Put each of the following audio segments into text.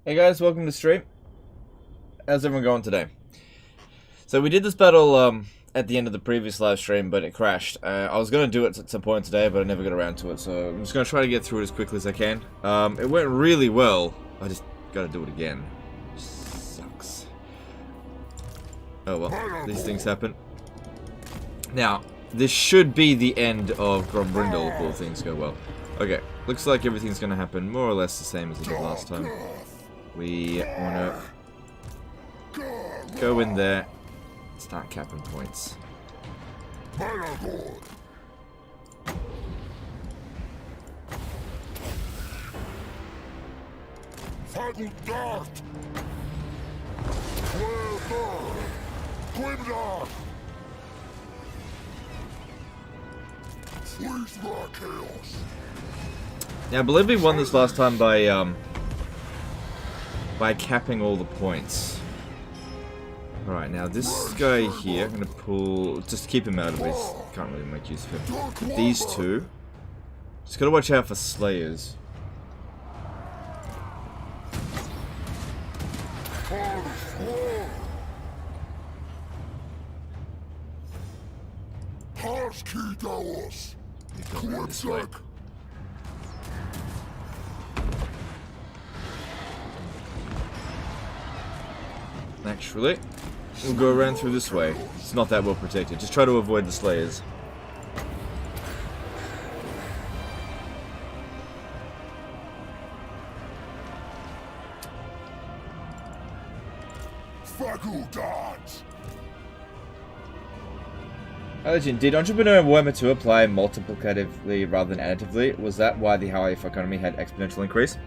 Hey guys, welcome to stream. How's everyone going today? So we did this battle at the end of the previous live stream, but it crashed. I was going to do it at some point today, but I never got around to it, so I'm just going to try to get through it as quickly as I can. It went really well. I just got to do it again. Sucks. Oh well, these things happen. Now, this should be the end of Grombrindle if all things go well. Okay, looks like everything's going to happen more or less the same as it did last time. We want to go in there, start capping points. Now, I believe we won this last time by capping all the points. Alright, now this guy here, I'm going to pull, just keep him out of this, can't really make use of him. These two, just got to watch out for Slayers. This way. Actually, we'll go around through this way. It's not that well protected. Just try to avoid the Slayers. Legend, did Entrepreneur and Warhammer 2 apply multiplicatively rather than additively? Was that why the Hive economy had exponential increase?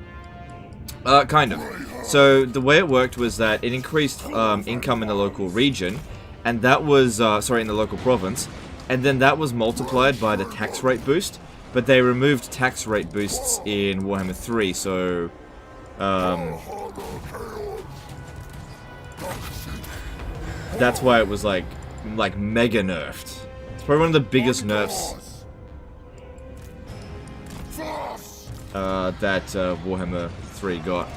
Kind of. So the way it worked was that it increased income in the local region, and that was, sorry, in the local province, and then that was multiplied by the tax rate boost, but they removed tax rate boosts in Warhammer 3, so, that's why it was like mega nerfed. It's probably one of the biggest nerfs that Warhammer 3 got.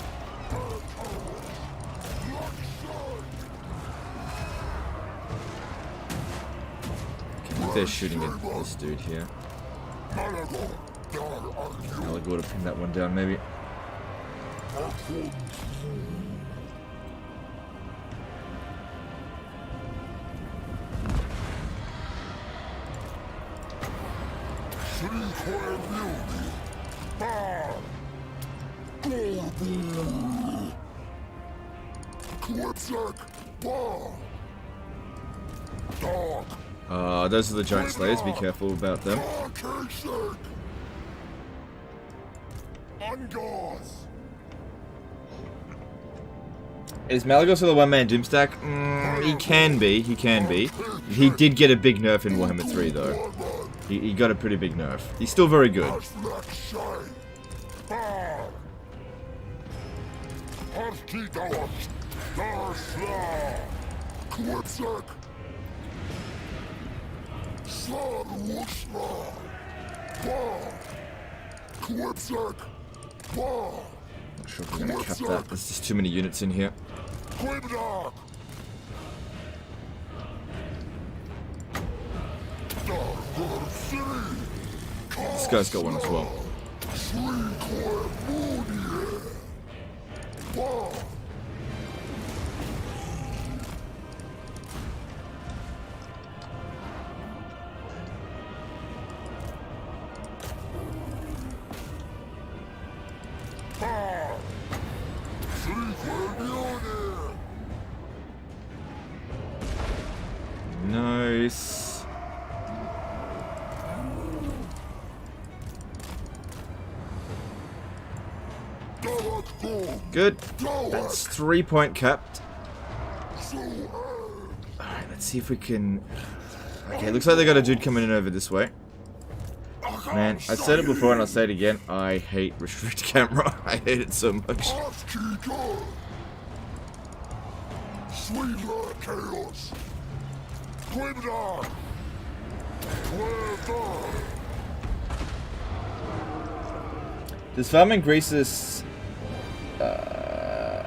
I think they're shooting at this dude here. I'll go to pin that one down, maybe. Those are the giant slayers, be careful about them. Is Malagos still a one-man doomstack? He can be, he can be. He did get a big nerf in Warhammer 3 though. He got a pretty big nerf. He's still very good. Not sure if we're gonna cap that. There's just too many units in here. This guy's got one as well. Nice. Good. That's 3-point capped. Alright, let's see if we can... Okay, looks like they got a dude coming in over this way. Man, I said it before and I'll say it again. I hate restrict camera. I hate it so much. Does farming Greece's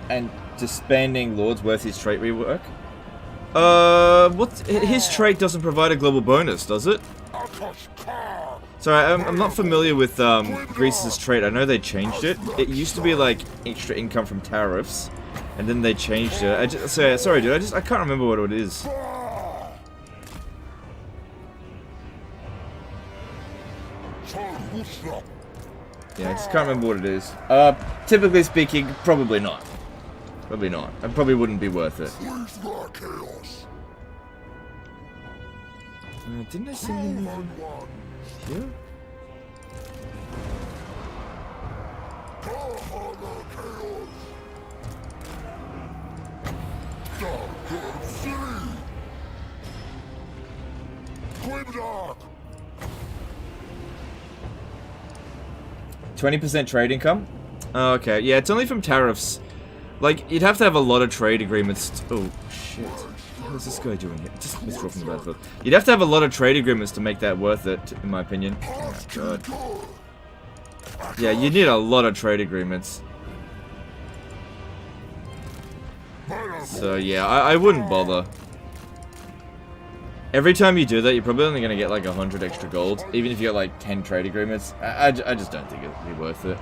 and disbanding Lord's worth his trait rework. His trait doesn't provide a global bonus, does it? Sorry, I'm not familiar with Greece's trait. I know they changed it. It used to be like extra income from tariffs, and then they changed it. Sorry, dude. I can't remember what it is. Yeah, I just can't remember what it is. Typically speaking, probably not. Probably not. It probably wouldn't be worth it. Didn't I send them here? Dark. 20% trade income? Oh, okay. Yeah, it's only from tariffs. Like, you'd have to have a lot of trade agreements. Oh, shit. What's this guy doing here? Just withdraw from the battlefield. You'd have to have a lot of trade agreements to make that worth it, in my opinion. Oh, God. Yeah, you need a lot of trade agreements. So, yeah, I wouldn't bother. Every time you do that, you're probably only going to get like 100 extra gold, even if you get like 10 trade agreements. I just don't think it'll be worth it.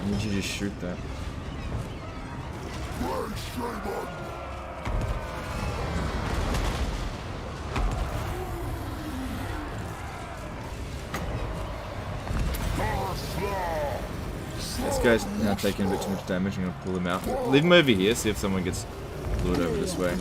Why would you just shoot that? This guy's now taking a bit too much damage. I'm gonna pull him out. Leave him over here, see if someone gets lured over this way.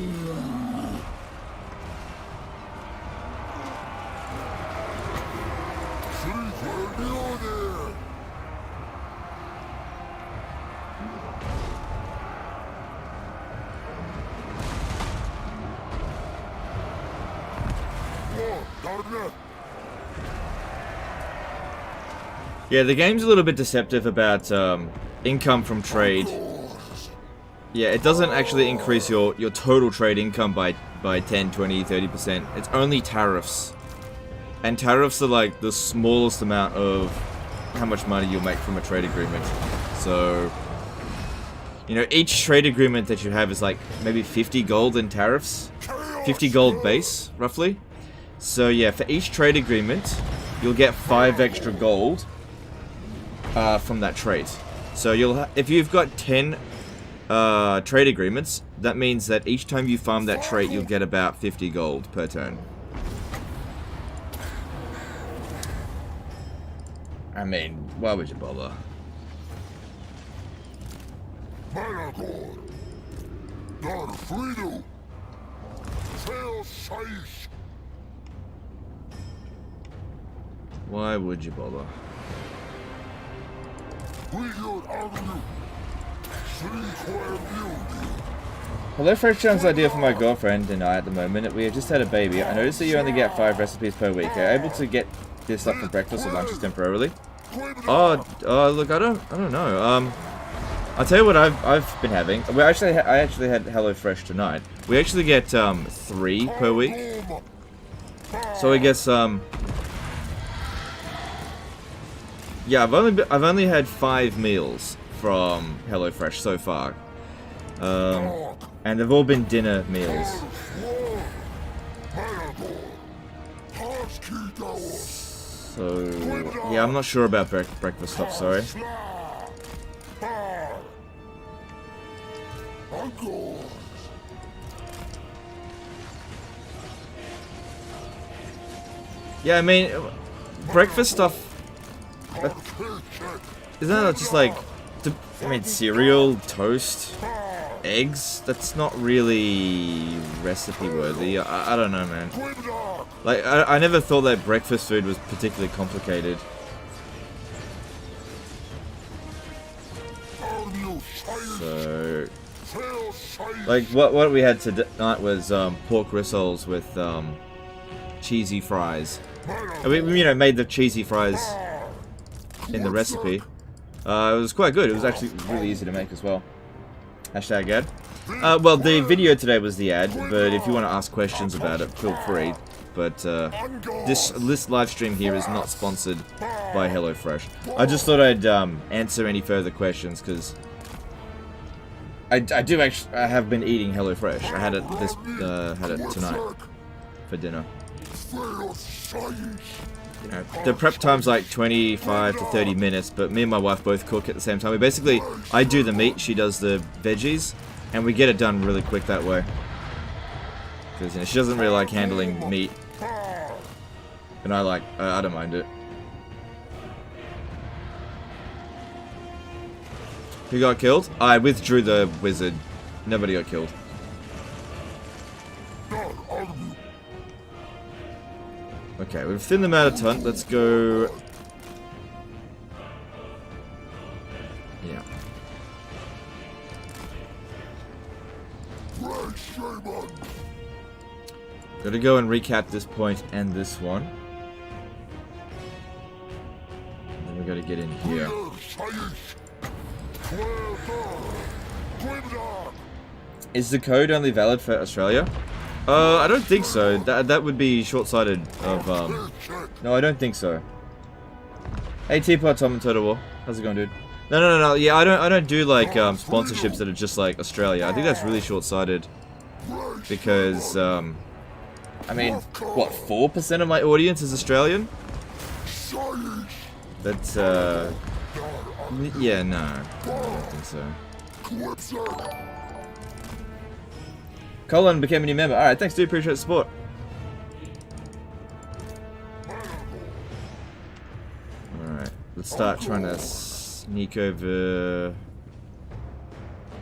Yeah, the game's a little bit deceptive about income from trade. Yeah, it doesn't actually increase your total trade income by 10, 20, 30%. It's only tariffs. And tariffs are like the smallest amount of how much money you'll make from a trade agreement. So, you know, each trade agreement that you have is like maybe 50 gold in tariffs. 50 gold base, roughly. So yeah, for each trade agreement, you'll get 5 extra gold from that trade. So if you've got 10 trade agreements, that means that each time you farm that trait, you'll get about 50 gold per turn. I mean, why would you bother? Why would you bother? HelloFresh sounds ideal for my girlfriend and I at the moment. We have just had a baby. I noticed that you only get 5 recipes per week. Are you able to get this up for breakfast or lunches temporarily? Oh, look, I don't know. I'll tell you what I've been having. I actually had HelloFresh tonight. We actually get 3 per week. So I guess yeah, I've only had 5 meals from HelloFresh so far, and they've all been dinner meals. So yeah, I'm not sure about breakfast stuff. Sorry. Yeah, I mean, breakfast stuff. Isn't that just like, I mean, cereal, toast, eggs? That's not really recipe worthy. I don't know, man. Like, I never thought that breakfast food was particularly complicated. So, Like, what we had tonight was pork rissoles with cheesy fries. And we, you know, made the cheesy fries in the recipe. It was quite good. It was actually really easy to make as well. Hashtag ad. Well, the video today was the ad, but if you want to ask questions about it, feel free. But this live stream here is not sponsored by HelloFresh. I just thought I'd answer any further questions because I have been eating HelloFresh. I had it tonight for dinner. You know, the prep time's like 25 to 30 minutes, but me and my wife both cook at the same time. I do the meat, she does the veggies, and we get it done really quick that way. Because, you know, she doesn't really like handling meat. And I don't mind it. Who got killed? I withdrew the wizard. Nobody got killed. Okay, we've thinned them out a ton. Let's go... Yeah. Gotta go and recap this point and this one. And then we gotta get in here. Is the code only valid for Australia? I don't think so. That would be short-sighted of, No, I don't think so. Hey, Teapot, Tom and Total War. How's it going, dude? No. Yeah, I don't do, like, sponsorships that are just, like, Australia. I think that's really short-sighted. Because, I mean, what, 4% of my audience is Australian? That's, yeah, no. I don't think so. Colin became a new member. Alright, thanks dude, appreciate the support. Alright, let's start trying to sneak over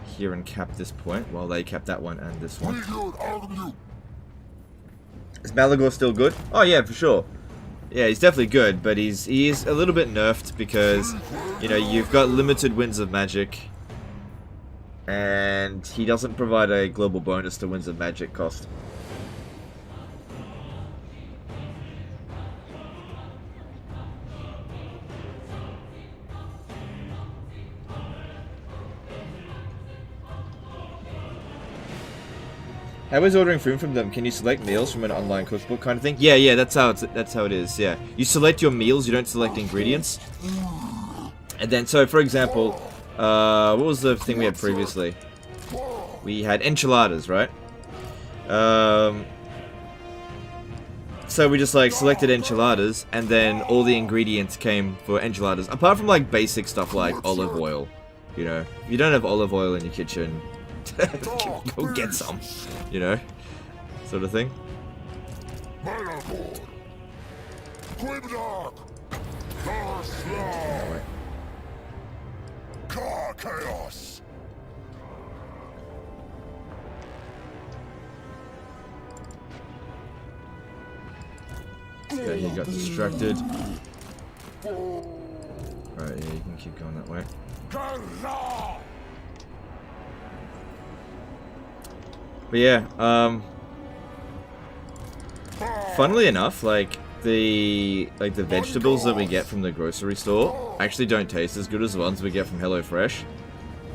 here and cap this point while they cap that one and this one. Is Malagor still good? Oh yeah, for sure. Yeah, he's definitely good, but he is a little bit nerfed because, you know, you've got limited winds of magic. And he doesn't provide a global bonus to Winds of Magic cost. How is ordering food from them? Can you select meals from an online cookbook kind of thing? Yeah, that's how it is. Yeah, you select your meals. You don't select ingredients. And then, so for example, what was the thing we had previously? We had enchiladas, right? So we just like selected enchiladas, and then all the ingredients came for enchiladas. Apart from like basic stuff like olive oil, you know. If you don't have olive oil in your kitchen, go get some, you know, sort of thing. Chaos. Okay, he got distracted. Alright, yeah, you can keep going that way. But yeah, funnily enough, like the vegetables that we get from the grocery store actually don't taste as good as the ones we get from HelloFresh.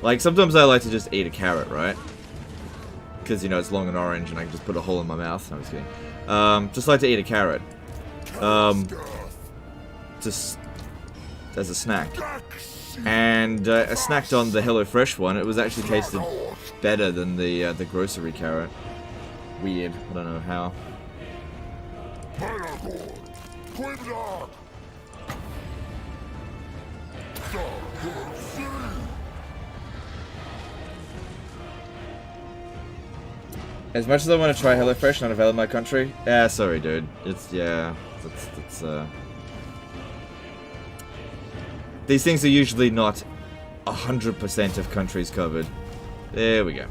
Like sometimes I like to just eat a carrot, right? Because you know it's long and orange, and I can just put a hole in my mouth. No, I'm just kidding. Just like to eat a carrot. Just as a snack. And I snacked on the HelloFresh one. It was actually tasted better than the grocery carrot. Weird. I don't know how. As much as I want to try HelloFresh, not available in my country. Yeah, sorry, dude. It's these things are usually not 100% of countries covered. There we go.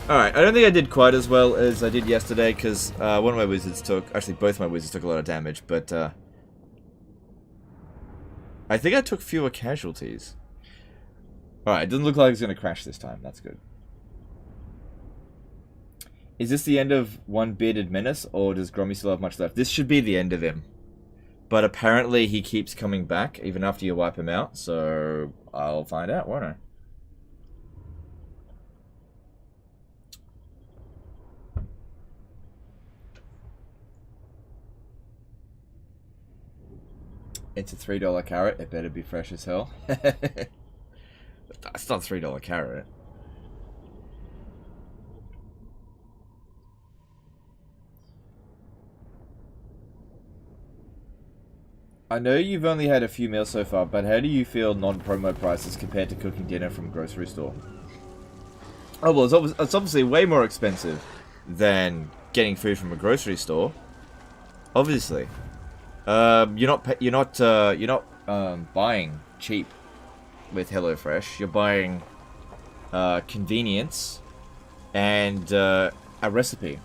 Alright, I don't think I did quite as well as I did yesterday, because one of my wizards took... Actually, both my wizards took a lot of damage, but... I think I took fewer casualties. Alright, it doesn't look like it's going to crash this time. That's good. Is this the end of one bearded menace, or does Grommy still have much left? This should be the end of him. But apparently he keeps coming back, even after you wipe him out, so I'll find out, won't I? It's a $3 carrot, it better be fresh as hell. That's not a $3 carrot. I know you've only had a few meals so far, but how do you feel non-promo prices compared to cooking dinner from a grocery store? Oh well, it's obviously way more expensive than getting food from a grocery store. Obviously, you're not buying cheap with HelloFresh. You're buying convenience and a recipe.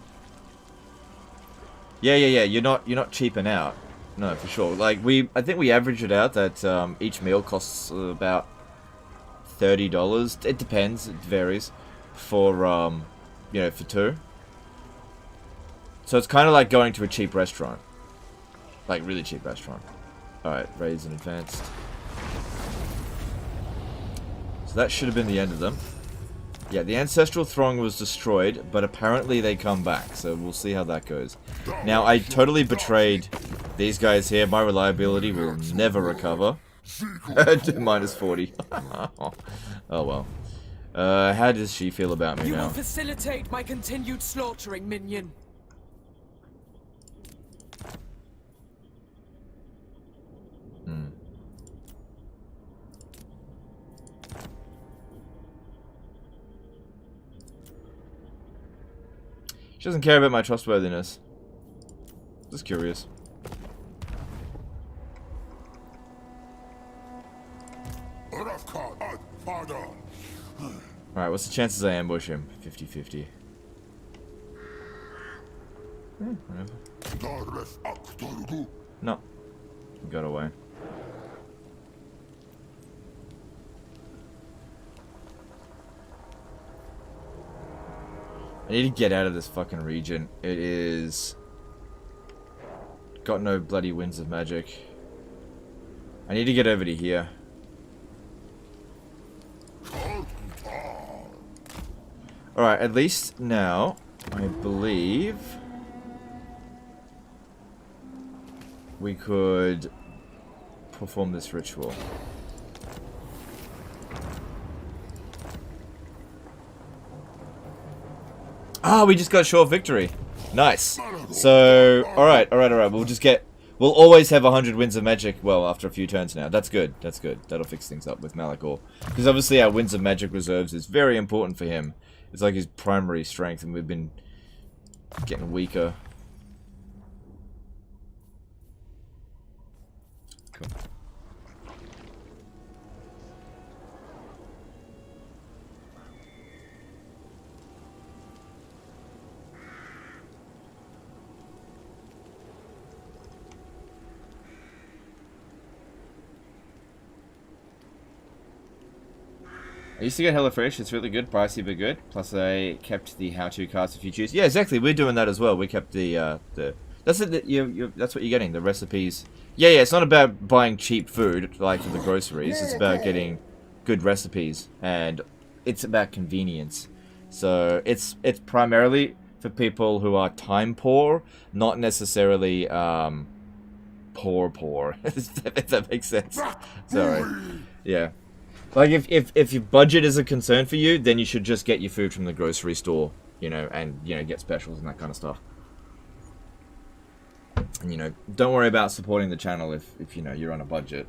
Yeah. You're not cheaping out. No, for sure. Like I think we averaged it out that each meal costs about $30. It depends. It varies for for two. So it's kind of like going to a cheap restaurant, like really cheap restaurant. All right, raise and advanced. So that should have been the end of them. Yeah, the Ancestral Throng was destroyed, but apparently they come back, so we'll see how that goes. Now, I totally betrayed these guys here. My reliability will never recover. To minus 40. Oh well. How does she feel about me now? You will facilitate my continued slaughtering, minion. She doesn't care about my trustworthiness. Just curious. Alright, what's the chances I ambush him? 50-50. Whatever. No. He got away. I need to get out of this fucking region. It is... got no bloody winds of magic. I need to get over to here. Alright, at least now, I believe... we could perform this ritual. Ah, we just got short victory. Nice. So, alright. We'll always have 100 winds of magic, well, after a few turns now. That's good. That'll fix things up with Malachor. Because obviously our winds of magic reserves is very important for him. It's like his primary strength, and we've been getting weaker. Cool. I used to get HelloFresh, it's really good, pricey but good. Plus I kept the how-to cards if you choose. Yeah, exactly, we're doing that as well. We kept the that's it, that's what you're getting, the recipes. Yeah, it's not about buying cheap food, like for the groceries. It's about getting good recipes, and it's about convenience. So, it's primarily for people who are time poor, not necessarily, poor. If that makes sense. Sorry. Yeah. Like, if your budget is a concern for you, then you should just get your food from the grocery store, and, get specials and that kind of stuff. And, don't worry about supporting the channel if you're on a budget.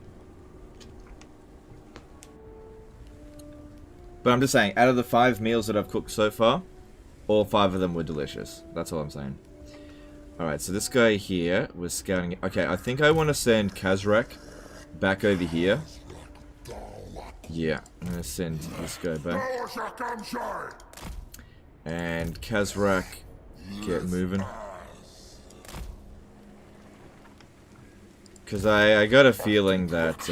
But I'm just saying, out of the 5 meals that I've cooked so far, all 5 of them were delicious. That's all I'm saying. Alright, so this guy here was scouting... Okay, I think I want to send Kazrak back over here. Yeah, I'm going to send this guy back. And Kazrak, get moving. Because I got a feeling that,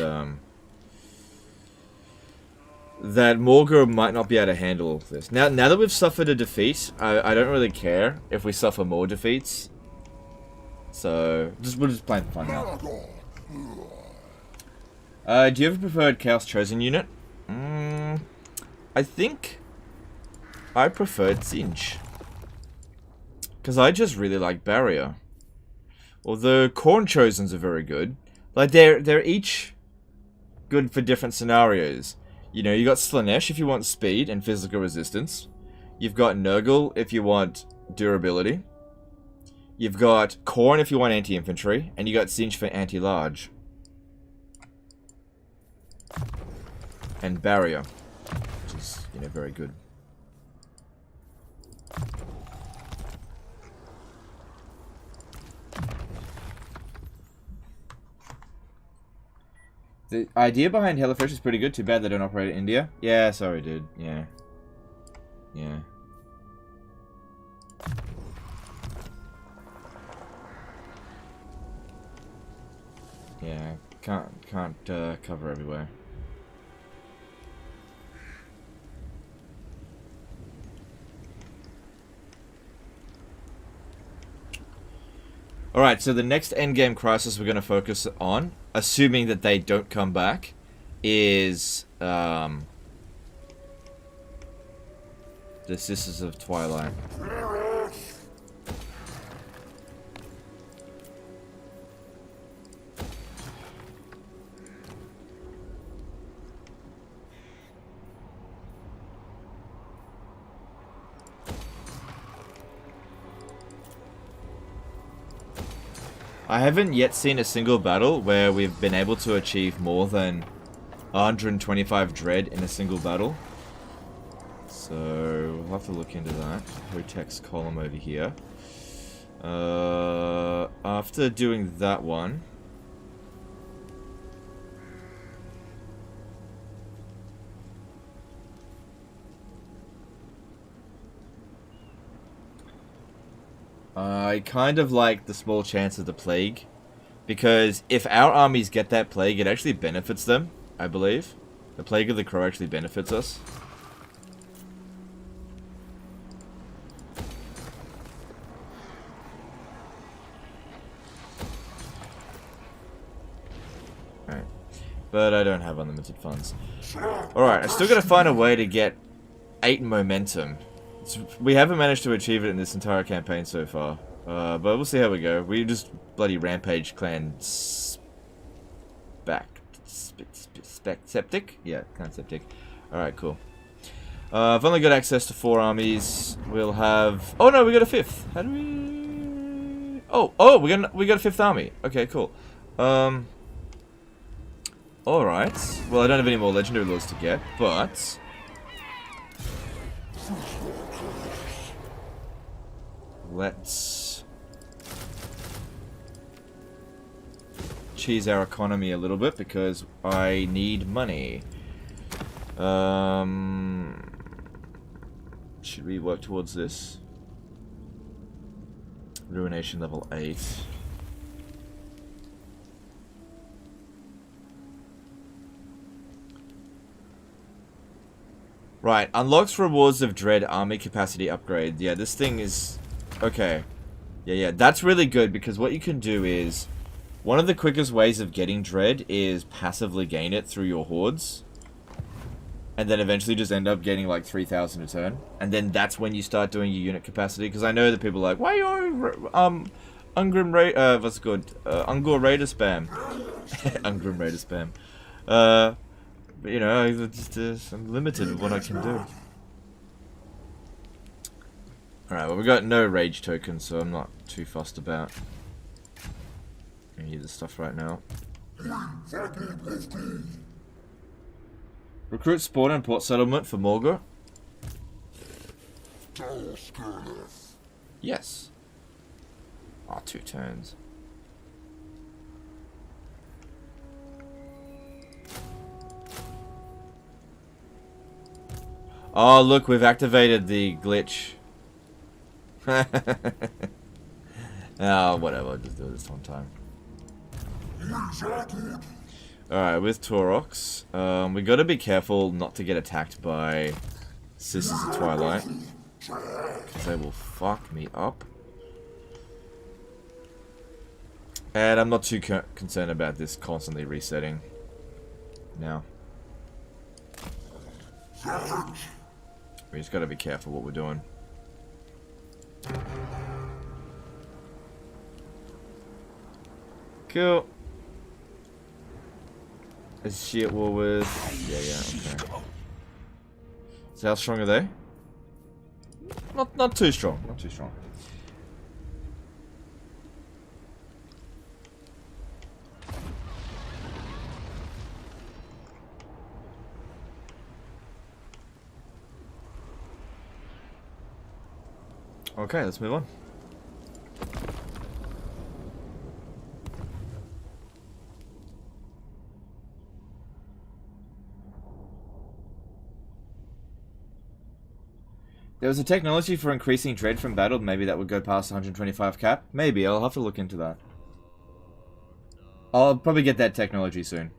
that Morghur might not be able to handle this. Now that we've suffered a defeat, I don't really care if we suffer more defeats. So, we'll just play for fun now. Do you have a preferred Chaos Chosen unit? I think I preferred Zinj. Because I just really like Barrier. Although Khorne Chosens are very good. Like, they're each good for different scenarios. You know, you got Slanesh if you want speed and physical resistance. You've got Nurgle if you want durability. You've got Khorne if you want anti-infantry. And you got Zinj for anti-large. And Barrier, which is, you know, very good. The idea behind HelloFresh is pretty good. Too bad they don't operate in India. Yeah, sorry, dude. Yeah. Yeah. Yeah, can't cover everywhere. Alright, so the next endgame crisis we're going to focus on, assuming that they don't come back, is the Sisters of Twilight. I haven't yet seen a single battle where we've been able to achieve more than 125 dread in a single battle. So, we'll have to look into that. Hotex column over here. After doing that one... I kind of like the small chance of the plague, because if our armies get that plague, it actually benefits them, I believe. The plague of the crow actually benefits us. Alright. But I don't have unlimited funds. Alright, I still gotta find a way to get 8 momentum. We haven't managed to achieve it in this entire campaign so far, but we'll see how we go. We just bloody Rampage clan septic? Yeah, clan septic. Alright, cool. I've only got access to 4 armies. We'll have... Oh no, we got a 5th. How do we... Oh, we got a 5th army. Okay, cool. Alright. Well, I don't have any more legendary lords to get, but... Let's cheese our economy a little bit because I need money. Should we work towards this? Ruination level 8. Right, unlocks rewards of dread army capacity upgrade. Yeah, this thing is... Okay. Yeah, that's really good because what you can do is... One of the quickest ways of getting dread is passively gain it through your hordes. And then eventually just end up getting like 3,000 a turn. And then that's when you start doing your unit capacity. Because I know that people are like, why are you Ungrim Raider... what's it called? Ungur Raider spam. Ungrim Raider spam. But, you know, I'm limited with what I can do. Alright, well, we got no rage tokens, so I'm not too fussed about any of this stuff right now. Recruit spawn and port settlement for Morghur. Yes. Oh, 2 turns. Oh, look, we've activated the glitch. Oh, whatever, I'll just do it this one time. Alright, with Taurox, we gotta be careful not to get attacked by Sisters of Twilight. Because they will fuck me up. And I'm not too concerned about this constantly resetting now. We just gotta be careful what we're doing. Cool. Is she at war with... Yeah, okay. So how strong are they? Not too strong. Not too strong. Okay, let's move on. There was a technology for increasing dread from battle. Maybe that would go past 125 cap. Maybe. I'll have to look into that. I'll probably get that technology soon.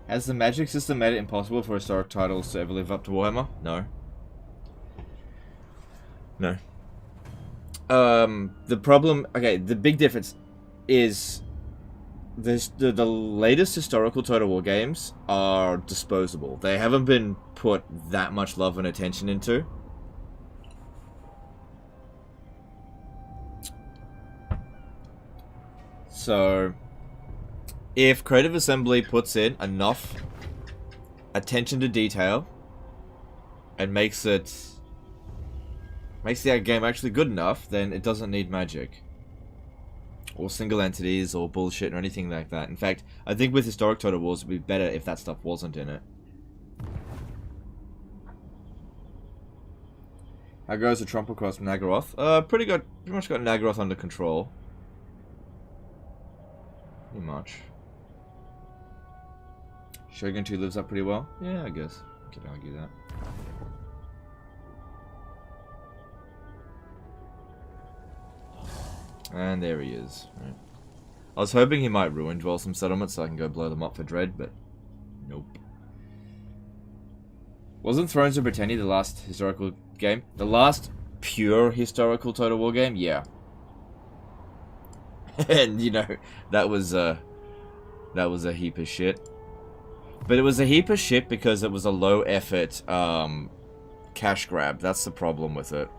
Has the magic system made it impossible for historic titles to ever live up to Warhammer? No. No. The problem... Okay, the big difference is... the latest historical Total War games are disposable. They haven't been put that much love and attention into. So... if Creative Assembly puts in enough attention to detail and makes the game actually good enough, then it doesn't need magic. Or single entities or bullshit or anything like that. In fact, I think with Historic Total Wars it would be better if that stuff wasn't in it. How goes the Trump across Nagaroth? Pretty good. Pretty much got Nagaroth under control. Pretty much. Shogun 2 lives up pretty well? Yeah, I guess. I could argue that. And there he is. Right. I was hoping he might ruin Dwellsome Settlements so I can go blow them up for Dread, but nope. Wasn't Thrones of Britannia the last historical game? The last pure historical Total War game? Yeah. And, you know, that was a heap of shit. But it was a heap of shit because it was a low effort cash grab. That's the problem with it.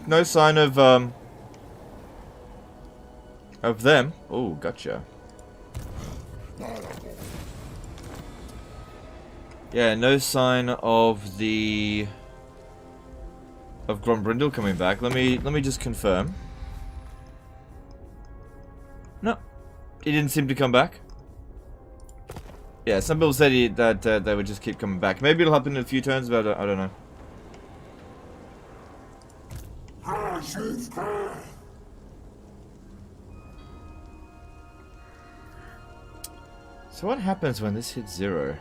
No sign of them. Oh, gotcha. Yeah, no sign of the Grombrindle coming back. Let me just confirm. No, he didn't seem to come back. Yeah, some people said that they would just keep coming back. Maybe it'll happen in a few turns, but I don't know. So what happens when this hits 0?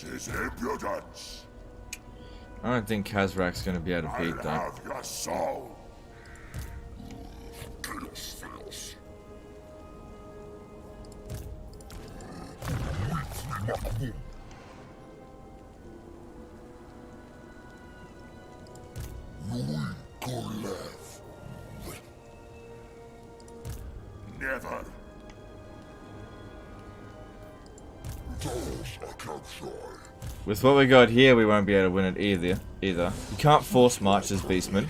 'Tis impudence. I don't think Kazrak's going to be able to beat I'll that. have your soul. Chaos fails. Never. With what we got here, we won't be able to win it either. You can't force march this beastman.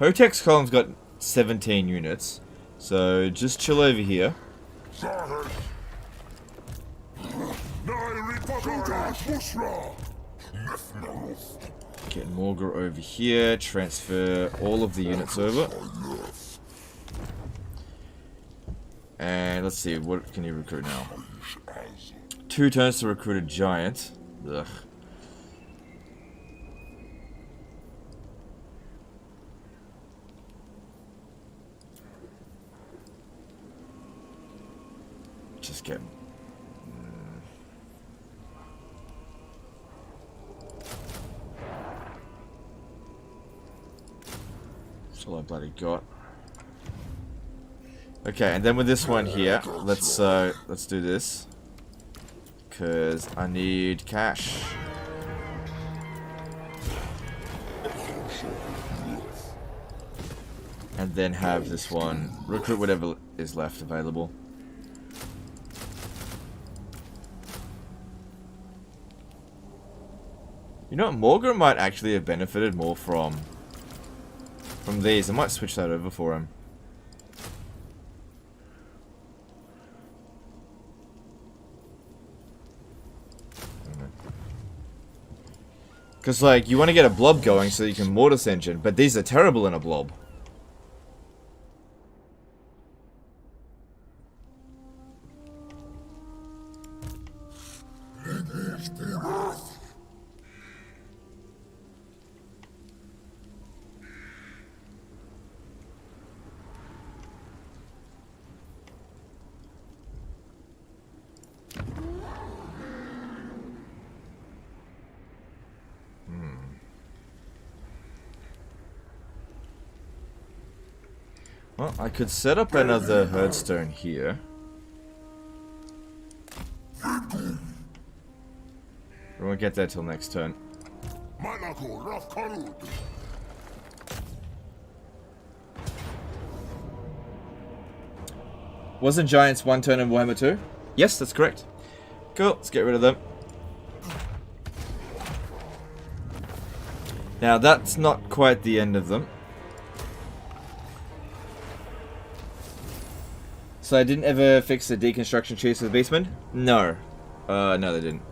Hotek's column's got 17 units, so just chill over here. Get Morghur over here, transfer all of the units over. And let's see, what can you recruit now? 2 turns to recruit a giant. Ugh. Just get... That's all I bloody got. Okay, and then with this one here, let's do this. Cause I need cash. And then have this one recruit whatever is left available. You know what, Morghur might actually have benefited more from these. I might switch that over for him. Because, like, you want to get a blob going so you can mortis engine, but these are terrible in a blob. Well, I could set up another herdstone here. We won't get there till next turn. Wasn't giants 1 turn in Warhammer 2? Yes, that's correct. Cool, let's get rid of them. Now that's not quite the end of them. So I didn't ever fix the deconstruction cheese for the beastman? No. No they didn't.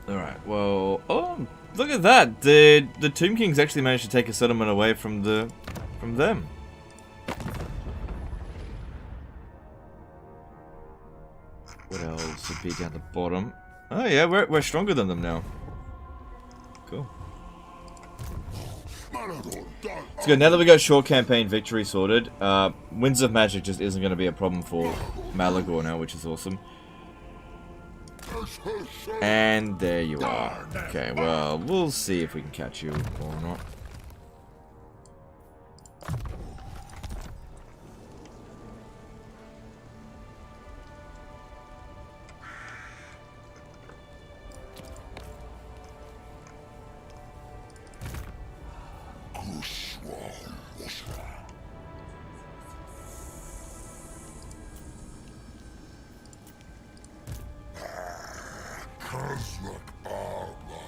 Alright, well... Oh, look at that! The Tomb Kings actually managed to take a settlement away from them. What else would be down the bottom? Oh yeah, we're stronger than them now. Cool. It's good. Now that we got short campaign victory sorted, Winds of Magic just isn't going to be a problem for Malagor now, which is awesome. And there you are. Okay, well, we'll see if we can catch you or not.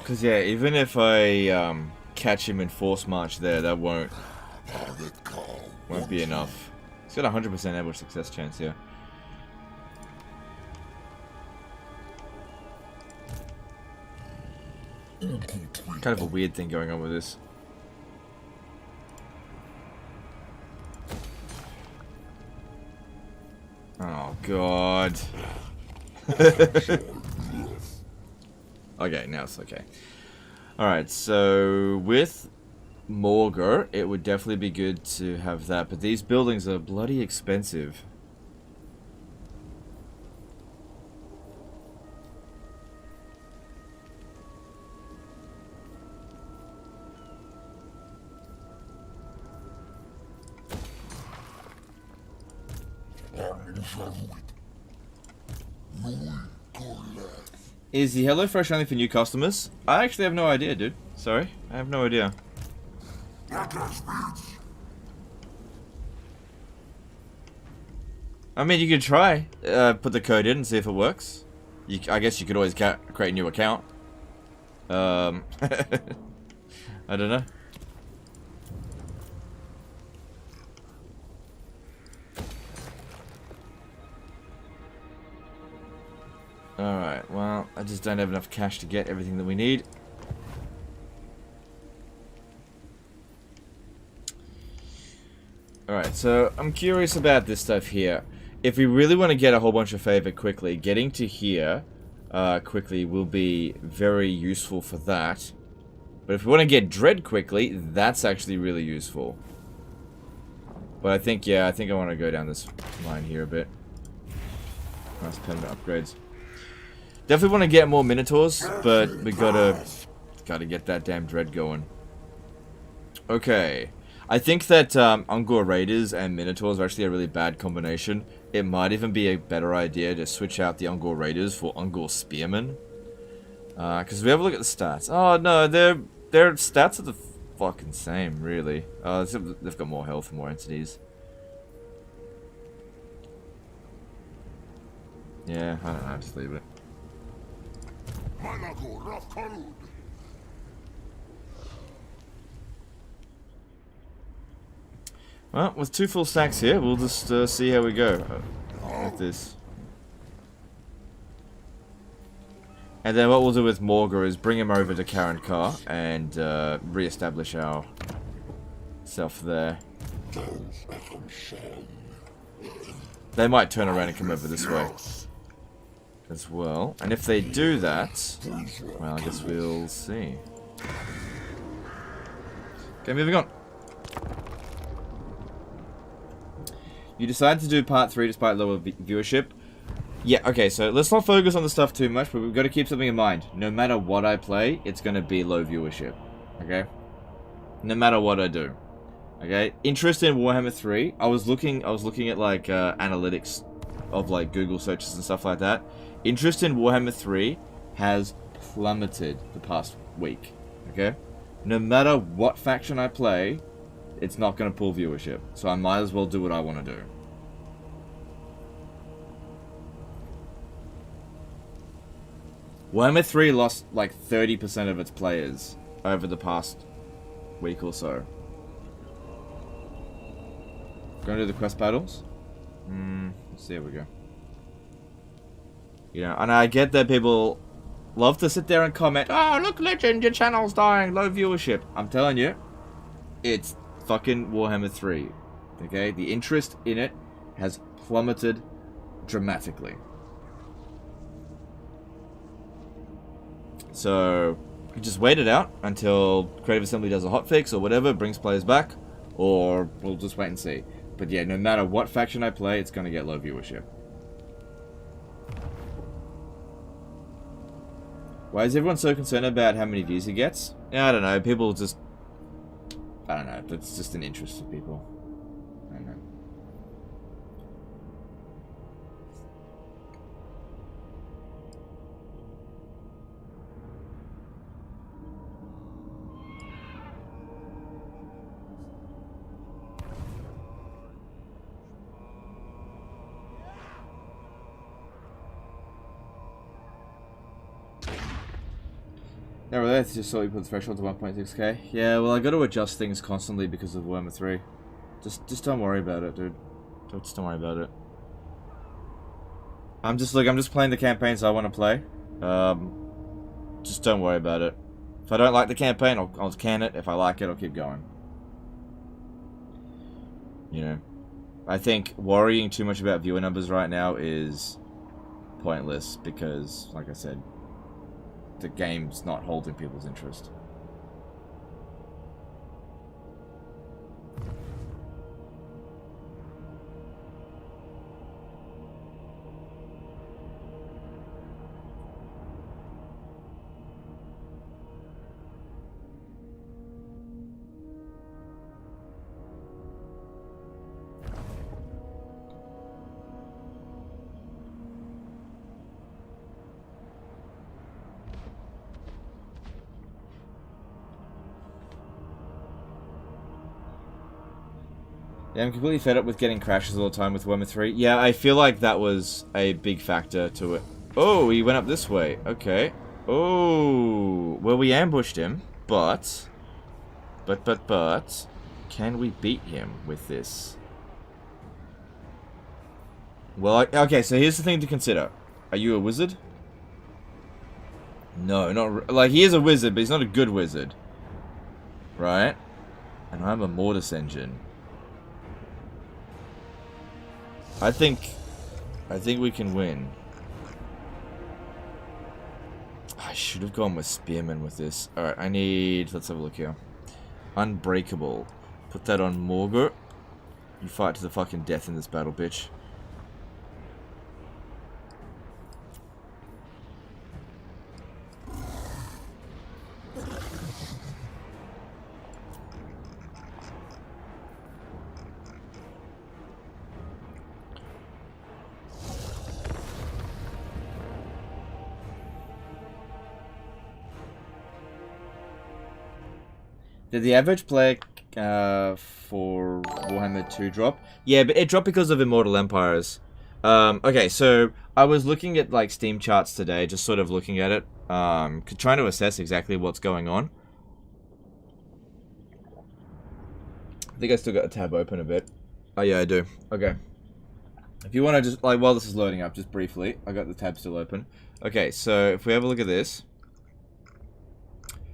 Because, yeah, even if I catch him in force march there, that won't be enough. He's got a 100% ambush success chance here. Kind of a weird thing going on with this. Oh, God. Okay, now it's okay. Alright, so with Morghur, it would definitely be good to have that, but these buildings are bloody expensive. Is the HelloFresh only for new customers? I actually have no idea, dude. Sorry, I have no idea. I mean, you could try, put the code in and see if it works. I guess you could always create a new account. I don't know. Alright, well, I just don't have enough cash to get everything that we need. Alright, so I'm curious about this stuff here. If we really want to get a whole bunch of favor quickly, getting to here quickly will be very useful for that. But if we want to get dread quickly, that's actually really useful. But I think, yeah, I think I want to go down this line here a bit. Nice permanent upgrades. Definitely want to get more Minotaurs, but we gotta get that damn dread going. Okay. I think that Ungor Raiders and Minotaurs are actually a really bad combination. It might even be a better idea to switch out the Ungor Raiders for Ungor Spearmen. Because if we have a look at the stats. Oh no, their stats are the fucking same, really. They've got more health and more entities. Yeah, I don't know, just leave it. Well, with 2 full stacks here, we'll just see how we go with this. And then what we'll do with Morghur is bring him over to Karen Carr and re-establish our self there. They might turn around and come over this way as well. And if they do that, well, I guess we'll see. Okay, moving on. You decided to do part 3 despite lower viewership. Yeah, okay, so let's not focus on the stuff too much, but we've got to keep something in mind. No matter what I play, it's going to be low viewership. Okay? No matter what I do. Okay? Interest in Warhammer 3. I was looking at like analytics of like Google searches and stuff like that. Interest in Warhammer 3 has plummeted the past week. Okay? No matter what faction I play, it's not going to pull viewership. So I might as well do what I want to do. Warhammer 3 lost like 30% of its players over the past week or so. Going to do the quest battles? Let's see how we go. You know, and I get that people love to sit there and comment, "Oh, look, Legend, your channel's dying, low viewership." I'm telling you, it's fucking Warhammer 3. Okay? The interest in it has plummeted dramatically. So, you just wait it out until Creative Assembly does a hotfix or whatever, brings players back, or we'll just wait and see. But yeah, no matter what faction I play, it's going to get low viewership. Why is everyone so concerned about how many views he gets? Yeah, I don't know, people just... I don't know, it's just an interest of people. I don't know. No, really, it's just so we put the threshold to 1.6k. Yeah, well, I got to adjust things constantly because of Warhammer 3. Just don't worry about it, dude. Just don't worry about it. I'm just playing the campaigns I want to play. Just don't worry about it. If I don't like the campaign, I'll can it. If I like it, I'll keep going. You know, I think worrying too much about viewer numbers right now is pointless because, like I said, the game's not holding people's interest. Yeah, I'm completely fed up with getting crashes all the time with Warhammer 3. Yeah, I feel like that was a big factor to it. Oh, he went up this way. Okay. Oh, well, we ambushed him, but, can we beat him with this? Well, okay, so here's the thing to consider. Are you a wizard? No, not, like, he is a wizard, but he's not a good wizard. Right? And I'm a mortis engine. I think we can win. I should have gone with Spearman with this. Alright, I need... Let's have a look here. Unbreakable. Put that on Morghur. You fight to the fucking death in this battle, bitch. Did the average player for Warhammer 2 drop? Yeah, but it dropped because of Immortal Empires. Okay, so I was looking at like Steam charts today, just sort of looking at it, trying to assess exactly what's going on. I think I still got the tab open a bit. Oh yeah, I do. Okay. If you want to just, like, while this is loading up, just briefly, I got the tab still open. Okay, so if we have a look at this.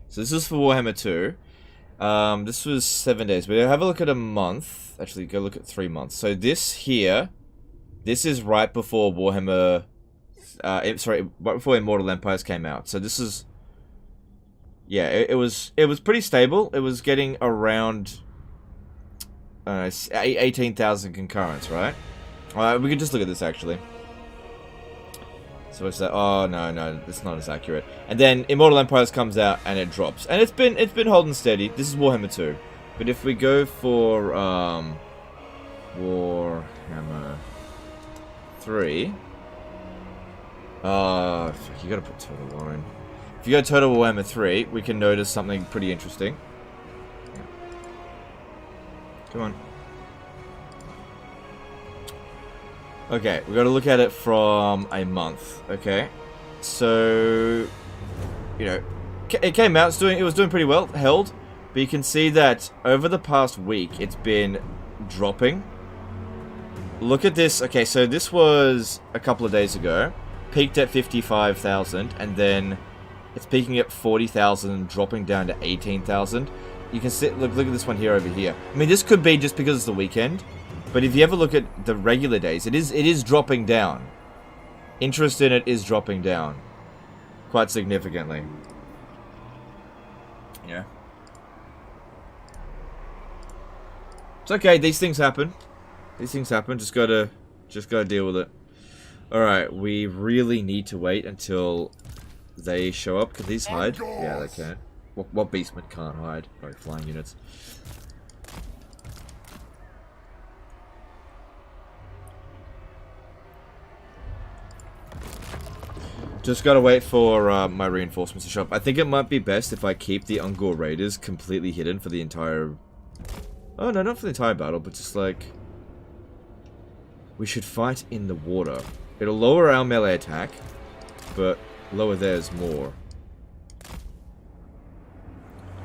So this is for Warhammer 2. This was 7 days, but have a look at a month. Actually, go look at 3 months. So this here, this is right before Warhammer, sorry, right before Immortal Empires came out. So this is, yeah, it was pretty stable. It was getting around 18,000 concurrents, right? We can just look at this actually. So what's that? Oh no, that's not as accurate. And then Immortal Empires comes out and it drops, and it's been holding steady. This is Warhammer 2, but if we go for Warhammer 3, you gotta put Total War in. If you go Total Warhammer 3, we can notice something pretty interesting. Come on. Okay, we got to look at it from a month. Okay, so you know, it came out. It was doing pretty well, held, but you can see that over the past week, it's been dropping. Look at this. Okay, so this was a couple of days ago, peaked at 55,000, and then it's peaking at 40,000, dropping down to 18,000. You can see. Look at this one here over here. I mean, this could be just because it's the weekend. But if you ever look at the regular days, it is dropping down. Interest in it is dropping down quite significantly. Yeah. It's okay, these things happen. These things happen, just gotta deal with it. Alright, we really need to wait until they show up. Can these hide? Yeah, they can. What beastmen can't hide? Probably flying units. Just gotta wait for my reinforcements to show up. I think it might be best if I keep the Ungor Raiders completely hidden for the entire... Oh, no, not for the entire battle, but just like... We should fight in the water. It'll lower our melee attack, but lower theirs more.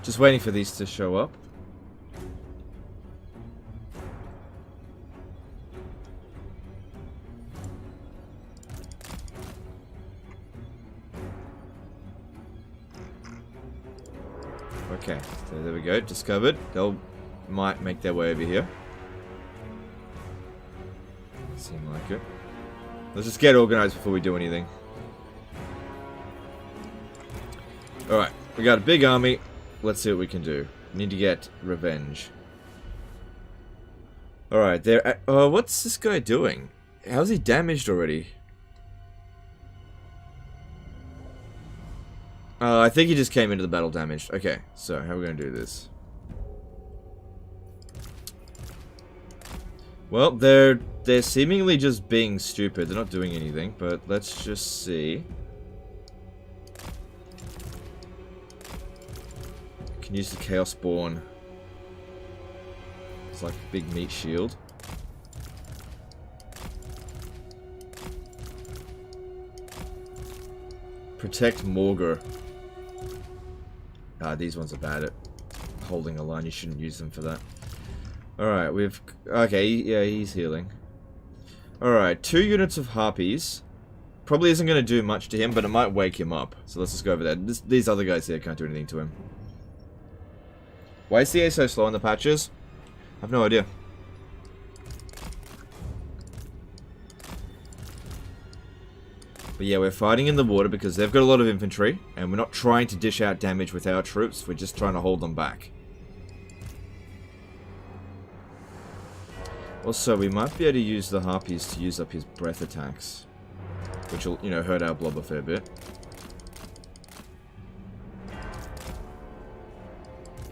Just waiting for these to show up. Okay, so there we go, discovered. Might make their way over here. Seem like it. Let's just get organized before we do anything. Alright, we got a big army. Let's see what we can do. We need to get revenge. Alright, there. What's this guy doing? How's he damaged already? I think he just came into the battle damaged. Okay, so how are we going to do this? Well, they're seemingly just being stupid. They're not doing anything, but let's just see. Can use the Chaos Spawn. It's like a big meat shield. Protect Morghur. These ones are bad at holding a line. You shouldn't use them for that. Alright, we've... Okay, yeah, he's healing. Alright, 2 units of Harpies. Probably isn't going to do much to him, but it might wake him up. So let's just go over there. These other guys here can't do anything to him. Why is CA so slow in the patches? I have no idea. But yeah, we're fighting in the water because they've got a lot of infantry, and we're not trying to dish out damage with our troops, we're just trying to hold them back. Also, we might be able to use the Harpies to use up his breath attacks, which will, you know, hurt our blob a fair bit.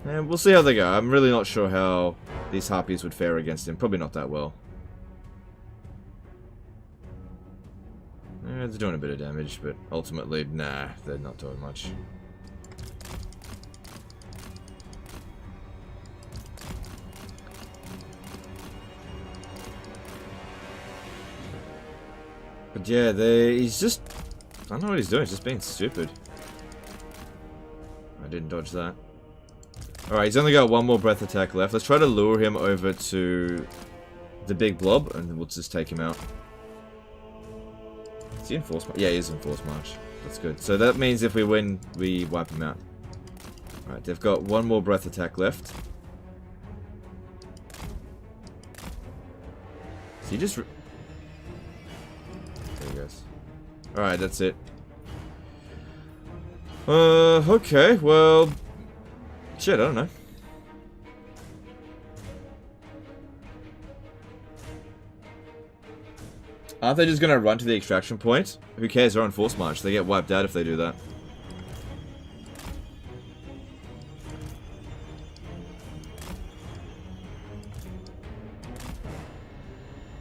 And we'll see how they go. I'm really not sure how these Harpies would fare against him. Probably not that well. They're doing a bit of damage, but ultimately, nah, they're not doing much. But yeah, he's just... I don't know what he's doing, he's just being stupid. I didn't dodge that. Alright, he's only got one more breath attack left. Let's try to lure him over to the big blob, and we'll just take him out. Is he in force march? Yeah, he is in force march. That's good. So that means if we win, we wipe him out. Alright, they've got one more breath attack left. So he just... There he goes. Alright, that's it. Okay, well... Shit, I don't know. Aren't they just gonna run to the extraction point? Who cares, they're on force march. They get wiped out if they do that.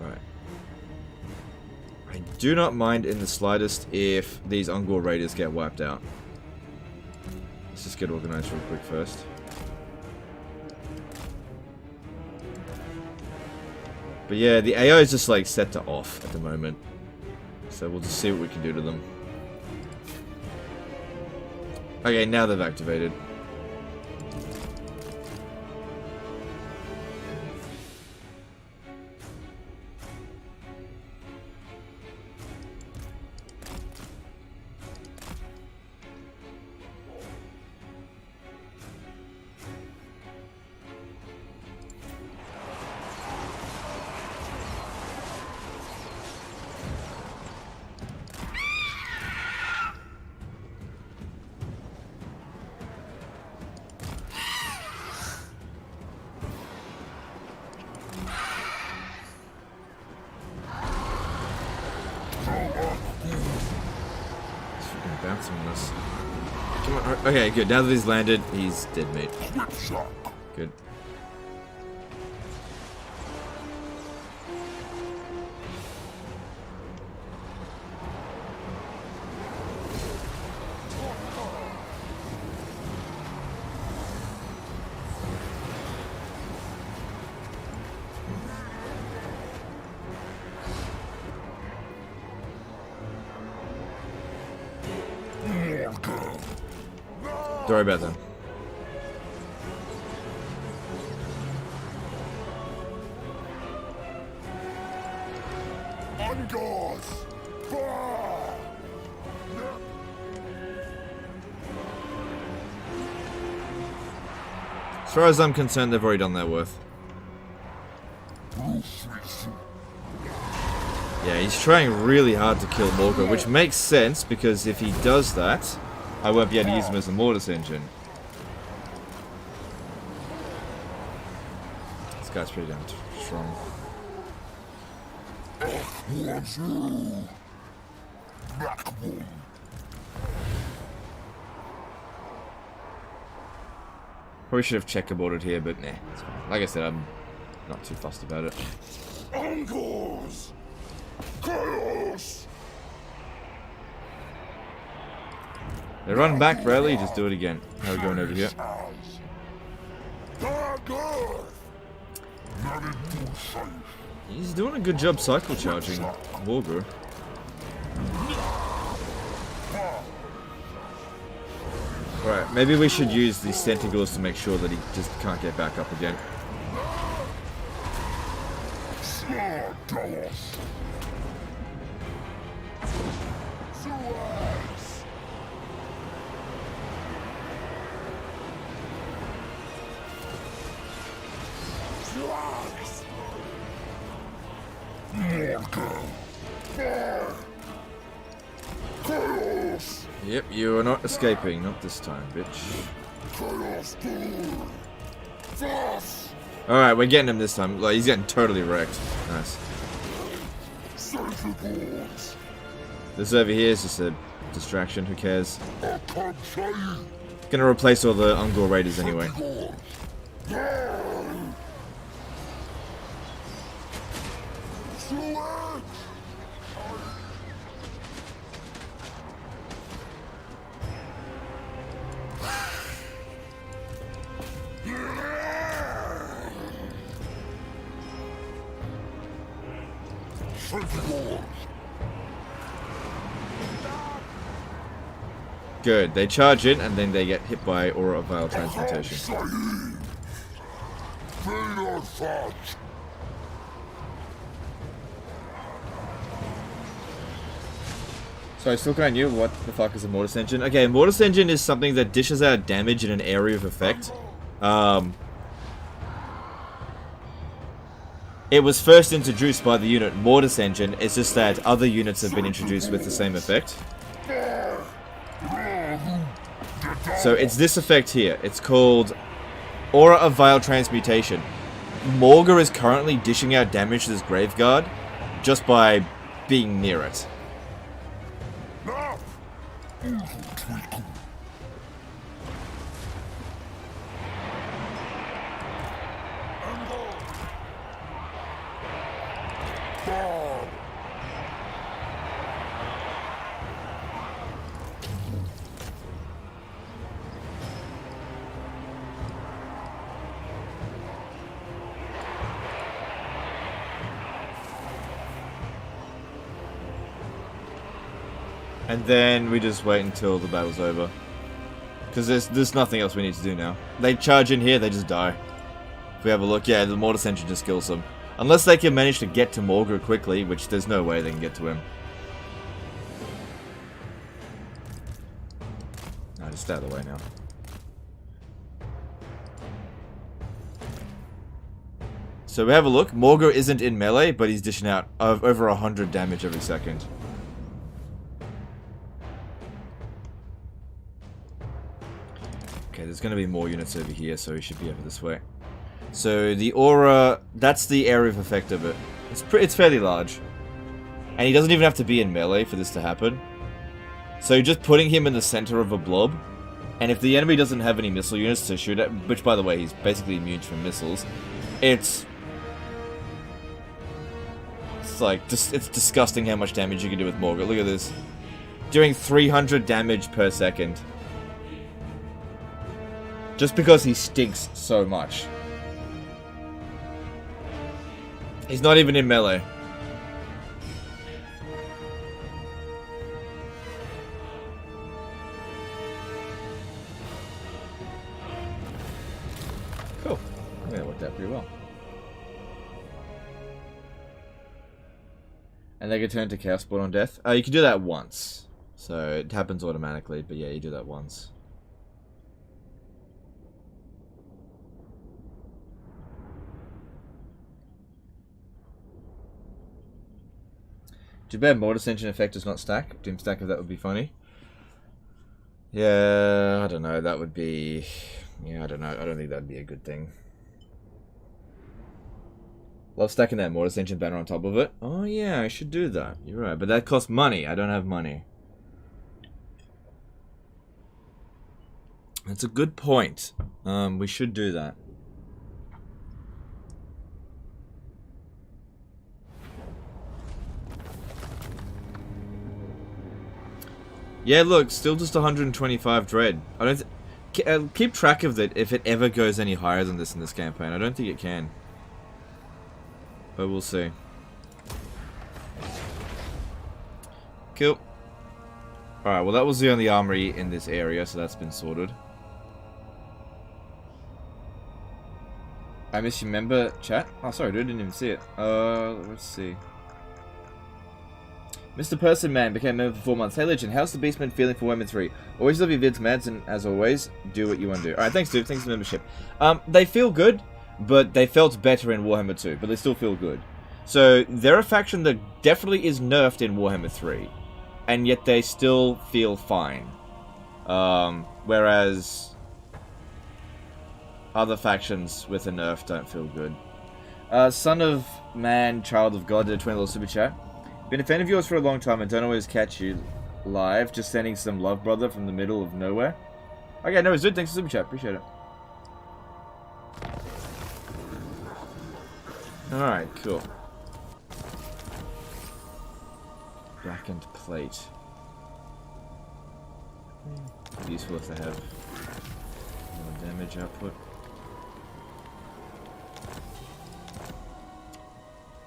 Right. I do not mind in the slightest if these Ungor raiders get wiped out. Let's just get organized real quick first. But yeah, the AI is just like set to off at the moment. So we'll just see what we can do to them. Okay, now they've activated. Okay, good. Now that he's landed, he's dead meat. Good. Don't worry about them. As far as I'm concerned, they've already done their worth. Yeah, he's trying really hard to kill Morghur, which makes sense because if he does that, I won't be able to use him as a mortis engine. This guy's pretty damn strong. Probably should have checkerboarded here, but nah, it's fine. Like I said, I'm not too fussed about it. Uncles! Chaos! They run back, Bradley. Just do it again. How are we going over here? He's doing a good job cycle charging Morghur. Right, maybe we should use the Centigores to make sure that he just can't get back up again. Yep, you are not escaping, not this time, bitch. Alright, we're getting him this time. Like, he's getting totally wrecked. Nice. This over here is just a distraction, who cares? Gonna replace all the Ungor Raiders anyway. Good. They charge in and then they get hit by Aura of Vile Transmutation. So I still kind of knew what the fuck is a Mortis Engine. Okay, Mortis Engine is something that dishes out damage in an area of effect. It was first introduced by the unit Mortis Engine. It's just that other units have been introduced with the same effect. So it's this effect here. It's called Aura of Vile Transmutation. Morghur is currently dishing out damage to this Graveguard just by being near it. And then we just wait until the battle's over. Because there's nothing else we need to do now. They charge in here, they just die. If we have a look, yeah, the Mortis Engine just kills them. Unless they can manage to get to Morghur quickly, which there's no way they can get to him. No, just out of the way now. So we have a look. Morghur isn't in melee, but he's dishing out over 100 damage every second. Okay, there's going to be more units over here, so we should be over this way. So the aura, that's the area of effect of it. It's fairly large. And he doesn't even have to be in melee for this to happen. So just putting him in the center of a blob, and if the enemy doesn't have any missile units to shoot at, which by the way, he's basically immune from missiles, it's like, just, it's disgusting how much damage you can do with Morghur. Look at this. Doing 300 damage per second. Just because he stinks so much. He's not even in melee. Cool. I think that worked out pretty well. And they can turn to Chaos Spawn on death. You can do that once. So it happens automatically, but yeah, you do that once. Too bad mortis engine effect does not stack. Doom stack if that would be funny. Yeah, I don't know. That would be... Yeah, I don't know. I don't think that'd be a good thing. Love stacking that mortis engine banner on top of it. Oh yeah, I should do that. You're right. But that costs money. I don't have money. That's a good point. We should do that. Yeah, look, still just 125 dread. I don't keep track of that if it ever goes any higher than this in this campaign. I don't think it can. But we'll see. Cool. Alright, well that was the only armory in this area, so that's been sorted. I miss you, member chat? Oh, sorry, dude, I didn't even see it. Let's see. Mr. Person Man became a member for 4 months. Hey, Legend, how's the Beastman feeling for Warhammer 3? Always love your vids, Mads, and as always, do what you want to do. Alright, thanks, dude. Thanks for the membership. They feel good, but they felt better in Warhammer 2, but they still feel good. So, they're a faction that definitely is nerfed in Warhammer 3, and yet they still feel fine. Whereas other factions with a nerf don't feel good. Son of Man, Child of God, did a $20 super chat. Been a fan of yours for a long time and don't always catch you live. Just sending some love, brother, from the middle of nowhere. Okay, no, it's good. Thanks for super chat. Appreciate it. Alright, cool. Blackened plate. Useful if they have more damage output.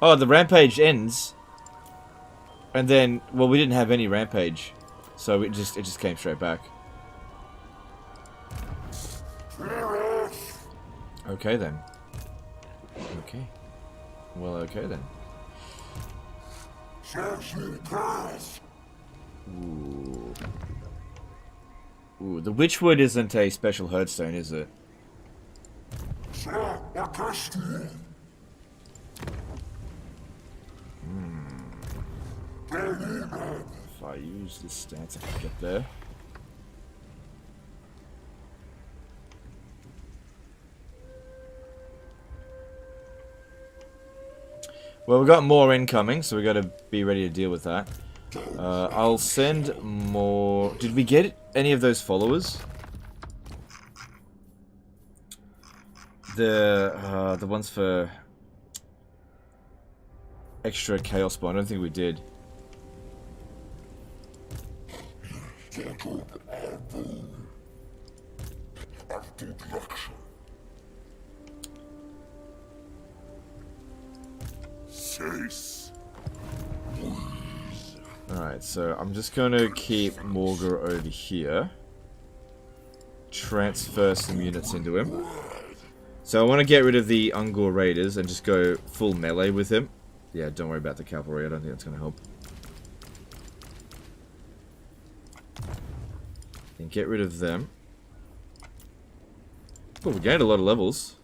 Oh, the rampage ends. And then, well, we didn't have any rampage, so it just came straight back. Okay then. Okay. Well, okay then. Ooh. Ooh, the Witchwood isn't a special herdstone, is it? If I use this stance, I can get there. Well, we got more incoming, so we got to be ready to deal with that. I'll send more. Did we get any of those followers? The ones for extra chaos spawn. I don't think we did. Alright, so I'm just going to keep Morghur over here. Transfer some units into him. So I want to get rid of the Ungor Raiders and just go full melee with him. Yeah, don't worry about the cavalry, I don't think that's going to help. And get rid of them. Oh, we gained a lot of levels.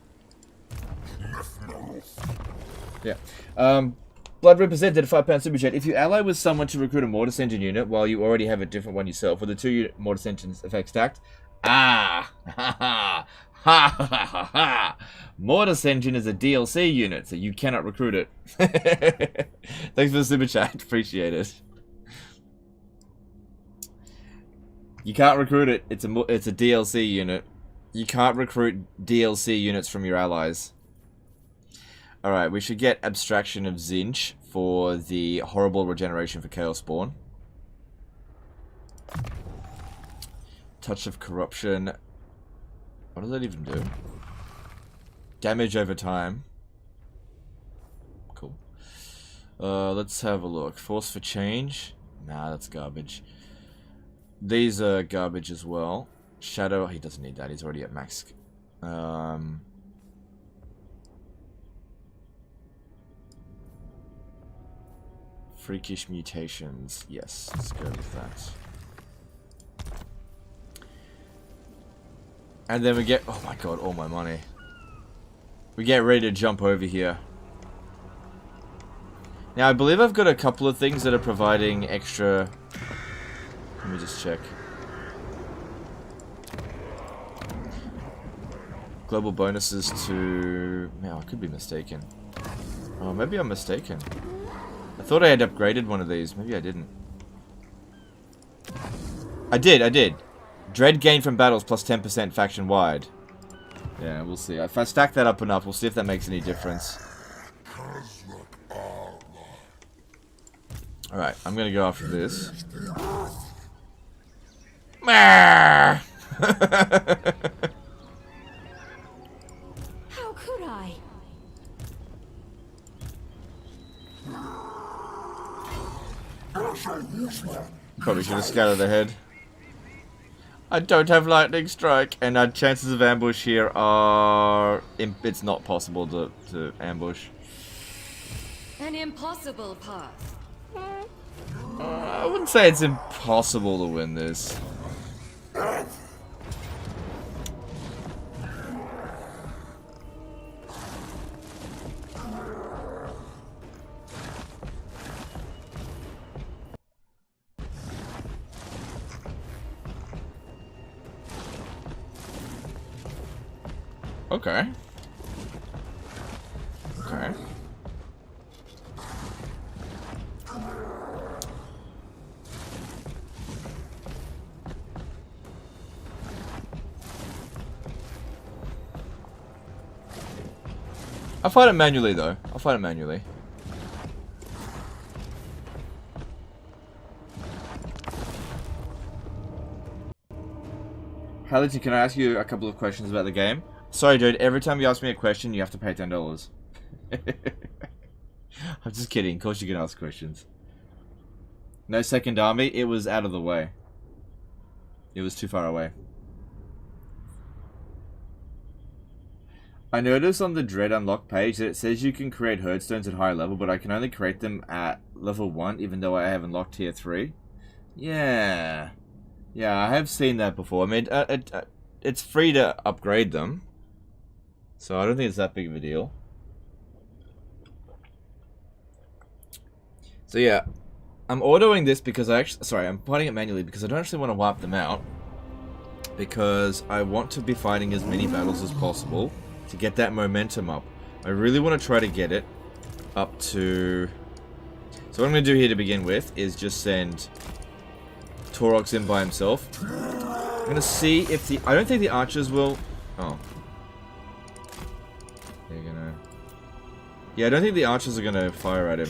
Yeah. Blood represented a £5 super chat. If you ally with someone to recruit a mortis engine unit while you already have a different one yourself, with the 2 mortis engines effect stacked, ha ha ha. Mortis engine is a DLC unit, so you cannot recruit it. Thanks for the super chat. Appreciate it. You can't recruit it. It's a DLC unit. You can't recruit DLC units from your allies. Alright, we should get Abstraction of Zinch for the horrible regeneration for Chaos Spawn. Touch of Corruption. What does that even do? Damage over time. Cool. Let's have a look. Force for Change. Nah, that's garbage. These are garbage as well. Shadow, he doesn't need that. He's already at max. Freakish Mutations. Yes, let's go with that. And then we get... Oh my god, all my money. We get ready to jump over here. Now, I believe I've got a couple of things that are providing extra... Let me just check. Global bonuses to... Man, I could be mistaken. Oh, maybe I'm mistaken. I thought I had upgraded one of these. Maybe I didn't. I did. Dread gain from battles plus 10% faction wide. Yeah, we'll see. If I stack that up enough, we'll see if that makes any difference. Alright, I'm gonna go after this. How could I? Probably should have scattered ahead. I don't have lightning strike, and our chances of ambush here are... It's not possible to ambush. An impossible path. I wouldn't say it's impossible to win this. Okay. Okay. I'll fight it manually, though. I'll fight it manually. Hallity, can I ask you a couple of questions about the game? Sorry, dude. Every time you ask me a question, you have to pay $10. I'm just kidding. Of course you can ask questions. No second army. It was out of the way. It was too far away. I noticed on the Dread Unlock page that it says you can create herdstones at higher level, but I can only create them at level 1, even though I have unlocked tier 3. Yeah. Yeah, I have seen that before. I mean, it's free to upgrade them. So I don't think it's that big of a deal. So yeah, I'm autoing this because I'm fighting it manually because I don't actually want to wipe them out. Because I want to be fighting as many battles as possible to get that momentum up. I really want to try to get it up to... So what I'm going to do here to begin with is just send Taurox in by himself. I'm going to see if the... I don't think the archers will... Oh. They're going to... Yeah, I don't think the archers are going to fire at him.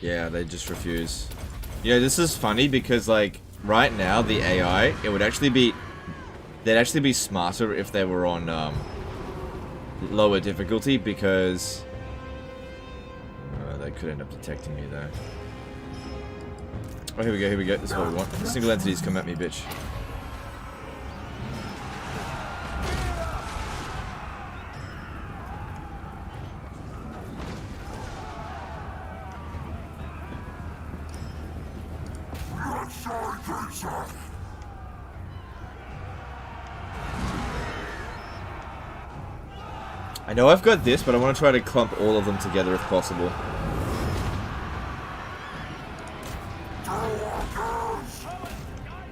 Yeah, they just refuse. Yeah, this is funny because, like, right now, the AI, it would actually be... They'd actually be smarter if they were on, lower difficulty because... they could end up detecting me, though. Oh, here we go, This is what we want. Single entities, come at me, bitch. I know I've got this, but I want to try to clump all of them together if possible.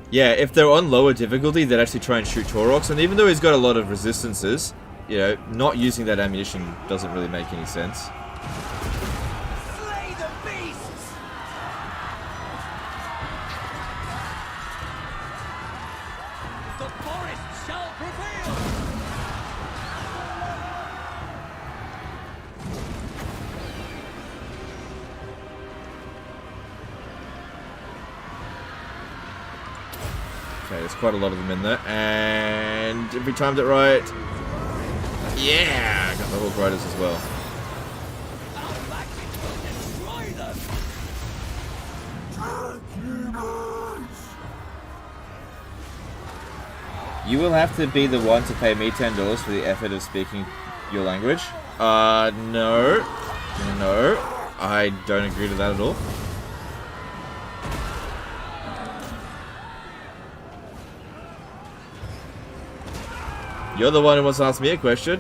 Yeah, if they're on lower difficulty, they'd actually try and shoot Taurox, and even though he's got a lot of resistances, you know, not using that ammunition doesn't really make any sense. Slay the beasts! The forest shall prevail! Okay, there's quite a lot of them in there, and if we timed it right, yeah, I got the Hawk Riders as well. Our factions will destroy them! You will have to be the one to pay me $10 for the effort of speaking your language. No. No. I don't agree to that at all. You're the one who wants to ask me a question.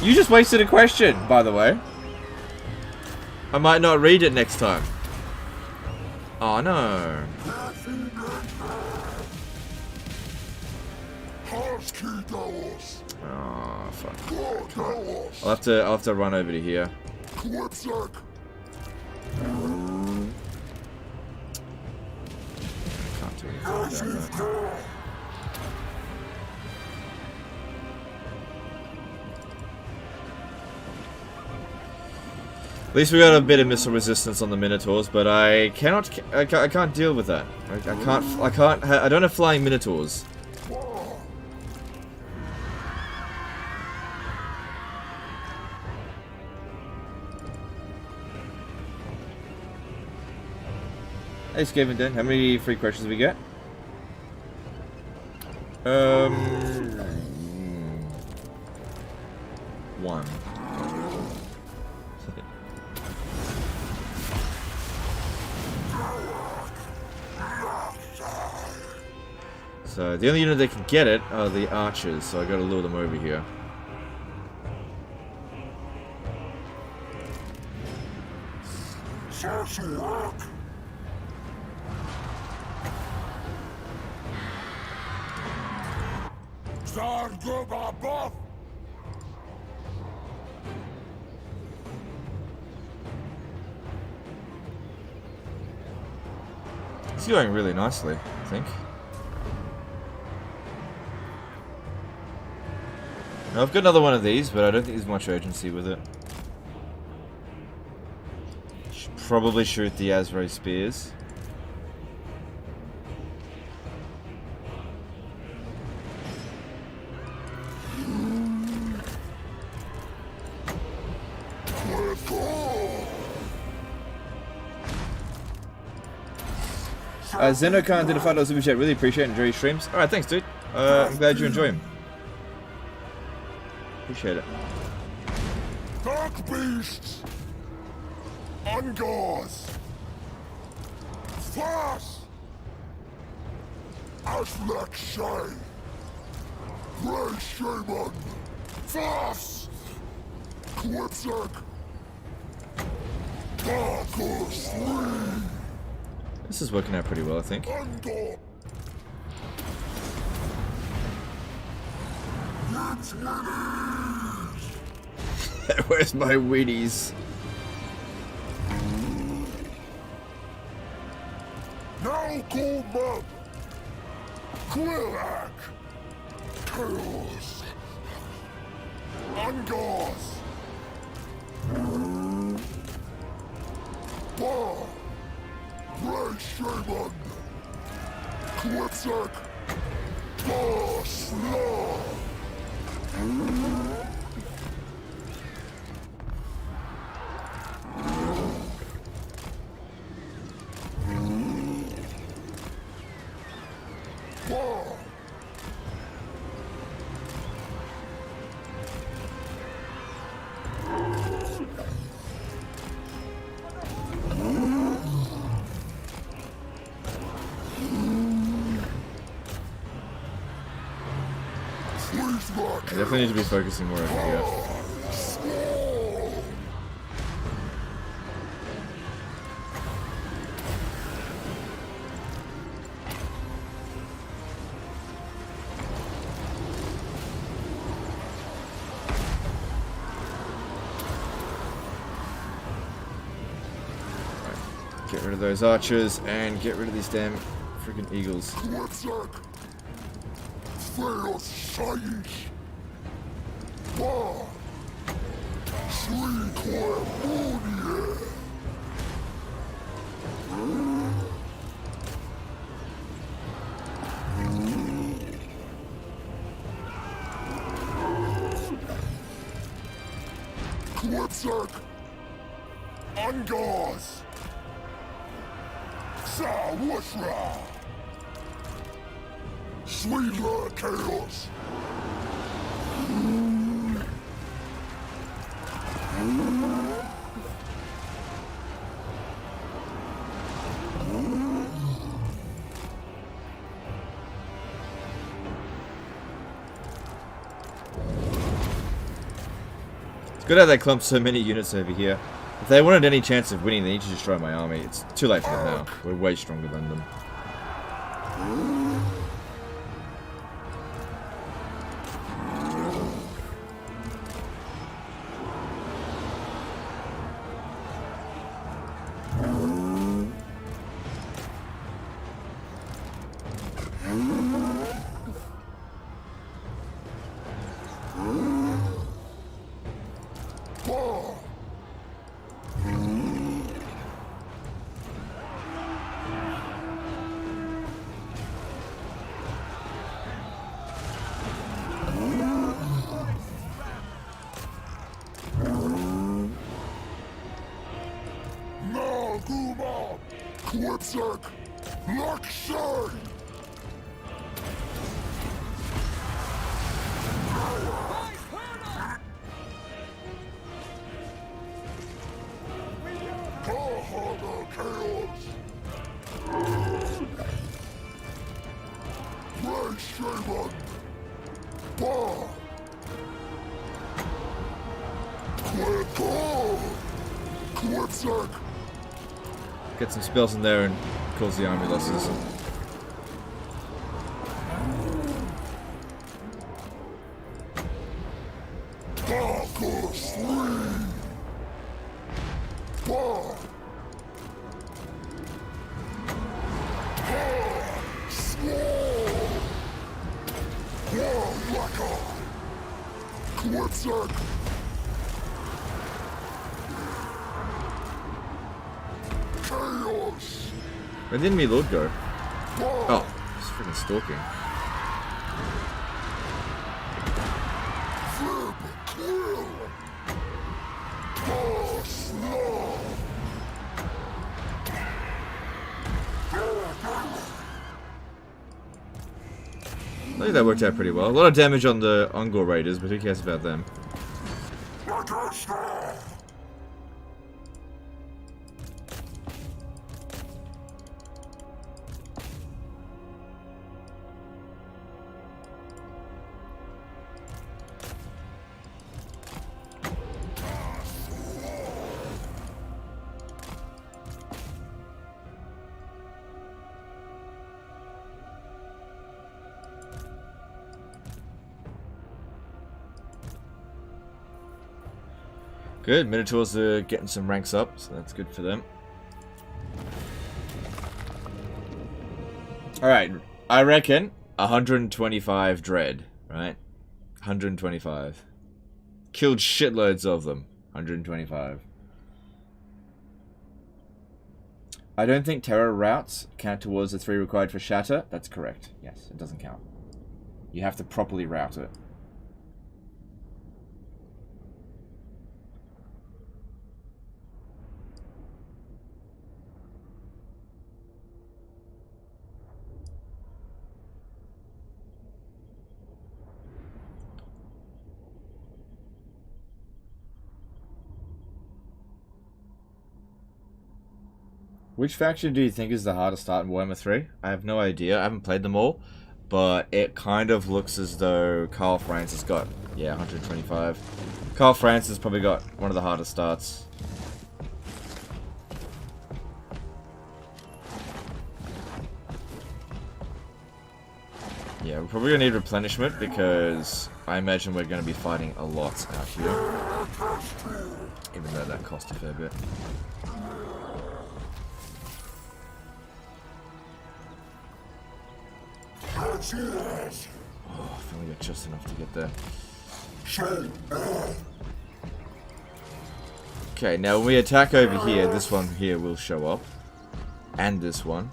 You just wasted a question, by the way. I might not read it next time. Oh no. Oh fuck. I'll have to run over to here. Can't do anything. At least we got a bit of missile resistance on the Minotaurs, but I can't deal with that. I don't have flying Minotaurs. Hey Skaven Den, how many free questions did we get? One. So the only unit that can get it are the archers, so I gotta lure them over here. It's going really nicely, I think. Now, I've got another one of these, but I don't think there's much urgency with it. Should probably shoot the Azray spears. Zeno Khan did a $5 super chat. Really appreciate and enjoy your streams. Alright, thanks, dude. I'm glad you enjoy him. Appreciate it. Dark beasts! Ungars! Fast! Ashlek Shay! Grey Shaman! Fast! Quipsack! Darker Sleep! This is working out pretty well, I think. Ungor! Where's my Wheaties? Now go map! Quillak! Chaos! Ungars! Bar! Grey Shaman! Quipsack! Bar Slaw! I definitely need to be focusing more over here. Right. Get rid of those archers and get rid of these damn freaking eagles. Quipsack! Ungars! Sawushra! Sweet Lord Chaos! It's good how they clump so many units over here. If they wanted any chance of winning, they need to destroy my army. It's too late for them now. We're way stronger than them. Quipsack! Luxury! Chaos! Ray Shaman! Bah! Quipsack! Get some spells in there and cause the army losses. Where did enemy lord go? Oh, he's freaking stalking. I think that worked out pretty well. A lot of damage on the Ungor raiders, but who cares about them? Good, Minotaurs are getting some ranks up, so that's good for them. Alright, I reckon 125 Dread, right? 125. Killed shitloads of them. 125. I don't think terror routes count towards the 3 required for Shatter. That's correct. Yes, it doesn't count. You have to properly route it. Which faction do you think is the hardest start in Warhammer 3? I have no idea. I haven't played them all. But it kind of looks as though Karl France has got, yeah, 125. Karl France has probably got one of the hardest starts. Yeah, we're probably going to need replenishment because I imagine we're going to be fighting a lot out here. Even though that cost a fair bit. Oh, I've only got just enough to get there. Okay, now when we attack over here, this one here will show up. And this one.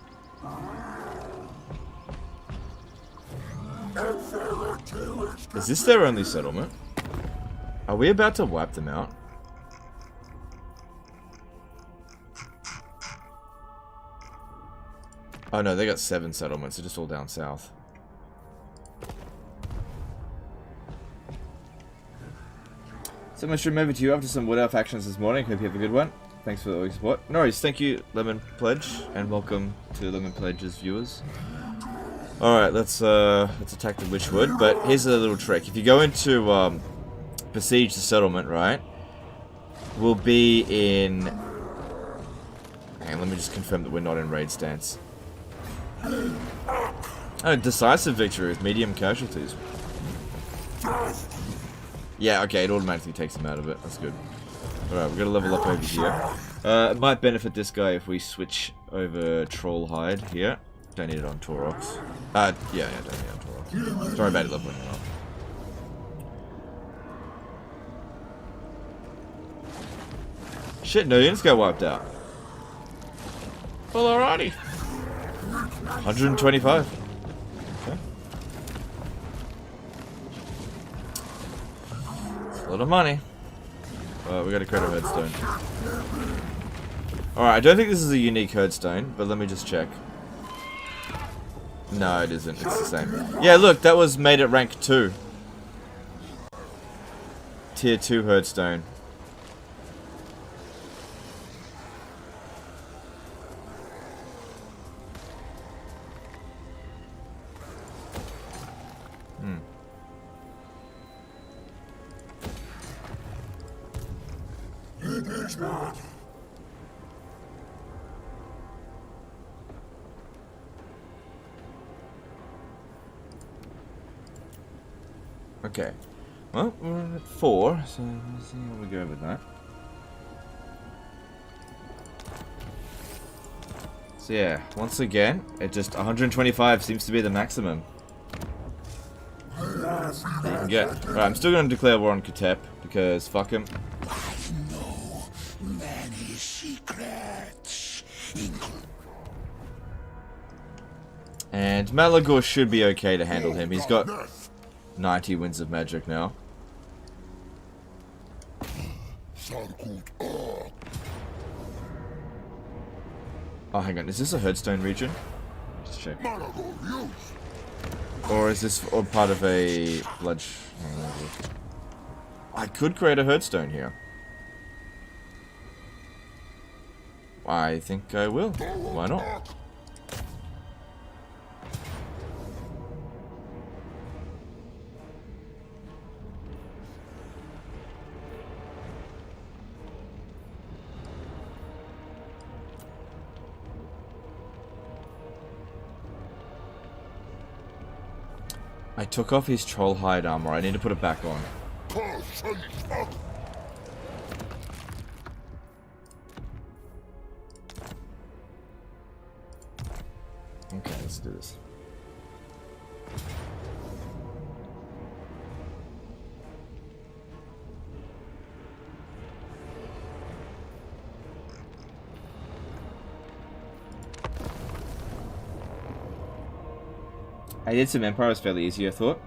Is this their only settlement? Are we about to wipe them out? Oh no, they got 7 settlements, they're just all down south. So much stream over to you after some Wood Elf actions this morning. Hope you have a good one. Thanks for all your support. No worries, thank you, Lemon Pledge, and welcome to Lemon Pledge's viewers. Alright, let's attack the Witchwood, but here's a little trick. If you go into besiege the settlement, right, we'll be in... Hang on, let me just confirm that we're not in raid stance. Oh, decisive victory with medium casualties. Yeah, okay, it automatically takes him out of it. That's good. Alright, we're gonna level up over here. It might benefit this guy if we switch over Troll Hide here. Don't need it on Taurox. Yeah, don't need it on Taurox. Sorry about it leveling up. Shit, no units got wiped out. Well, alrighty. 125. Okay. That's a lot of money. We gotta create a herdstone. Alright, I don't think this is a unique herdstone, but let me just check. No, it isn't. It's the same. Yeah, look, that was made at rank 2. Tier 2 herdstone. Okay. Well, we're at 4, so let's see how we go with that. So yeah, once again, it just 125 seems to be the maximum that you can get. Alright, I'm still going to declare war on Kotep, because fuck him. know many secrets. And Morghur should be okay to handle him. He's got 90 winds of magic now. Oh, hang on. Is this a herdstone region? Just check. Or is this all part of a blood? I could create a herdstone here. I think I will. Why not? I took off his troll hide armor. I need to put it back on. Okay, let's do this. I did some Empire, it was fairly easy, I thought.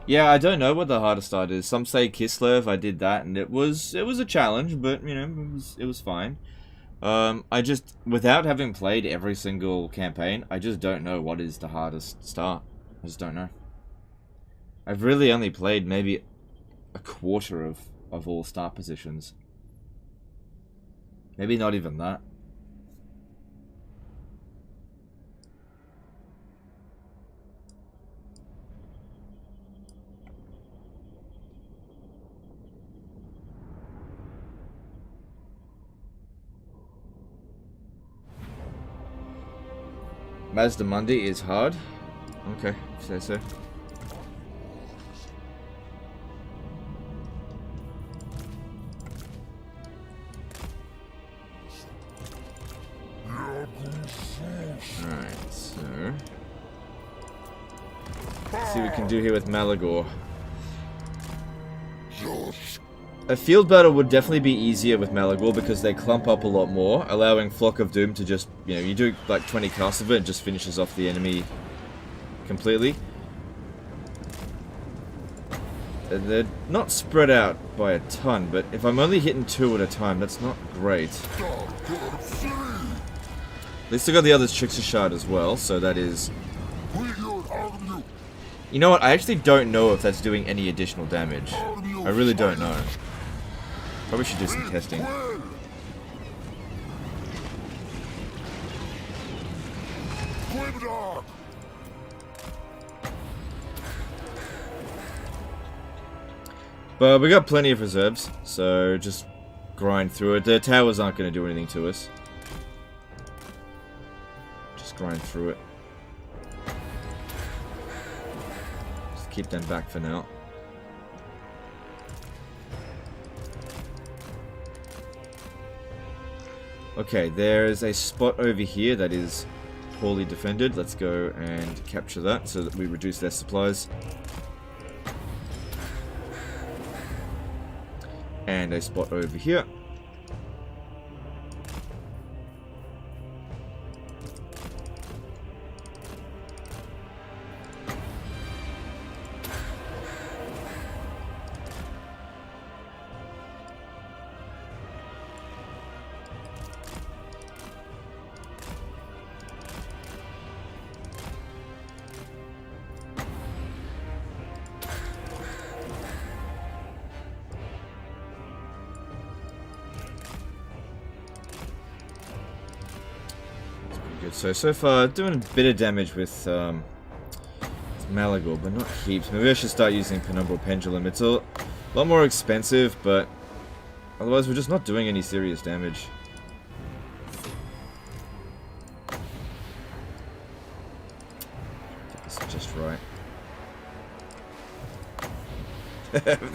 Yeah, I don't know what the hardest start is. Some say Kislev, I did that, and it was a challenge, but, you know, it was fine. I just, without having played every single campaign, I just don't know what is the hardest start. I just don't know. I've really only played maybe a quarter of all start positions. Maybe not even that. Mazda Mundi is hard. Okay, say so. Alright, so let's see what we can do here with Morghur. A field battle would definitely be easier with Morghur because they clump up a lot more, allowing Flock of Doom to just, you know, you do like 20 casts of it and just finishes off the enemy completely. And they're not spread out by a ton, but if I'm only hitting 2 at a time, that's not great. At least I got the other's Trickster Shard as well, so that is... You know what, I actually don't know if that's doing any additional damage. I really don't know. Probably should do some testing. But we got plenty of reserves, so just grind through it. The towers aren't going to do anything to us. Just grind through it. Just keep them back for now. Okay, there's a spot over here that is poorly defended. Let's go and capture that so that we reduce their supplies. And a spot over here. So far, doing a bit of damage with Malagor, but not heaps. Maybe I should start using Penumbral Pendulum. It's a lot more expensive, but otherwise we're just not doing any serious damage. I think this is just right.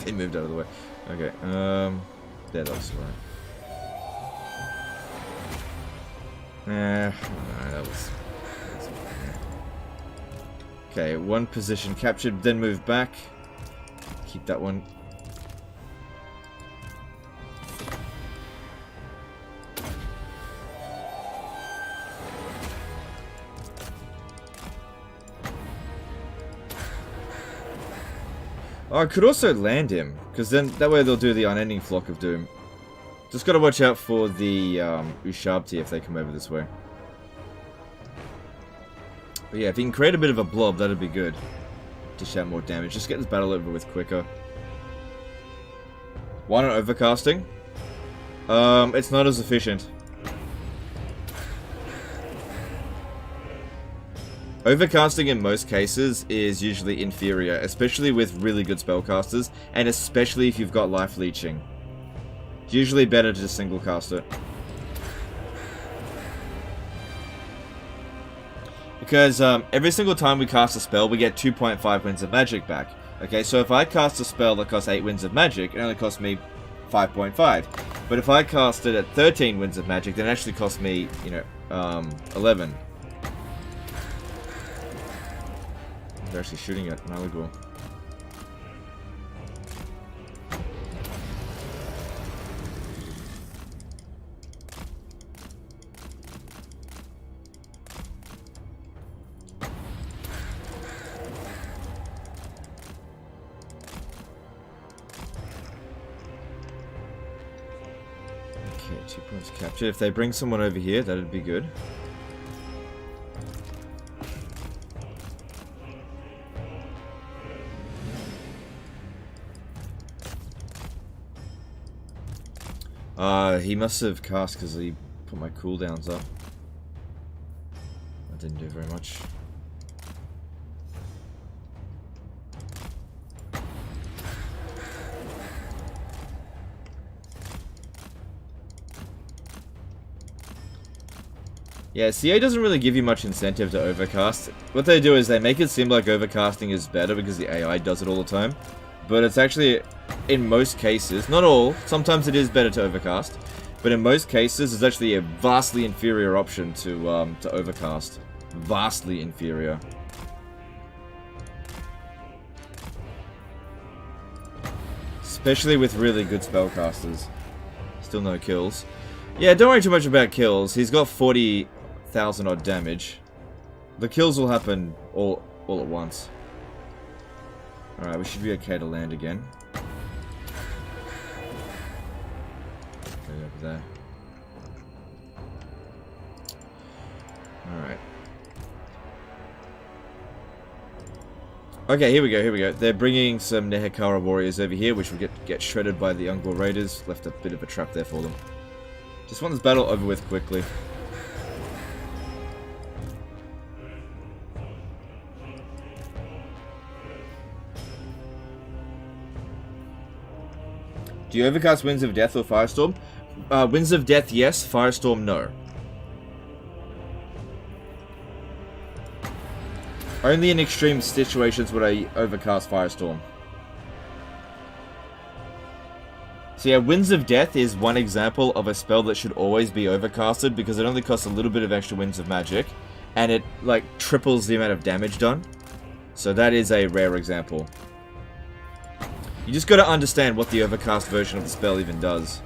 They moved out of the way. Okay, there, that was right. No, that was okay, one position captured, then move back. Keep that one. Oh, I could also land him, because then that way they'll do the unending flock of doom. Just gotta watch out for the Ushabti if they come over this way. But yeah, if you can create a bit of a blob, that'd be good. Dish out more damage. Just get this battle over with quicker. Why not overcasting? It's not as efficient. Overcasting in most cases is usually inferior, especially with really good spellcasters, and especially if you've got life leeching. It's usually better to just single cast it. Because every single time we cast a spell, we get 2.5 winds of magic back. Okay, so if I cast a spell that costs 8 winds of magic, it only costs me 5.5. But if I cast it at 13 winds of magic, then it actually costs me, 11. They're actually shooting at Malagor. Okay, 2 points captured. If they bring someone over here, that'd be good. He must have cast because he put my cooldowns up. That didn't do very much. Yeah, CA doesn't really give you much incentive to overcast. What they do is they make it seem like overcasting is better because the AI does it all the time. But it's actually, in most cases, not all, sometimes it is better to overcast. But in most cases, it's actually a vastly inferior option to overcast. Vastly inferior. Especially with really good spellcasters. Still no kills. Yeah, don't worry too much about kills. He's got 40,000 odd damage. The kills will happen all at once. Alright, we should be okay to land again. Over there. Alright. Okay, here we go. They're bringing some Nehekara warriors over here, which will get shredded by the Ungor raiders. Left a bit of a trap there for them. Just want this battle over with quickly. Do you overcast Winds of Death or Firestorm? Winds of Death, yes. Firestorm, no. Only in extreme situations would I overcast Firestorm. So yeah, Winds of Death is one example of a spell that should always be overcasted because it only costs a little bit of extra Winds of Magic, and it like triples the amount of damage done. So that is a rare example. You just gotta understand what the overcast version of the spell even does.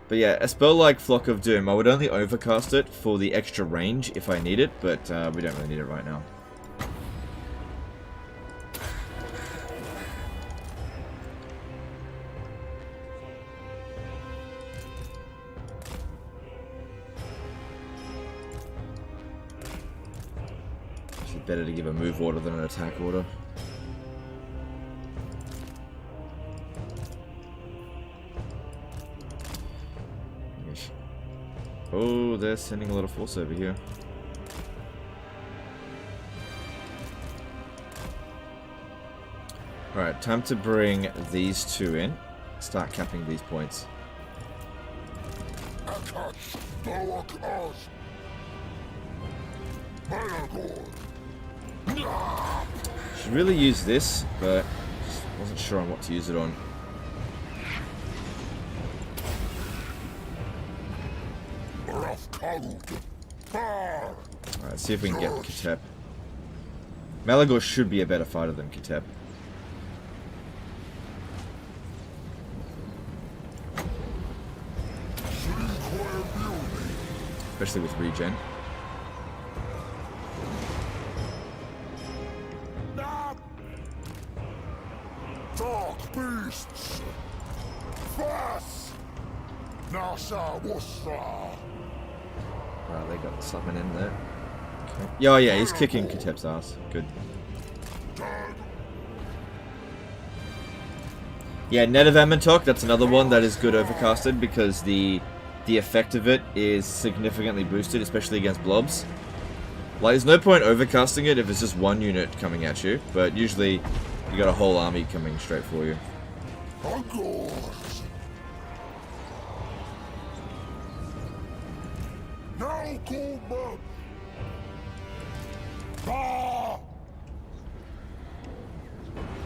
But yeah, a spell like Flock of Doom, I would only overcast it for the extra range if I need it, but we don't really need it right now. It's better to give a move order than an attack order. Oh, they're sending a lot of force over here. Alright, time to bring these two in. Start capping these points. Should really use this, but just wasn't sure on what to use it on. Alright, see if we can get Kitep. Malagor should be a better fighter than Kitep. Especially with regen. Dark beasts! Fast! Nasa Wusra! Wow, they got something in there. Okay. Yeah, oh yeah, he's kicking Kitep's ass. Good. Yeah, Net of Amentok, that's another one that is good overcasted because the effect of it is significantly boosted, especially against blobs. Like, there's no point overcasting it if it's just one unit coming at you, but usually you got a whole army coming straight for you.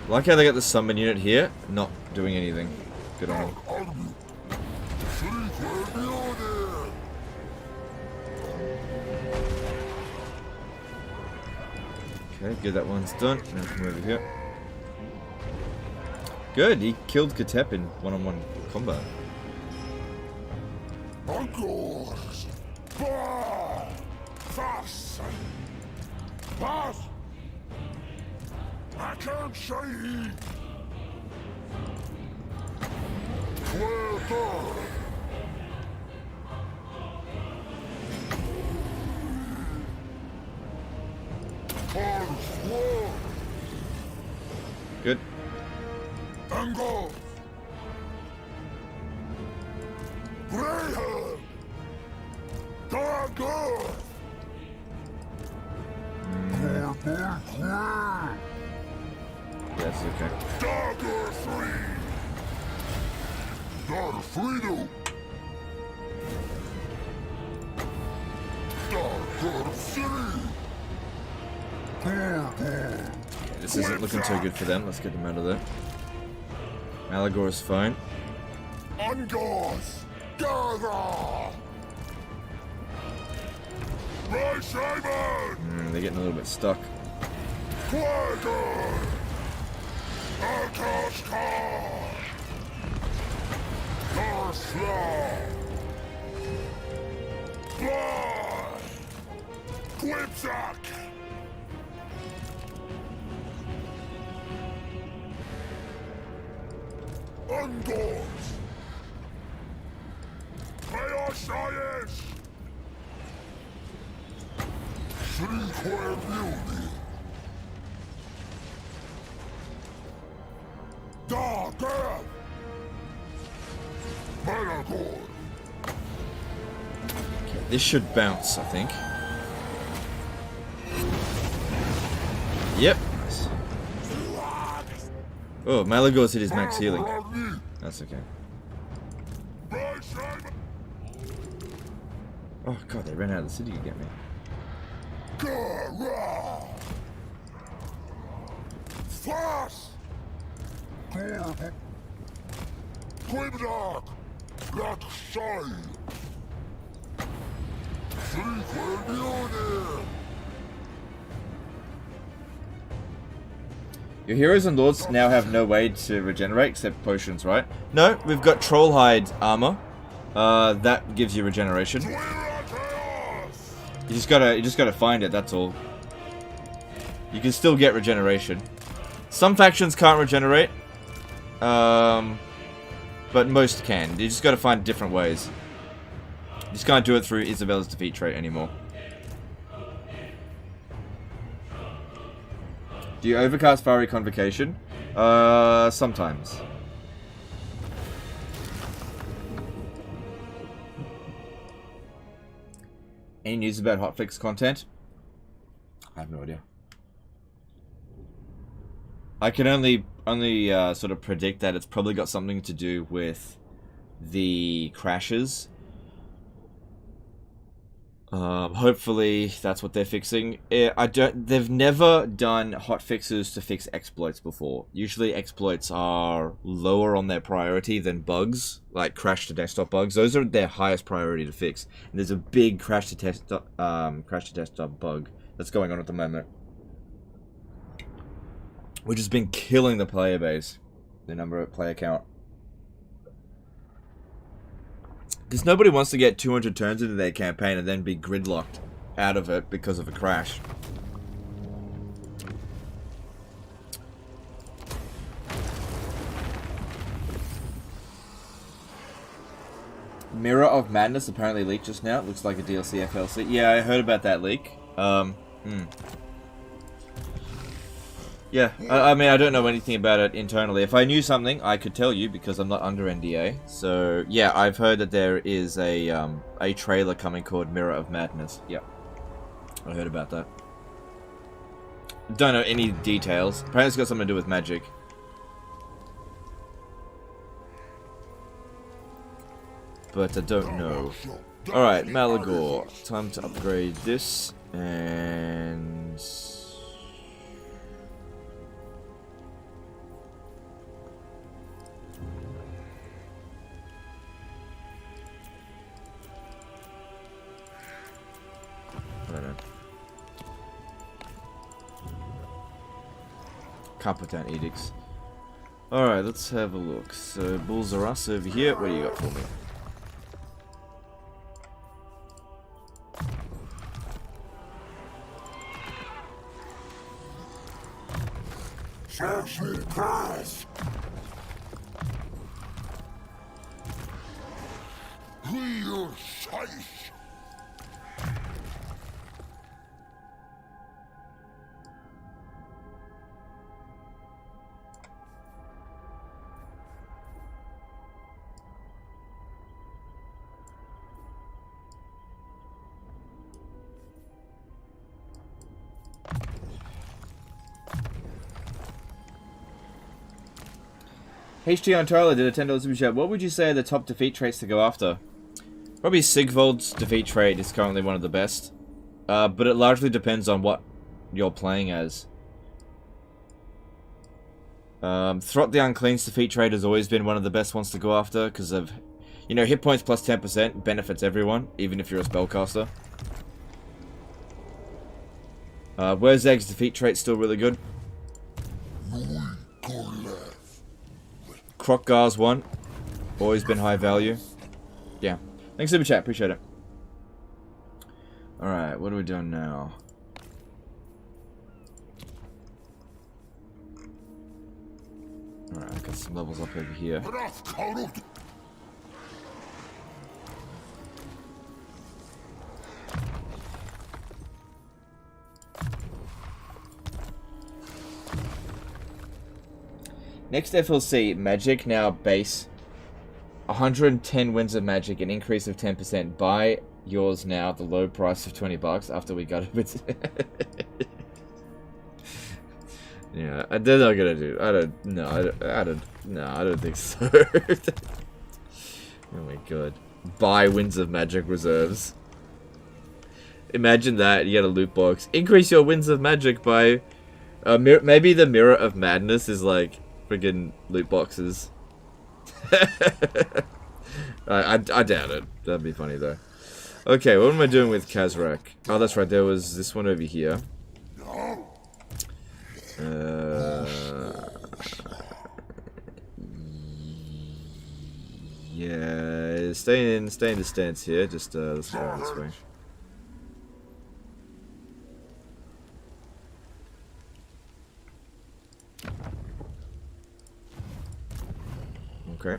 Like how they got the summon unit here, not doing anything. Good on them. Okay, good, that one's done. Now come over here. Good, he killed Kitep in one-on-one combat. I can't say. Good. Angle. Greyhound. Dagger. Yes, okay. Dagger free. Dagger freedom. Dagger city. This isn't looking too good for them. Let's get them out of there. Malagor is fine. Ungors. Gather. My shaman. They're getting a little bit stuck. Quagger. Akashkar. Darslaw. Blood. Quipsack. Ungors. Chaos. Three-quarter beauty. Dagger. Malagor. Okay, this should bounce, I think. Yep. Nice. Oh, Malagor's hit his max healing. That's okay. Oh god, they ran out of the city to get me. Fast! Grimdark! Black Side! Your heroes and lords now have no way to regenerate except potions, right? No, we've got Trollhide armor. That gives you regeneration. You just gotta find it, that's all. You can still get regeneration. Some factions can't regenerate. But most can. You just gotta find different ways. You just can't do it through Isabella's defeat trait anymore. Do you overcast Fiery Convocation? Sometimes. Any news about hotfix content? I have no idea. I can only sort of predict that it's probably got something to do with the crashes. Hopefully that's what they're fixing. They've never done hotfixes to fix exploits before. Usually exploits are lower on their priority than bugs, like crash to desktop bugs. Those are their highest priority to fix. And there's a big crash to desktop bug that's going on at the moment, which has been killing the player base, the number of player count. Because nobody wants to get 200 turns into their campaign and then be gridlocked out of it because of a crash. Mirror of Madness apparently leaked just now. It looks like a DLC FLC. Yeah, I heard about that leak. Yeah, I mean, I don't know anything about it internally. If I knew something, I could tell you because I'm not under NDA. So, yeah, I've heard that there is a trailer coming called Mirror of Madness. Yeah, I heard about that. Don't know any details. Apparently it's got something to do with magic. But I don't know. Alright, Malagor. Time to upgrade this. And... I don't know. Can't put down edicts. Alright, let's have a look. So, Bulls are us over here. What do you got for me? Pass! Real size! HT on Tyler did a $10 super chat. What would you say are the top defeat traits to go after? Probably Sigvald's defeat trait is currently one of the best. But it largely depends on what you're playing as. Throt the Unclean's defeat trait has always been one of the best ones to go after because of, you know, hit points plus 10% benefits everyone, even if you're a spellcaster. Werzeg's defeat trait's still really good. Krokgar's one. Always been high value. Yeah. Thanks, Super Chat. Appreciate it. Alright, what are we doing now? Alright, I've got some levels up over here. Next FLC, Magic now base. 110 wins of Magic, an increase of 10%. Buy yours now, the low price of $20 after we got it. Yeah, they're not gonna do. I don't think so. Oh my god. Buy Winds of Magic reserves. Imagine that, you get a loot box. Increase your Winds of Magic by... maybe the Mirror of Madness is like friggin' loot boxes. I doubt it. That'd be funny though. Okay, what am I doing with Kazrak? Oh, that's right, there was this one over here. Yeah, stay in the stance here. Just let's go this way. Okay.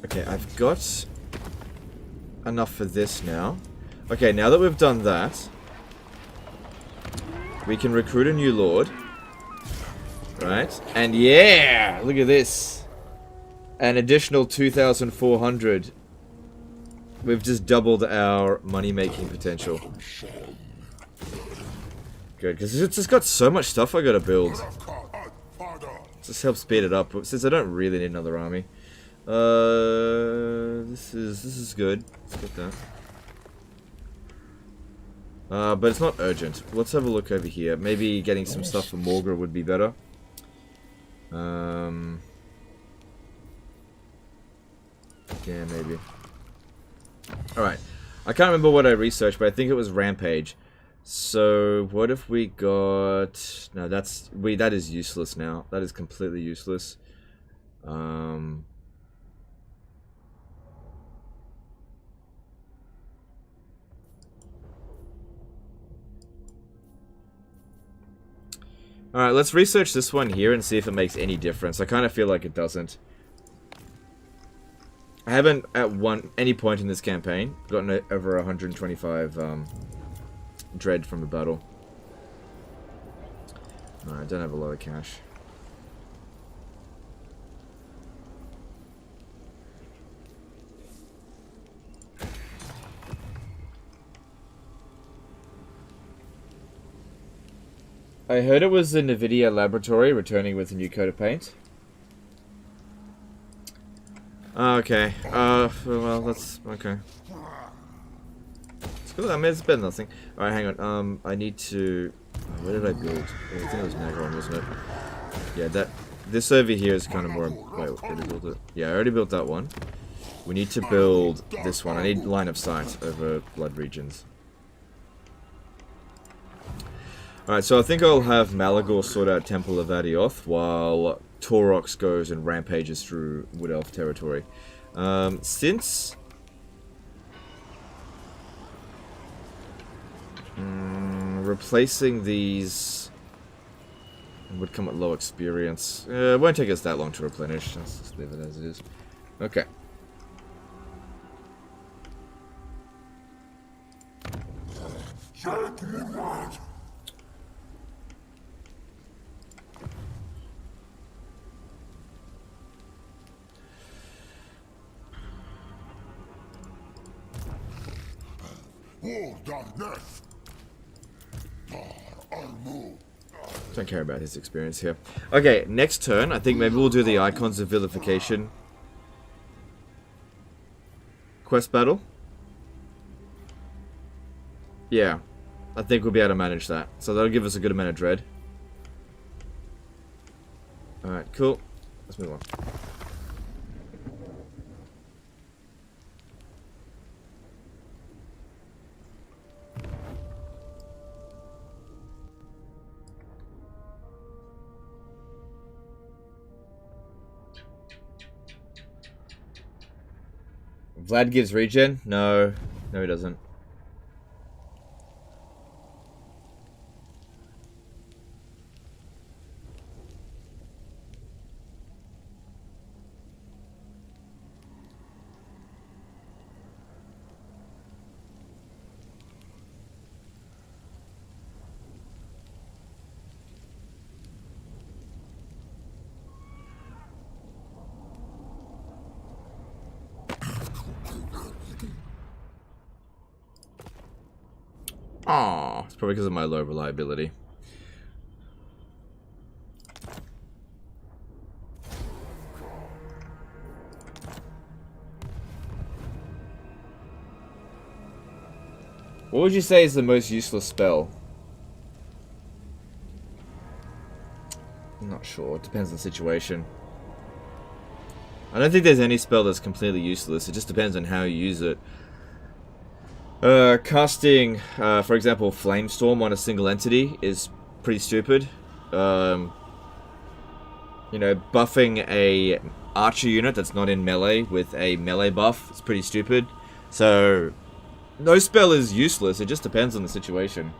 Okay, I've got enough for this now. Okay, now that we've done that, we can recruit a new lord. Right? And yeah! Look at this. An additional 2,400. We've just doubled our money-making potential. Good, because it's just got so much stuff I gotta build. Just helps speed it up, since I don't really need another army. This is good. Let's get that. But it's not urgent. Let's have a look over here. Maybe getting some stuff for Morghur would be better. Yeah, maybe. Alright. I can't remember what I researched, but I think it was Rampage. So, what if we got... No, that is useless now. That is completely useless. Alright, let's research this one here and see if it makes any difference. I kind of feel like it doesn't. I haven't, at any point in this campaign, gotten over 125 dread from a battle. I don't have a lot of cash. I heard it was the NVIDIA laboratory returning with a new coat of paint. Okay. Well, that's okay. It's good. I mean, it's better than nothing. Alright, hang on. I need to... Where did I build? I think it was Nagon, wasn't it? Yeah, this over here is kind of more... Wait, did I build it? Yeah, I already built that one. We need to build this one. I need line of sight over blood regions. Alright, so I think I'll have Malagor sort out Temple of Adioth while Taurox goes and rampages through Wood Elf territory. Since... replacing these would come at low experience. It won't take us that long to replenish. Let's just leave it as it is. Okay. Don't care about his experience here. Okay, next turn, I think maybe we'll do the Icons of Vilification quest battle. Yeah, I think we'll be able to manage that. So that'll give us a good amount of dread. Alright, cool. Let's move on. Vlad gives regen? No. No, he doesn't. Aw, it's probably because of my low reliability. What would you say is the most useless spell? I'm not sure. It depends on the situation. I don't think there's any spell that's completely useless. It just depends on how you use it. Casting, for example, Flamestorm on a single entity is pretty stupid. You know, buffing a archer unit that's not in melee with a melee buff is pretty stupid. So, no spell is useless. It just depends on the situation.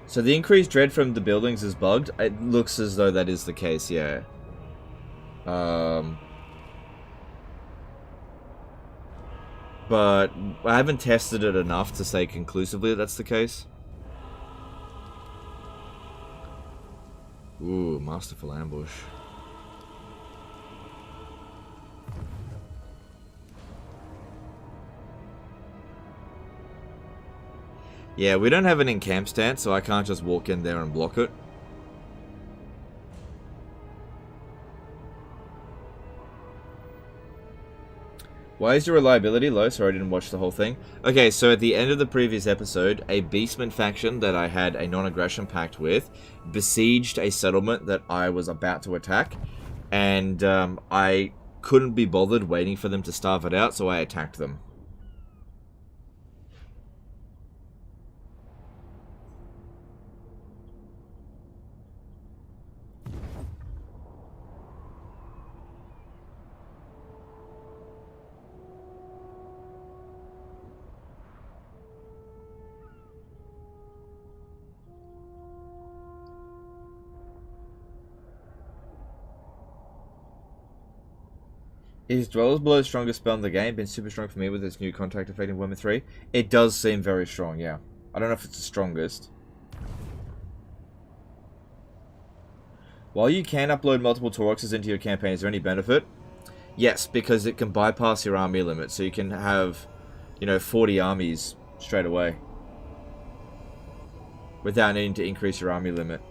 So the increased dread from the buildings is bugged? It looks as though that is the case, yeah. But I haven't tested it enough to say conclusively that that's the case. Ooh, Masterful Ambush. Yeah, we don't have an in-camp stance, so I can't just walk in there and block it. Why is your reliability low? Sorry, I didn't watch the whole thing. Okay, so at the end of the previous episode, a Beastman faction that I had a non-aggression pact with besieged a settlement that I was about to attack, and I couldn't be bothered waiting for them to starve it out, so I attacked them. Is Dweller's Blow the strongest spell in the game? Been super strong for me with its new contact effect in Warhammer 3. It does seem very strong, yeah. I don't know if it's the strongest. While you can upload multiple Tauroxes into your campaign, is there any benefit? Yes, because it can bypass your army limit, so you can have, you know, 40 armies straight away. Without needing to increase your army limit.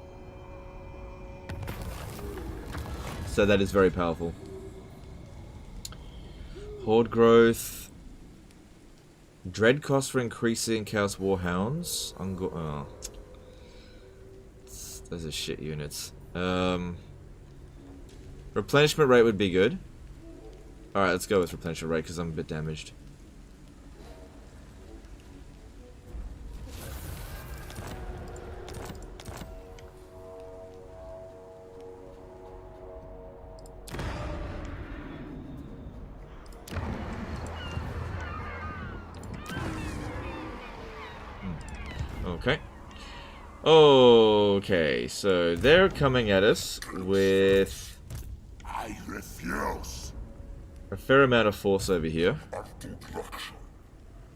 So that is very powerful. Horde growth. Dread cost for increasing Chaos Warhounds. Oh. Those are shit units. Replenishment rate would be good. Alright, let's go with replenishment rate because I'm a bit damaged. Okay. Okay, so they're coming at us with I refuse. a fair amount of force over here.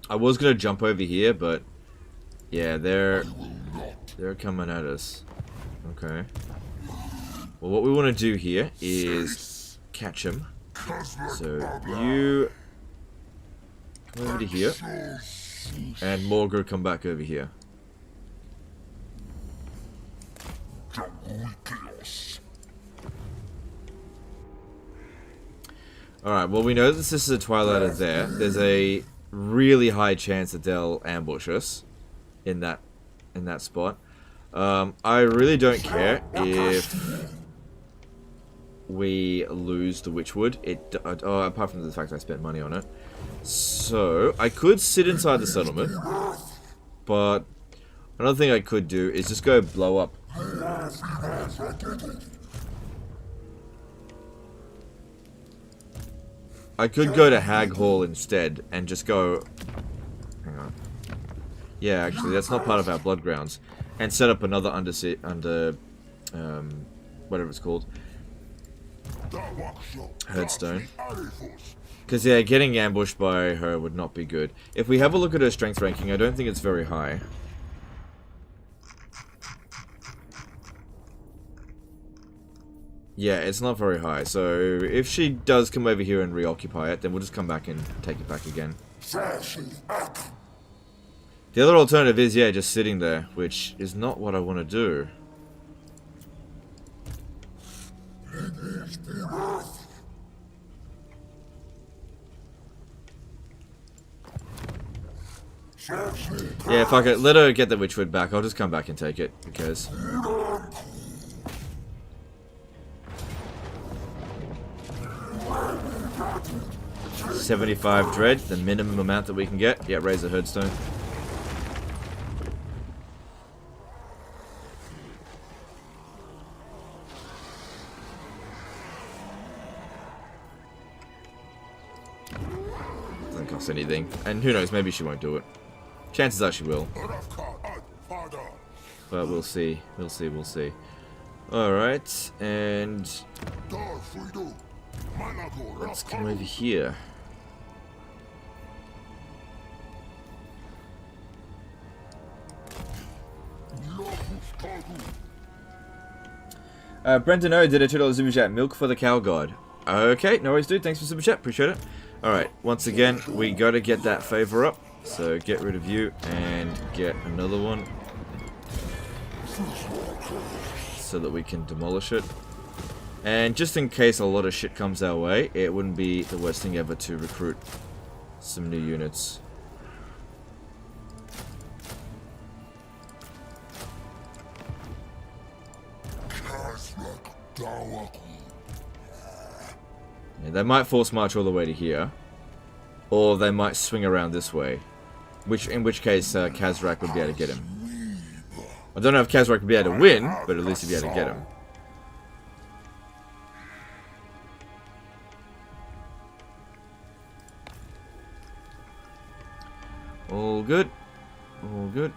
I was gonna jump over here, but yeah, they're coming at us. Okay. Well, what we want to do here is catch him. So you come over to here, and Morghur come back over here. Alright, well we know that this is a Twilighter there. There's a really high chance that they'll ambush us in that spot. I really don't care if we lose the Witchwood. Apart from the fact I spent money on it. So, I could sit inside the settlement, but another thing I could do is just go blow up. I could go to Hag Hall instead and just go... Hang on. Yeah, actually, that's not part of our blood grounds. And set up another whatever it's called. Herdstone. Because, yeah, getting ambushed by her would not be good. If we have a look at her strength ranking, I don't think it's very high. Yeah, it's not very high. So if she does come over here and reoccupy it, then we'll just come back and take it back again. The other alternative is, yeah, just sitting there, which is not what I want to do. Yeah, fuck it. Let her get the Witchwood back. I'll just come back and take it, because... $75 dread, the minimum amount that we can get. Yeah, raise the Herdstone. Doesn't cost anything. And who knows, maybe she won't do it. Chances are she will. But we'll see. We'll see, we'll see. Alright, and... let's come over here. Brenton O did a $2 super chat. Milk for the cow god. Okay, no worries, dude. Thanks for super chat. Appreciate it. Alright, once again, we gotta get that favor up. So get rid of you and get another one. So that we can demolish it. And just in case a lot of shit comes our way, it wouldn't be the worst thing ever to recruit some new units. Yeah, they might force march all the way to here, or they might swing around this way, in which case Kazrak would be able to get him. I don't know if Kazrak would be able to win, but at least he'd be able to get him. All good. All good.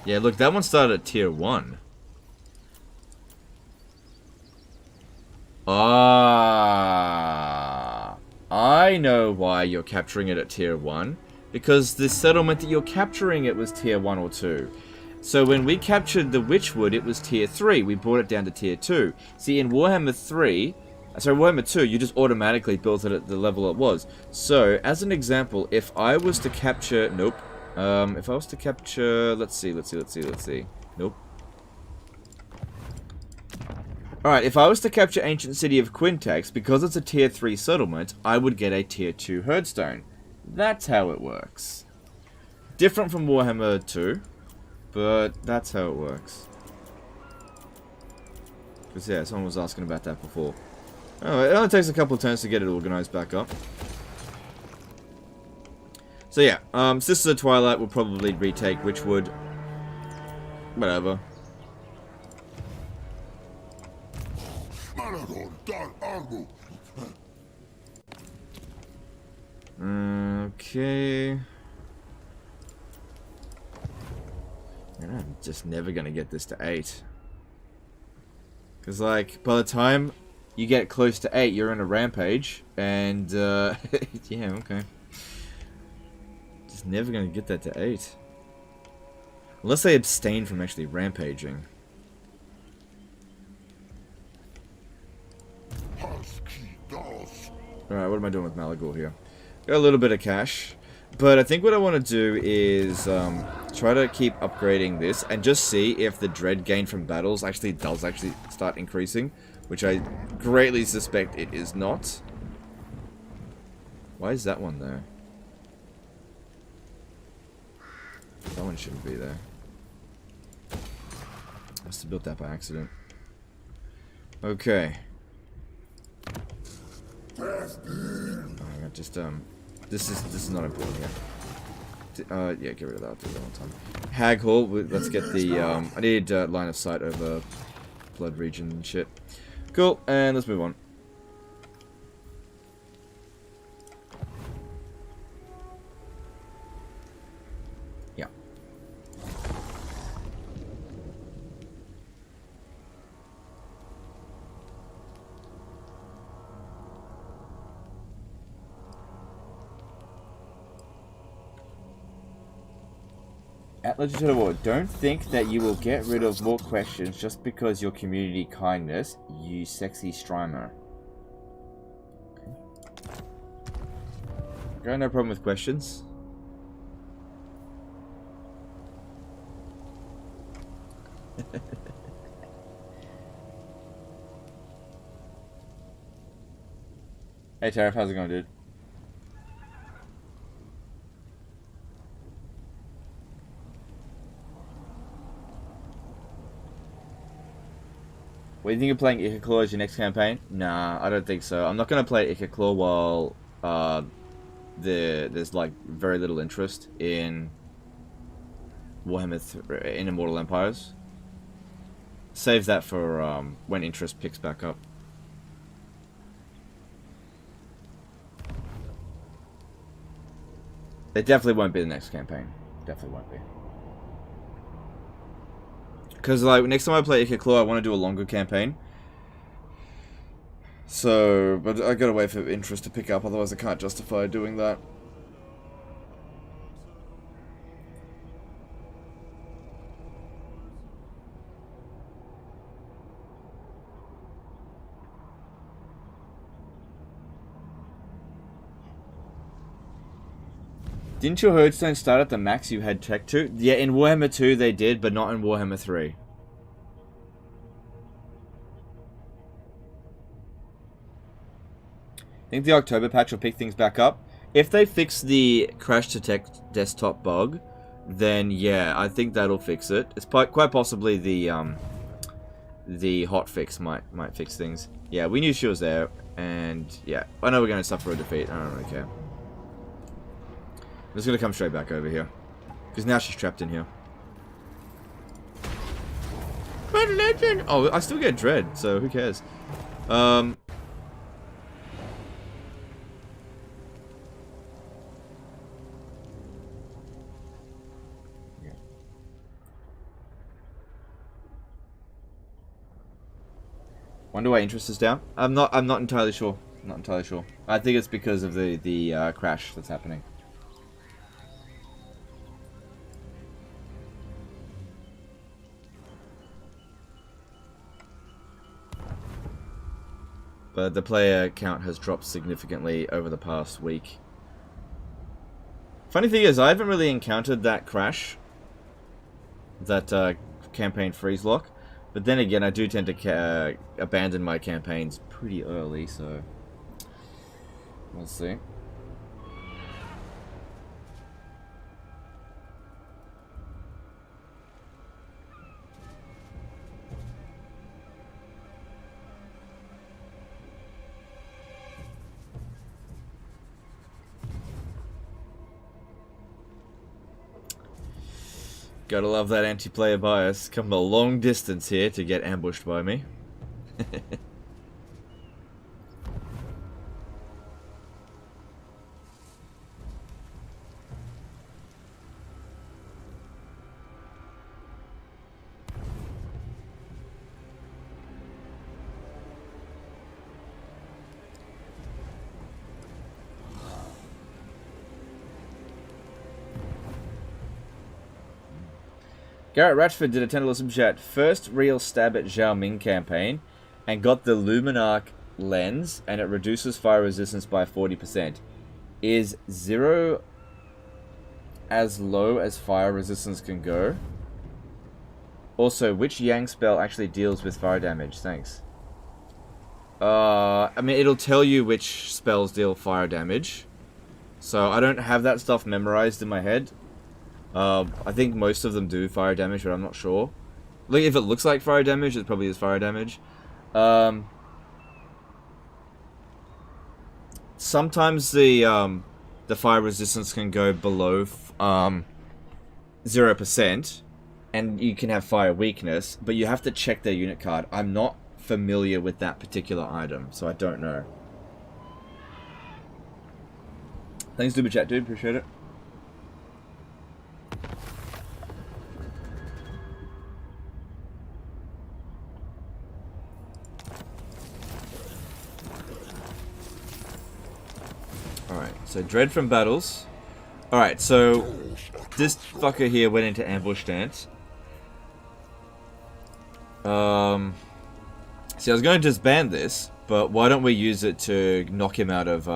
Yeah, look, that one started at tier 1. Ah, I know why you're capturing it at tier 1. Because the settlement that you're capturing it was tier 1 or 2. So when we captured the Witchwood, it was tier 3. We brought it down to tier 2. See, in Warhammer 2, you just automatically built it at the level it was. So, as an example, if I was to capture... Nope. If I was to capture... Let's see. Nope. Alright, if I was to capture Ancient City of Quintex, because it's a tier 3 settlement, I would get a tier 2 Herdstone. That's how it works. Different from Warhammer 2, but that's how it works. Because, yeah, someone was asking about that before. Oh, it only takes a couple of turns to get it organized back up. So, yeah, Sisters of Twilight will probably retake Witchwood. Whatever. Okay. I'm just never gonna get this to 8. Because, like, by the time you get close to 8, you're in a rampage. And, yeah, okay. Just never gonna get that to 8. Unless they abstain from actually rampaging. Alright, what am I doing with Morghur here? Got a little bit of cash. But I think what I want to do is try to keep upgrading this and just see if the dread gain from battles does start increasing. Which I greatly suspect it is not. Why is that one there? That one shouldn't be there. I must have built that by accident. Okay. Just this is not important here. Yeah, get rid of that. I'll do that one time. Hag Hall. Let's get the I need line of sight over blood region and shit. Cool, and let's move on. Yeah. At Legend of War, don't think that you will get rid of more questions just because your community kindness, you sexy strimer. Okay, no problem with questions. Hey Tariff, how's it going, dude? What do you think of playing Ichiclaw as your next campaign? Nah, I don't think so. I'm not going to play Ichiclaw while there's like very little interest in Warhammer in Immortal Empires. Save that for when interest picks back up. It definitely won't be the next campaign. Definitely won't be. Because, like, next time I play Ichiclaw, I want to do a longer campaign. So, but I gotta wait for interest to pick up, otherwise I can't justify doing that. Didn't your Herdstone start at the max you had tech to? Yeah, in Warhammer 2 they did, but not in Warhammer 3. I think the October patch will pick things back up. If they fix the crash detect desktop bug, then yeah, I think that'll fix it. It's quite possibly the hot fix might fix things. Yeah, we knew she was there, and yeah, I know we're going to suffer a defeat. I don't really care. I'm just gonna come straight back over here. Because now she's trapped in here. Red Legend! Oh, I still get Dread, so who cares? Yeah. Wonder why interest is down? I'm not entirely sure. Not entirely sure. I think it's because of the crash that's happening. But the player count has dropped significantly over the past week. Funny thing is, I haven't really encountered that crash. That campaign freeze lock. But then again, I do tend to abandon my campaigns pretty early, so... We'll see. Gotta love that anti-player bias. Come a long distance here to get ambushed by me. Garrett Ratchford did a $10 super chat. First real stab at Zhao Ming campaign and got the Luminarch lens and it reduces fire resistance by 40%. Is 0 as low as fire resistance can go? Also, which Yang spell actually deals with fire damage? Thanks. I mean, it'll tell you which spells deal fire damage. So I don't have that stuff memorized in my head. I think most of them do fire damage, but I'm not sure. Like, if it looks like fire damage, it probably is fire damage. Sometimes the fire resistance can go below 0%, and you can have fire weakness, but you have to check their unit card. I'm not familiar with that particular item, so I don't know. Thanks, Super Chat, dude. Appreciate it. Alright, so Dread from Battles. Alright, so this fucker here went into ambush stance. See, I was going to disband this, but why don't we use it to knock him out of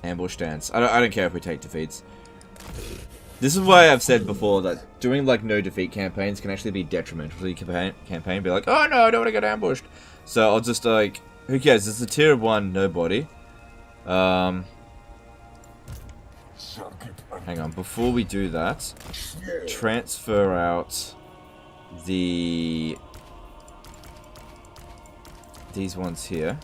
ambush stance? I don't care if we take defeats. This is why I've said before that doing like no defeat campaigns can actually be detrimental to your campaign. Be like, oh no, I don't want to get ambushed. So I'll just like, who cares? It's a tier 1 nobody. Hang on, before we do that, transfer out these ones here.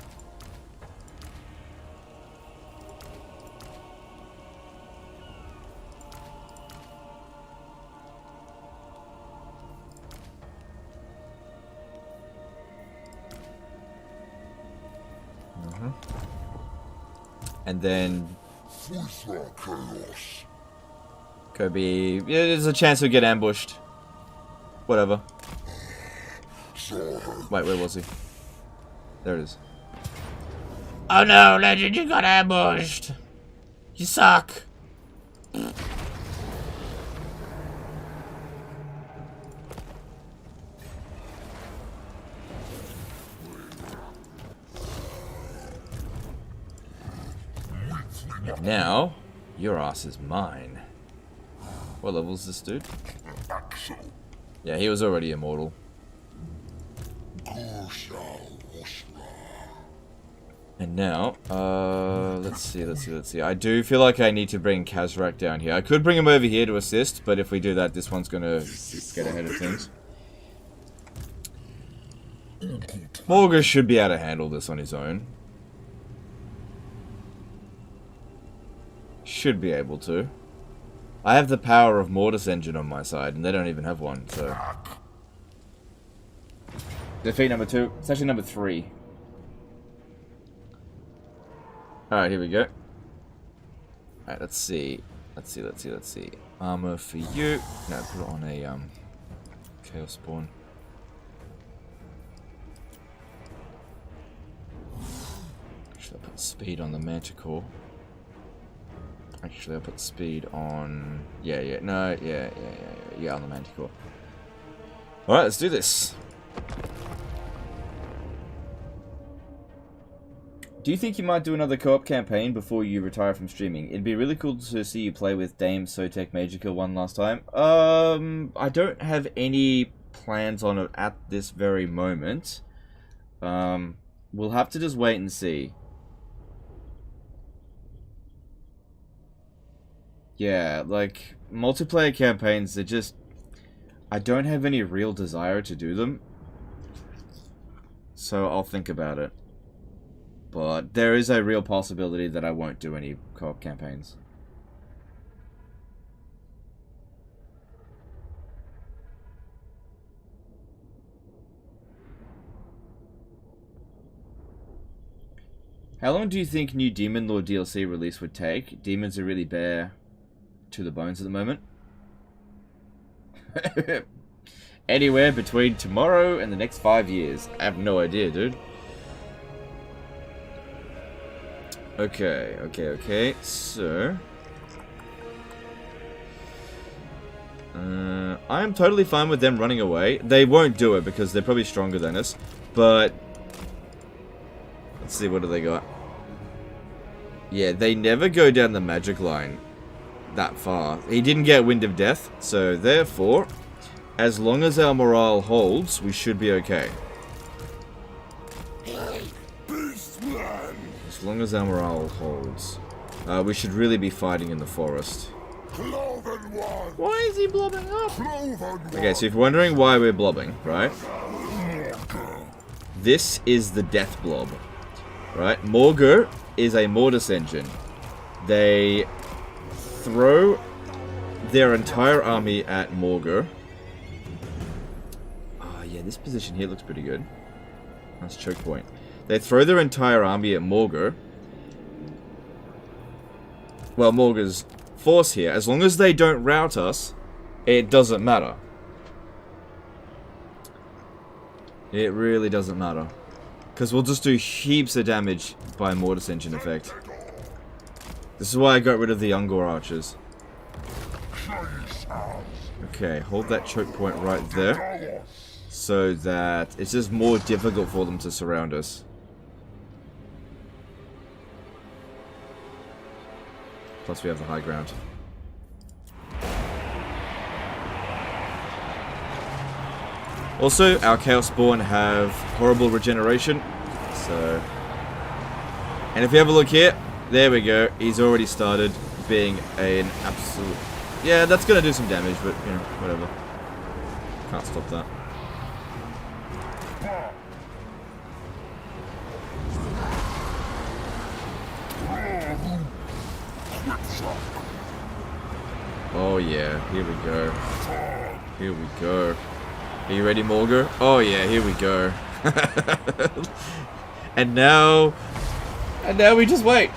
And then could be, yeah, there's a chance we get ambushed. Whatever. Wait, where was he? There it is. Oh no, Legend, you got ambushed. You suck. Now, your ass is mine. What level is this dude? Yeah, he was already immortal. And now, let's see. I do feel like I need to bring Kazrak down here. I could bring him over here to assist, but if we do that, this one's gonna get ahead of things. Morghur should be able to handle this on his own. Should be able to. I have the power of Mortis engine on my side, and they don't even have one, so... Defeat number 2. It's actually number 3. Alright, here we go. Alright, let's see. Let's see. Armor for you. No, put it on a, Chaos Spawn. Actually, I'll put speed on the Manticore. Actually, I'll put speed on... Yeah, on the Manticore. Alright, let's do this. Do you think you might do another co-op campaign before you retire from streaming? It'd be really cool to see you play with Dame Sotek Magica one last time. I don't have any plans on it at this very moment. We'll have to just wait and see. Yeah, like, multiplayer campaigns, they're just... I don't have any real desire to do them. So I'll think about it. But there is a real possibility that I won't do any co-op campaigns. How long do you think new Demon Lord DLC release would take? Demons are really bare to the bones at the moment. Anywhere between tomorrow and the next 5 years. I have no idea, dude. Okay. So... I am totally fine with them running away. They won't do it because they're probably stronger than us. But... let's see, what do they got? Yeah, they never go down the magic line that far. He didn't get Wind of Death, so therefore, as long as our morale holds, we should be okay. As long as our morale holds. We should really be fighting in the forest. Why is he blobbing up? Okay, so if you're wondering why we're blobbing, right? This is the death blob. Right? Morghur is a mortis engine. They throw their entire army at Morghur. Oh yeah, this position here looks pretty good. Nice choke point. They throw their entire army at Morghur. Well, Morghur's force here. As long as they don't rout us, it doesn't matter. It really doesn't matter. Because we'll just do heaps of damage by mortis engine effect. This is why I got rid of the Ungor archers. Okay, hold that choke point right there, so that it's just more difficult for them to surround us. Plus we have the high ground. Also, our Chaos Spawn have horrible regeneration, so... And if you have a look here, there we go, he's already started being an absolute... Yeah, that's gonna do some damage, but, you know, whatever. Can't stop that. Oh yeah, here we go. Here we go. Are you ready, Morghur? Oh yeah, here we go. And now we just wait.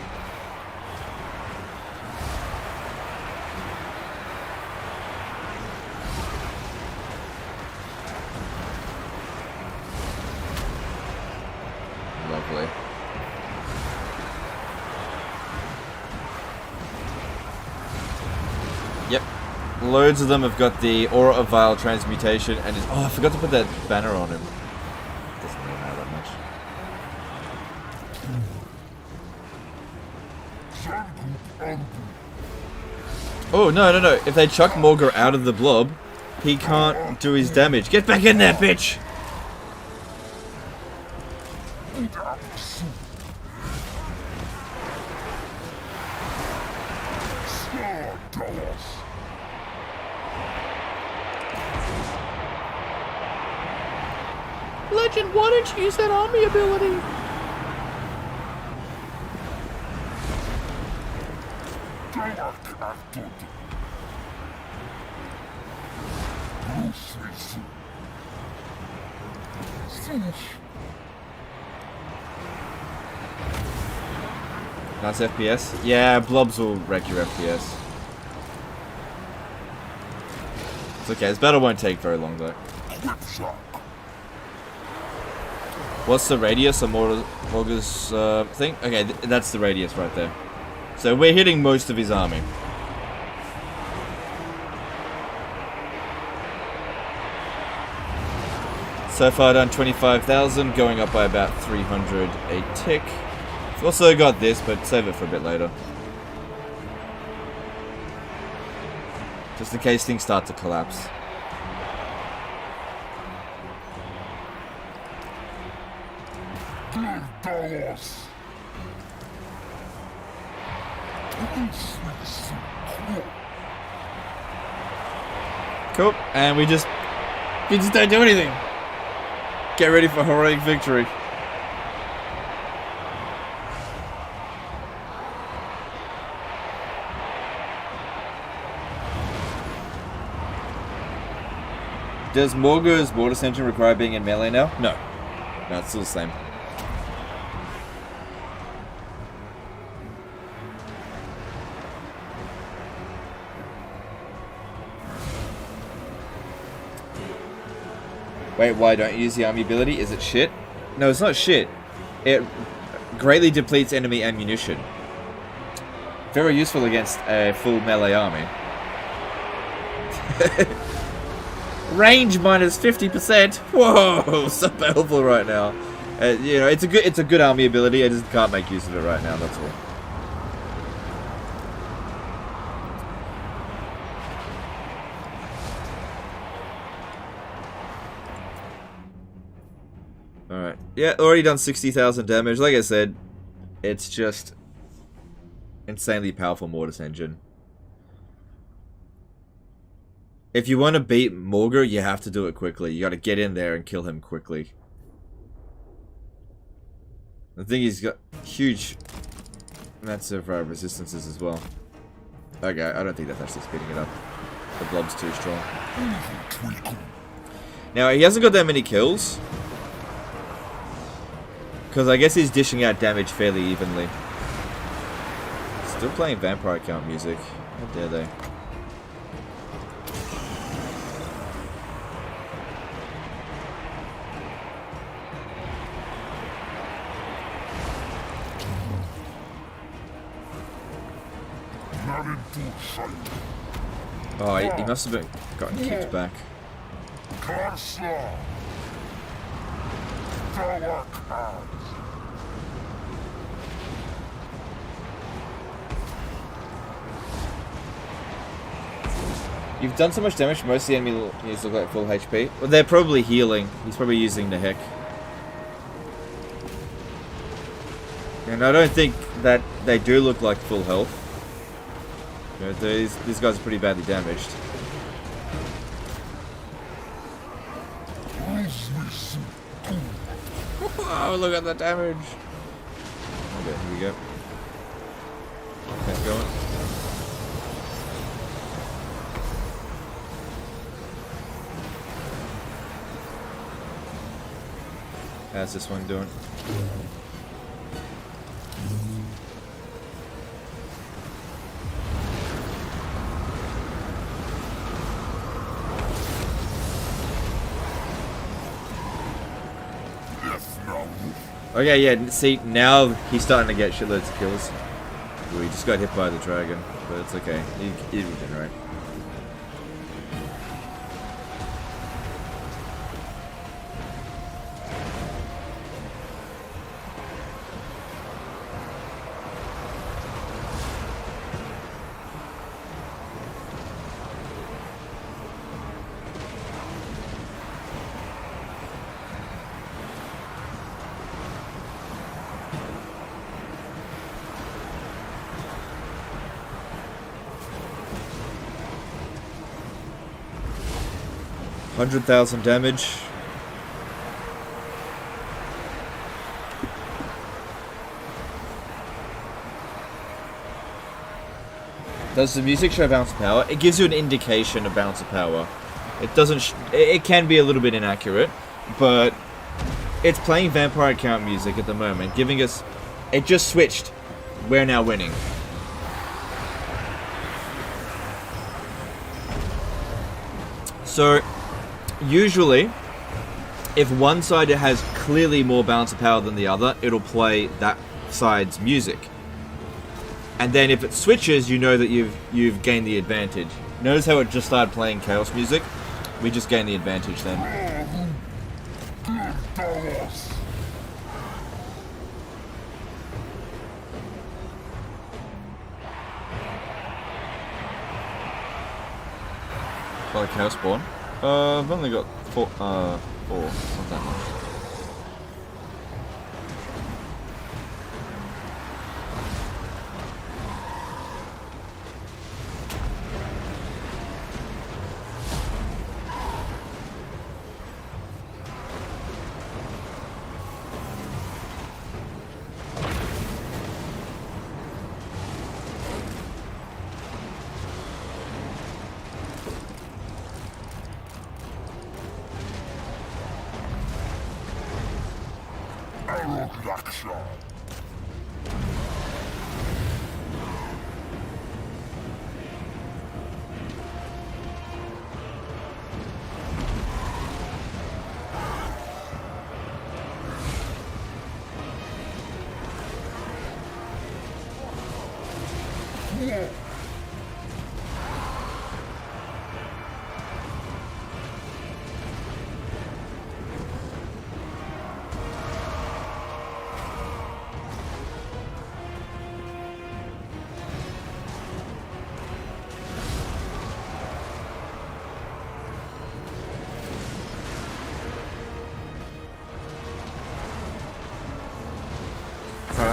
Lovely. Yep. Loads of them have got the Aura of Vile transmutation and oh, I forgot to put that banner on him. Doesn't really matter that much. Oh, no. If they chuck Morghur out of the blob, he can't do his damage. Get back in there, bitch! Legend, why don't you use that army ability? Nice FPS. Yeah, blobs will wreck your FPS. It's okay, this battle won't take very long though. What's the radius of Morghur's thing? Okay, that's the radius right there. So we're hitting most of his army. So far done 25,000, going up by about 300 a tick. We've also got this, but save it for a bit later. Just in case things start to collapse. Cool, and we just don't do anything. Get ready for heroic victory. Does Morghur's mortis engine require being in melee now? No. No, it's still the same. Wait, why don't you use the army ability? Is it shit? No, it's not shit. It greatly depletes enemy ammunition. Very useful against a full melee army. Range minus 50%. Whoa, so powerful right now. You know, it's a good army ability. I just can't make use of it right now. That's all. Alright. Yeah, already done 60,000 damage. Like I said, it's just insanely powerful mortis engine. If you want to beat Morghur, you have to do it quickly. You got to get in there and kill him quickly. I think he's got huge amounts of resistances as well. Okay, I don't think that's actually speeding it up. The blob's too strong. Now, he hasn't got that many kills. Because I guess he's dishing out damage fairly evenly. Still playing vampire count music. How dare they? Oh, he must have gotten kicked back. You've done so much damage, most of the enemy units look like full HP. Well, they're probably healing. He's probably using the heck. And I don't think that they do look like full health. You know, these guys are pretty badly damaged. Oh, look at the damage! Okay, here we go. Keep going. How's this one doing? Okay, yeah, see, now he's starting to get shitloads of kills. Ooh, he just got hit by the dragon, but it's okay. He regenerate. $100,000 damage. Does the music show bounce of power? It gives you an indication of bounce of power. It doesn't. It can be a little bit inaccurate, but it's playing vampire account music at the moment, giving us. It just switched. We're now winning. So. Usually, if one side has clearly more bounce of power than the other, it'll play that side's music. And then if it switches, you know that you've gained the advantage. Notice how it just started playing chaos music? We just gained the advantage then. Like chaos spawn? I've only got four, not that much.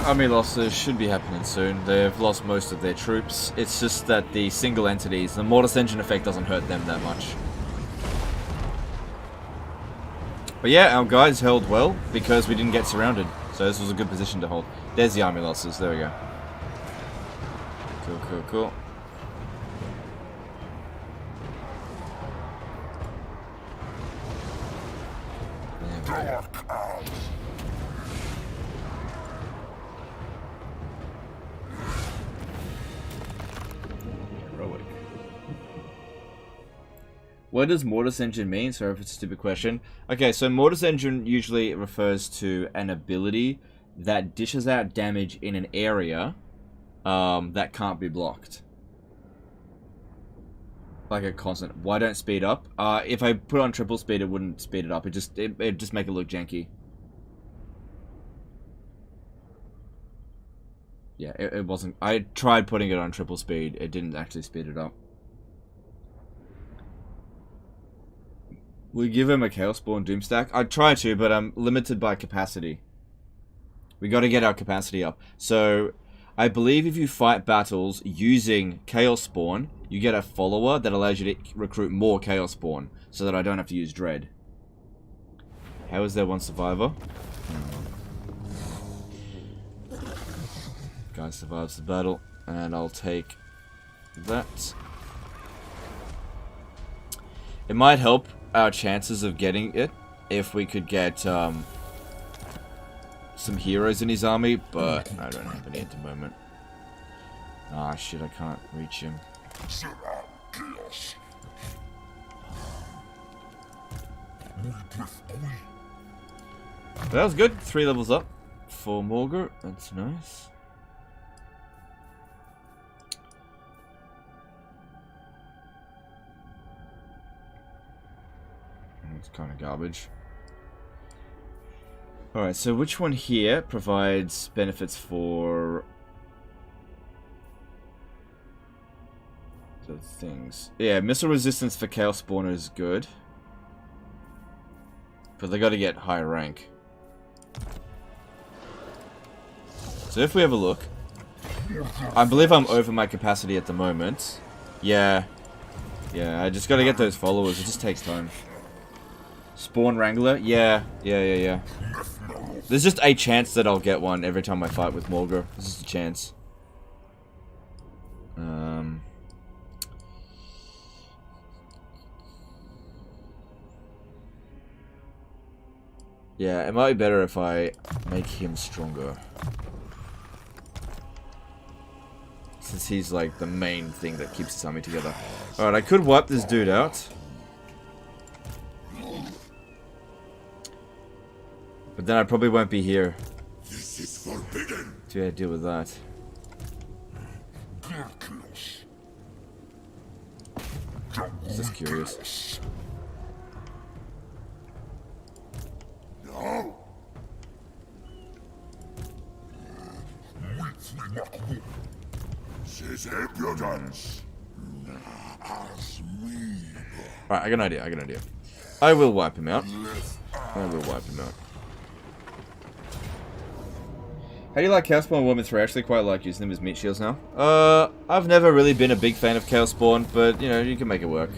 Army losses should be happening soon. They've lost most of their troops. It's just that the single entities, the mortis engine effect doesn't hurt them that much. But yeah, our guys held well because we didn't get surrounded. So this was a good position to hold. There's the army losses. There we go. Cool, cool, cool. There we go. What does mortis engine mean? Sorry if it's a stupid question. Okay, so mortis engine usually refers to an ability that dishes out damage in an area that can't be blocked. like a constant. Why don't speed up? If I put on triple speed, it wouldn't speed it up. It'd just make it look janky. Yeah, it wasn't. I tried putting it on triple speed. It didn't actually speed it up. We give him a Chaos Spawn Doomstack. I'd try to, but I'm limited by capacity. We got to get our capacity up. So, I believe if you fight battles using Chaos Spawn, you get a follower that allows you to recruit more Chaos Spawn, so that I don't have to use Dread. How is there one survivor? Guy survives the battle, and I'll take that. It might help our chances of getting it if we could get some heroes in his army, but I don't have any at the moment. Ah, shit, I can't reach him. That was good. 3 levels up for Morghur. That's nice. It's kind of garbage. Alright, so which one here provides benefits for the things? Yeah, missile resistance for Chaos Spawner is good. But they gotta get high rank. So if we have a look, I believe I'm over my capacity at the moment. Yeah. Yeah, I just gotta get those followers. It just takes time. Spawn Wrangler? Yeah. There's just a chance that I'll get one every time I fight with Morghur. This is a chance. Yeah, it might be better if I make him stronger. Since he's like the main thing that keeps his army together. Alright, I could wipe this dude out. But then I probably won't be here This is forbidden. to deal with that. Just curious. No. This impudence. Alright, I got an idea. I will wipe him out. How do you like Chaos Spawn Warhammer 3? I actually quite like using them as meat shields now. I've never really been a big fan of Chaos Spawn, but, you know, you can make it work.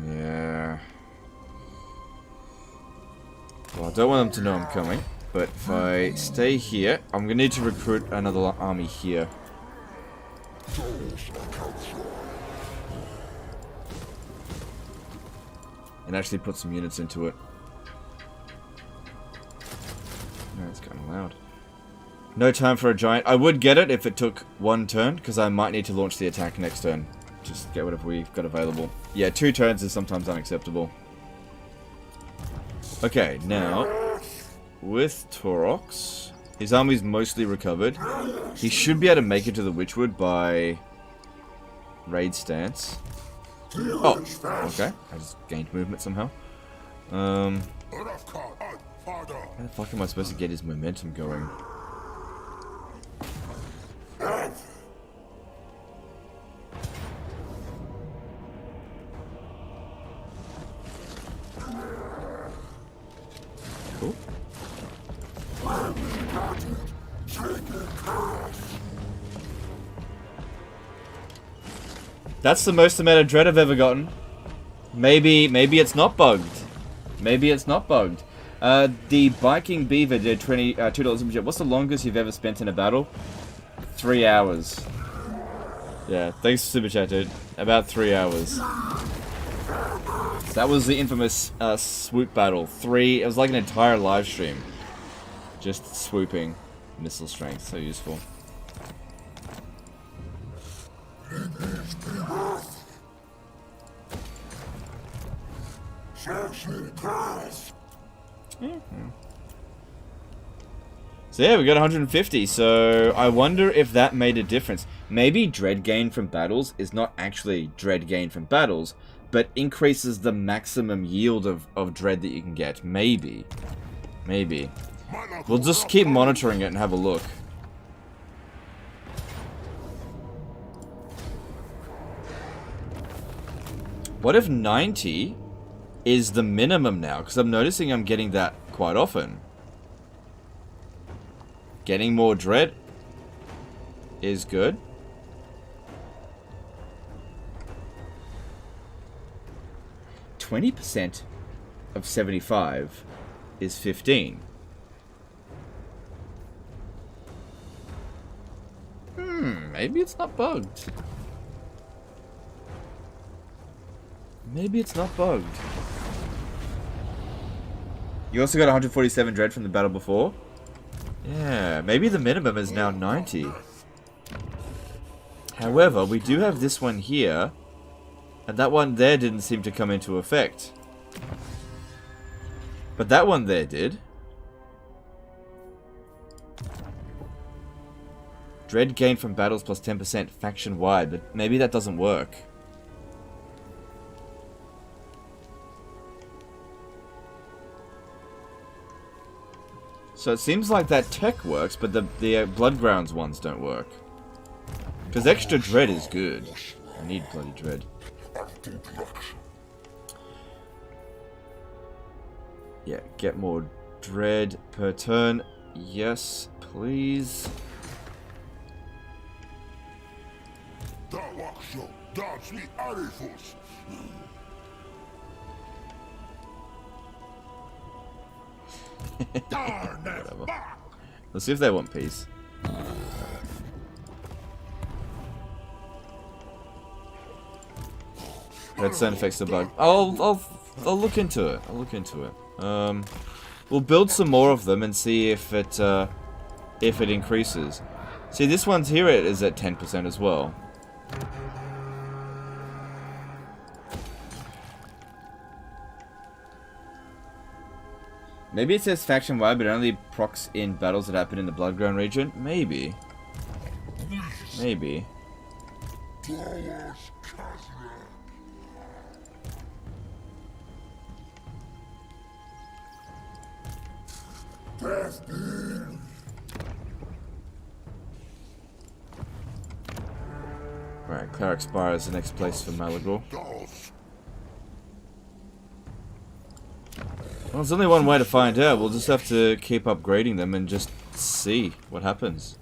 Yeah. Well, I don't want them to know I'm coming. But if I stay here, I'm going to need to recruit another army here. And actually put some units into it. No, it's kind of loud. No time for a giant. I would get it if it took 1 turn, because I might need to launch the attack next turn. Just get whatever we've got available. Yeah, 2 turns is sometimes unacceptable. Okay, now... with Taurox, his army's mostly recovered. He should be able to make it to the Witchwood by raid stance. Oh, okay. I just gained movement somehow. How the fuck am I supposed to get his momentum going? Cool. That's the most amount of dread I've ever gotten. Maybe it's not bugged. The Biking Beaver did $2 a jet. What's the longest you've ever spent in a battle? 3 hours. Yeah, thanks for Super Chat, dude. About 3 hours. That was the infamous swoop battle. It was like an entire live stream. Just swooping. Missile strength, so useful. So yeah, we got 150, so I wonder if that made a difference. Maybe dread gain from battles is not actually dread gain from battles, but increases the maximum yield of dread that you can get. Maybe. Maybe. We'll just keep monitoring it and have a look. What if 90 is the minimum now? Because I'm noticing I'm getting that quite often. Getting more dread is good. %20 of 75 is 15. Maybe it's not bugged. Maybe it's not bugged. You also got 147 dread from the battle before? Yeah, maybe the minimum is now 90. However, we do have this one here, and that one there didn't seem to come into effect. But that one there did. Dread gain from battles plus 10% faction-wide, but maybe that doesn't work. So it seems like that tech works, but the Bloodgrounds ones don't work. Because extra dread is good. I need bloody dread. Yeah, get more dread per turn. Yes, please. Whatever. Let's see if they want peace. Red sound affects the bug. I'll look into it. I'll look into it. We'll build some more of them and see if it increases. See, this one's here is at 10% as well. Maybe it says faction-wide, but it only procs in battles that happen in the Bloodground region? Maybe. Maybe. Alright, Cleric Spire is the next place for Morghur. Well, there's only one way to find out. We'll just have to keep upgrading them and just see what happens.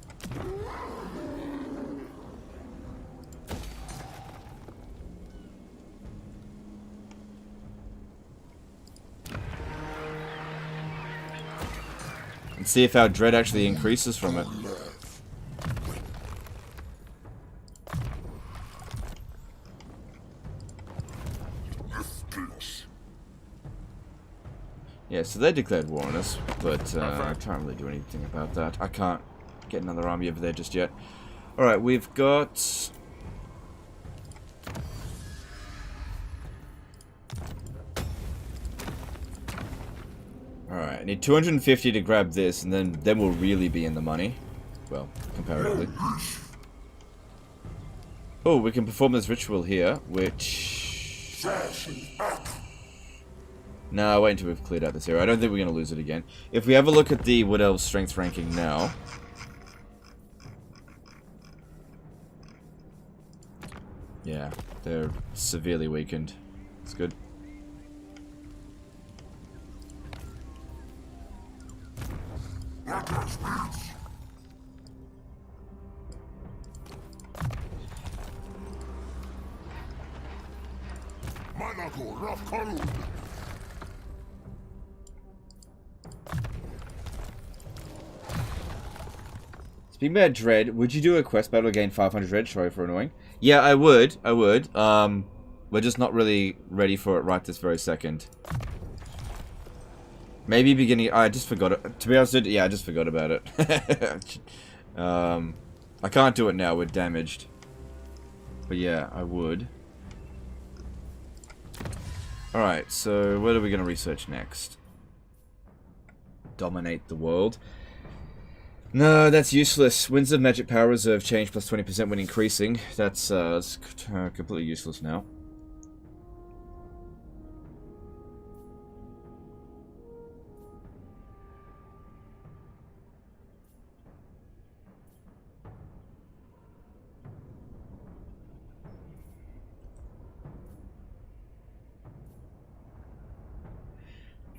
And see if our dread actually increases from it. Yeah, so they declared war on us, but I can't really do anything about that. I can't get another army over there just yet. Alright, we've got... Alright, I need 250 to grab this, and then we'll really be in the money. Well, comparatively. Oh, we can perform this ritual here, which... No, wait until we've cleared out this area. I don't think we're going to lose it again. If we have a look at the Wood Elves' strength ranking now... Yeah, they're severely weakened. It's good. Speaking about dread, would you do a quest battle to gain 500 dread? Sorry for annoying. Yeah, I would. I would. We're just not really ready for it right this very second. Maybe beginning... I just forgot it. To be honest, yeah, I just forgot about it. I can't do it now. We're damaged. But yeah, I would. Alright, so what are we going to research next? Dominate the world. No, that's useless. Winds of Magic Power Reserve change plus 20% when increasing. That's completely useless now.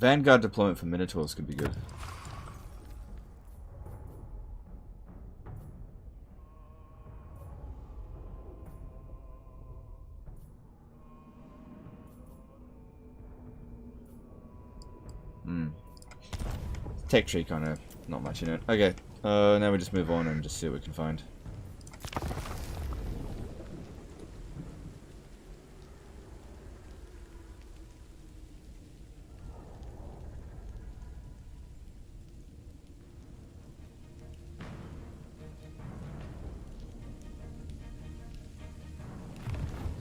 Vanguard deployment for Minotaurs could be good. Tech tree kind of not much in it. Okay, now we just move on and just see what we can find.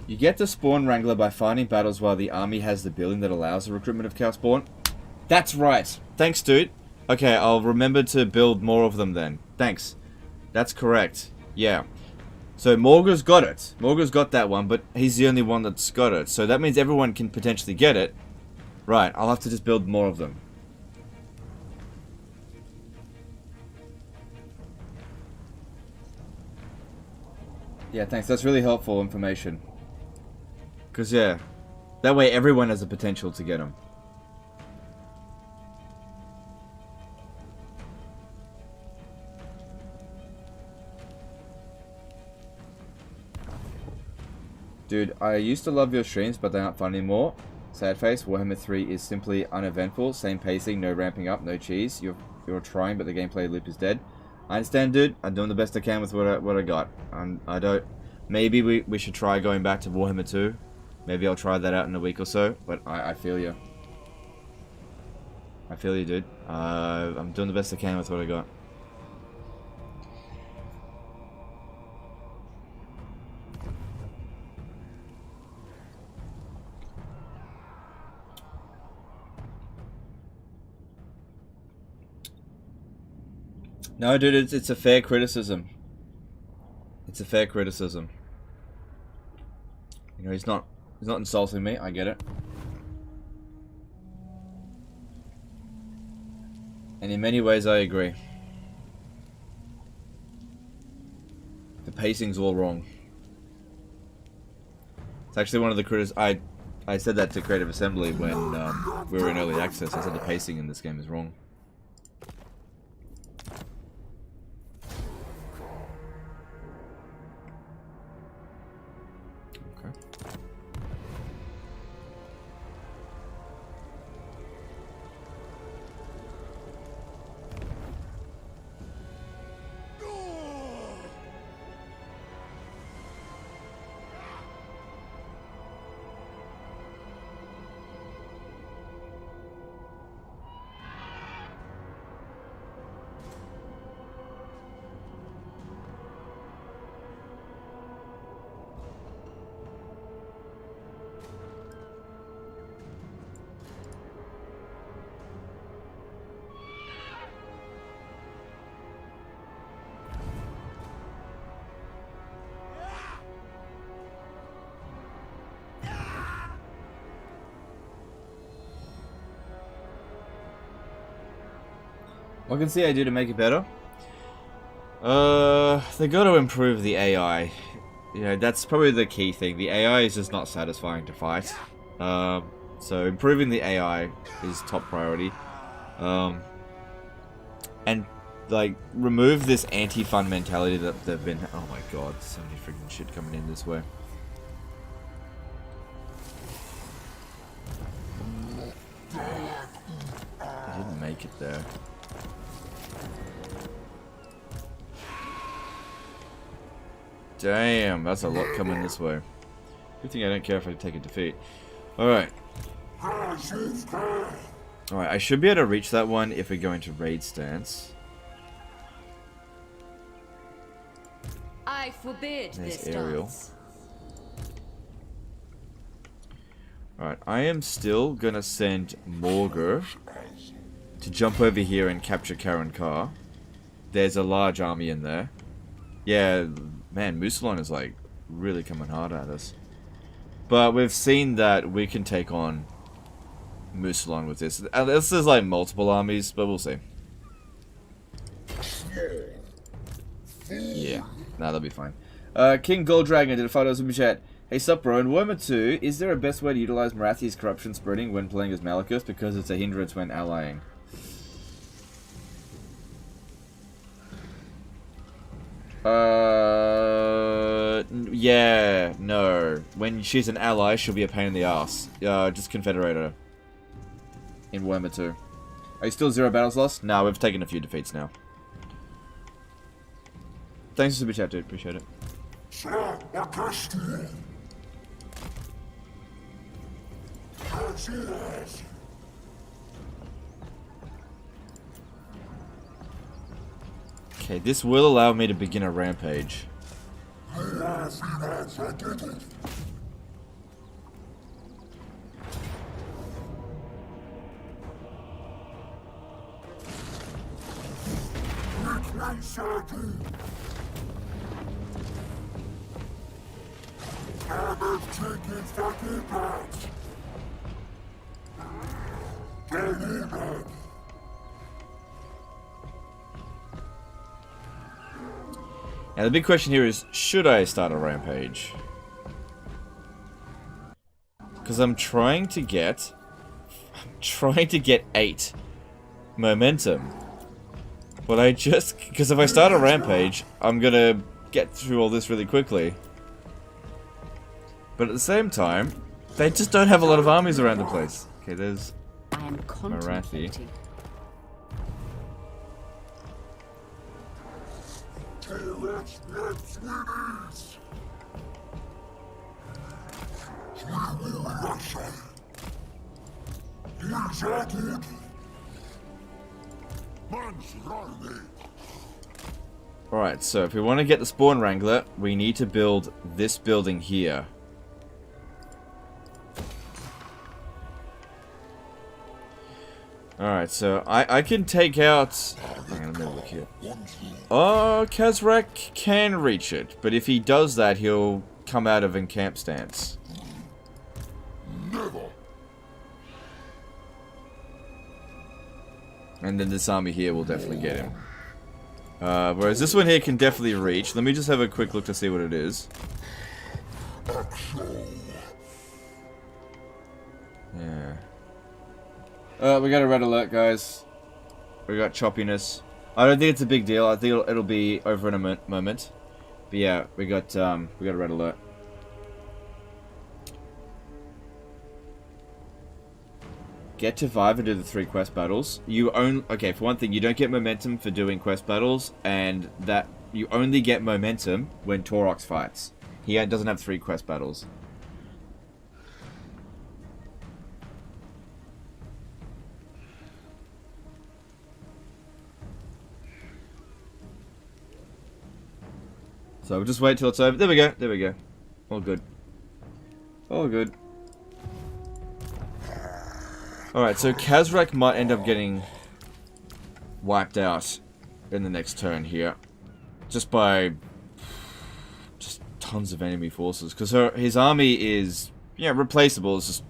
You get to spawn Wrangler by fighting battles while the army has the building that allows the recruitment of cow spawn. That's right. Thanks, dude. Okay, I'll remember to build more of them then. Thanks. That's correct. Yeah. So Morghur's got it. Morghur's got that one, but he's the only one that's got it. So that means everyone can potentially get it. Right, I'll have to just build more of them. Yeah, thanks. That's really helpful information. Because, yeah, that way everyone has the potential to get them. Dude, I used to love your streams, but they aren't fun anymore. Sad face, Warhammer 3 is simply uneventful. Same pacing, no ramping up, no cheese. You're trying, but the gameplay loop is dead. I understand, dude. I'm doing the best I can with what I got. I don't... Maybe we should try going back to Warhammer 2. Maybe I'll try that out in a week or so. But I feel you. I feel you, dude. I'm doing the best I can with what I got. No, dude, it's a fair criticism. It's a fair criticism. You know, he's not insulting me. I get it. And in many ways, I agree. The pacing's all wrong. It's actually one of the criticisms. I said that to Creative Assembly when we were in early access. I said the pacing in this game is wrong. What can see I do to make it better? They got to improve the AI. You know, that's probably the key thing. The AI is just not satisfying to fight. So improving the AI is top priority. And like remove this anti-fun mentality that they've been. Oh my god, so many freaking shit coming in this way. I didn't make it there. Damn, that's a lot coming this way. Good thing I don't care if I take a defeat. Alright. Alright, I should be able to reach that one if we go into raid stance. I forbid There's this Ariel. dance. Alright, I am still gonna send Morghur to jump over here and capture Karankar. There's a large army in there. Yeah, man, Musalon is like really coming hard at us. But we've seen that we can take on Musalon with this. This is like multiple armies, but we'll see. Yeah, nah, that'll be fine. King Gold Dragon did a $5 super chat. Hey, sup, bro. In Warhammer 2, is there a best way to utilize Marathi's corruption spreading when playing as Malekith because it's a hindrance when allying? Yeah, no. When she's an ally, she'll be a pain in the ass. Just confederate her. In Warhammer 2. Are you still 0 battles lost? Nah, we've taken a few defeats now. Thanks for super chat, dude. Appreciate it. Okay, this will allow me to begin a rampage. Now the big question here is, should I start a rampage? Because I'm trying to get 8 momentum. But because if I start a rampage, I'm gonna get through all this really quickly. But at the same time, they just don't have a lot of armies around the place. Okay, there's Marathi. Alright, so if we want to get the Spawn Wrangler, we need to build this building here. Alright, so I can take out... Hang on, let me look here. Oh, Khazrak can reach it, but if he does that, he'll come out of encamp stance. And then this army here will definitely get him. Whereas this one here can definitely reach. Let me just have a quick look to see what it is. Yeah. We got a red alert, guys. We got choppiness. I don't think it's a big deal. I think it'll be over in a moment. But yeah, we got a red alert. Get to 5 and do the 3 quest battles. Okay, for one thing, you don't get momentum for doing quest battles, and that you only get momentum when Taurox fights. He doesn't have 3 quest battles. So we'll just wait till it's over. There we go. There we go. All good. All good. Alright, so Khazrak might end up getting wiped out in the next turn here. Just by tons of enemy forces. Because his army is, yeah, replaceable. It's just,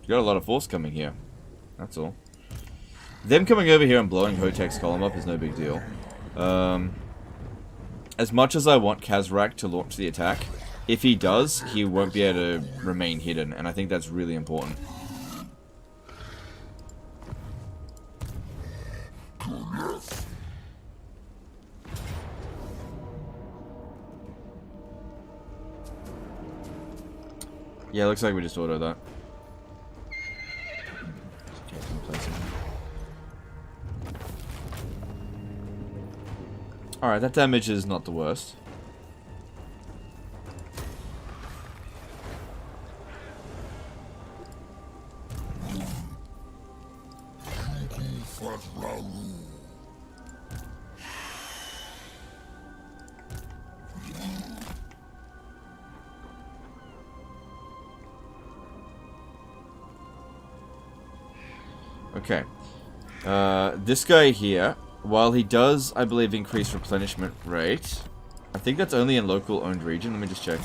you got a lot of force coming here. That's all. Them coming over here and blowing Hotek's column up is no big deal. As much as I want Khazrak to launch the attack, if he does, he won't be able to remain hidden. And I think that's really important. Yeah, looks like we just autoed that. Alright, that damage is not the worst. Okay. This guy here, while he does, I believe, increase replenishment rate, I think that's only in local owned region. Let me just check.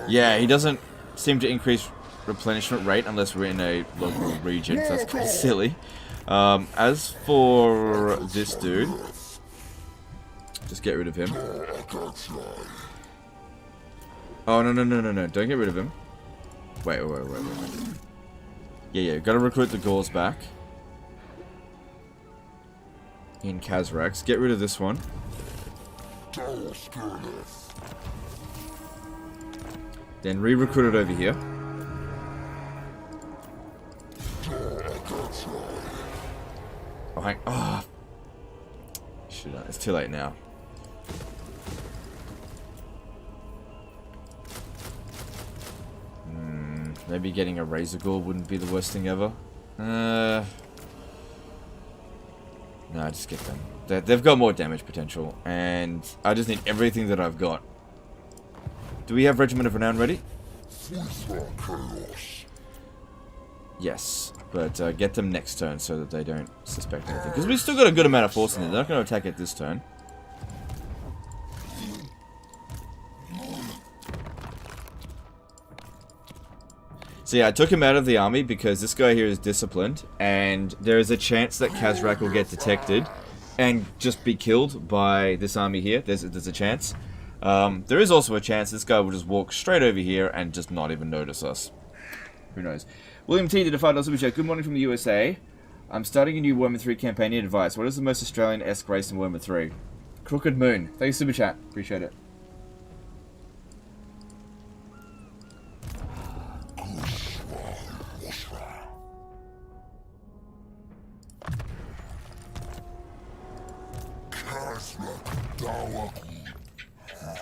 Yeah, he doesn't seem to increase replenishment rate unless we're in a local region, so that's kind of silly. As for this dude, just get rid of him. Oh, no, don't get rid of him. Wait. Yeah, gotta recruit the Gauls back. In Khazrax. Get rid of this one. Then re-recruit it over here. Oh, hang. Oh. Shit, it's too late now. Maybe getting a Razor Gore wouldn't be the worst thing ever. No, just get them. They've got more damage potential, and I just need everything that I've got. Do we have Regiment of Renown ready? Yes, but get them next turn so that they don't suspect anything. Because we've still got a good amount of force in there. They're not going to attack it this turn. So yeah, I took him out of the army because this guy here is disciplined, and there is a chance that Khazrak will get detected and just be killed by this army here. There's a chance. There is also a chance this guy will just walk straight over here and just not even notice us. Who knows? William T. did a $5 super chat. Good morning from the USA. I'm starting a new Warhammer 3 campaign. Need advice. What is the most Australian-esque race in Warhammer 3? Crooked Moon. Thanks, super chat. Appreciate it.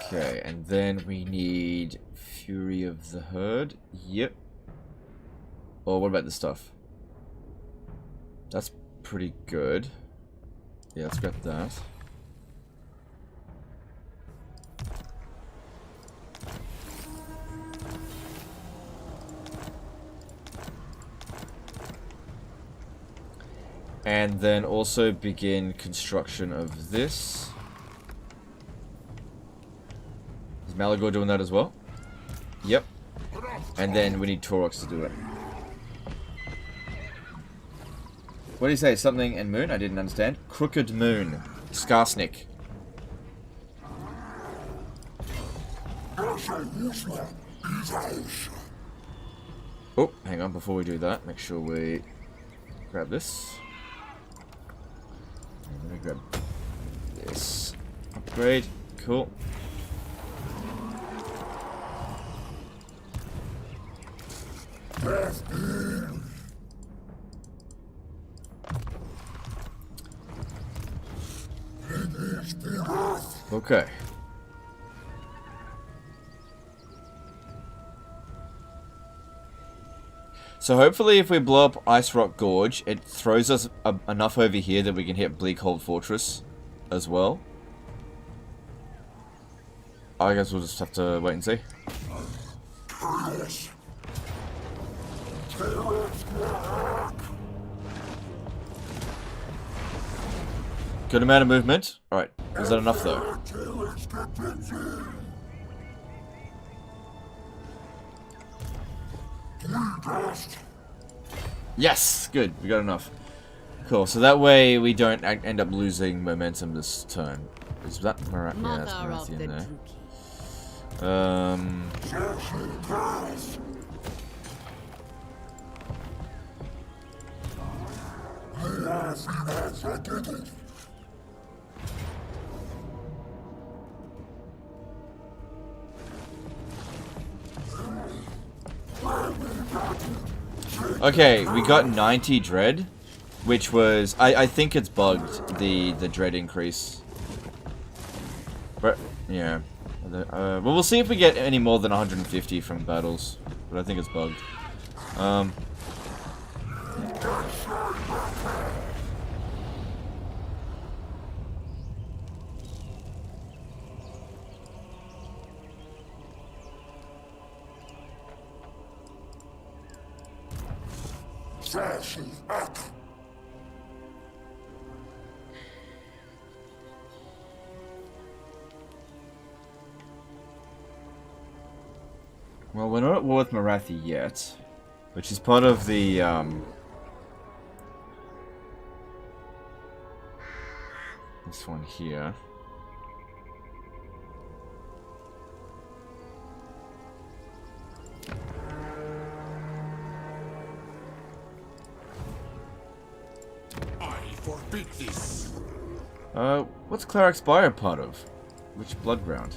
Okay, and then we need Fury of the Herd. Yep. Oh, what about this stuff? That's pretty good. Yeah, let's grab that. And then also begin construction of this. Is Malagor doing that as well? Yep. And then we need Taurox to do it. What do you say? Something and moon? I didn't understand. Crooked Moon. Skarsnik. Oh, hang on. Before we do that, make sure we grab this. Let me grab this. Upgrade. Cool. Okay. So hopefully if we blow up Ice Rock Gorge, it throws us enough over here that we can hit Bleakhold Fortress as well. I guess we'll just have to wait and see. Good amount of movement. Alright, is that enough though? Yes! Good, we got enough. Cool, so that way we don't end up losing momentum this turn. Is that yeah, that's Marathian there. Okay, we got 90 dread, which was I think it's bugged, the dread increase. But yeah. Well, we'll see if we get any more than 150 from battles, but I think it's bugged. Well, we're not at war with Marathi yet, which is part of the, this one here. I forbid this. What's Cleric Spire part of? Which blood ground?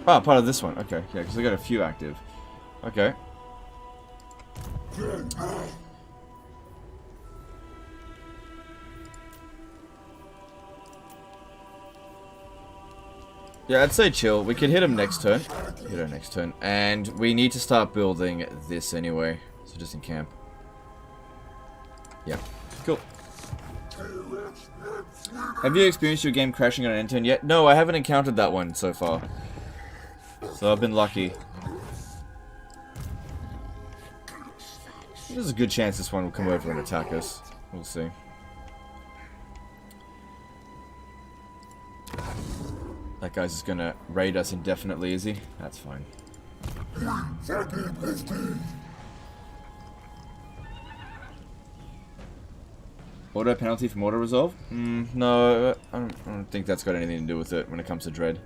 Ah, part of this one. Okay, yeah, because I got a few active. Okay. Yeah, I'd say chill. We can hit him next turn. Hit her next turn. And we need to start building this anyway. So just in camp. Yeah. Cool. Have you experienced your game crashing on an end turn yet? No, I haven't encountered that one so far. So I've been lucky. There's a good chance this one will come over and attack us. We'll see. That guy's just gonna raid us indefinitely, is he? That's fine. Auto penalty from auto resolve? No, I don't think that's got anything to do with it when it comes to Dread.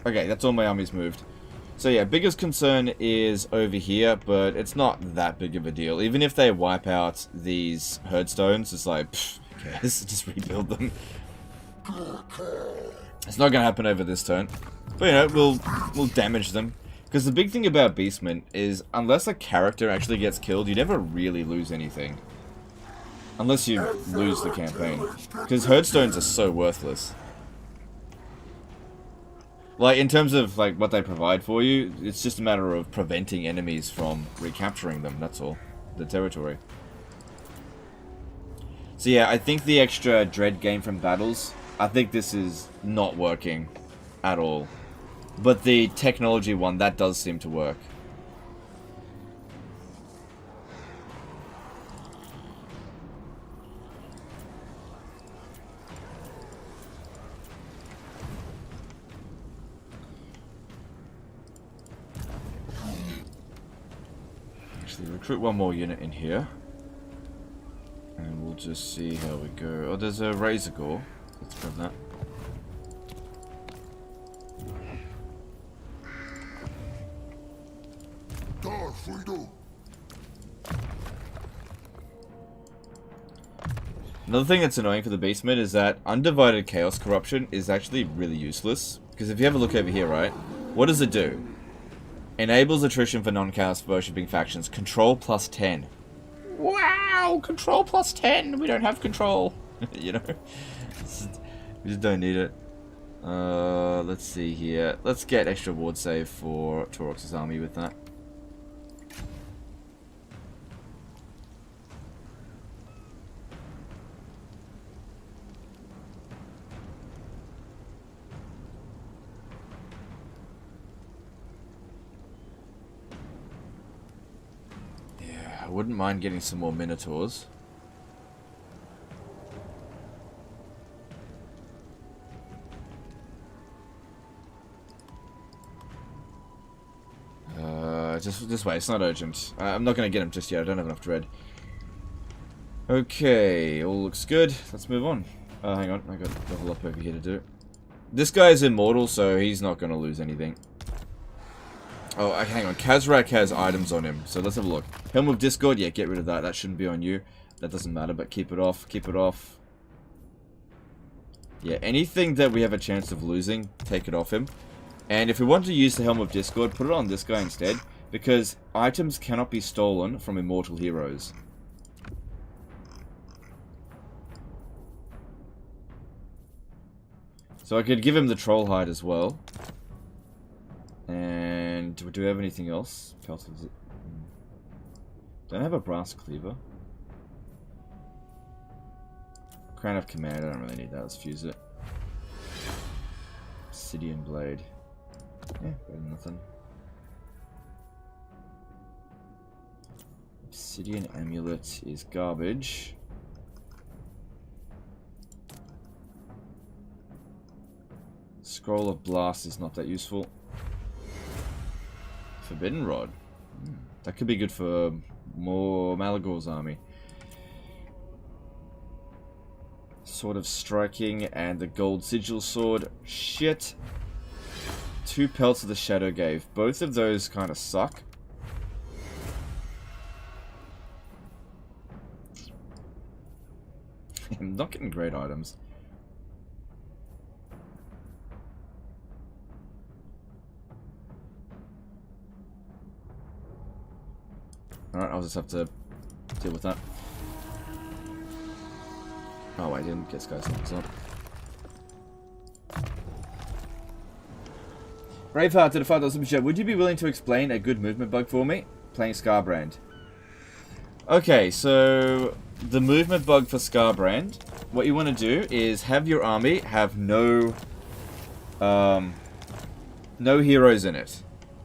Okay, that's all my armies moved. So yeah, biggest concern is over here, but it's not that big of a deal. Even if they wipe out these herdstones, it's like, pfft, who cares? Just rebuild them. It's not gonna happen over this turn. But you know, we'll damage them. Because the big thing about Beastmen is, unless a character actually gets killed, you never really lose anything. Unless you lose the campaign. Because herdstones are so worthless. Like, in terms of, like, what they provide for you, it's just a matter of preventing enemies from recapturing them, that's all. The territory. So yeah, I think the extra dread gain from battles, I think this is not working at all. But the technology one, that does seem to work. Actually, recruit one more unit in here. And we'll just see how we go. Oh, there's a Razor Gore. Let's grab that. Another thing that's annoying for the Beastmen is that Undivided Chaos Corruption is actually really useless. Because if you have a look over here, right? What does it do? Enables attrition for non-chaos worshipping factions. Control plus 10. Wow! Control plus 10! We don't have control! You know? We just don't need it. Let's see here. Let's get extra ward save for Taurox's army with that. I wouldn't mind getting some more Minotaurs. Just this way, it's not urgent. I'm not going to get him just yet, I don't have enough dread. Okay, all looks good. Let's move on. Hang on, I got a level up over here to do. This guy is immortal, so he's not going to lose anything. Oh, hang on. Kazrak has items on him, so let's have a look. Helm of Discord, yeah, get rid of that. That shouldn't be on you. That doesn't matter, but keep it off. Keep it off. Yeah, anything that we have a chance of losing, take it off him. And if we want to use the Helm of Discord, put it on this guy instead, because items cannot be stolen from immortal heroes. So I could give him the troll hide as well. And do we have anything else? Don't have a brass cleaver. Crown of Command, I don't really need that. Let's fuse it. Obsidian blade. Yeah, better than nothing. Obsidian amulet is garbage. Scroll of blast is not that useful. Forbidden rod. That could be good for more Malagor's army. Sword of striking and the gold sigil sword. Shit. 2 pelts of the shadow gave. Both of those kind of suck. I'm not getting great items. Alright, I'll just have to deal with that. Oh, I didn't get Skyscrapers up. Braveheart did a $5 super chat. Would you be willing to explain a good movement bug for me? Playing Scarbrand. Okay, so the movement bug for Scarbrand, what you want to do is have your army have no heroes in it.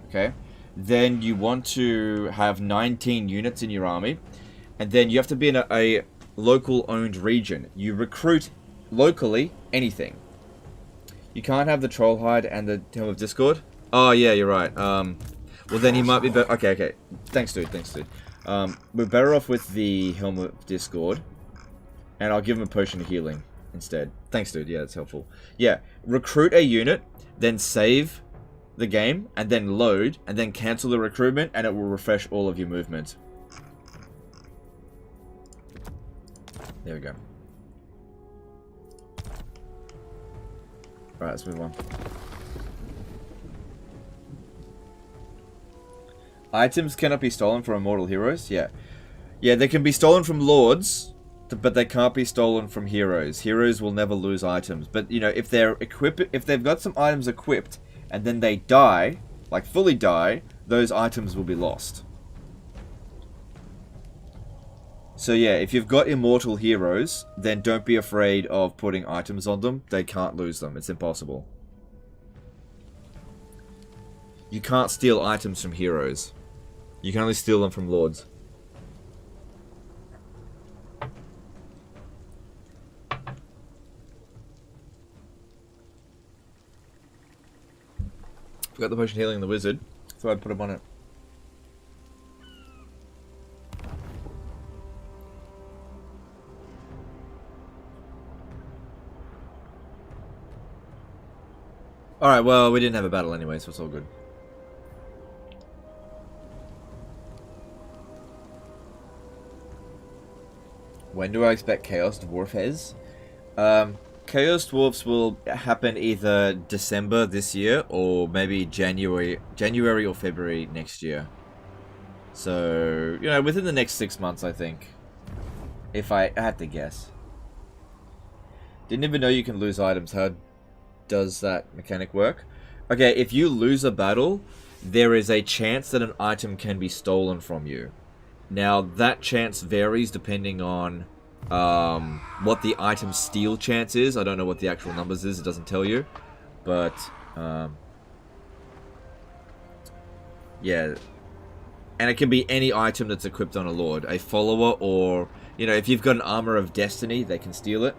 Okay? Then you want to have 19 units in your army, and then you have to be in a local owned region. You recruit locally anything. You can't have the Trollhide and the Helm of Discord. Oh yeah, you're right. Well then he might be better. Okay. Thanks dude. We're better off with the Helm of Discord, and I'll give him a potion of healing instead. Thanks dude, yeah, that's helpful. Yeah, recruit a unit, then save the game, and then load, and then cancel the recruitment, and it will refresh all of your movement. There we go. Alright, let's move on. Items cannot be stolen from Immortal heroes? Yeah. Yeah, they can be stolen from lords, but they can't be stolen from heroes. Heroes will never lose items. But, you know, if they've got some items equipped, and then they die, like fully die, those items will be lost. So yeah, if you've got immortal heroes, then don't be afraid of putting items on them. They can't lose them. It's impossible. You can't steal items from heroes. You can only steal them from lords. Forgot the potion healing the wizard. Thought I'd put him on it. Alright, well, we didn't have a battle anyway, so it's all good. When do I expect Chaos Dwarfes? Chaos Dwarfs will happen either December this year or maybe January or February next year. So, you know, within the next 6 months, I think. If I had to guess. Didn't even know you can lose items. How does that mechanic work? Okay, if you lose a battle, there is a chance that an item can be stolen from you. Now, that chance varies depending on what the item steal chance is. I don't know what the actual numbers is, it doesn't tell you. But, yeah. And it can be any item that's equipped on a lord. A follower or, you know, if you've got an Armor of Destiny, they can steal it.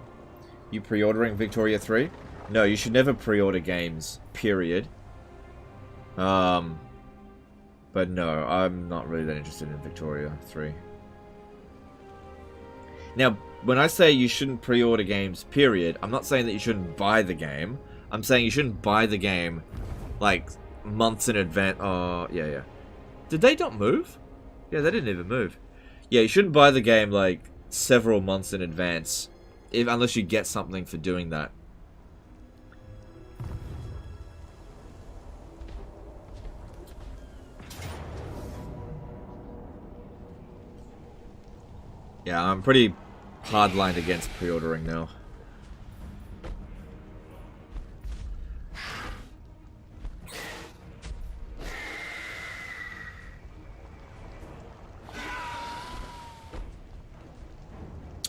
You pre-ordering Victoria 3? No, you should never pre-order games, period. But no, I'm not really that interested in Victoria 3. Now, when I say you shouldn't pre-order games, period, I'm not saying that you shouldn't buy the game. I'm saying you shouldn't buy the game, like, months in advance. Oh, yeah. Did they not move? Yeah, they didn't even move. Yeah, you shouldn't buy the game, like, several months in advance, unless you get something for doing that. Yeah, I'm pretty hardlined against pre-ordering now.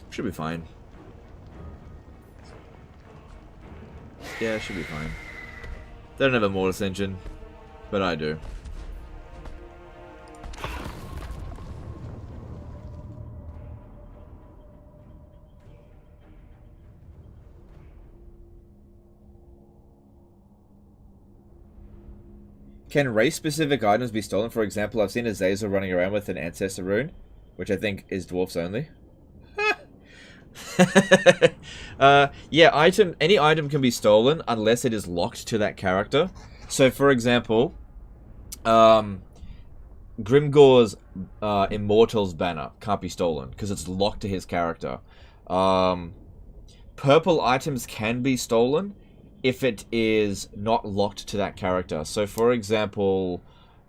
Should be fine. Yeah, should be fine. They don't have a mortis engine, but I do. Can race-specific items be stolen? For example, I've seen Azazel running around with an Ancestor rune, which I think is dwarfs only. Yeah, any item can be stolen unless it is locked to that character. So, for example, Grimgor's Immortal's banner can't be stolen because it's locked to his character. Purple items can be stolen if it is not locked to that character. So, for example,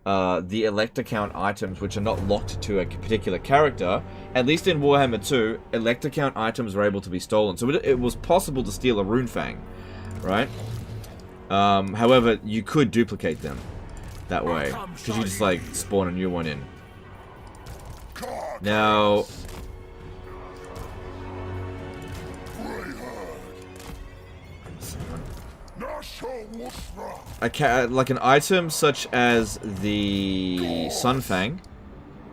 the Elector Count items, which are not locked to a particular character, at least in Warhammer 2, Elector Count items were able to be stolen. So it was possible to steal a Rune Fang, right? However, you could duplicate them that way, because you just, like, spawn a new one in. Now... like an item such as the Sunfang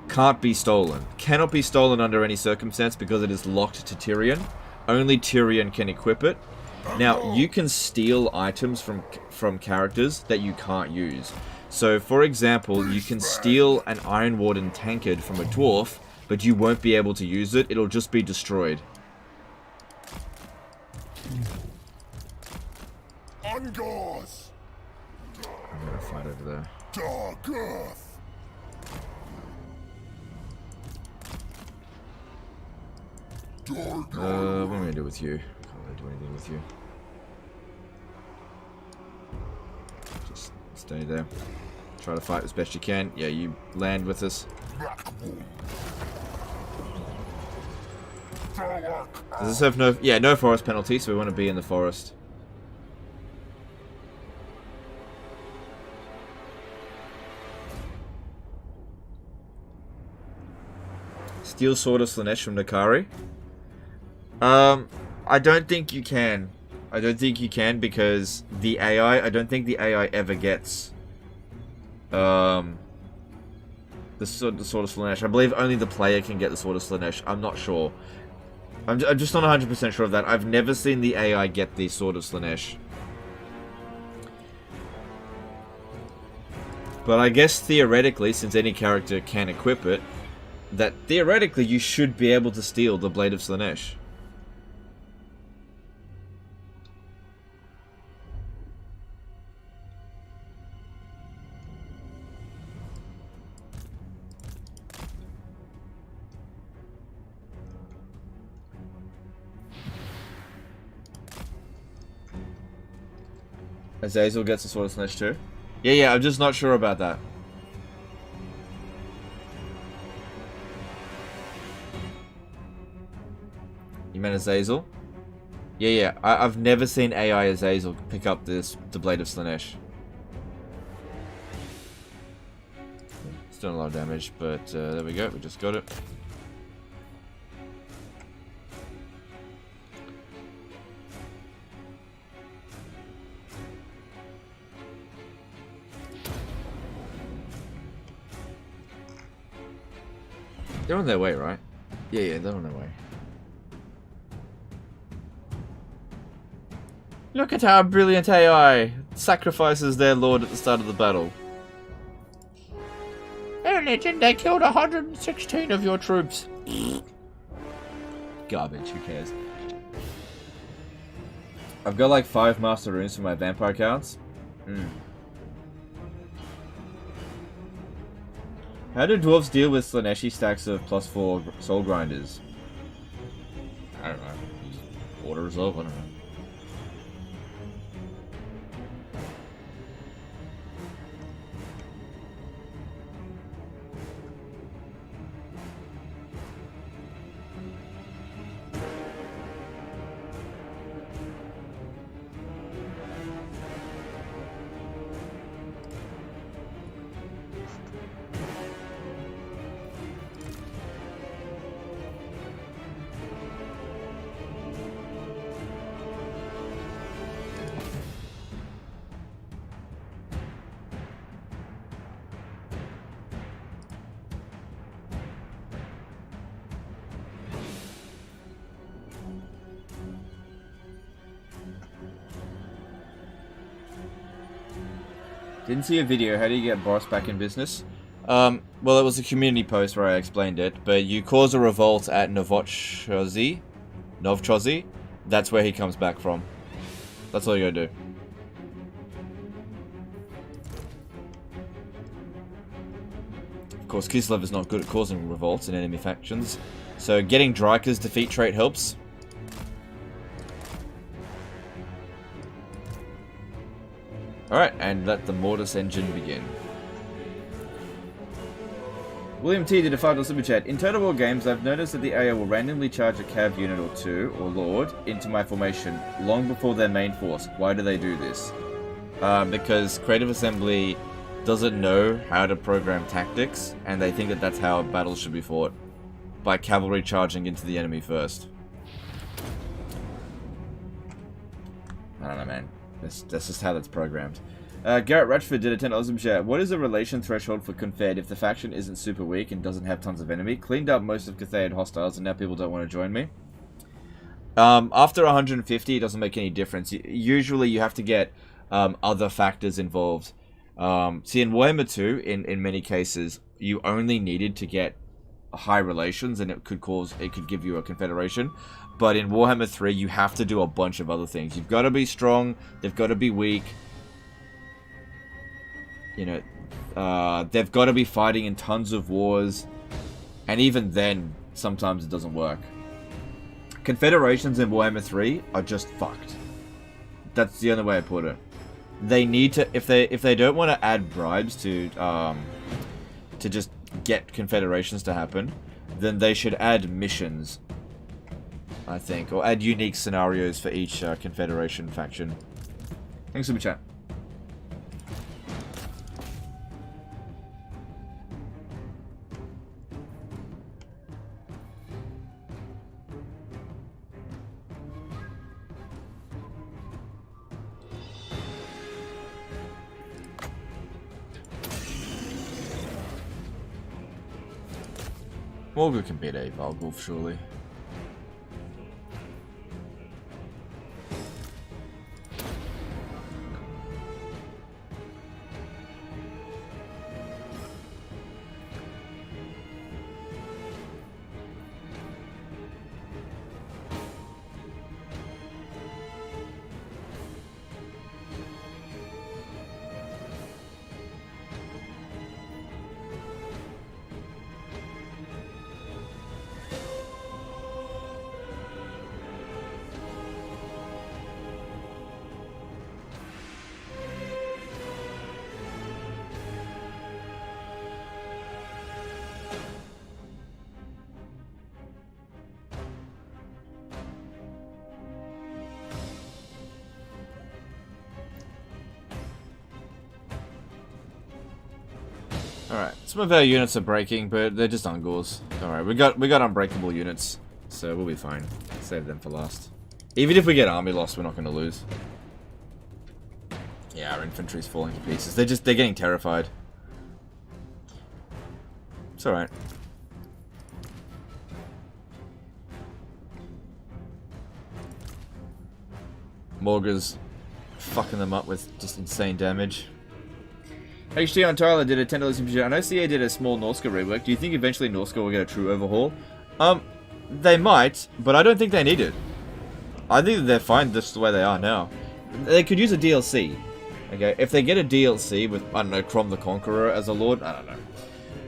can't be stolen. Cannot be stolen under any circumstance because it is locked to Tyrion. Only Tyrion can equip it. Now, you can steal items from characters that you can't use. So, for example, you can steal an Iron Warden tankard from a dwarf, but you won't be able to use it. It'll just be destroyed. On guards. I'm gonna fight over there. Dark Earth. What am I gonna do with you? Can't really do anything with you. Just stay there. Try to fight as best you can. Yeah, you land with us. Does this have no... Yeah, no forest penalty, so we want to be in the forest. Steal Sword of Slanesh from Nakari? I don't think you can. I don't think you can because the AI... I don't think the AI ever gets... the Sword of Slanesh. I believe only the player can get the Sword of Slanesh. I'm not sure. I'm just not 100% sure of that. I've never seen the AI get the Sword of Slanesh. But I guess theoretically, since any character can equip it, that theoretically you should be able to steal the Blade of Slanesh. Azazel gets the Sword of Slanesh too? Yeah, I'm just not sure about that. You meant Azazel? Yeah, I've never seen AI Azazel pick up the Blade of Slanesh. It's doing a lot of damage, but there we go, we just got it. They're on their way, right? Yeah, they're on their way. Look at how brilliant AI sacrifices their lord at the start of the battle. Oh, legend, they killed 116 of your troops. Garbage, who cares? I've got like 5 master runes for my vampire counts. How do dwarves deal with Slaneshi stacks of +4 soul grinders? I don't know. Just auto resolve, I don't know. Didn't see a video. How do you get Boris back in business? Well, it was a community post where I explained it, but you cause a revolt at Novchozy. That's where he comes back from. That's all you gotta do. Of course, Kislev is not good at causing revolts in enemy factions, so getting Dryker's defeat trait helps. Alright, and let the mortis engine begin. William T did a $5 super chat. In Total War games, I've noticed that the AI will randomly charge a cav unit or two, or lord, into my formation long before their main force. Why do they do this? Because Creative Assembly doesn't know how to program tactics, and they think that that's how battles should be fought. By cavalry charging into the enemy first. I don't know, man. That's just how that's programmed. Garrett Ratchford did a $10 super chat. What is the relation threshold for Confed if the faction isn't super weak and doesn't have tons of enemy? Cleaned up most of Cathaiad hostiles and now people don't want to join me. After 150, it doesn't make any difference. Usually you have to get other factors involved. See, in Warhammer 2, in many cases, you only needed to get high relations and it could give you a confederation. But in Warhammer 3, you have to do a bunch of other things. You've got to be strong, they've got to be weak. You know, they've got to be fighting in tons of wars. And even then, sometimes it doesn't work. Confederations in Warhammer 3 are just fucked. That's the only way I put it. They need to, if they don't want to add bribes to just get confederations to happen, then they should add missions, I think, or add unique scenarios for each confederation faction. Thanks, super chat. Morghur can beat a Valgulf, surely. Alright, some of our units are breaking, but they're just Ungors. Alright, we got unbreakable units, so we'll be fine. Save them for last. Even if we get army loss, we're not going to lose. Yeah, our infantry's falling to pieces. They're getting terrified. It's alright. Morghur's fucking them up with just insane damage. HT on Tyler did a $10 super chat. I know CA did a small Norska rework. Do you think eventually Norska will get a true overhaul? They might, but I don't think they need it. I think that they're fine just the way they are now. They could use a DLC. Okay, if they get a DLC with, I don't know, Khorne the Conqueror as a lord, I don't know.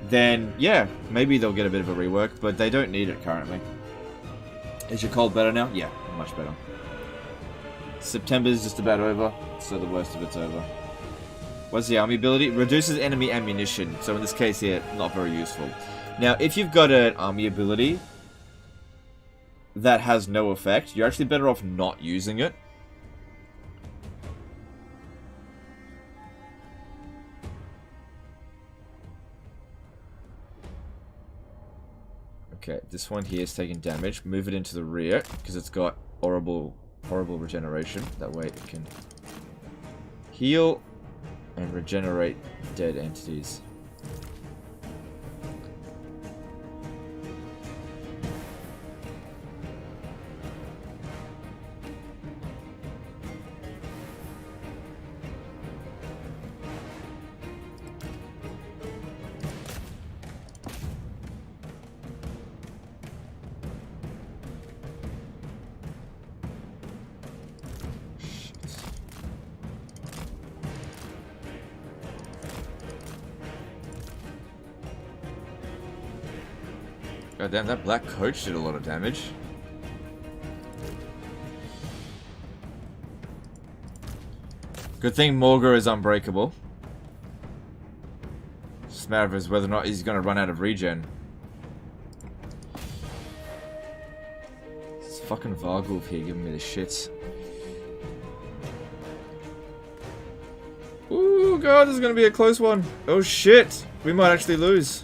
Then, yeah, maybe they'll get a bit of a rework, but they don't need it currently. Is your cold better now? Yeah, much better. September's just about over, so the worst of it's over. What's the army ability? Reduces enemy ammunition. So in this case here, not very useful. Now, if you've got an army ability that has no effect, you're actually better off not using it. Okay, this one here is taking damage. Move it into the rear, because it's got horrible regeneration. That way it can heal and regenerate dead entities. God damn, that black coach did a lot of damage. Good thing Morghur is unbreakable. It's just a matter of whether or not he's going to run out of regen. This fucking Vargulf here giving me the shits. Ooh, God, this is going to be a close one. Oh, shit. We might actually lose.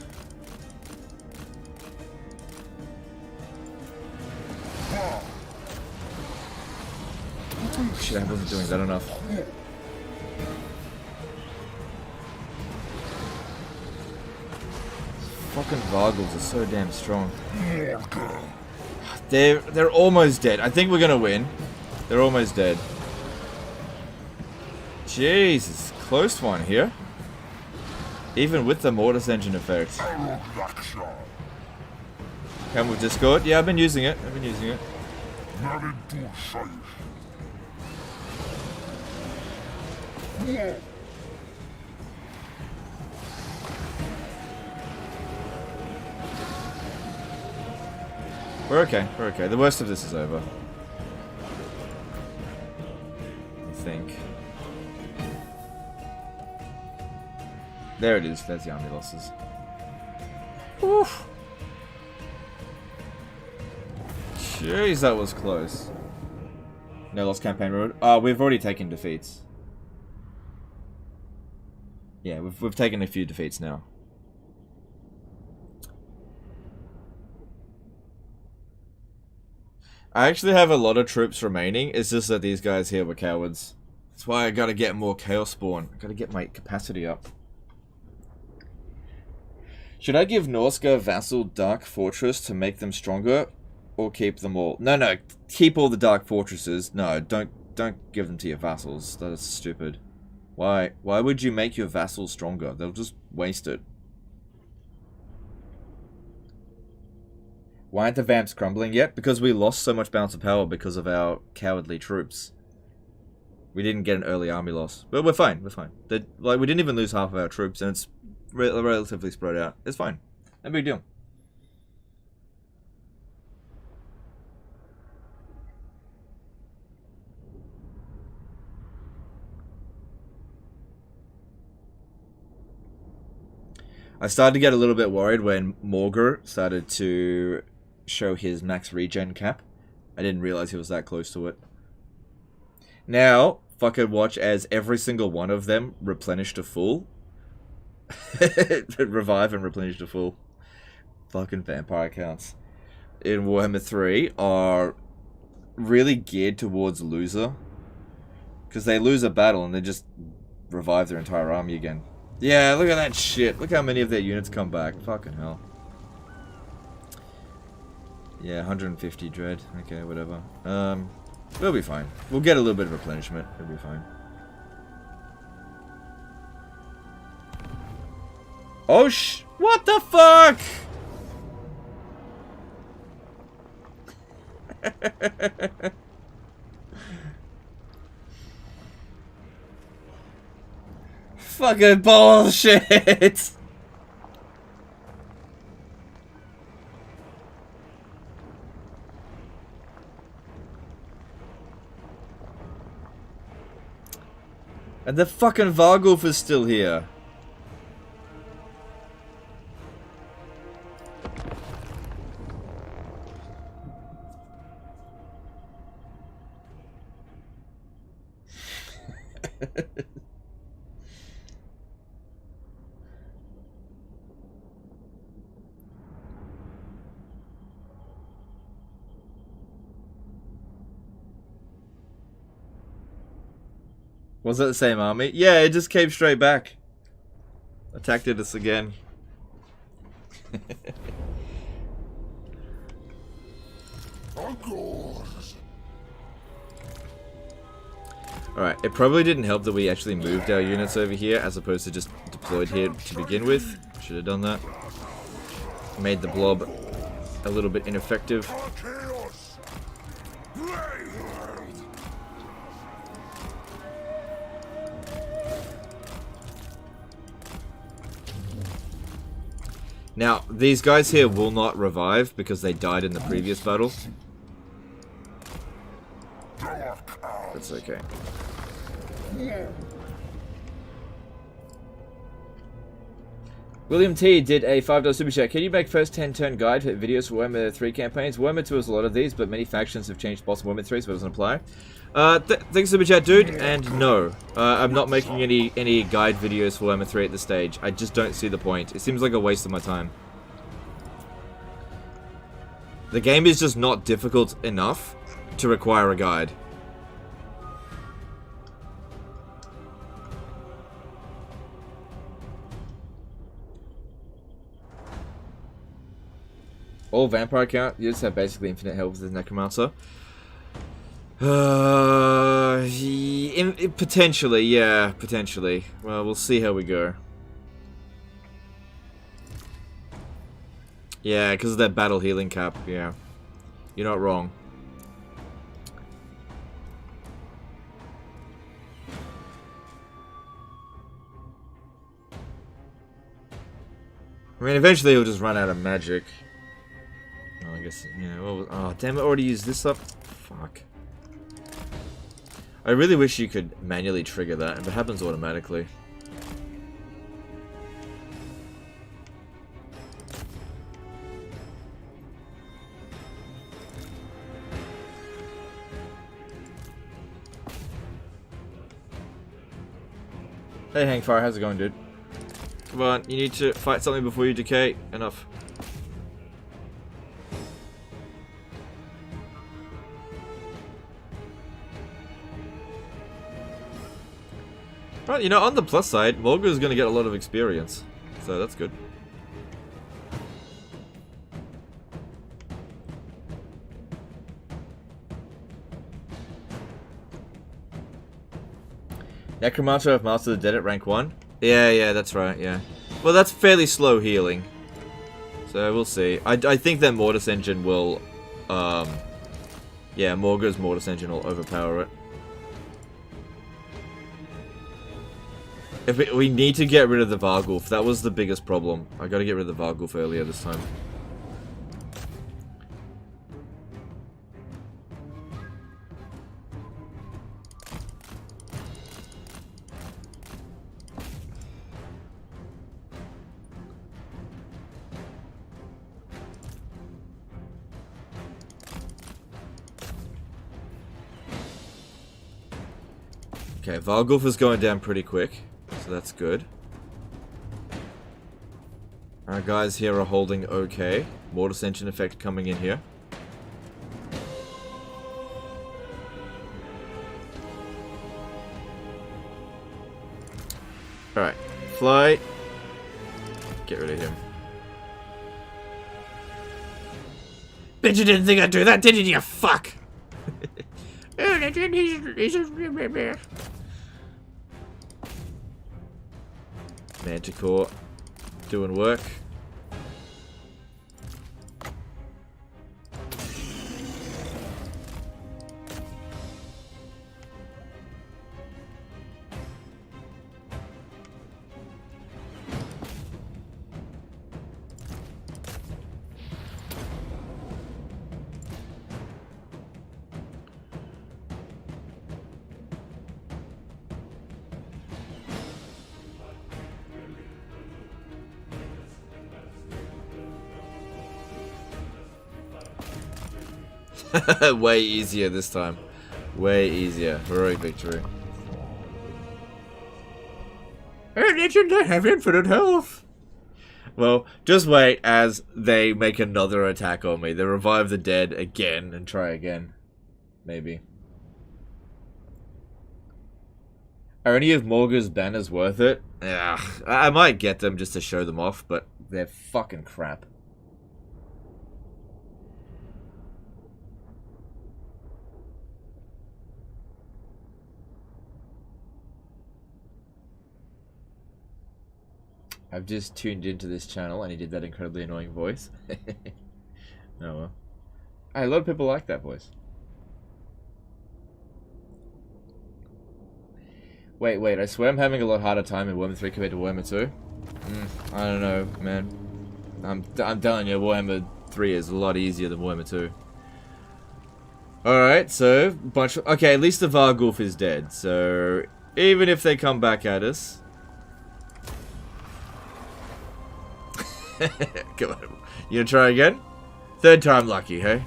Shit, I wasn't doing that enough. Fucking Vargulfs are so damn strong. They're almost dead. I think we're gonna win. They're almost dead. Jesus, close one here. Even with the mortis engine effect. Come with Discord? Yeah, I've been using it. We're okay. The worst of this is over. I think. There it is. That's the army losses. Oof. Jeez, that was close. No lost campaign road. We've already taken defeats. Yeah, we've taken a few defeats now. I actually have a lot of troops remaining. It's just that these guys here were cowards. That's why I gotta get more Chaos Spawn. I gotta get my capacity up. Should I give Norsca Vassal Dark Fortress to make them stronger? Or keep them all? No, keep all the Dark Fortresses. No, don't give them to your vassals. That's stupid. Why would you make your vassals stronger? They'll just waste it. Why aren't the vamps crumbling yet? Because we lost so much balance of power because of our cowardly troops. We didn't get an early army loss. But we're fine, Like, we didn't even lose half of our troops, and it's relatively spread out. It's fine. No big deal. I started to get a little bit worried when Morghur started to show his max regen cap. I didn't realize he was that close to it. Now, fucking watch as every single one of them replenish to full. Revive and replenish to full. Fucking vampire counts in Warhammer 3 are really geared towards loser. Because they lose a battle and they just revive their entire army again. Yeah, look at that shit. Look how many of their units come back. Fucking hell. Yeah, 150 dread. Okay, whatever. We'll be fine. We'll get a little bit of replenishment. It'll be fine. Oh what the fuck? Fucking bullshit. And the fucking Vargulf is still here. Was that the same army? Yeah, it just came straight back. Attacked us again. Alright, it probably didn't help that we actually moved our units over here as opposed to just deployed here to begin with. Should have done that. Made the blob a little bit ineffective. Now, these guys here will not revive because they died in the previous battle. That's okay. William T did a $5 super chat. Can you make first 10 turn guide for videos for Warhammer 3 campaigns? Warhammer 2 has a lot of these, but many factions have changed boss Warhammer 3, so it doesn't apply. Thanks super chat, dude, and no. I'm not making any guide videos for Warhammer 3 at this stage. I just don't see the point. It seems like a waste of my time. The game is just not difficult enough to require a guide. All vampire count, you just have basically infinite health with the necromancer. Potentially, yeah, potentially. Well, we'll see how we go. Yeah, because of that battle healing cap, yeah. You're not wrong. I mean, eventually he'll just run out of magic. Oh, I guess, yeah, well, oh, damn it, already used this up? Fuck. I really wish you could manually trigger that, and it happens automatically. Hey Hangfire, how's it going, dude? Come on, you need to fight something before you decay. Enough. Well, you know, on the plus side, Morghur is going to get a lot of experience, so that's good. Necromancer of Master of the Dead at rank 1? Yeah, that's right, yeah. Well, that's fairly slow healing. So, we'll see. I think that Mortis engine will, yeah, Morghur's Mortis engine will overpower it. We need to get rid of the Varghulf. That was the biggest problem. I gotta get rid of the Varghulf earlier this time. Okay, Varghulf is going down pretty quick. So that's good. Our guys here are holding okay. Mortis engine effect coming in here. Alright. Fly. Get rid of him. Bet you didn't think I'd do that, did you, you fuck? Manticore doing work. Way easier this time. Way easier. Heroic victory. And legend, I have infinite health. Well, just wait as they make another attack on me. They revive the dead again and try again. Maybe. Are any of Morghur's banners worth it? Yeah, I might get them just to show them off, but they're fucking crap. I've just tuned into this channel and he did that incredibly annoying voice. Oh well. A lot of people like that voice. Wait, I swear I'm having a lot harder time in Warhammer 3 compared to Warhammer 2. I don't know, man. I'm telling you, Warhammer 3 is a lot easier than Warhammer 2. Alright, so, okay, at least the Vargulf is dead, so, even if they come back at us... Come on, you gonna try again? Third time lucky, hey?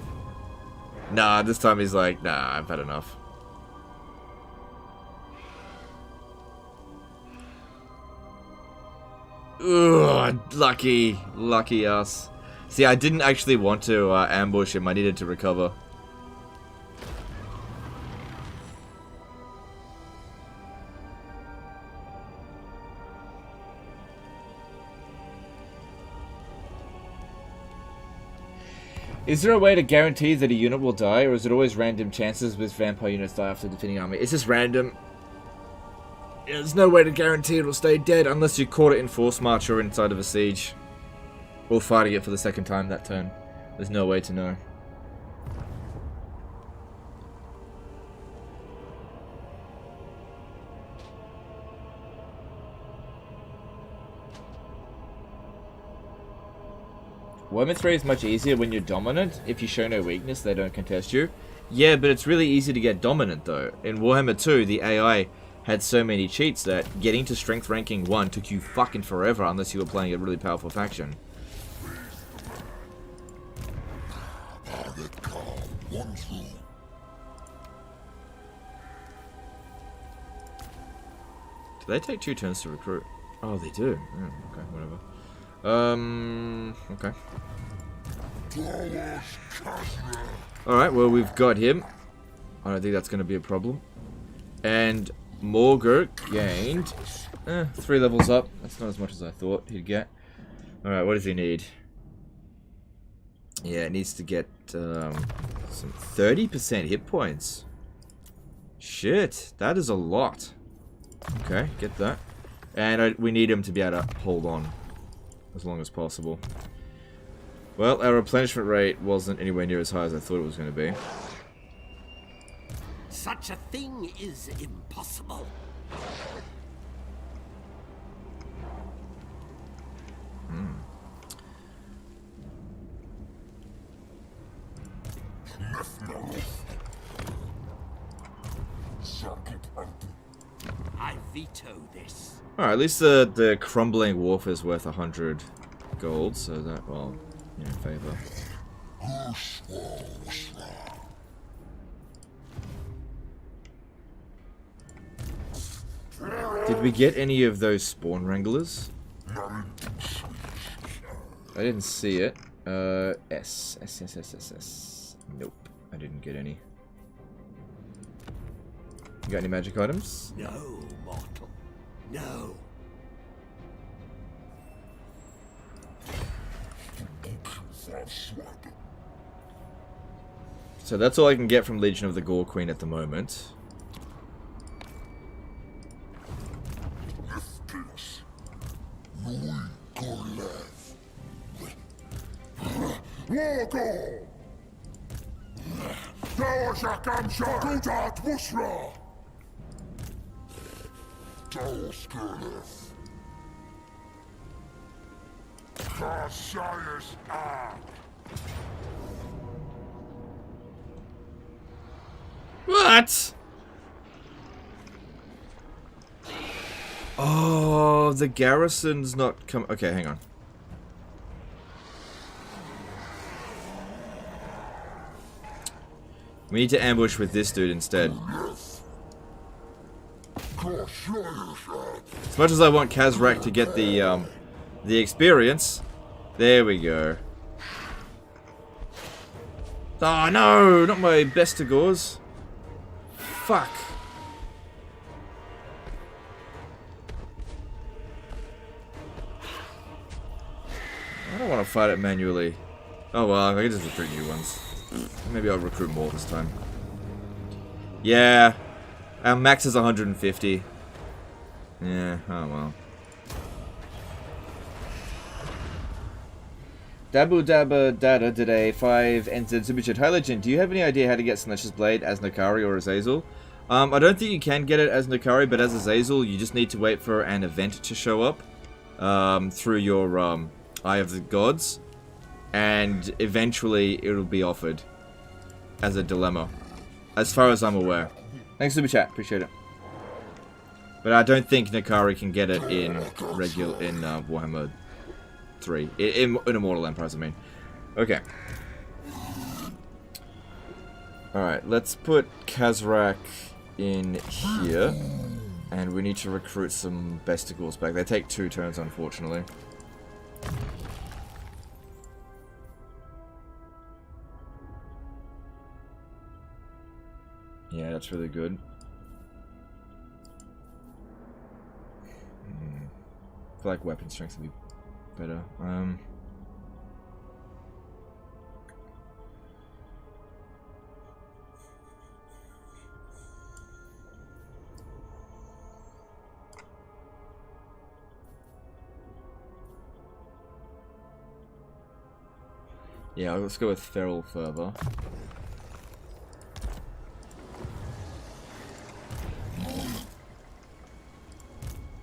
Nah, this time he's like, nah, I've had enough. Ugh, lucky us. See, I didn't actually want to ambush him, I needed to recover. Is there a way to guarantee that a unit will die, or is it always random chances with vampire units die after defeating army? It's just random. Yeah, there's no way to guarantee it will stay dead unless you caught it in force march or inside of a siege. Or fighting it for the second time that turn. There's no way to know. Warhammer 3 is much easier when you're dominant. If you show no weakness, they don't contest you. Yeah, but it's really easy to get dominant though. In Warhammer 2, the AI had so many cheats that getting to strength ranking 1 took you fucking forever unless you were playing a really powerful faction. Do they take 2 turns to recruit? Oh, they do. Oh, okay, whatever. Okay. Alright, well, we've got him. I don't think that's going to be a problem. And Morghur gained 3 levels up. That's not as much as I thought he'd get. Alright, what does he need? Yeah, it needs to get some 30% hit points. Shit, that is a lot. Okay, get that. And we need him to be able to hold on as long as possible. Well, our replenishment rate wasn't anywhere near as high as I thought it was going to be. Such a thing is impossible. I veto this. Alright, at least the crumbling wharf is worth 100 gold, so that, well, you know, favor. Did we get any of those spawn wranglers? I didn't see it. S. Nope, I didn't get any. You got any magic items? No, mortal. No. So that's all I can get from Legion of the Gore Queen at the moment. What? Oh, the garrison's not come. Okay, hang on. We need to ambush with this dude instead. As much as I want Kazrak to get the experience, there we go. Oh no, not my bestigors. Fuck. I don't want to fight it manually. Oh well, I can just recruit new ones. Maybe I'll recruit more this time. Yeah. Our max is 150. Yeah, oh well. Dabu Dabba Dada did a 5 entered Superchat. Hi Legend, do you have any idea how to get Slash's Blade as Nakari or Azazel? I don't think you can get it as Nakari, but as Azazel, you just need to wait for an event to show up through your Eye of the Gods, and eventually it'll be offered as a dilemma, as far as I'm aware. Thanks, Superchat, appreciate it. But I don't think Nakari can get it in Warhammer 3. In Immortal Empires, I mean. Okay. Alright, let's put Kazrak in here. And we need to recruit some Besticles back. They take 2 turns, unfortunately. Yeah, that's really good. I feel like weapon strength would be better. Yeah, let's go with Feral Fervor.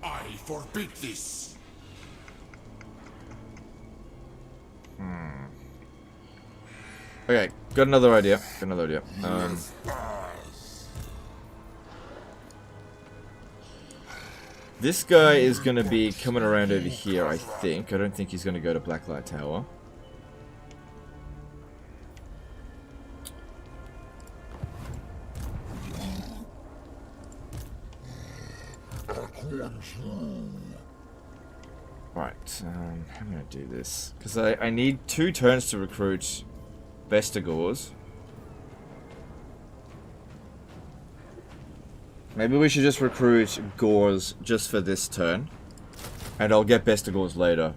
I forbid this. Okay, got another idea. This guy is going to be coming around over here, I think. I don't think he's going to go to Blacklight Tower. Right, how am I going to do this? Because I need 2 turns to recruit Vestigors. Maybe we should just recruit Gores just for this turn. And I'll get Vestigors later.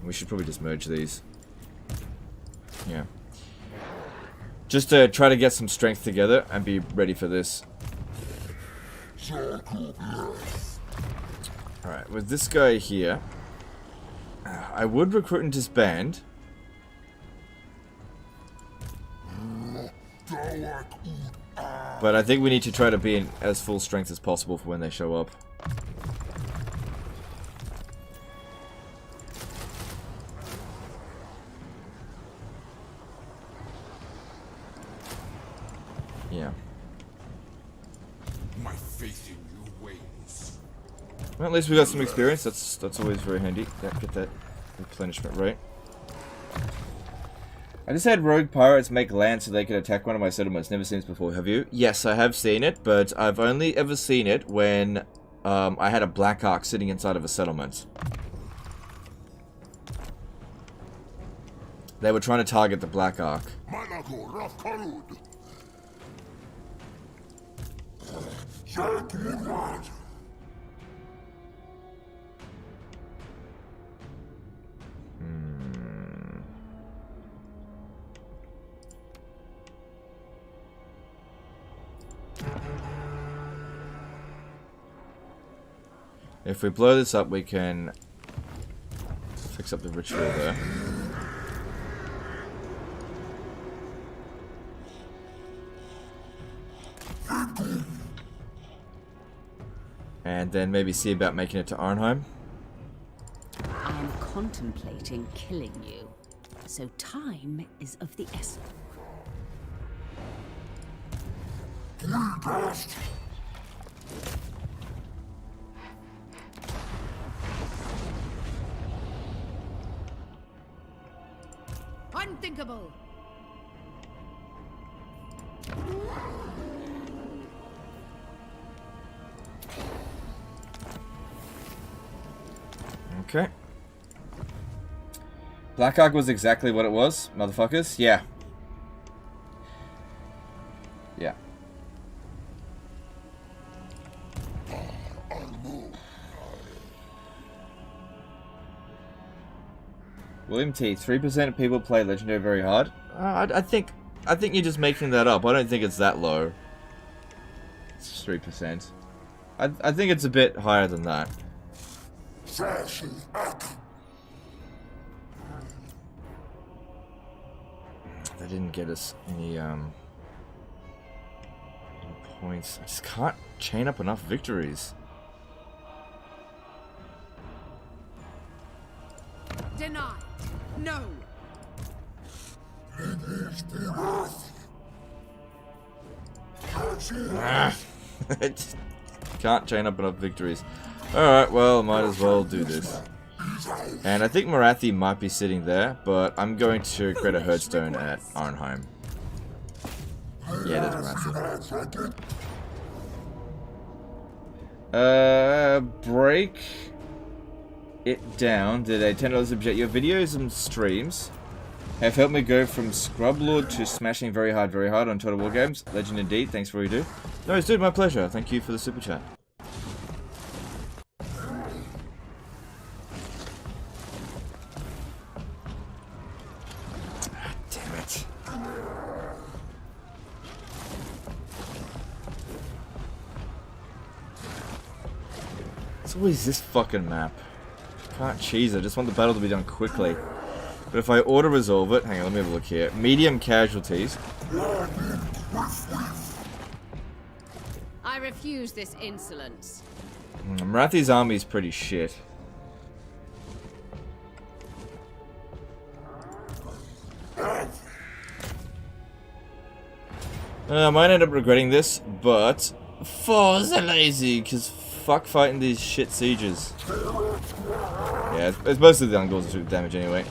We should probably just merge these. Yeah. Just to try to get some strength together and be ready for this. Alright, with this guy here, I would recruit and disband. But I think we need to try to be in as full strength as possible for when they show up. Yeah. My faith in your ways. Well, at least we got some experience. That's always very handy. Yeah, get that replenishment right. I just had rogue pirates make land so they could attack one of my settlements. Never seen this before. Have you? Yes, I have seen it, but I've only ever seen it when I had a black ark sitting inside of a settlement. They were trying to target the black ark. If we blow this up, we can fix up the ritual there. And then maybe see about making it to Arnheim. I am contemplating killing you, so time is of the essence. Unthinkable. Okay. Black Ark was exactly what it was, motherfuckers. Yeah. Yeah. William T. 3% of people play Legendary very hard. I think you're just making that up. I don't think it's that low. It's 3%. I think it's a bit higher than that. They didn't get us any points. I just can't chain up enough victories. Denied. No! I just can't chain up enough victories. Alright, well, might as well do this. And I think Morathi might be sitting there, but I'm going to create a Herdstone at Arnheim. Yeah, there's Morathi. Break it down. Did a $10 object? Your videos and streams have helped me go from Scrub Lord to smashing very hard on Total War games. Legend indeed. Thanks for what you do. No, it's dude, my pleasure. Thank you for the super chat. Damn it. It's always this fucking map. Can't cheese it. I just want the battle to be done quickly. But if I auto-resolve it... Hang on, let me have a look here. Medium casualties. I refuse this insolence. Marathi's army is pretty shit. I might end up regretting this, but... Forza lazy, because fuck fighting these shit sieges. Yeah, it's mostly the Ungors that took damage anyway.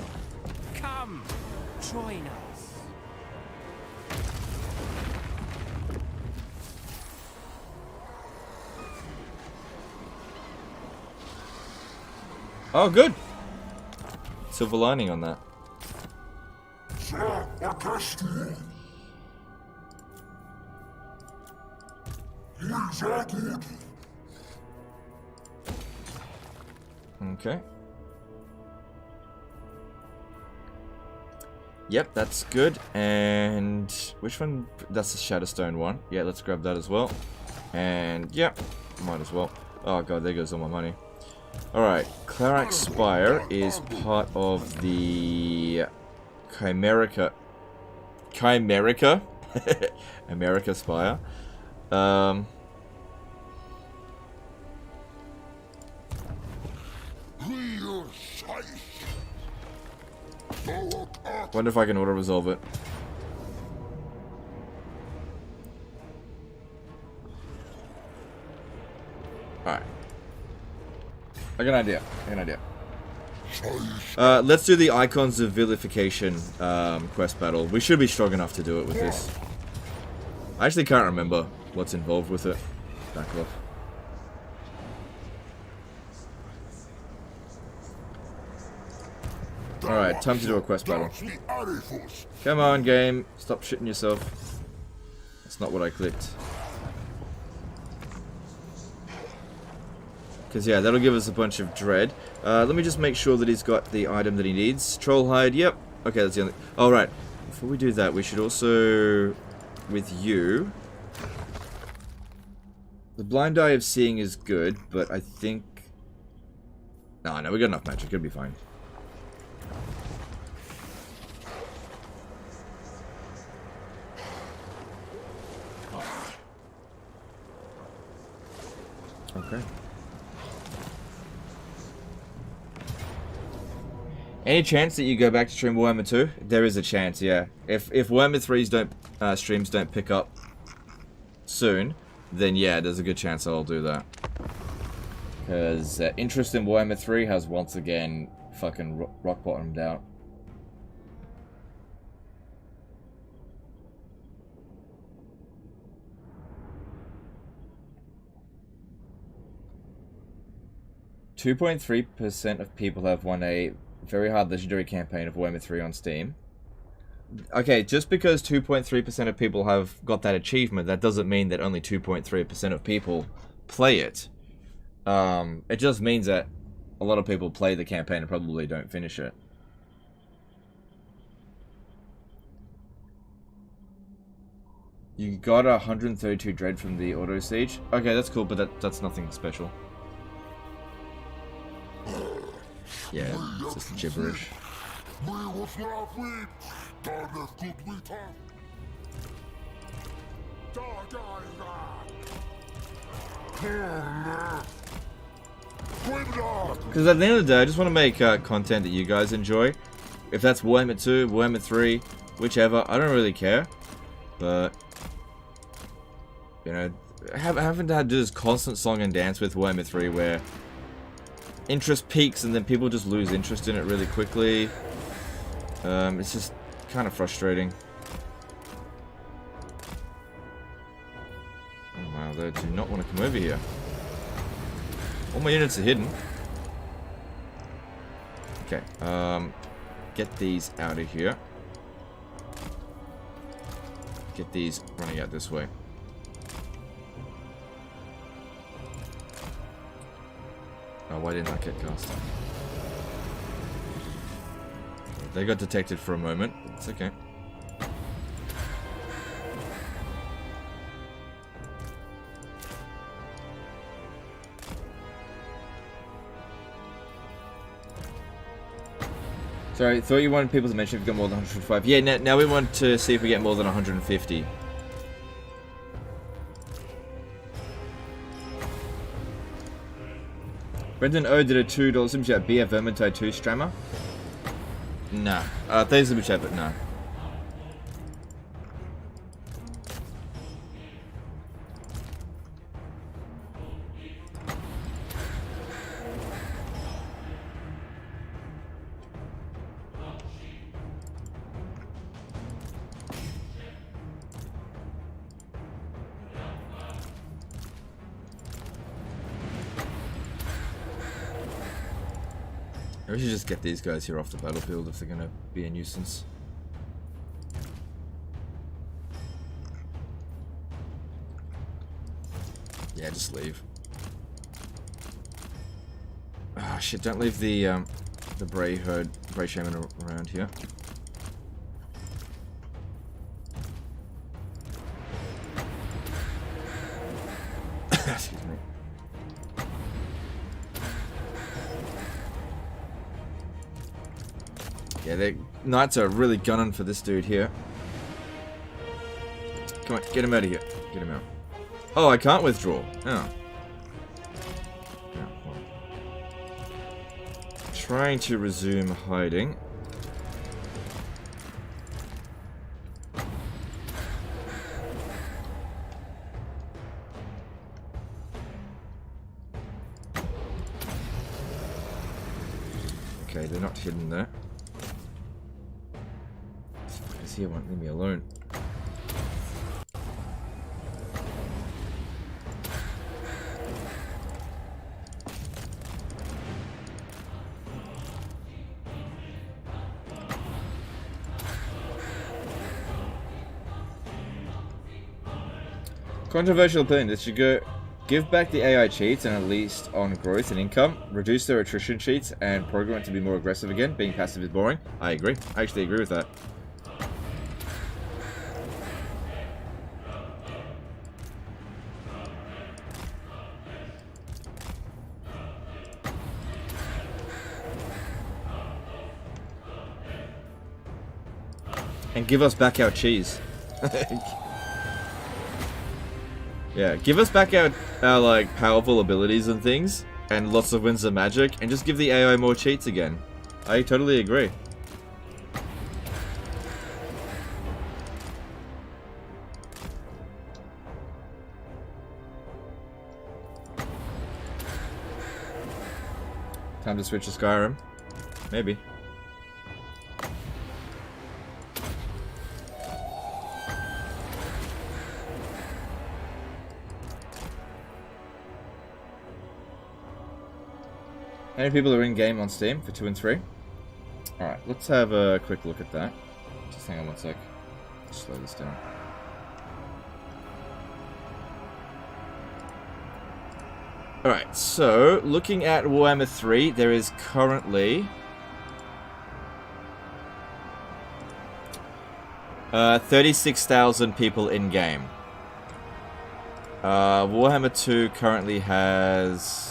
Come, join us. Oh, good. Silver lining on that. Okay. Yep, that's good. And which one? That's the Shadowstone one. Yeah, let's grab that as well. And yep, might as well. Oh god, there goes all my money. Alright, Taurox Spire is part of the Chimerica America Spire. Wonder if I can auto-resolve it. Alright. I got an idea. Let's do the Icons of Vilification quest battle. We should be strong enough to do it with this. I actually can't remember what's involved with it. Back off. Alright, time to do a quest battle. Come on, game. Stop shitting yourself. That's not what I clicked. Because, yeah, that'll give us a bunch of dread. Let me just make sure that he's got the item that he needs. Troll hide, yep. Okay, that's the only... Alright, before we do that, we should also... With you... The blind eye of seeing is good, but I think... No, we got enough magic. It'll be fine. Okay. Any chance that you go back to stream Warhammer 2? There is a chance, yeah. If Warhammer 3's streams don't pick up soon, then yeah, there's a good chance I'll do that. Because interest in Warhammer 3 has once again fucking rock bottomed out. .3% of people have won a very hard legendary campaign of Warhammer 3 on Steam. Okay, just because 2.3% of people have got that achievement, that doesn't mean that only 2.3% of people play it. It just means that a lot of people play the campaign and probably don't finish it. You got 132 dread from the auto siege. Okay, that's cool, but that's nothing special. Yeah, it's just gibberish. Because at the end of the day, I just want to make content that you guys enjoy. if that's Warhammer 2, Warhammer 3, whichever, I don't really care. But, you know, having to do this constant song and dance with Warhammer 3 where interest peaks and then people just lose interest in it really quickly. It's just kind of frustrating. Oh wow, they do not want to come over here. All my units are hidden. Okay, get these out of here. Get these running out this way. Oh, why didn't that get cast? They got detected for a moment. It's okay. Sorry, thought you wanted people to mention if you got more than 105. Yeah, now we want to see if we get more than 150. Brendan O did a $2 super chat. BF Vermintide 2 Strammer? Nah. Thanks super chat, but no. We should just get these guys here off the battlefield if they're gonna be a nuisance. Yeah, just leave. Ah, shit! Don't leave the Bray Shaman around here. Excuse me. Yeah, the knights are really gunning for this dude here. Come on, get him out of here. Get him out. Oh, I can't withdraw. Oh. Well. Trying to resume hiding. Okay, they're not hidden there. Here won't leave me alone. Controversial opinion. This should go give back the AI cheats and at least on growth and income. Reduce their attrition cheats and program it to be more aggressive again. Being passive is boring. I agree. I actually agree with that. And give us back our cheese. Yeah, give us back our like powerful abilities and things, and lots of wins of magic, and just give the AI more cheats again. I totally agree. Time to switch to Skyrim. Maybe. How many people are in game on Steam for 2 and 3? Alright, let's have a quick look at that. Just hang on one sec. Slow this down. Alright, so looking at Warhammer 3, there is currently 36,000 people in game. Warhammer 2 currently has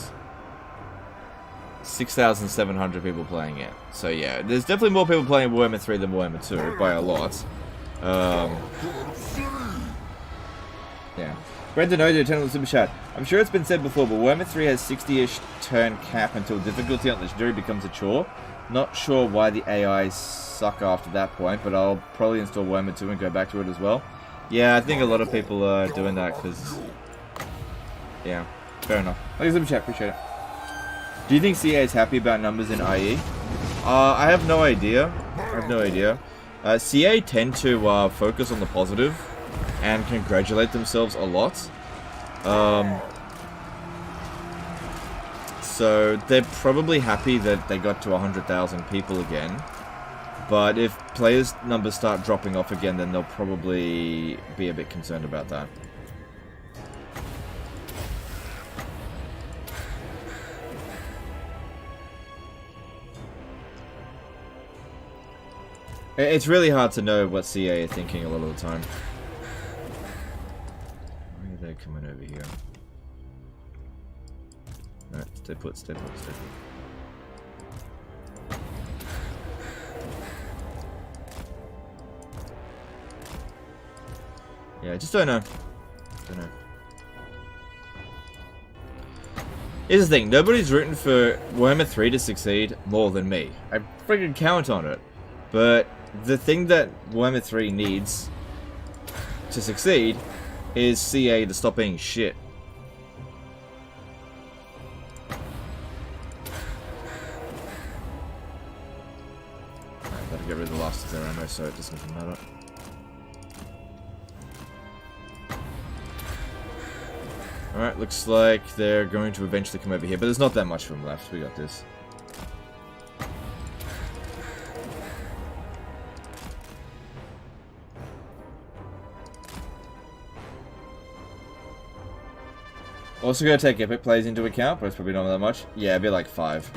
6,700 people playing it. So yeah, there's definitely more people playing Warhammer 3 than Warhammer 2 by a lot. Yeah. Brendan O did a 10 super chat. I'm sure it's been said before, but Warhammer 3 has 60-ish turn cap until difficulty on Legendary becomes a chore. Not sure why the AIs suck after that point, but I'll probably install Warhammer 2 and go back to it as well. Yeah, I think a lot of people are doing that because... Yeah, fair enough. Thanks for the chat, appreciate it. Do you think CA is happy about numbers in IE? I have no idea. CA tend to focus on the positive and congratulate themselves a lot. So they're probably happy that they got to 100,000 people again. But if players' numbers start dropping off again, then they'll probably be a bit concerned about that. It's really hard to know what CA are thinking a lot of the time. Why are they coming over here? No, stay put, stay put, stay put. Yeah, I just don't know. Here's the thing, nobody's rooting for Warhammer 3 to succeed more than me. I freaking count on it. But the thing that Warhammer 3 needs to succeed is CA to stop being shit. Alright, better get rid of the last of their ammo so it doesn't matter. Alright, looks like they're going to eventually come over here, but there's not that much of them left. We got this. Also gonna take Epic plays into account, but it's probably not that much. Yeah, it'd be like 5.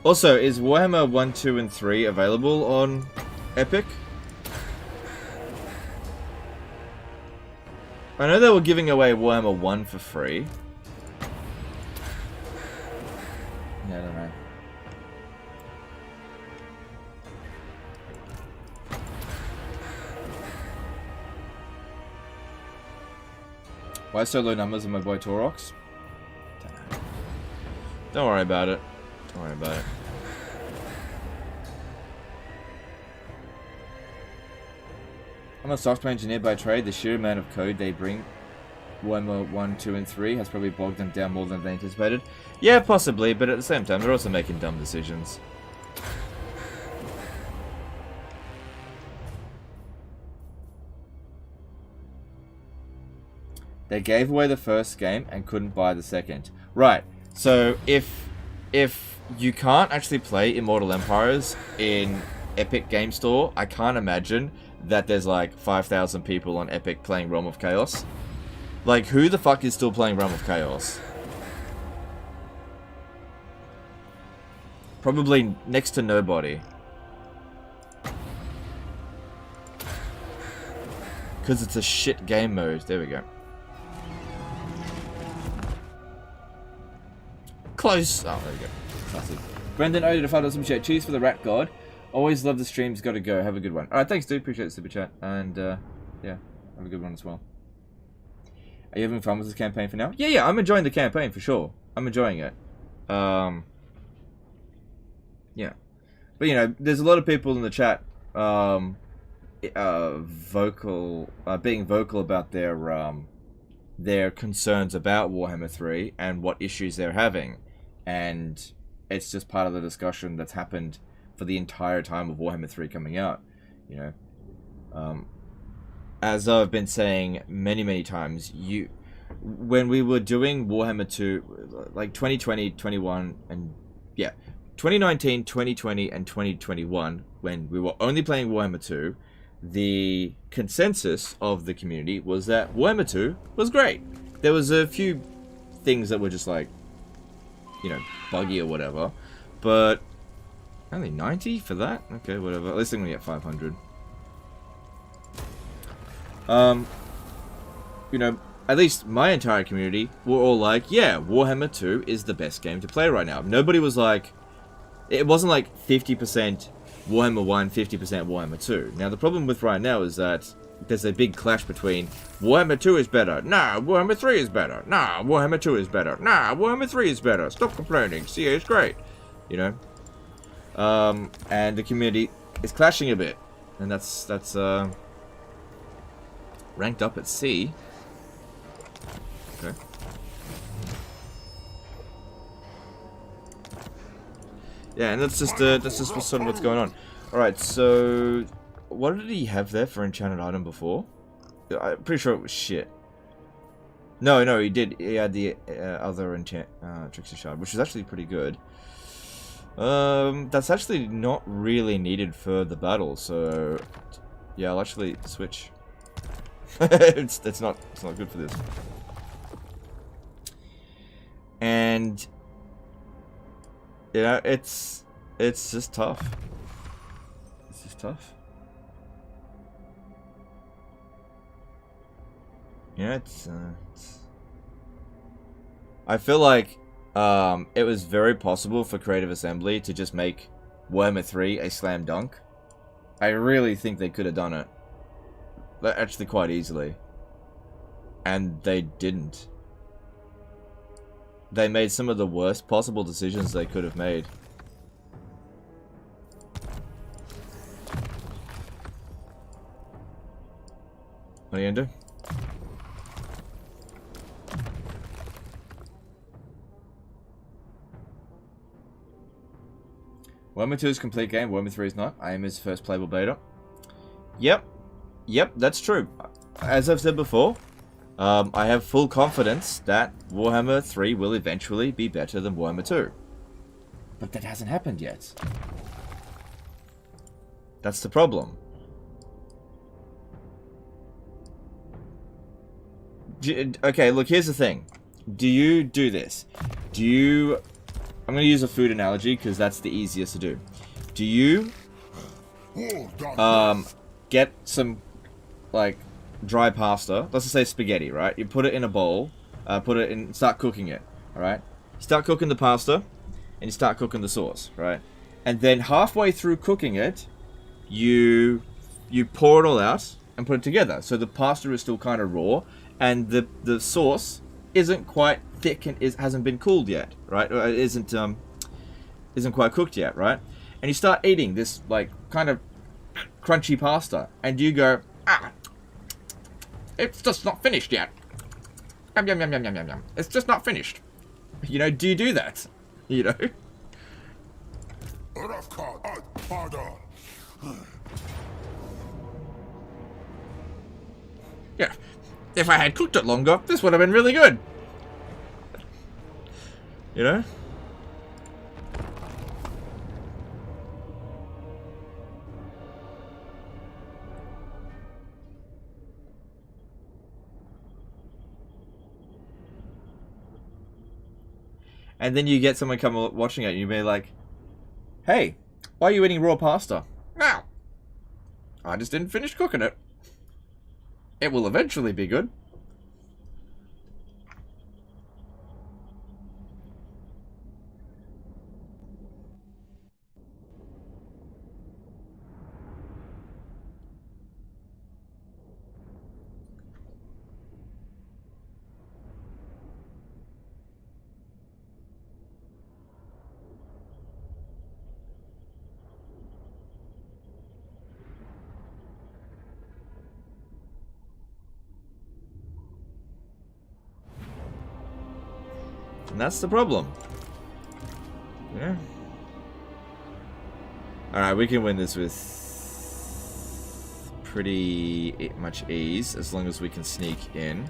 Also, is Warhammer 1, 2, and 3 available on Epic? I know they were giving away Warhammer 1 for free. Yeah, I don't know. Why so low numbers on my boy Taurox? Don't worry about it. Don't worry about it. I'm a software engineer by trade. The sheer amount of code they bring, Warhammer 1, 2, and 3, has probably bogged them down more than they anticipated. Yeah, possibly, but at the same time, they're also making dumb decisions. They gave away the first game and couldn't buy the second. Right, so if you can't actually play Immortal Empires in Epic Game Store, I can't imagine that there's like 5,000 people on Epic playing Realm of Chaos. Like, who the fuck is still playing Realm of Chaos? Probably next to nobody. Because it's a shit game mode. There we go. Close. Oh, there we go. Classic. Brendan Odin, if I do some chat. Cheers for the rat god. Always love the streams. Gotta go. Have a good one. Alright, thanks, dude. Appreciate the super chat. And, yeah, have a good one as well. Are you having fun with this campaign for now? Yeah, I'm enjoying the campaign for sure. I'm enjoying it. Yeah. But, you know, there's a lot of people in the chat, being vocal about their concerns about Warhammer 3 and what issues they're having. And it's just part of the discussion that's happened for the entire time of Warhammer 3 coming out, you know. As I've been saying many times, when we were doing Warhammer 2, like 2020, 21, and yeah, 2019, 2020, and 2021, when we were only playing Warhammer 2, the consensus of the community was that Warhammer 2 was great. There was a few things that were just like, you know, buggy or whatever, but only 90 for that? Okay, whatever. At least I'm gonna get 500. You know, at least my entire community were all like, yeah, Warhammer 2 is the best game to play right now. Nobody was like, it wasn't like 50% Warhammer 1, 50% Warhammer 2. Now the problem with right now is that there's a big clash between Warhammer 2 is better, nah, Warhammer 3 is better, nah, Warhammer 2 is better, nah, Warhammer 3 is better, stop complaining, CA is great, you know? And the community is clashing a bit, and that's ranked up at C. Okay. Yeah, and that's just sort of what's going on. Alright, so what did he have there for enchanted item before? I'm pretty sure it was shit. No, he did. He had the other enchant Trickster Shard, which is actually pretty good. That's actually not really needed for the battle, so yeah, I'll actually switch. it's not good for this. And yeah, it's just tough. It's just tough. Yeah, it's I feel like it was very possible for Creative Assembly to just make Warhammer 3 a slam dunk. I really think they could have done it. Actually quite easily. And they didn't. They made some of the worst possible decisions they could have made. What are you gonna do? Warhammer 2 is a complete game, Warhammer 3 is not. I am his first playable beta. Yep, that's true. As I've said before, I have full confidence that Warhammer 3 will eventually be better than Warhammer 2. But that hasn't happened yet. That's the problem. Okay, look, here's the thing. Do you do this? Do you... I'm going to use a food analogy because that's the easiest to do. Do you get some, like, dry pasta, let's just say spaghetti, right? You put it in a bowl, start cooking it, alright? You start cooking the pasta, and you start cooking the sauce, right? And then halfway through cooking it, you pour it all out and put it together. So the pasta is still kind of raw, and the sauce isn't quite thick and hasn't been cooled yet, right? Or isn't quite cooked yet, right? And you start eating this, like, kind of crunchy pasta, and you go, it's just not finished yet. Yum, yum, yum, yum, yum, yum, yum. It's just not finished. You know, do you do that? You know? Yeah. If I had cooked it longer, this would have been really good. You know? And then you get someone come watching it and you be like, hey, why are you eating raw pasta? No, I just didn't finish cooking it. It will eventually be good. And that's the problem. Yeah. Alright, we can win this with pretty much ease, as long as we can sneak in.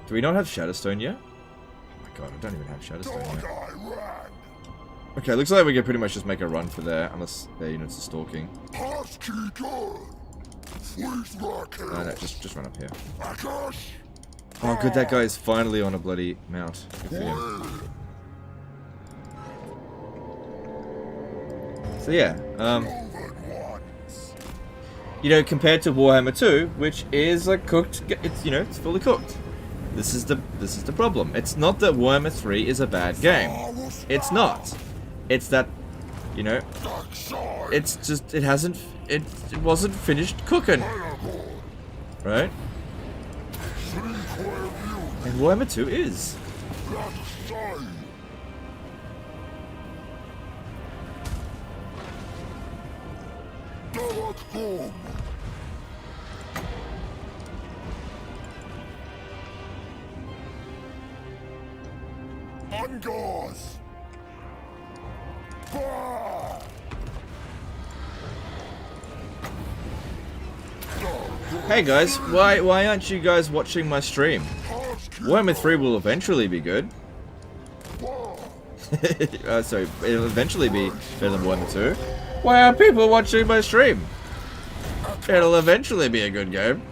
Do we not have Shadowstone yet? Oh my god, I don't even have Shadowstone yet. Okay, looks like we can pretty much just make a run for there, unless their units are stalking. No, just run up here. Oh, good, that guy is finally on a bloody mount. Good for him. So yeah, you know, compared to Warhammer 2, which is like cooked, it's, you know, it's fully cooked. This is the problem. It's not that Warhammer 3 is a bad game. It's not. It's that, you know, it's just it wasn't finished cooking. Right? And Warhammer 2 is. Hey guys, why aren't you guys watching my stream? Warhammer 3 will eventually be good. Sorry, it'll eventually be better than Warhammer 2. Why are people watching my stream? It'll eventually be a good game.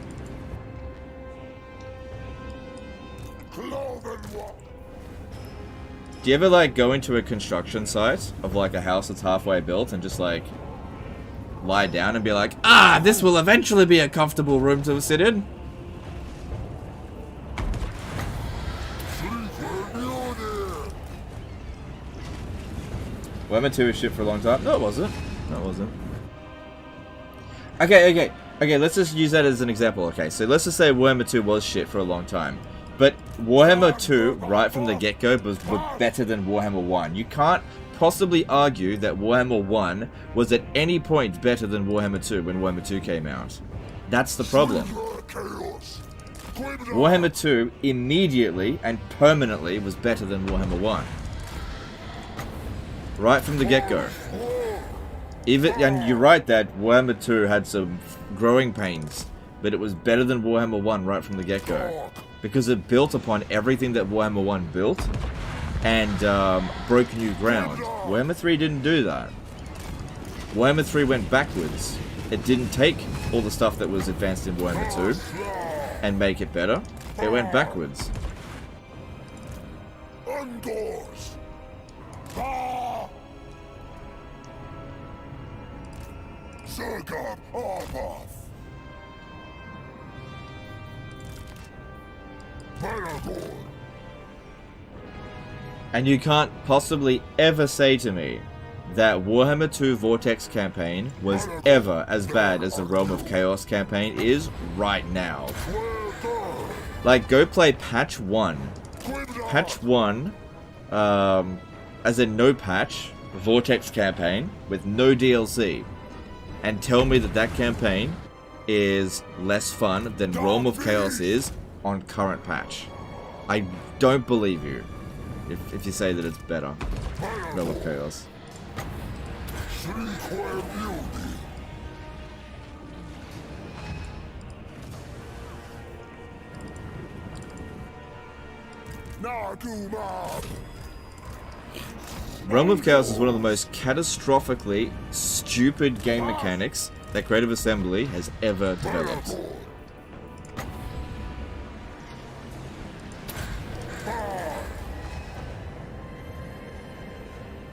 Do you ever like go into a construction site of like a house that's halfway built and just like lie down and be like, ah, this will eventually be a comfortable room to sit in? Warhammer 2 was shit for a long time. No, it wasn't. No, it wasn't. Okay, let's just use that as an example. Okay, so let's just say Warhammer 2 was shit for a long time. But Warhammer 2, right from the get-go, was better than Warhammer 1. You can't possibly argue that Warhammer 1 was at any point better than Warhammer 2 when Warhammer 2 came out. That's the problem. Warhammer 2 immediately and permanently was better than Warhammer 1. Right from the get-go. And you're right that Warhammer 2 had some growing pains, but it was better than Warhammer 1 right from the get-go. Because it built upon everything that Warhammer 1 built, and broke new ground. Warhammer 3 didn't do that. Warhammer 3 went backwards. It didn't take all the stuff that was advanced in Warhammer 2 and make it better. It went backwards. And you can't possibly ever say to me that Warhammer 2 Vortex campaign was ever as bad as the Realm of Chaos campaign is right now. Like, go play patch 1. Patch 1, as in no patch, Vortex campaign with no DLC. And tell me that that campaign is less fun than Realm of Chaos is on current patch. I don't believe you if you say that it's better. Realm of Chaos. Realm of Chaos is one of the most catastrophically stupid game mechanics that Creative Assembly has ever developed.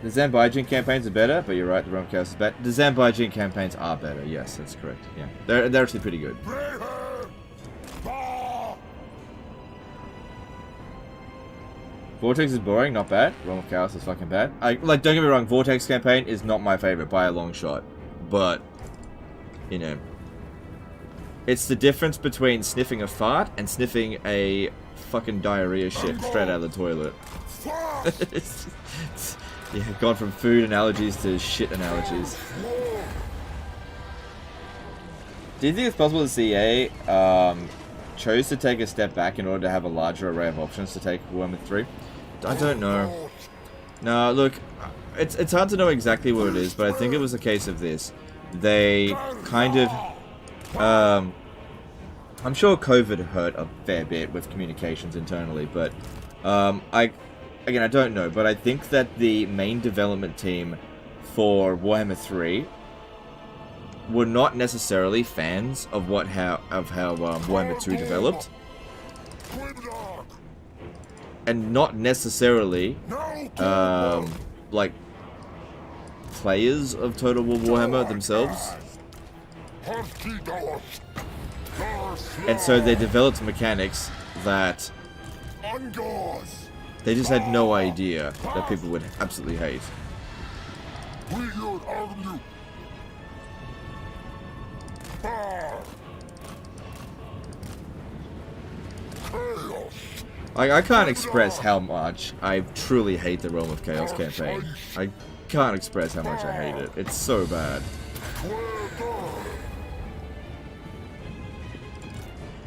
The Zambijin campaigns are better, but you're right, the Realm of Chaos is better. The Zambijin campaigns are better, yes, that's correct. Yeah, they're actually pretty good. Vortex is boring, not bad. Realm of Chaos is fucking bad. Don't get me wrong, Vortex campaign is not my favorite by a long shot. But, you know, it's the difference between sniffing a fart and sniffing a fucking diarrhea shit straight out of the toilet. Yeah, gone from food analogies to shit analogies. Do you think it's possible that CA chose to take a step back in order to have a larger array of options to take Warhammer 3? I don't know. No, look, it's hard to know exactly what it is, but I think it was a case of this. They kind of... I'm sure COVID hurt a fair bit with communications internally, but Again, I don't know, but I think that the main development team for Warhammer 3 were not necessarily fans of how Warhammer 2 developed, and not necessarily like players of Total War Warhammer themselves. And so they developed mechanics that Ungors! They just had no idea that people would absolutely hate. Reload on you! Fire! Chaos! Like, I can't express how much I truly hate the Realm of Chaos campaign. I can't express how much I hate it. It's so bad.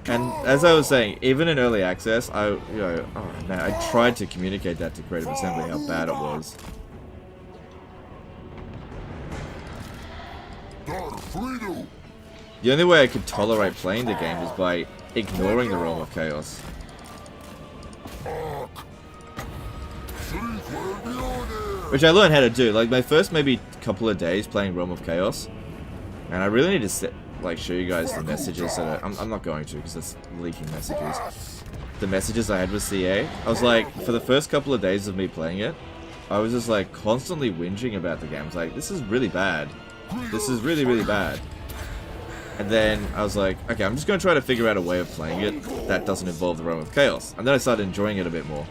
And as I was saying, even in early access, oh man, I tried to communicate that to Creative Assembly how bad it was. The only way I could tolerate playing the game is by ignoring the Realm of Chaos. Which I learned how to do. Like, my first maybe couple of days playing Realm of Chaos, and I really need to show you guys the messages that I'm not going to because it's leaking messages. The messages I had with CA, I was like, for the first couple of days of me playing it, I was just like constantly whinging about the game. I was like, this is really bad. This is really, really bad. And then I was like, okay, I'm just going to try to figure out a way of playing it that doesn't involve the Realm of Chaos. And then I started enjoying it a bit more.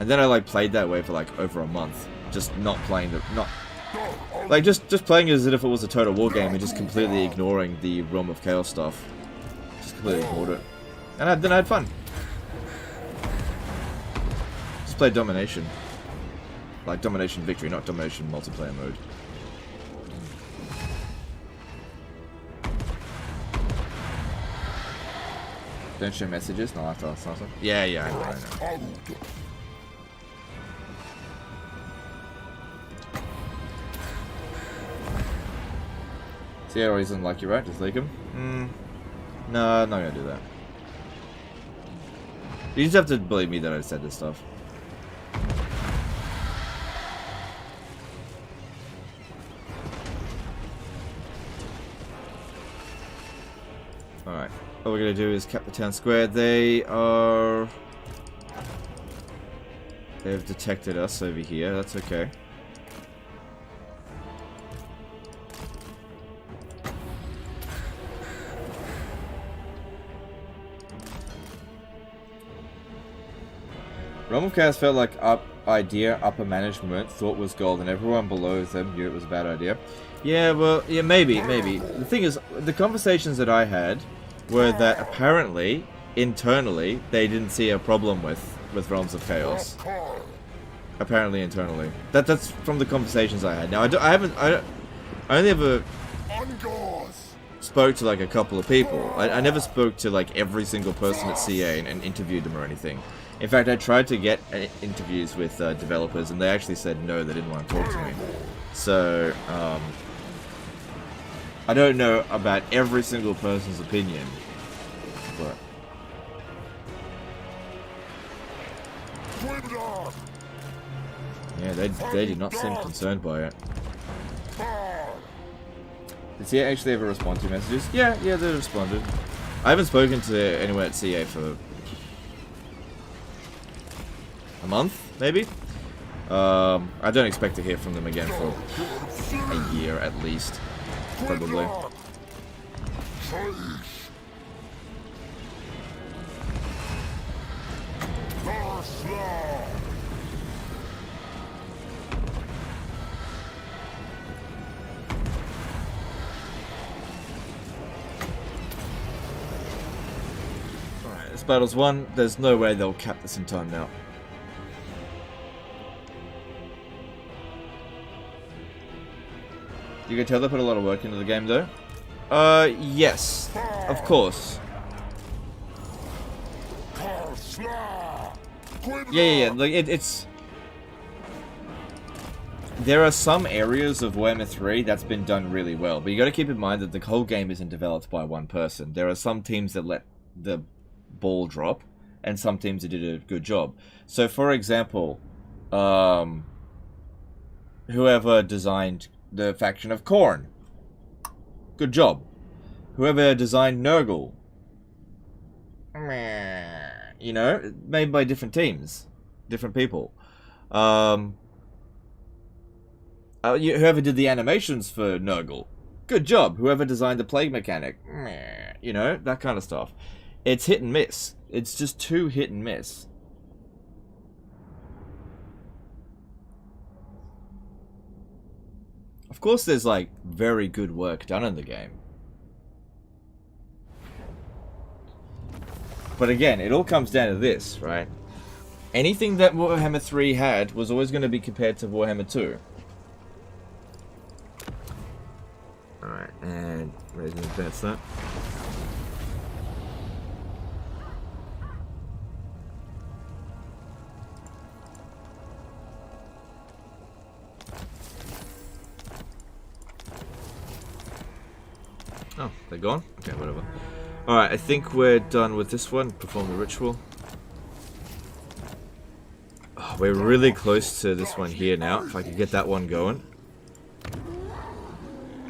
And then I like played that way for like over a month, just not playing the just playing it as if it was a total war game and just completely ignoring the Realm of Chaos stuff. Just completely ignored it. And then I had fun. Just played Domination. Like Domination Victory, not Domination multiplayer mode. Don't show messages? No, after something. Yeah, I know. See, I isn't like you, right? Just leak him? No, I'm not gonna do that. You just have to believe me that I said this stuff. Alright. All we're gonna do is cap the town square. They've detected us over here. That's okay. Realm of Chaos felt like upper management thought was gold and everyone below them knew it was a bad idea. Yeah, well, yeah, maybe. The thing is, the conversations that I had were that apparently, internally, they didn't see a problem with Realms of Chaos. Apparently, internally. That's from the conversations I had. Now, I only ever spoke to like a couple of people. I never spoke to like every single person at CA and interviewed them or anything. In fact, I tried to get interviews with developers, and they actually said no, they didn't want to talk to me. So, I don't know about every single person's opinion, but... Yeah, they did not seem concerned by it. Did CA actually ever respond to messages? Yeah, they responded. I haven't spoken to anyone at CA for... a month, maybe? I don't expect to hear from them again for a year at least, probably. Alright, this battle's won. There's no way they'll cap this in time now. You can tell they put a lot of work into the game, though. Yes, of course. Yeah. Like it's. There are some areas of Warhammer 3 that's been done really well, but you got to keep in mind that the whole game isn't developed by one person. There are some teams that let the ball drop, and some teams that did a good job. So, for example, whoever designed the faction of Khorne, good job. Whoever designed Morghur, you know, made by different teams, different people. Whoever did the animations for Morghur, good job. Whoever designed the plague mechanic, you know, that kind of stuff. it's hit and miss. It's just too hit and miss. Of course, there's like very good work done in the game. But again, it all comes down to this, right? Anything that Warhammer 3 had was always going to be compared to Warhammer 2. Alright, and ready to advance that. Oh, they're gone? Okay, whatever. Alright, I think we're done with this one. Perform the ritual. Oh, we're really close to this one here now. If I could get that one going,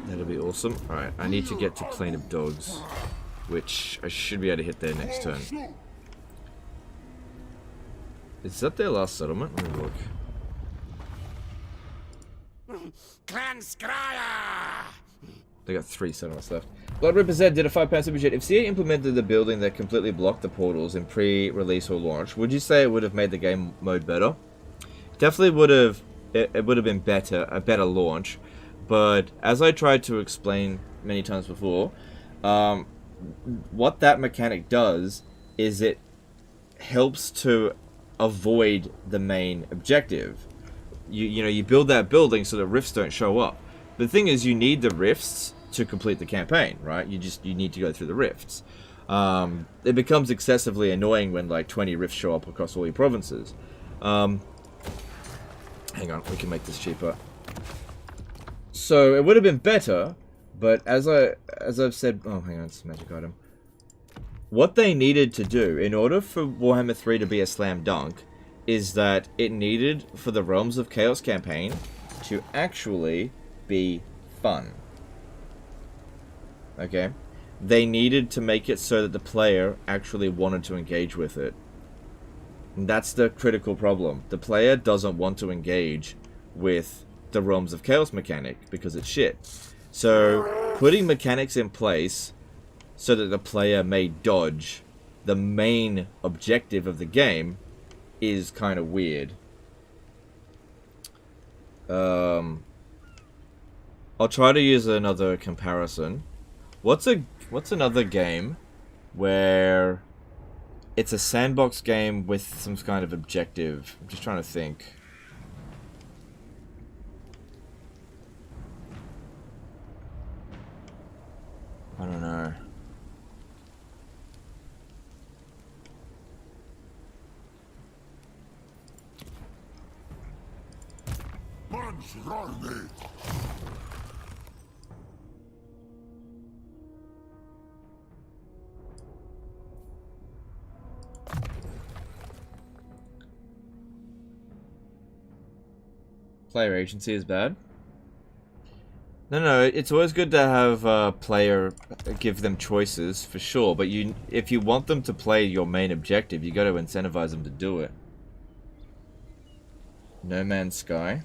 that'll be awesome. Alright, I need to get to Plane of Dogs, which I should be able to hit there next turn. Is that their last settlement? Let me look. Clan Scryer! They got 3 settlements left. Blood Ripper Z did a £5 super chat. If CA implemented the building that completely blocked the portals in pre-release or launch, would you say it would have made the game mode better? Definitely would have. It would have been better, a better launch. But as I tried to explain many times before, what that mechanic does is it helps to avoid the main objective. You know, you build that building so the rifts don't show up. The thing is, you need the rifts to complete the campaign, right? You need to go through the rifts. It becomes excessively annoying when like 20 rifts show up across all your provinces. Hang on, we can make this cheaper. So it would have been better, but as I've said, oh hang on, it's a magic item. What they needed to do in order for Warhammer 3 to be a slam dunk is that it needed for the Realms of Chaos campaign to actually be fun. Okay? They needed to make it so that the player actually wanted to engage with it. And that's the critical problem. The player doesn't want to engage with the Realms of Chaos mechanic because it's shit. So, putting mechanics in place so that the player may dodge the main objective of the game is kind of weird. I'll try to use another comparison. What's another game where it's a sandbox game with some kind of objective? I'm just trying to think. I don't know. Player agency is bad? No, it's always good to have a player give them choices, for sure, but if you want them to play your main objective, you got to incentivize them to do it. No Man's Sky.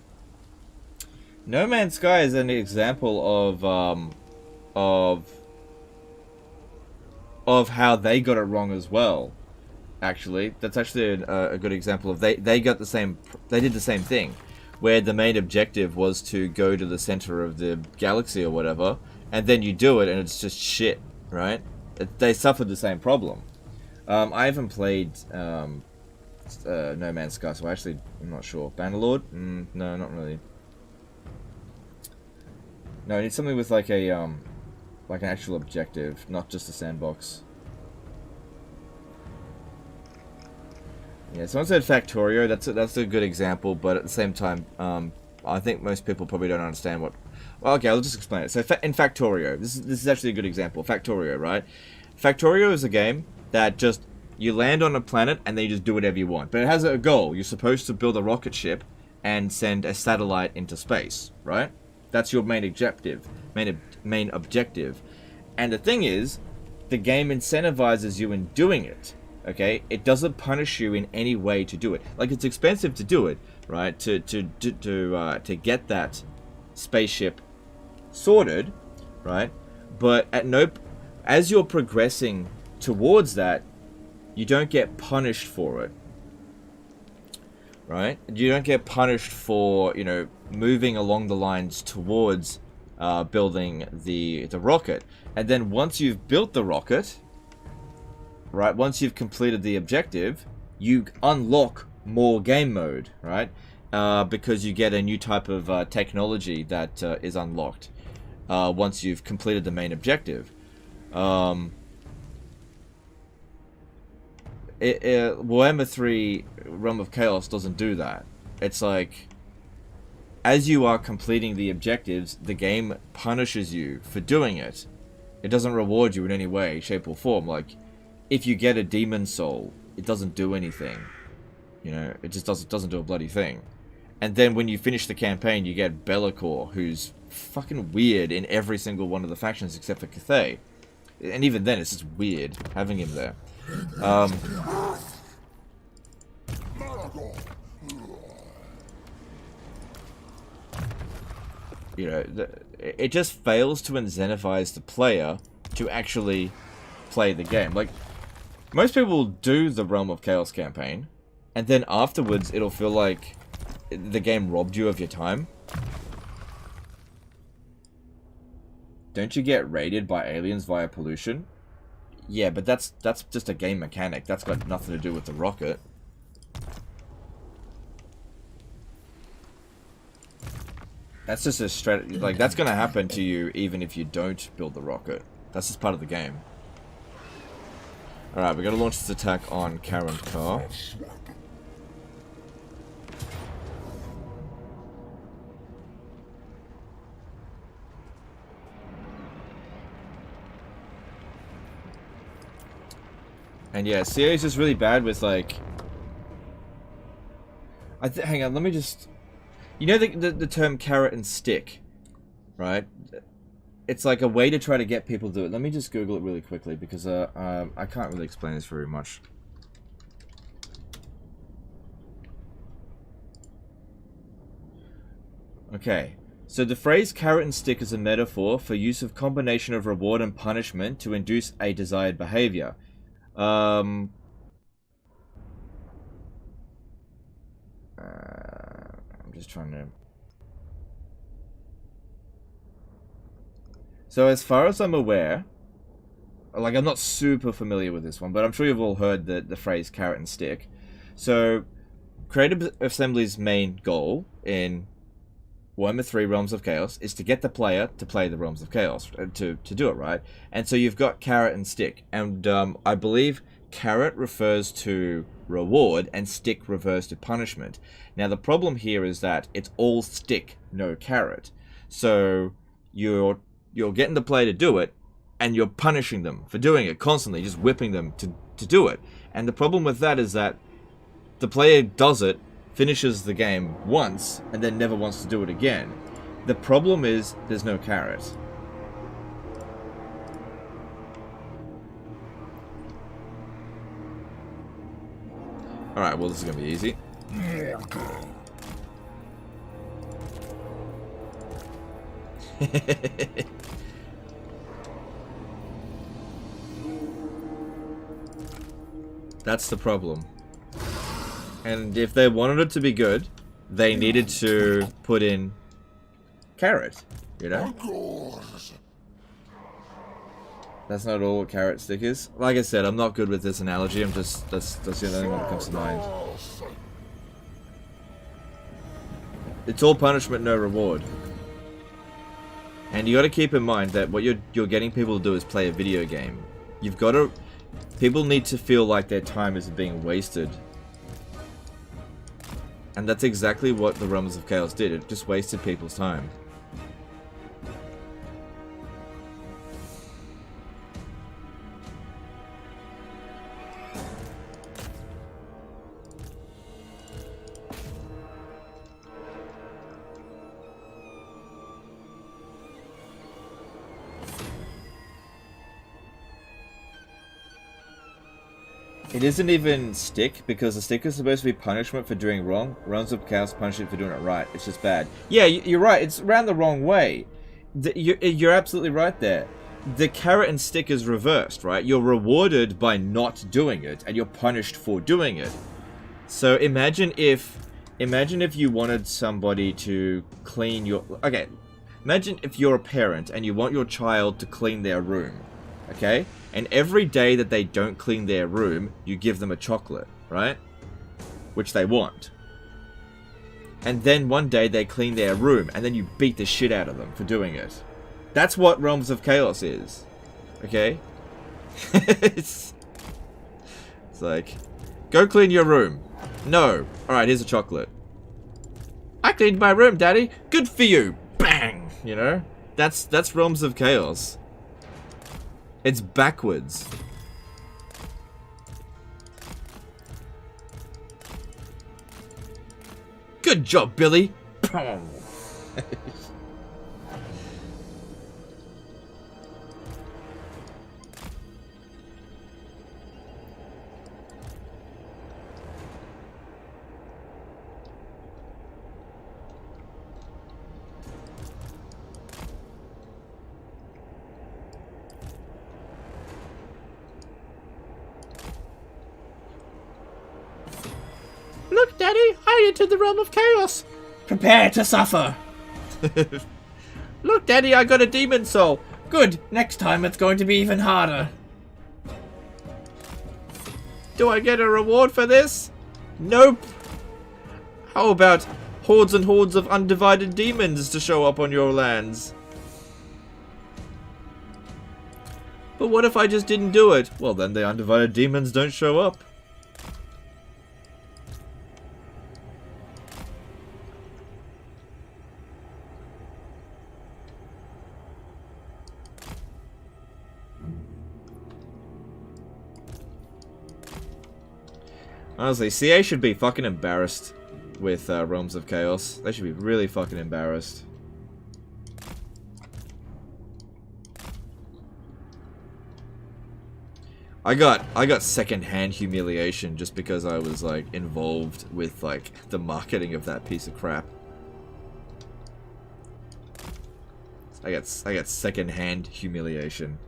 No Man's Sky is an example of how they got it wrong as well. Actually, that's actually a good example of they did the same thing, where the main objective was to go to the center of the galaxy or whatever, and then you do it and it's just shit, right? They suffered the same problem. I haven't played No Man's Sky, so I'm not sure. Bannerlord? No, not really. No, I need something with like an actual objective, not just a sandbox. Yeah, someone said Factorio. That's a good example, but at the same time, I think most people probably don't understand what. Well, okay, I'll just explain it. So in Factorio, this is actually a good example. Factorio, right? Factorio is a game that just you land on a planet and then you just do whatever you want, but it has a goal. You're supposed to build a rocket ship and send a satellite into space, right? That's your main objective. Main objective. And the thing is, the game incentivizes you in doing it. Okay, it doesn't punish you in any way to do it. Like, it's expensive to do it, right? To get that spaceship sorted, right? But as you're progressing towards that, you don't get punished for it. Right? You don't get punished for, you know, moving along the lines towards building the rocket. And then once you've built the rocket, right, once you've completed the objective, you unlock more game mode, right? Because you get a new type of technology that is unlocked once you've completed the main objective. Warhammer 3 Realm of Chaos doesn't do that. It's like, as you are completing the objectives, the game punishes you for doing it. It doesn't reward you in any way, shape, or form. Like, if you get a demon soul, it doesn't do anything. You know, it just doesn't do a bloody thing. And then when you finish the campaign, you get Be'lakor, who's fucking weird in every single one of the factions except for Cathay. And even then, it's just weird having him there. You know, it just fails to incentivize the player to actually play the game. Like, most people do the Realm of Chaos campaign, and then afterwards it'll feel like the game robbed you of your time. Don't you get raided by aliens via pollution? Yeah, but that's just a game mechanic. That's got nothing to do with the rocket. That's just a strategy. Like, that's gonna happen to you even if you don't build the rocket. That's just part of the game. Alright, we gotta launch this attack on Khorne car. And yeah, CA is just really bad with, like... hang on, let me just... You know the term carrot and stick, right? It's like a way to try to get people to do it. Let me just Google it really quickly, because I can't really explain this very much. Okay, so the phrase carrot and stick is a metaphor for use of combination of reward and punishment to induce a desired behavior. I'm just trying to... So as far as I'm aware, like, I'm not super familiar with this one, but I'm sure you've all heard the phrase carrot and stick. So Creative Assembly's main goal in Warhammer 3 Realms of Chaos is to get the player to play the Realms of Chaos, to do it, right? And so you've got carrot and stick, and I believe carrot refers to reward and stick refers to punishment. Now the problem here is that it's all stick, no carrot. So you're getting the player to do it, and you're punishing them for doing it constantly, just whipping them to do it. And the problem with that is that the player does it, finishes the game once, and then never wants to do it again. The problem is there's no carrot. Alright, well, this is gonna be easy. That's the problem. And if they wanted it to be good, they needed to put in carrot, you know? That's not all carrot stick is. Like I said, I'm not good with this analogy. I'm just, that's the only one that comes to mind. It's all punishment, no reward. And you got to keep in mind that what you're getting people to do is play a video game. You've got to... People need to feel like their time is being wasted. And that's exactly what the Realms of Chaos did. It just wasted people's time. It isn't even stick, because the stick is supposed to be punishment for doing wrong. Realms of Chaos punish it for doing it right. It's just bad. Yeah, you're right. It's around the wrong way. You're absolutely right there. the carrot and stick is reversed, right? You're rewarded by not doing it, and you're punished for doing it. So imagine if you wanted somebody to clean your... Okay, imagine if you're a parent and you want your child to clean their room, okay? And every day that they don't clean their room, you give them a chocolate, right? Which they want. And then one day they clean their room, and then you beat the shit out of them for doing it. That's what Realms of Chaos is. Okay? it's like, go clean your room. No. Alright, here's a chocolate. I cleaned my room, Daddy. Good for you. Bang! You know? That's Realms of Chaos. It's backwards. Good job, Billy. Look, Daddy, I entered the realm of chaos. Prepare to suffer. Look, Daddy, I got a demon soul. Good, next time it's going to be even harder. Do I get a reward for this? Nope. How about hordes and hordes of undivided demons to show up on your lands? But what if I just didn't do it? Well, then the undivided demons don't show up. Honestly, CA should be fucking embarrassed with Realms of Chaos. They should be really fucking embarrassed. I got secondhand humiliation just because I was like involved with like the marketing of that piece of crap. I got secondhand humiliation.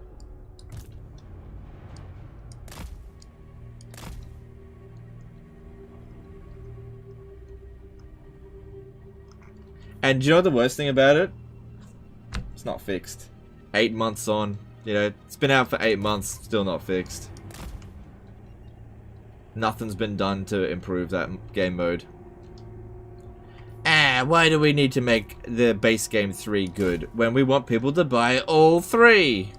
And do you know the worst thing about it? It's not fixed. 8 months on. You know, it's been out for 8 months, still not fixed. Nothing's been done to improve that game mode. Ah, why do we need to make the base game 3 good when we want people to buy all 3?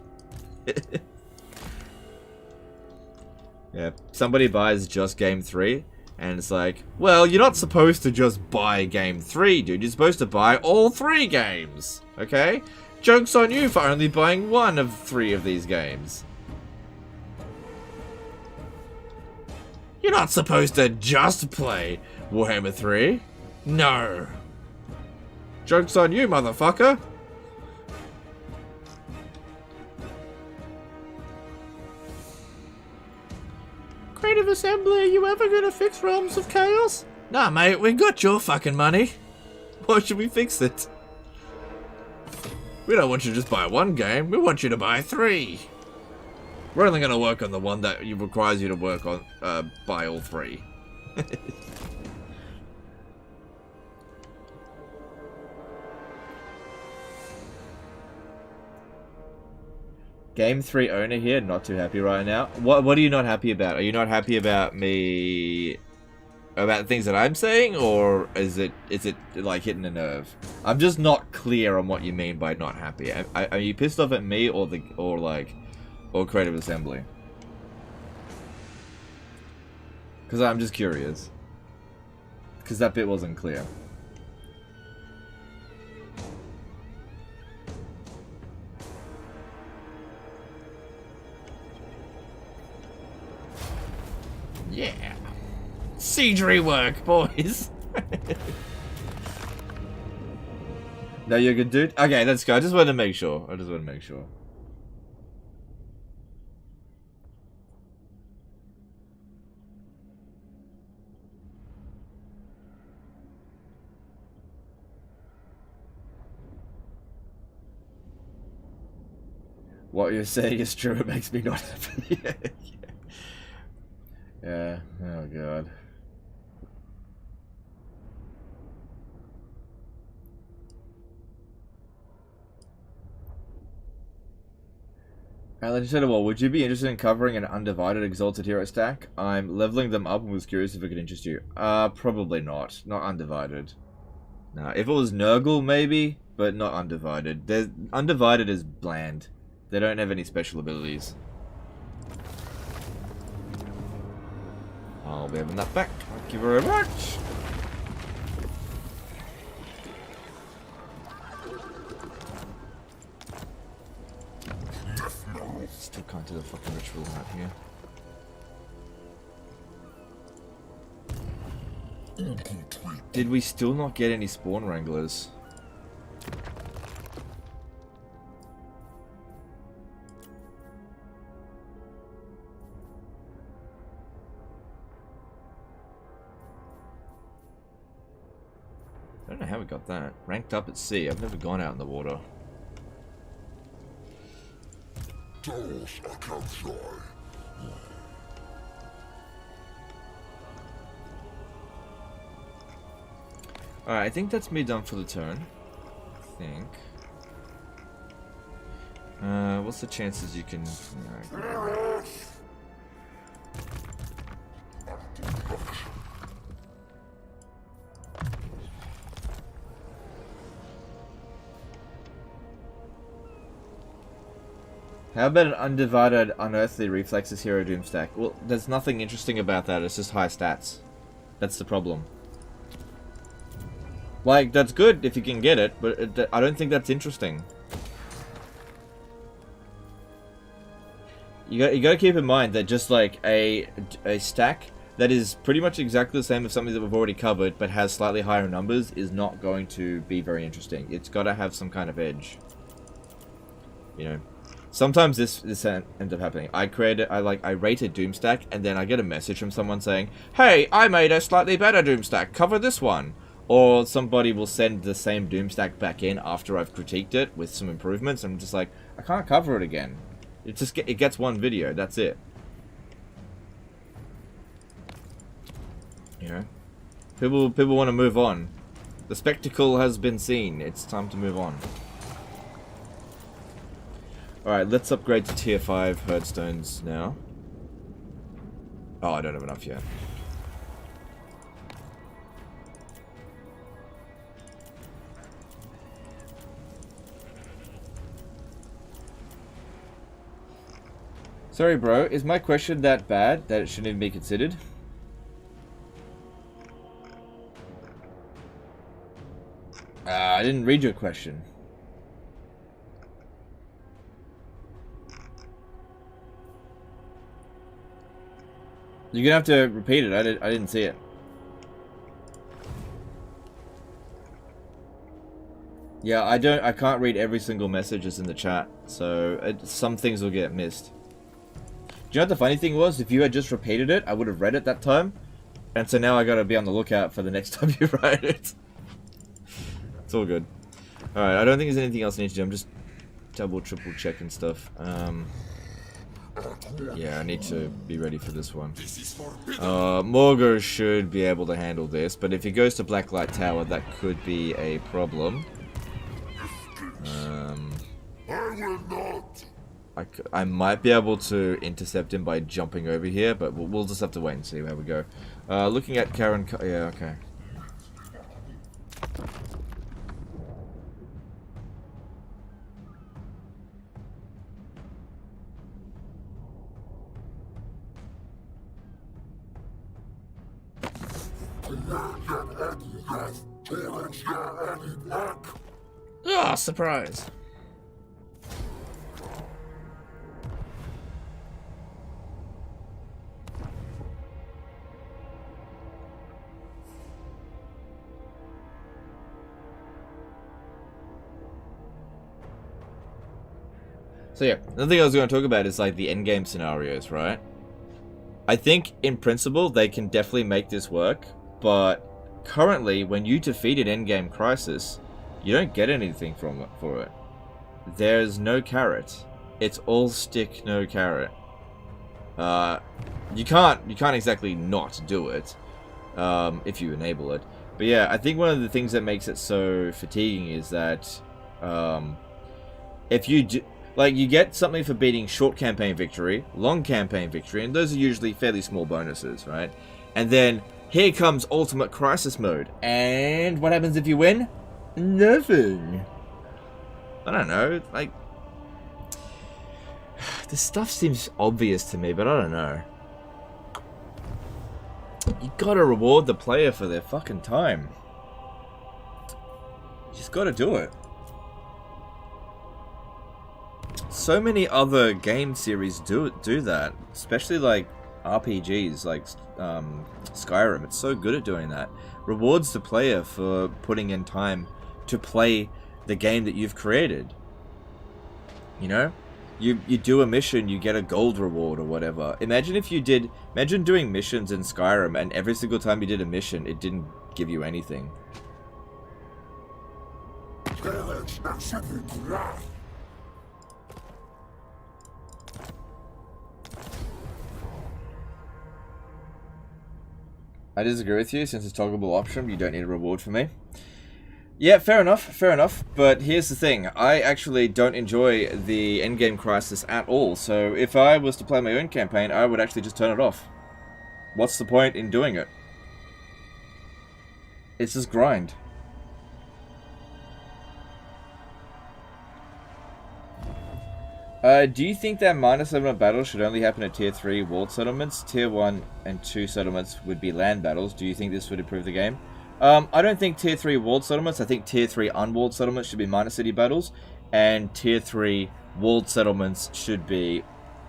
Yeah, somebody buys just game 3. And it's like, well, you're not supposed to just buy game 3, dude. You're supposed to buy all 3 games. Okay? Joke's on you for only buying 1 of 3 of these games. You're not supposed to just play Warhammer 3. No. Joke's on you, motherfucker. Creative Assembly, are you ever gonna fix Realms of Chaos? Nah, mate, we got your fucking money. Why should we fix it? We don't want you to just buy 1 game, we want you to buy 3. We're only gonna work on the one that requires you to work on, buy all 3. Game 3 owner here, not too happy right now. What are you not happy about? Are you not happy about me... about the things that I'm saying? Or is it like hitting a nerve? I'm just not clear on what you mean by not happy. Are you pissed off at me or Creative Assembly? Because I'm just curious. Because that bit wasn't clear. Yeah. Siegery work, boys. No, you're good, dude? Okay, let's go. I just wanted to make sure. What you're saying is true, it makes me not happy. Yeah, oh god. Well, would you be interested in covering an undivided exalted hero stack? I'm leveling them up and was curious if it could interest you. Probably not. Not undivided. No, if it was Nurgle, maybe, but not undivided. Undivided is bland. They don't have any special abilities. I'll be having that back. Thank you very much. Still can't do the fucking ritual out here. Did we still not get any spawn wranglers? I don't know how we got that. Ranked up at sea. I've never gone out in the water. Taurox, I can't fly. Alright, I think that's me done for the turn. I think. What's the chances you can... How about an undivided, unearthly reflexes hero doom stack? Well, there's nothing interesting about that, it's just high stats. That's the problem. Like, that's good if you can get it, but I don't think that's interesting. You gotta keep in mind that just like a stack that is pretty much exactly the same as something that we've already covered, but has slightly higher numbers, is not going to be very interesting. It's gotta have some kind of edge. You know? Sometimes this ends up happening. I rated Doomstack, and then I get a message from someone saying, "Hey, I made a slightly better Doomstack. Cover this one." Or somebody will send the same Doomstack back in after I've critiqued it with some improvements. I'm just like, I can't cover it again. It gets one video. That's it. You know, people want to move on. The spectacle has been seen. It's time to move on. Alright, let's upgrade to tier 5 Herdstones now. Oh, I don't have enough yet. Sorry bro, is my question that bad that it shouldn't even be considered? I didn't read your question. You're gonna have to repeat it. I didn't see it. Yeah, I can't read every single message that's in the chat, so some things will get missed. Do you know what the funny thing was? If you had just repeated it, I would have read it that time, and so now I gotta be on the lookout for the next time you write it. It's all good. All right, I don't think there's anything else I need to do. I'm just triple checking stuff. Yeah, I need to be ready for this one. Morghur should be able to handle this, but if he goes to Blacklight Tower, that could be a problem. I will not. I might be able to intercept him by jumping over here, but we'll just have to wait and see how we go. Looking at Karen... Yeah, okay. Ah, surprise! So yeah, another thing I was going to talk about is like the endgame scenarios, right? I think in principle they can definitely make this work, but currently when you defeat an endgame crisis, you don't get anything for it. There's no carrot. it's all stick, no carrot. You can't exactly not do it if you enable it. But yeah, I think one of the things that makes it so fatiguing is that if you do, like, you get something for beating short campaign victory, long campaign victory, and those are usually fairly small bonuses, right? And then here comes ultimate crisis mode, and what happens if you win? Nothing. I don't know, like, this stuff seems obvious to me, but I don't know. You gotta reward the player for their fucking time. You just gotta do it. So many other game series do that, especially like RPGs, like Skyrim. It's so good at doing that. Rewards the player for putting in time to play the game that you've created. You know? You do a mission, you get a gold reward or whatever. Imagine doing missions in Skyrim, and every single time you did a mission, it didn't give you anything. I disagree with you. Since it's a toggleable option, you don't need a reward for me. Yeah, fair enough, but here's the thing. I actually don't enjoy the endgame crisis at all, so if I was to play my own campaign, I would actually just turn it off. What's the point in doing it? It's just grind. Do you think that minor settlement battles should only happen at Tier 3 walled settlements? Tier 1 and 2 settlements would be land battles. Do you think this would improve the game? I don't think Tier 3 walled settlements. I think Tier 3 unwalled settlements should be minor city battles. And Tier 3 walled settlements should be,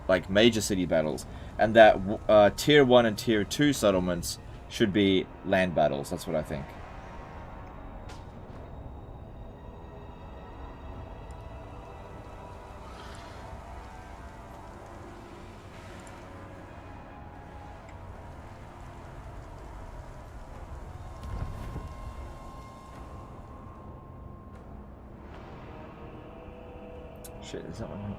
like, major city battles. And that Tier 1 and Tier 2 settlements should be land battles. That's what I think. Shit, is that one?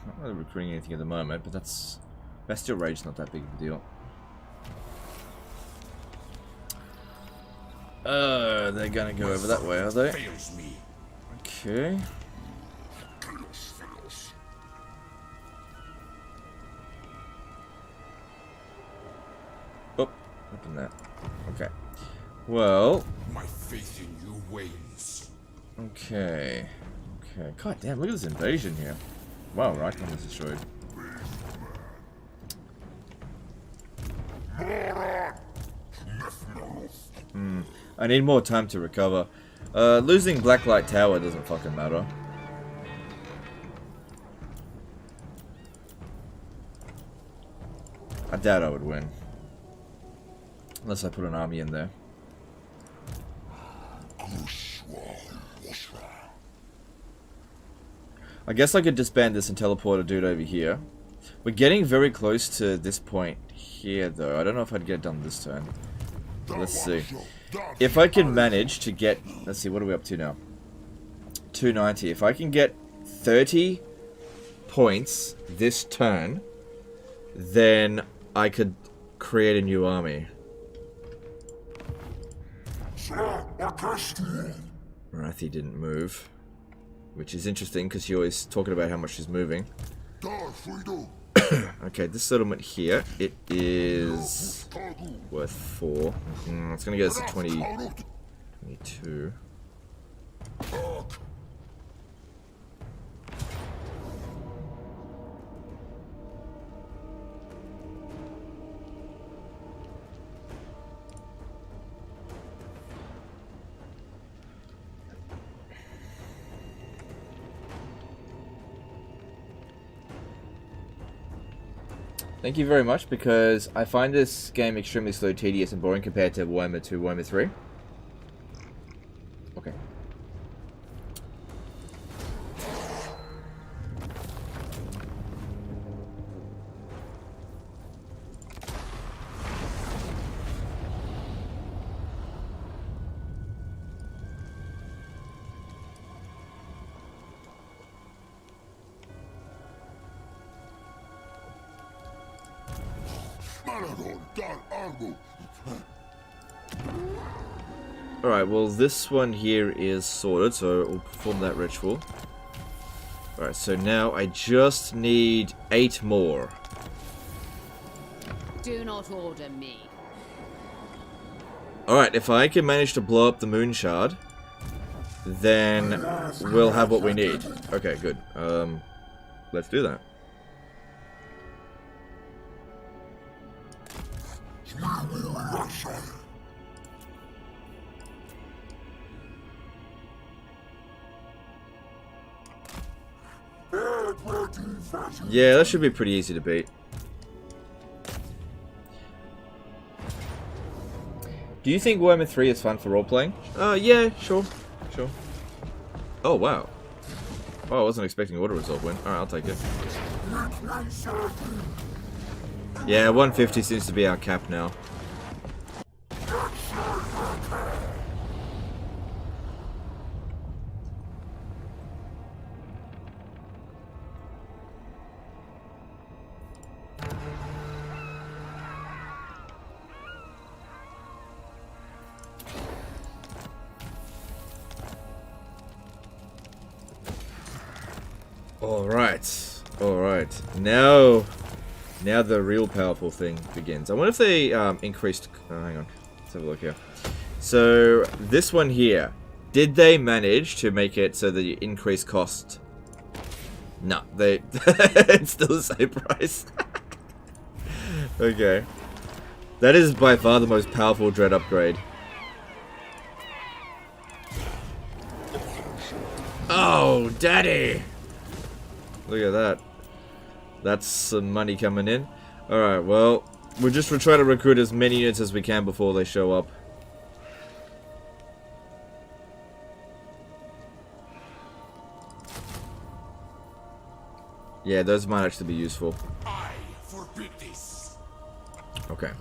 Not really recruiting anything at the moment, but that's Bestial Rage's not that big of a deal. They're gonna go over that way, are they? Okay. Oh, open that. Okay. Well. My faith in you wanes. Okay. Okay. God damn, look at this invasion here. Wow, Reichman was destroyed. I need more time to recover. Losing Blacklight Tower doesn't fucking matter. I doubt I would win. Unless I put an army in there. I guess I could disband this and teleport a dude over here. We're getting very close to this point here, though. I don't know if I'd get it done this turn. Let's see. If I can manage to get... Let's see, what are we up to now? 290. If I can get 30 points this turn, then I could create a new army. Wrathy didn't move. Which is interesting, because you're always talking about how much she's moving. Okay, this settlement here, it is worth 4. It's going to get us to 22. Thank you very much, because I find this game extremely slow, tedious, and boring compared to Warhammer 2, Warhammer 3. Okay. Alright, well this one here is sorted, so we'll perform that ritual. Alright, so now I just need 8 more. Do not order me. Alright, if I can manage to blow up the moon shard, then we'll have what we need. Okay, good. Let's do that. Yeah, that should be pretty easy to beat. Do you think Warhammer 3 is fun for role-playing? Yeah, sure. Sure. Oh, wow. Oh, I wasn't expecting Auto Resolve win. Alright, I'll take it. Yeah, 150 seems to be our cap now. Alright. Now the real powerful thing begins. I wonder if they increased... Oh, hang on. Let's have a look here. So, this one here. Did they manage to make it so that you increase cost? No, they... it's still the same price. Okay. That is by far the most powerful dread upgrade. Oh, daddy! Look at that. That's some money coming in. Alright, well, we'll try to recruit as many units as we can before they show up. Yeah, those might actually be useful. I forbid this. Okay.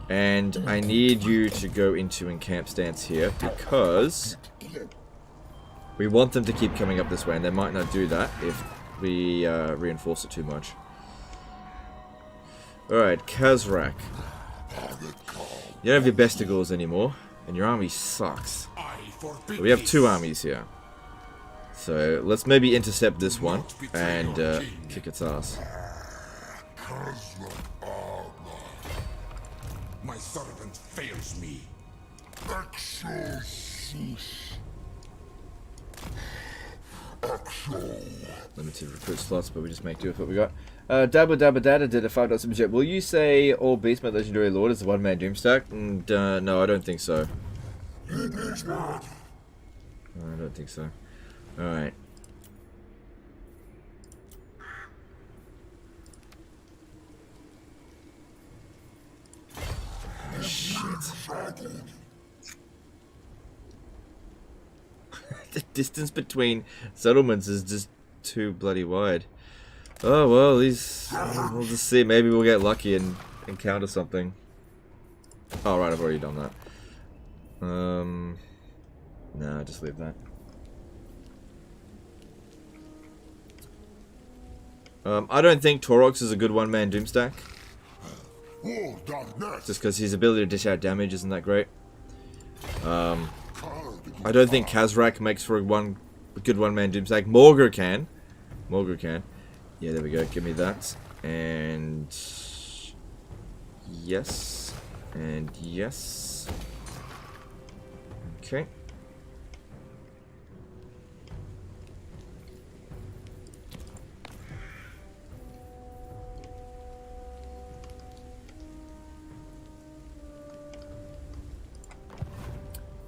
And I need you to go into encamp stance here, because we want them to keep coming up this way, and they might not do that if we reinforce it too much. Alright, Khazrak. You don't have your bestigles anymore, and your army sucks. But we have 2 armies here. So, let's maybe intercept this one, and kick its ass. My servant fails me. Limited recruit slots, but we just make do with what we got. Dabba Dabba Dada did a $5 super chat. Will you say all Beastman Legendary Lord is a one-man Doomstack? No, I don't think so. I don't think so. Alright. Shit. The distance between settlements is just too bloody wide. Oh well, these... we'll just see. Maybe we'll get lucky and encounter something. Oh right, I've already done that. No, just leave that. I don't think Taurox is a good one-man Doomstack. Just because his ability to dish out damage isn't that great. I don't think Khazrak makes for a good one-man Doomstack. Morghur can. Morghur can. Yeah, there we go. Give me that. And... yes. And yes. Okay.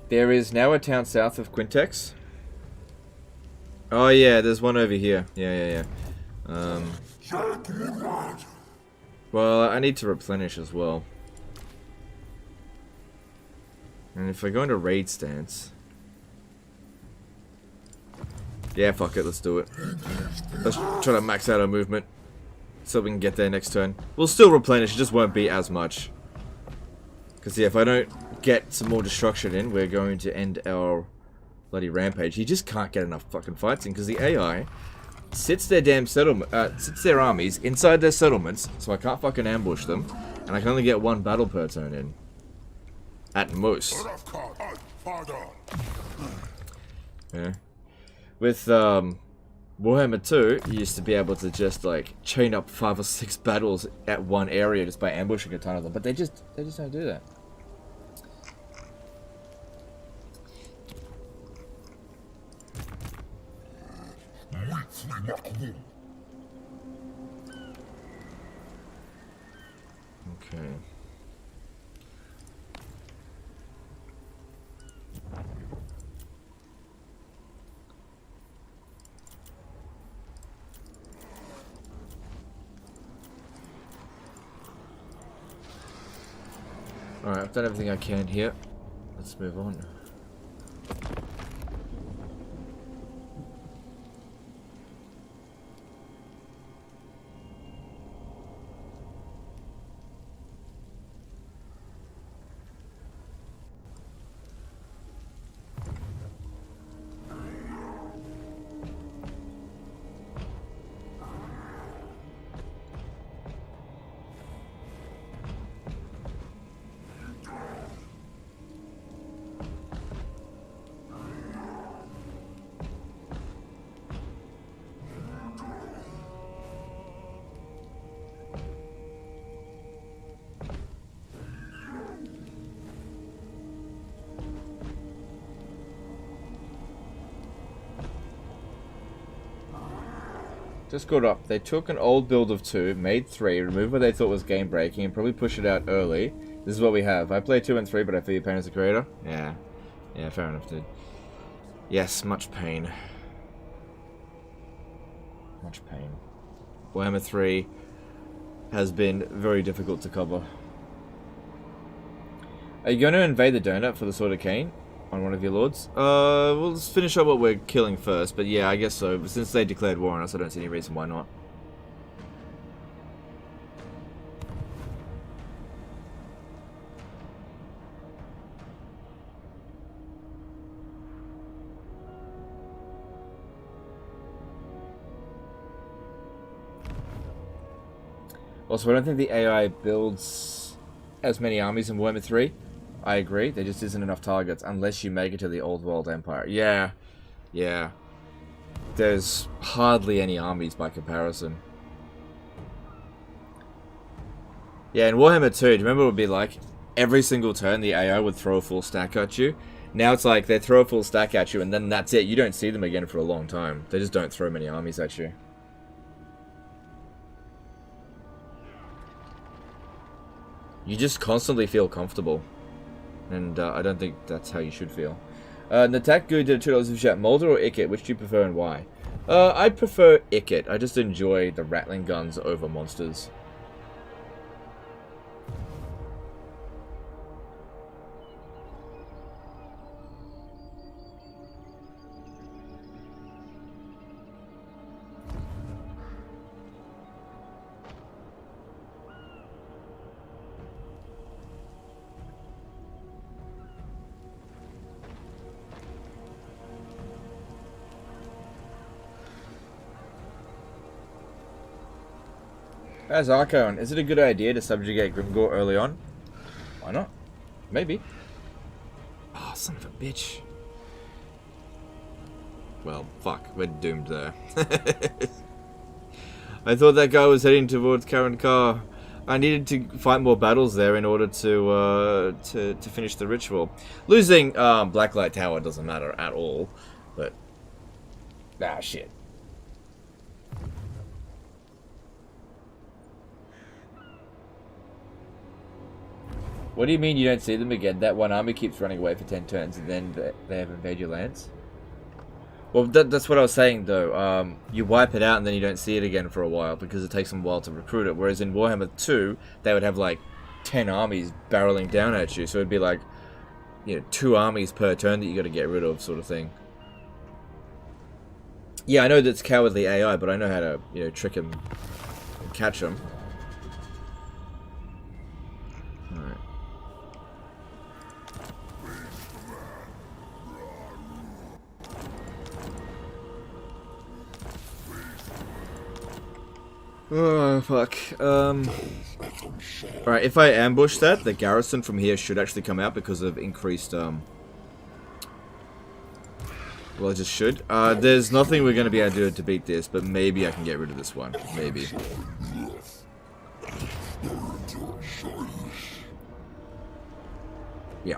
There is now a town south of Quintex. Oh yeah, there's one over here. Yeah. Well, I need to replenish as well. And if I go into raid stance... Yeah, fuck it, let's do it. Let's try to max out our movement. So we can get there next turn. We'll still replenish, it just won't be as much. Because yeah, if I don't get some more destruction in, we're going to end our bloody rampage. You just can't get enough fucking fights in, because the AI sits their damn sits their armies inside their settlements, so I can't fucking ambush them, and I can only get one battle per turn in. At most. Yeah. With Warhammer 2, you used to be able to just like chain up 5 or 6 battles at one area just by ambushing a ton of them, but they just don't do that. Okay. Alright, I've done everything I can here. Let's move on. Just got up. They took an old build of 2, made 3, removed what they thought was game breaking, and probably pushed it out early. This is what we have. I play 2 and 3, but I feel your pain as a creator. Yeah. Yeah, fair enough, dude. Yes, much pain. Much pain. Warhammer 3 has been very difficult to cover. Are you going to invade the donut for the Sword of Cain on one of your lords? We'll just finish up what we're killing first, but yeah, I guess so. But since they declared war on us, I don't see any reason why not. Also, I don't think the AI builds as many armies in Warhammer 3. I agree, there just isn't enough targets unless you make it to the Old World Empire. Yeah, yeah. There's hardly any armies by comparison. Yeah, in Warhammer 2, do you remember what it would be like? Every single turn the AI would throw a full stack at you. Now it's like they throw a full stack at you and then that's it. You don't see them again for a long time. They just don't throw many armies at you. You just constantly feel comfortable. And I don't think that's how you should feel. Natak Goo did $2 super chat. Morghur or Ikit? Which do you prefer and why? I prefer Ikit. I just enjoy the rattling guns over monsters. As Archon, is it a good idea to subjugate Grimgor early on? Why not? Maybe. Oh, son of a bitch. Well, fuck, we're doomed there. I thought that guy was heading towards Karankar. I needed to fight more battles there in order to finish the ritual. Losing Blacklight Tower doesn't matter at all, but ah, shit. What do you mean you don't see them again? That one army keeps running away for 10 turns and then they have invade your lands? Well, that's what I was saying, though. You wipe it out and then you don't see it again for a while because it takes them a while to recruit it. Whereas in Warhammer 2, they would have like 10 armies barreling down at you. So it'd be like, you know, 2 armies per turn that you got to get rid of, sort of thing. Yeah, I know that's cowardly AI, but I know how to, you know, trick him and catch him. Alright. Oh, fuck. Alright, if I ambush that, the garrison from here should actually come out because of increased, well, it just should. There's nothing we're going to be able to do to beat this, but maybe I can get rid of this one. Maybe. Yeah.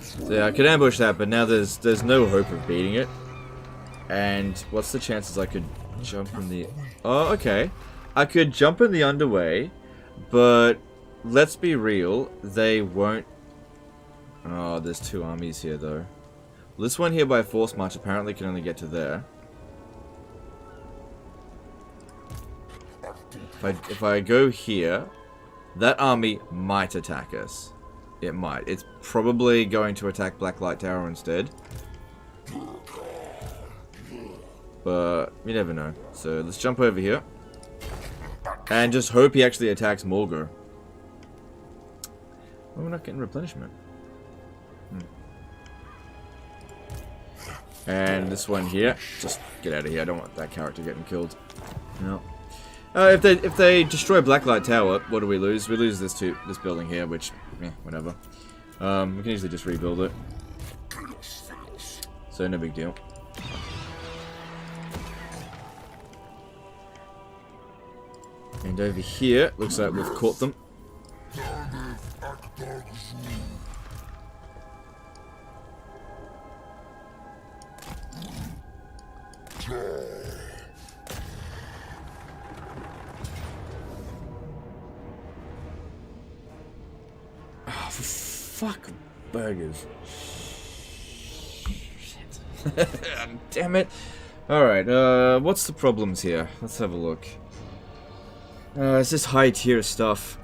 So yeah, I could ambush that, but now there's no hope of beating it. And what's the chances I could jump in the... Oh, okay. I could jump in the underway, but let's be real, they won't... Oh, there's 2 armies here, though. This one here by force march apparently can only get to there. If I go here, that army might attack us. It might. It's probably going to attack Blacklight Tower instead. But you never know. So let's jump over here. And just hope he actually attacks Morghur. Oh, we're not getting replenishment. And this one here. Just get out of here. I don't want that character getting killed. No. If they destroy Blacklight Tower, what do we lose? We lose this building here, which, whatever. We can easily just rebuild it. So no big deal. And over here, looks like we've caught them. Oh, for fuck burgers. Shit. Damn it. Alright, what's the problems here? Let's have a look. It's just high tier stuff.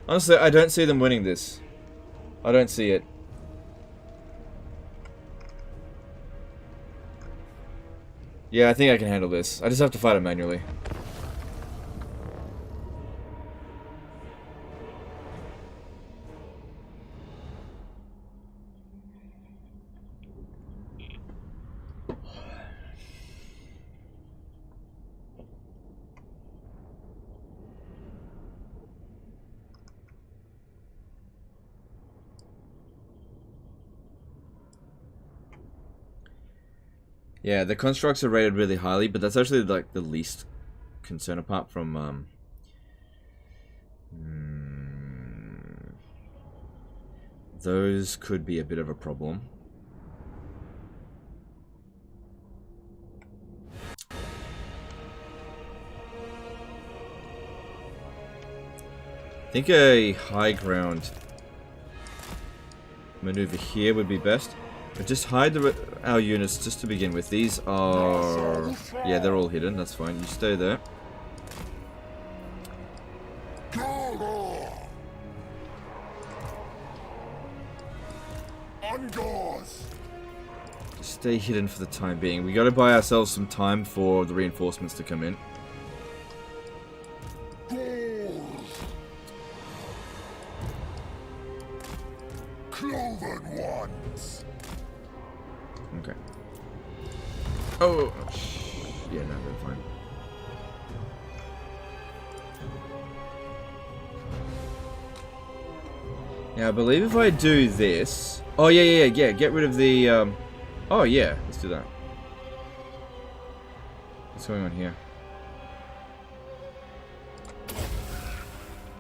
Honestly, I don't see them winning this. I don't see it. Yeah, I think I can handle this. I just have to fight it manually. Yeah, the constructs are rated really highly, but that's actually like the least concern apart from those could be a bit of a problem. I think a high ground maneuver here would be best. But just hide our units just to begin with. These are... Yeah, they're all hidden. That's fine. You stay there. Just stay hidden for the time being. We gotta buy ourselves some time for the reinforcements to come in. Cloven ones. Okay. Oh, yeah, no, they're fine. Yeah, I believe if I do this... Oh, yeah, get rid of the... Oh, yeah, let's do that. What's going on here?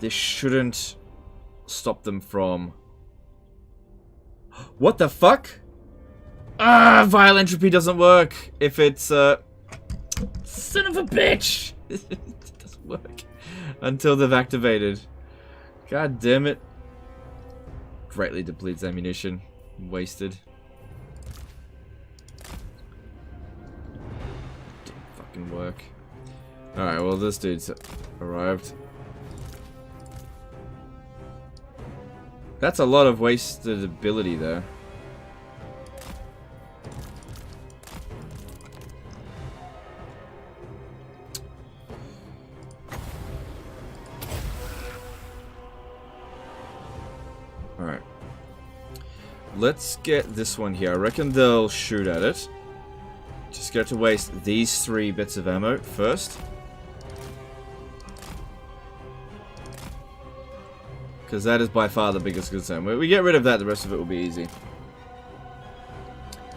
This shouldn't stop them from... What the fuck? Ah, Vile Entropy doesn't work if it's, Son of a bitch! It doesn't work until they've activated. God damn it. Greatly depletes ammunition. Wasted. Didn't fucking work. Alright, well this dude's arrived. That's a lot of wasted ability there. Alright. Let's get this one here. I reckon they'll shoot at it. Just got to waste these 3 bits of ammo first. Because that is by far the biggest concern. When we get rid of that, the rest of it will be easy.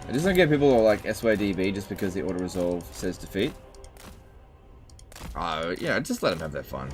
I just don't get people who are like SYDB just because the auto-resolve says defeat. Yeah, just let them have their fun.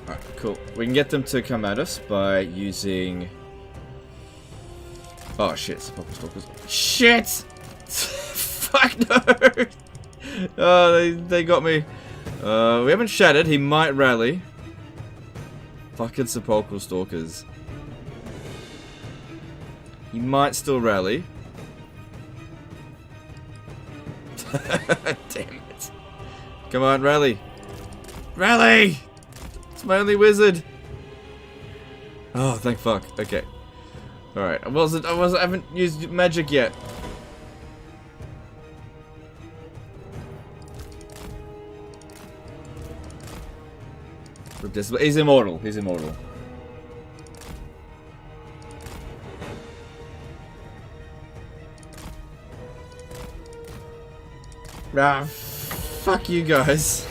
Alright, cool. We can get them to come at us by using... Oh shit, Sepulchral Stalkers. Shit! Fuck no! Oh, they got me. We haven't shattered, he might rally. Fucking Sepulchral Stalkers. He might still rally. Damn it. Come on, rally. Rally! It's my only wizard. Oh, thank fuck. Okay. Alright. I haven't used magic yet. He's immortal. He's immortal. Ah, fuck you guys.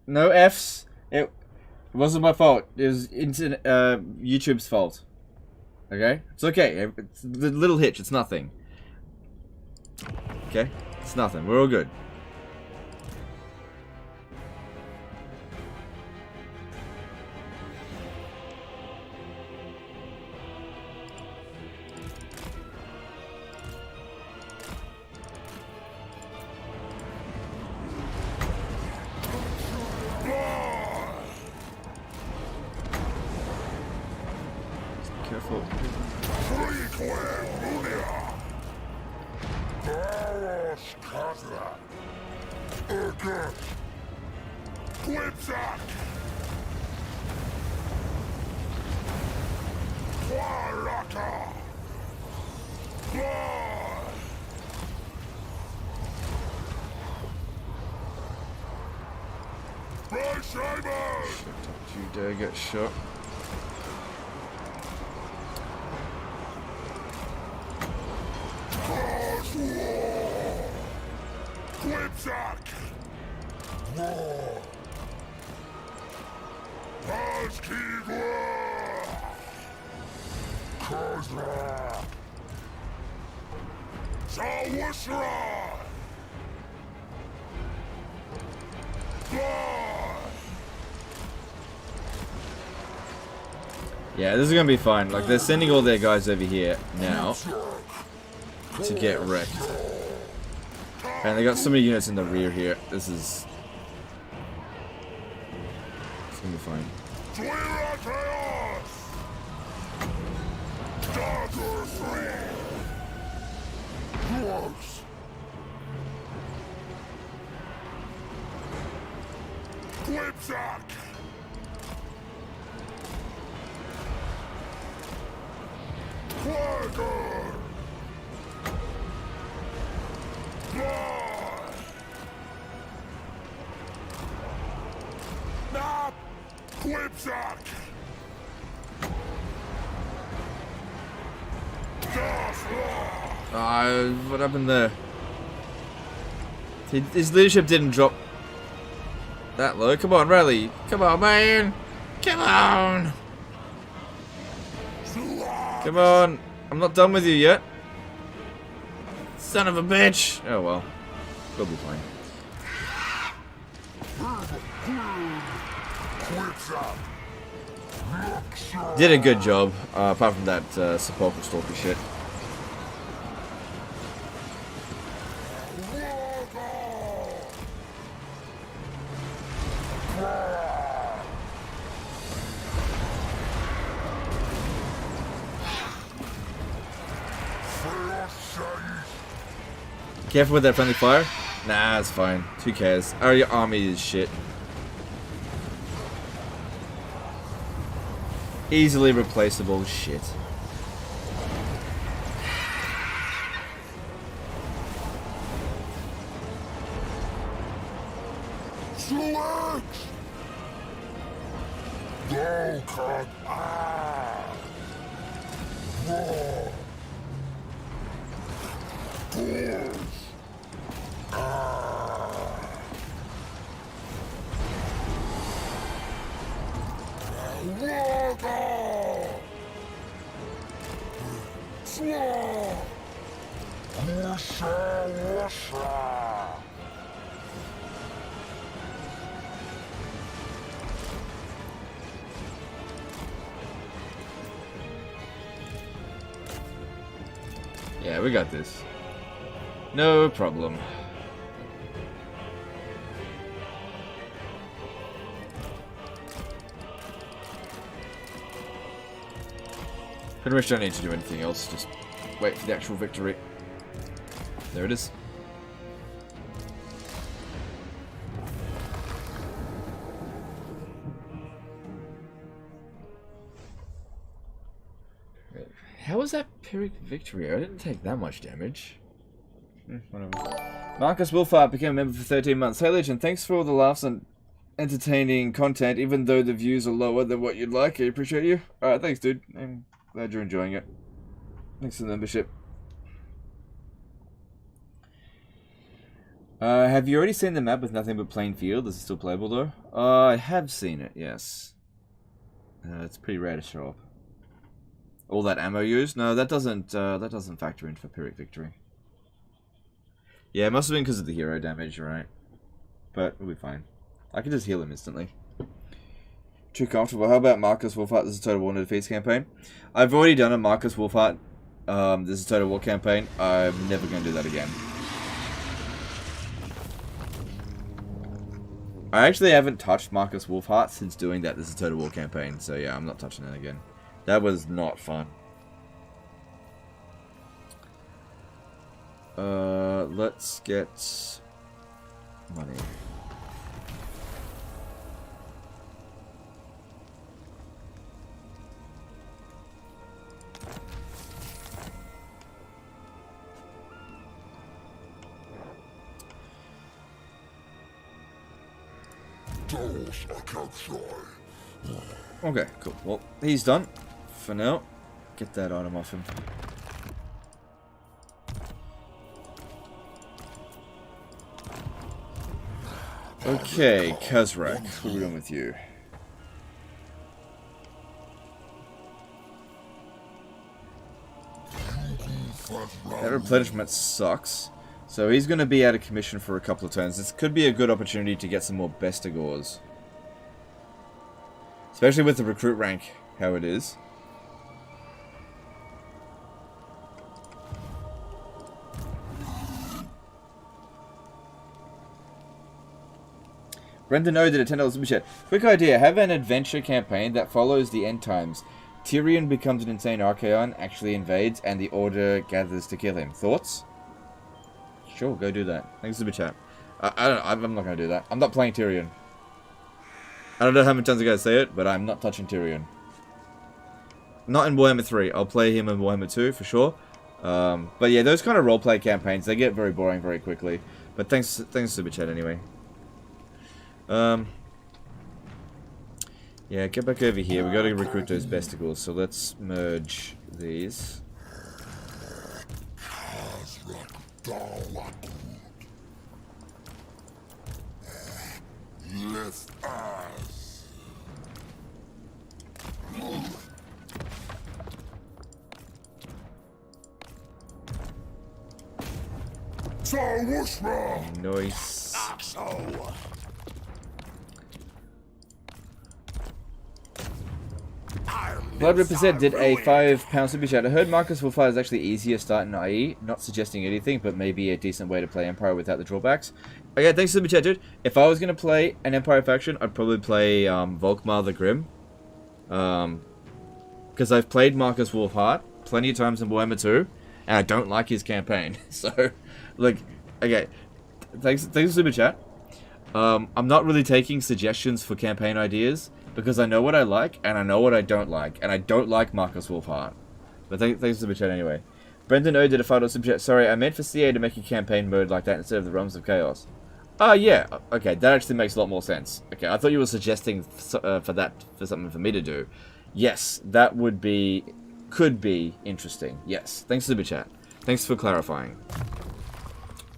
No Fs. It wasn't my fault. It was YouTube's fault. Okay? It's okay. It's the little hitch. It's nothing. Okay? It's nothing. We're all good. You dare get shot. Whipsack! War! Ashkigwa! Kozra! Sawusra! Yeah, this is gonna be fine. Like, they're sending all their guys over here now to get wrecked. And they got so many units in the rear here. This is... It's gonna be fine. Whipsack! Morghur! Blob! Nap! Whipsack! What happened there? His leadership didn't drop that low. Come on, rally. Come on, man. Come on. Come on. I'm not done with you yet. Son of a bitch. Oh well. We'll be fine. Did a good job, apart from that sepulchral stalker shit. Careful with that friendly fire. Nah, it's fine. Who cares? Our army is shit. Easily replaceable shit. Select! Go, cut! Ah! War! Doors! Morghur! Slaw! Wusha! Yeah, we got this. No problem. Pretty much don't need to do anything else, just wait for the actual victory. There it is. How was that Pyrrhic victory? I didn't take that much damage. Whatever. Marcus Wolfart became a member for 13 months. Hey Legend, thanks for all the laughs and entertaining content, even though the views are lower than what you'd like. I appreciate you. Alright, thanks dude. I'm glad you're enjoying it. Thanks for the membership. Have you already seen the map with nothing but plain field? Is it still playable though? I have seen it, yes. It's pretty rare to show up. All that ammo used? No, that doesn't factor in for Pyrrhic victory. Yeah, it must have been because of the hero damage, right? But we'll be fine. I can just heal him instantly. Too comfortable. How about Marcus Wolfart? This is a Total War No Defeats campaign. I've already done a Marcus Wolfart. This is a Total War campaign. I'm never going to do that again. I actually haven't touched Marcus Wolfart since doing that. This is a Total War campaign. So yeah, I'm not touching it again. That was not fun. Let's get money. Okay, cool. Well, he's done for now. Get that item off him. Okay, Khazrak, what are we doing with you? That replenishment sucks. So he's going to be out of commission for a couple of turns. This could be a good opportunity to get some more Bestigors. Especially with the recruit rank, how it is. Brendan O did a $10 super chat. Quick idea, have an adventure campaign that follows the end times. Tyrion becomes an insane Archaon, actually invades, and the Order gathers to kill him. Thoughts? Sure, go do that. Thanks for the chat. I'm not going to do that. I'm not playing Tyrion. I don't know how many times I gotta say it, but I'm not touching Tyrion. Not in Warhammer 3. I'll play him in Warhammer 2 for sure. But yeah, those kind of roleplay campaigns, they get very boring very quickly. But thanks Super Chat anyway. Yeah, get back over here. We gotta recruit those Bestigors, so let's merge these. Let us. Taurox. Nice. Blood Represent did a £5 super chat. I heard Marcus Wolfhard is actually easier starting IE, not suggesting anything, but maybe a decent way to play Empire without the drawbacks. Okay, thanks for the chat, dude. If I was going to play an Empire faction, I'd probably play Volkmar the Grim. Because I've played Marcus Wolfhard plenty of times in Warhammer 2, and I don't like his campaign. So, like, okay, thanks for super chat. I'm not really taking suggestions for campaign ideas, because I know what I like, and I know what I don't like, and I don't like Marcus Wolfhard. But thanks for the super chat anyway. Brendan O did a $5 super chat. Sorry, I meant for CA to make a campaign mode like that instead of the Realms of Chaos. Yeah, okay, that actually makes a lot more sense. Okay, I thought you were suggesting for something for me to do. Yes, that could be interesting. Yes, thanks for the super chat. Thanks for clarifying.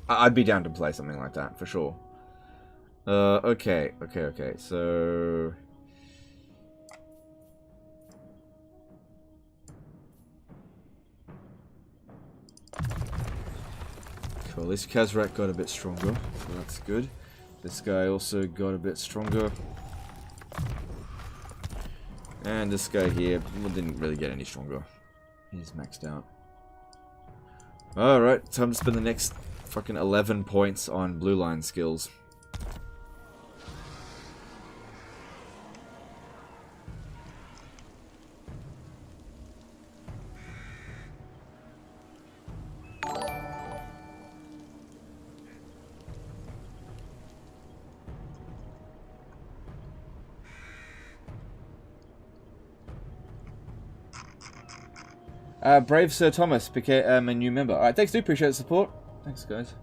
I'd be down to play something like that, for sure. Okay, so... Cool, at least Khazrak got a bit stronger, so that's good. This guy also got a bit stronger. And this guy here didn't really get any stronger. He's maxed out. Alright, time to spend the next fucking 11 points on blue line skills. Brave Sir Thomas became a new member. Alright, thanks, dude. Appreciate the support. Thanks, guys.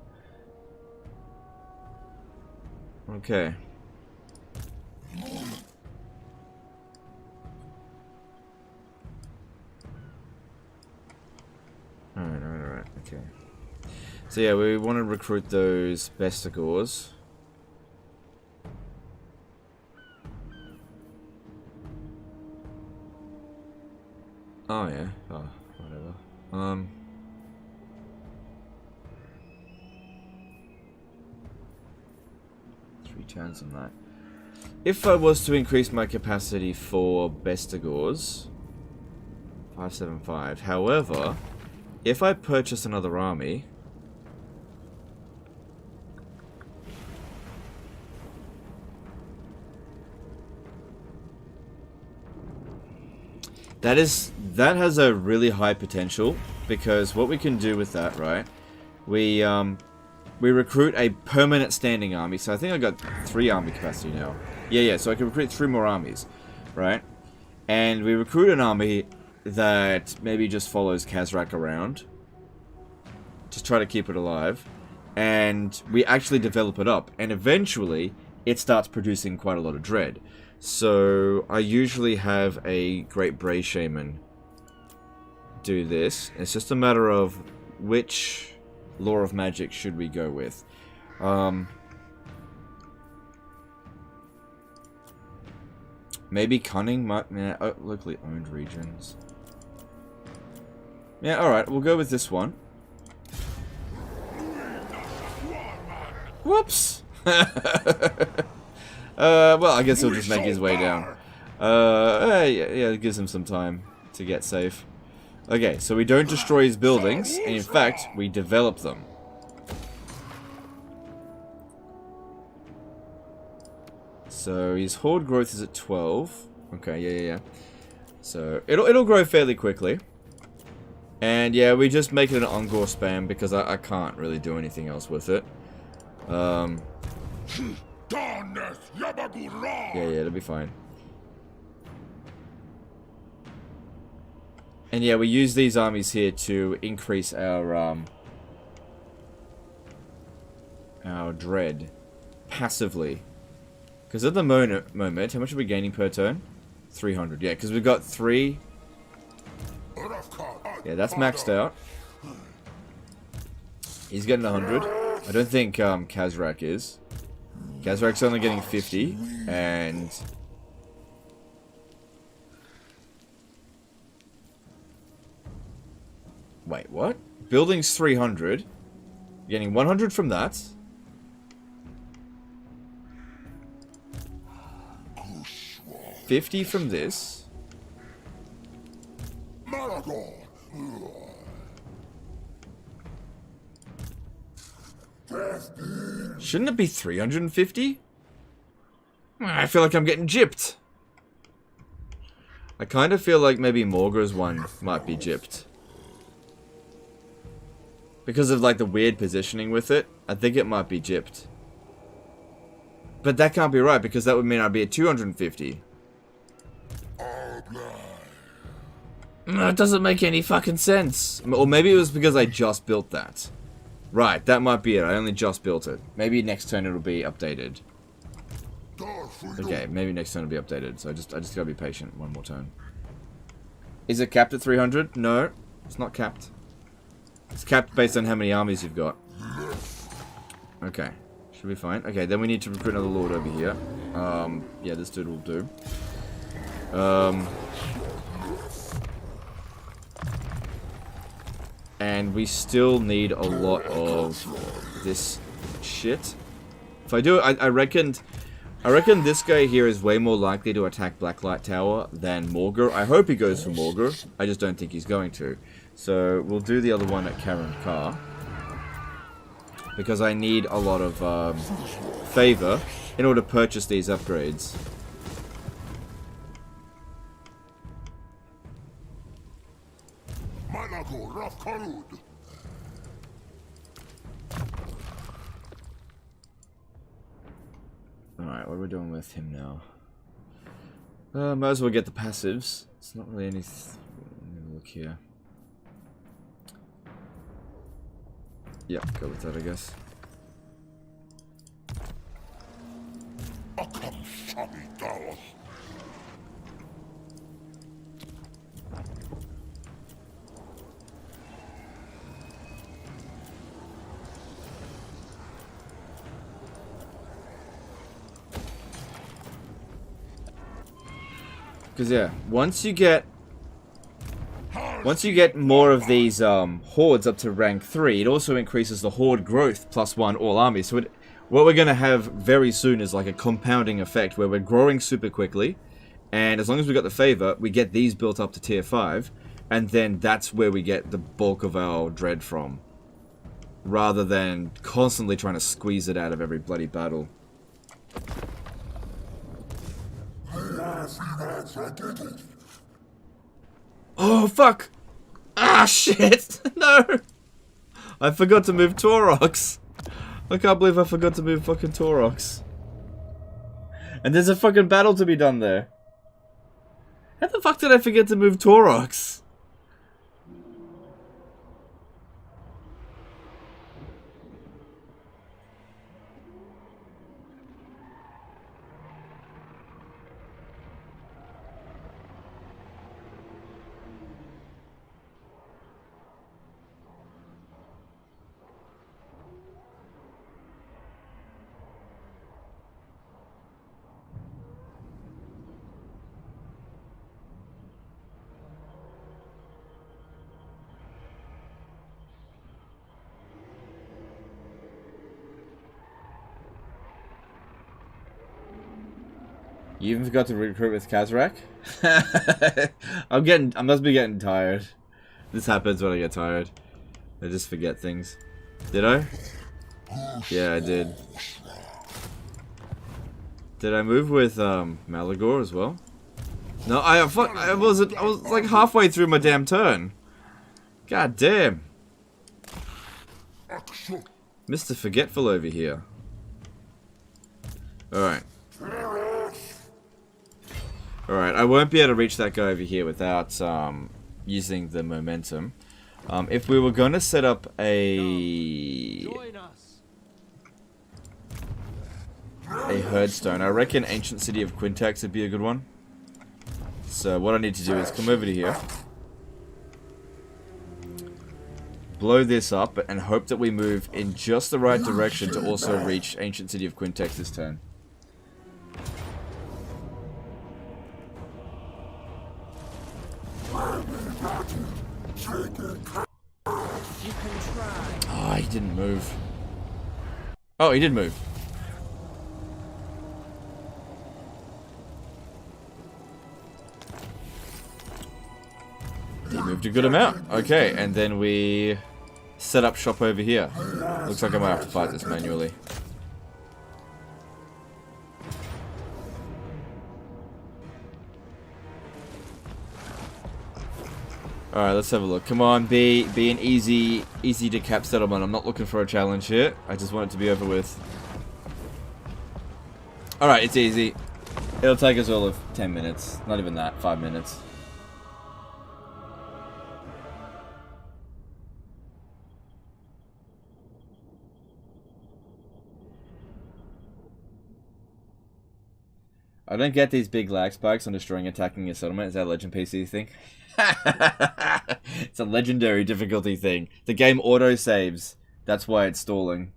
Okay. Alright, okay. So yeah, we want to recruit those Bestigors. Oh yeah, oh, whatever. 3 turns on that. If I was to increase my capacity for Bestigors, 575. However, if I purchase another army, that has a really high potential, because what we can do with that, right? We recruit a permanent standing army. So I think I got 3 army capacity now. Yeah, so I can recruit 3 more armies, right? And we recruit an army that maybe just follows Khazrak around. Just try to keep it alive. And we actually develop it up. And eventually, it starts producing quite a lot of dread. So I usually have a Great Bray Shaman do this. It's just a matter of which Law of Magic should we go with. Maybe cunning might... Yeah, locally owned regions. Yeah, alright, we'll go with this one. Whoops! Well, I guess he'll just make his way down. Yeah, it gives him some time to get safe. Okay, so we don't destroy his buildings, and in fact, we develop them. So his horde growth is at 12. Okay, yeah. So it'll grow fairly quickly. And yeah, we just make it an Ungor spam because I can't really do anything else with it. Yeah, it'll be fine. And yeah, we use these armies here to increase our dread passively. Because at the moment, how much are we gaining per turn? 300. Yeah, because we've got 3. Yeah, that's maxed out. He's getting 100. I don't think Khazrak is. Khazrak's only getting 50, and... Wait, what? Building's 300. You're getting 100 from that. $50 from this. Shouldn't it be 350? I feel like I'm getting gypped. I kind of feel like maybe Morghur's one might be gypped. Because of like the weird positioning with it, I think it might be gypped. But that can't be right because that would mean I'd be at 250. It doesn't make any fucking sense. Or maybe it was because I just built that. Right, that might be it. I only just built it. Maybe next turn it'll be updated. Okay, maybe next turn it'll be updated. So I just gotta be patient one more turn. Is it capped at 300? No, it's not capped. It's capped based on how many armies you've got. Okay, should be fine. Okay, then we need to recruit another lord over here. Yeah, this dude will do. And we still need a lot of this shit. If I do it, I reckon this guy here is way more likely to attack Blacklight Tower than Morghur. I hope he goes for Morghur. I just don't think he's going to. So we'll do the other one at Karen Kar. Because I need a lot of favor in order to purchase these upgrades. Alright, what are we doing with him now? Might as well get the passives. It's not really anything. Let me look here. Yeah, go with that, I guess. Because yeah, once you get more of these hordes up to rank 3, it also increases the horde growth +1 all armies. So what we're going to have very soon is like a compounding effect where we're growing super quickly, and as long as we got the favor, we get these built up to tier 5, and then that's where we get the bulk of our dread from, rather than constantly trying to squeeze it out of every bloody battle. Oh, fuck! Ah, shit! No! I forgot to move Taurox. I can't believe I forgot to move fucking Taurox. And there's a fucking battle to be done there. How the fuck did I forget to move Taurox? You even forgot to recruit with Kazrak? I must be getting tired. This happens when I get tired. I just forget things. Did I? Yeah, I did. Did I move with Morghur as well? No, I was like halfway through my damn turn. God damn. Mr. Forgetful over here. Alright. Alright, I won't be able to reach that guy over here without using the momentum. If we were going to set up a herdstone, I reckon Ancient City of Quintex would be a good one. So what I need to do is come over to here, blow this up, and hope that we move in just the right direction to also reach Ancient City of Quintex this turn. Oh, he didn't move. Oh, he did move. He moved a good amount. Okay, and then we set up shop over here. Looks like I might have to fight this manually. Alright, let's have a look. Come on, be an easy to cap settlement. I'm not looking for a challenge here. I just want it to be over with. Alright, it's easy. It'll take us all of 10 minutes. Not even that, 5 minutes. I don't get these big lag spikes on destroying attacking a settlement. Is that a legend PC thing? It's a legendary difficulty thing. The game auto saves. That's why it's stalling.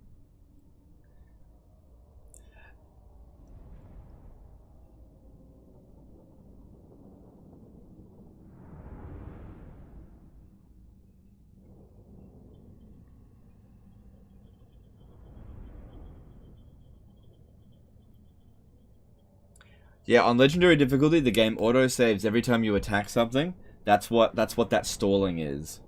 Yeah, on legendary difficulty, the game auto saves every time you attack something. That's what that stalling is.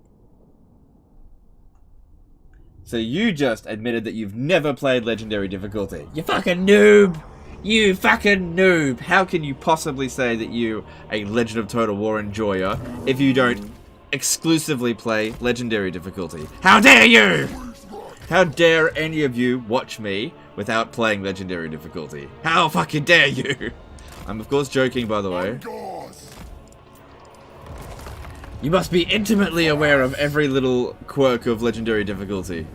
So you just admitted that you've never played legendary difficulty. You fucking noob! You fucking noob! How can you possibly say that you a Legend of Total War enjoyer if you don't exclusively play legendary difficulty? How dare you! How dare any of you watch me without playing legendary difficulty? How fucking dare you! I'm of course joking, by the way. You must be intimately aware of every little quirk of legendary difficulty.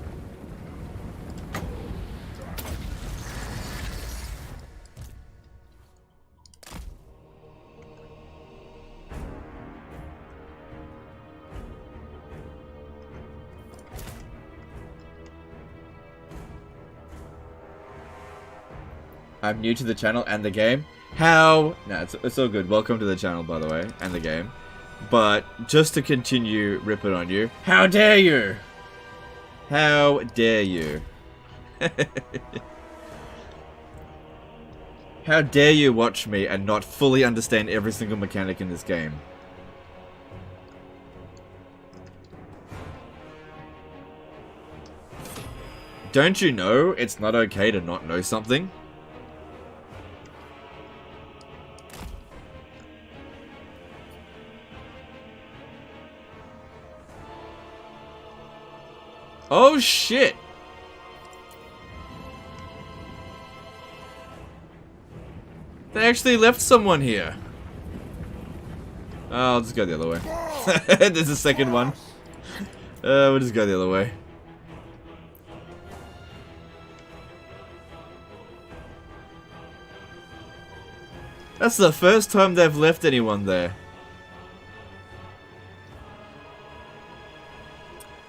I'm new to the channel and the game. How? Nah, it's all good. Welcome to the channel, by the way, and the game. But, just to continue ripping on you, how dare you? How dare you? How dare you watch me and not fully understand every single mechanic in this game? Don't you know it's not okay to not know something? Oh shit! They actually left someone here. Oh, I'll just go the other way. There's a second one. We'll just go the other way. That's the first time they've left anyone there.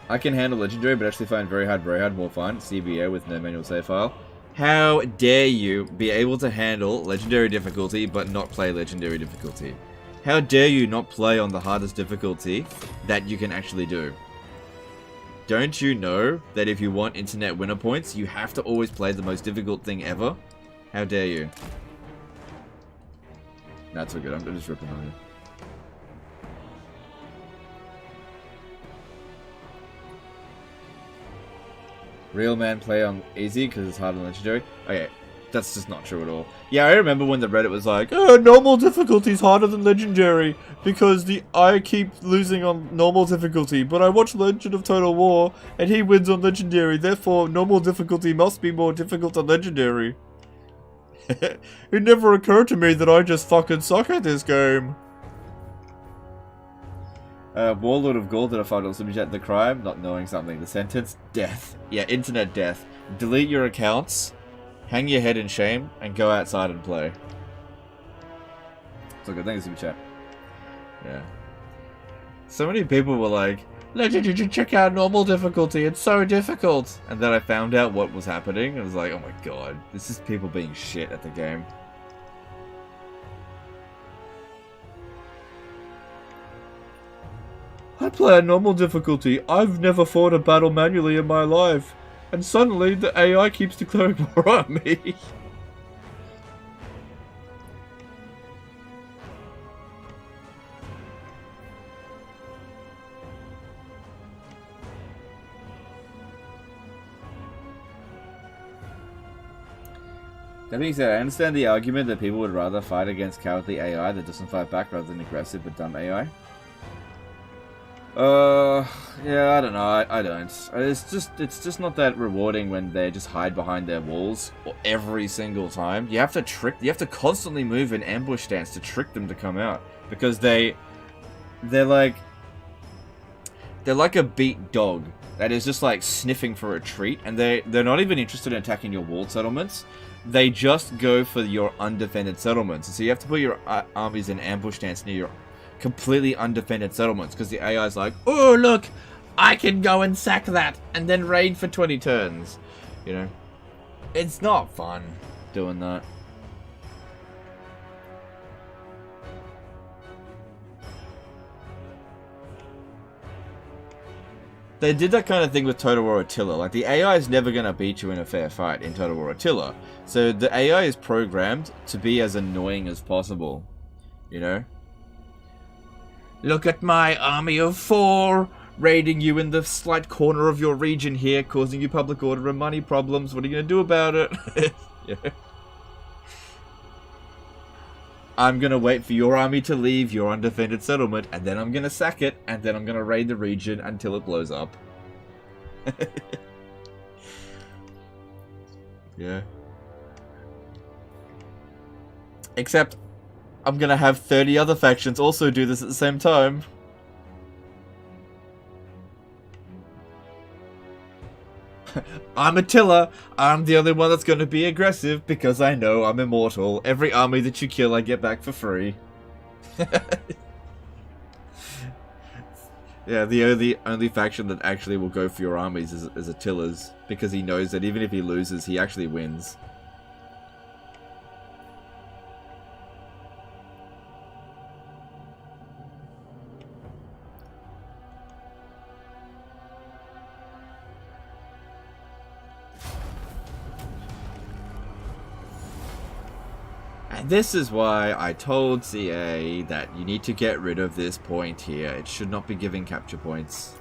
I can handle legendary, but actually find very hard more fun. CBA with no manual save file. How dare you be able to handle legendary difficulty, but not play legendary difficulty? How dare you not play on the hardest difficulty that you can actually do? Don't you know that if you want internet winner points, you have to always play the most difficult thing ever? How dare you? That's all good. I'm just ripping on you. Real man play on easy because it's hard on legendary. Okay, that's just not true at all. Yeah, I remember when the Reddit was like, oh, normal difficulty is harder than legendary because I keep losing on normal difficulty, but I watch Legend of Total War and he wins on legendary, therefore normal difficulty must be more difficult than legendary. It never occurred to me that I just fucking suck at this game. Warlord of Gaul did a $5 super chat. The crime, not knowing something. The sentence, death. Yeah, internet death. Delete your accounts, hang your head in shame, and go outside and play. It's all good. Thank you, super chat. Yeah. So many people were like, Legend, you should check out normal difficulty. It's so difficult. And then I found out what was happening, and I was like, oh my god, this is people being shit at the game. I play a normal difficulty. I've never fought a battle manually in my life. And suddenly, the AI keeps declaring war on me. That being said, I understand the argument that people would rather fight against cowardly AI that doesn't fight back rather than aggressive but dumb AI. Yeah, I don't know. I don't. It's just not that rewarding when they just hide behind their walls every single time. You have to constantly move in ambush stance to trick them to come out because they're like a beat dog that is just like sniffing for a treat, and they're not even interested in attacking your walled settlements. They just go for your undefended settlements. So you have to put your armies in ambush stance near your completely undefended settlements because the AI is like, oh look, I can go and sack that and then raid for 20 turns. You know, it's not fun doing that. They did that kind of thing with Total War Attila. Like, the AI is never going to beat you in a fair fight in Total War Attila. So the AI is programmed to be as annoying as possible. You know? Look at my army of 4, raiding you in the slight corner of your region here, causing you public order and money problems. What are you going to do about it? Yeah. I'm going to wait for your army to leave your undefended settlement, and then I'm going to sack it, and then I'm going to raid the region until it blows up. Yeah. Except, I'm going to have 30 other factions also do this at the same time. I'm Attila. I'm the only one that's going to be aggressive because I know I'm immortal. Every army that you kill, I get back for free. Yeah, the only faction that actually will go for your armies is Attila's, because he knows that even if he loses, he actually wins. This is why I told CA that you need to get rid of this point here. It should not be giving capture points.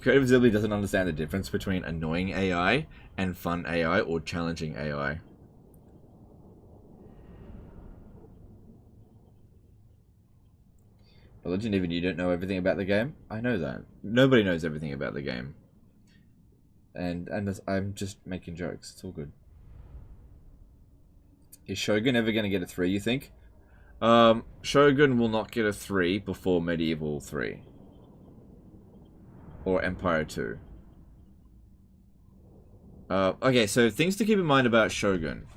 Creative Zilly doesn't understand the difference between annoying AI and fun AI or challenging AI. Legend, even you don't know everything about the game? I know that. Nobody knows everything about the game. And I'm just making jokes. It's all good. Is Shogun ever going to get a 3, you think? Shogun will not get a 3 before Medieval 3. Or Empire 2. Okay, so things to keep in mind about Shogun.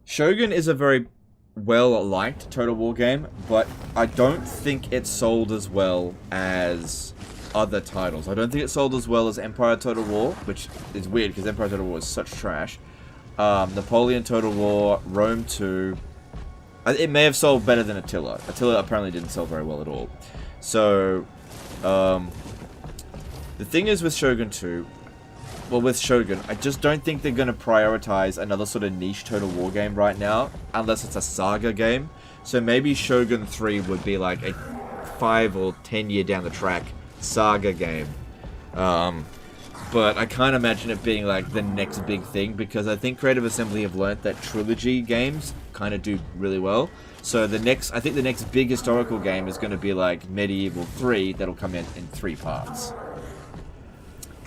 Shogun is a very well-liked Total War game, but I don't think it sold as well as other titles. I don't think it sold as well as Empire Total War, which is weird because Empire Total War is such trash. Napoleon Total War, Rome 2. It may have sold better than Attila. Attila apparently didn't sell very well at all. So The thing is with Shogun 2, well, with Shogun, I just don't think they're going to prioritize another sort of niche Total War game right now, unless it's a saga game. So maybe Shogun 3 would be like a 5 or 10 year down the track saga game. But I can't imagine it being like the next big thing, because I think Creative Assembly have learnt that trilogy games kind of do really well. So I think the next big historical game is going to be like Medieval 3, that'll come in 3 parts.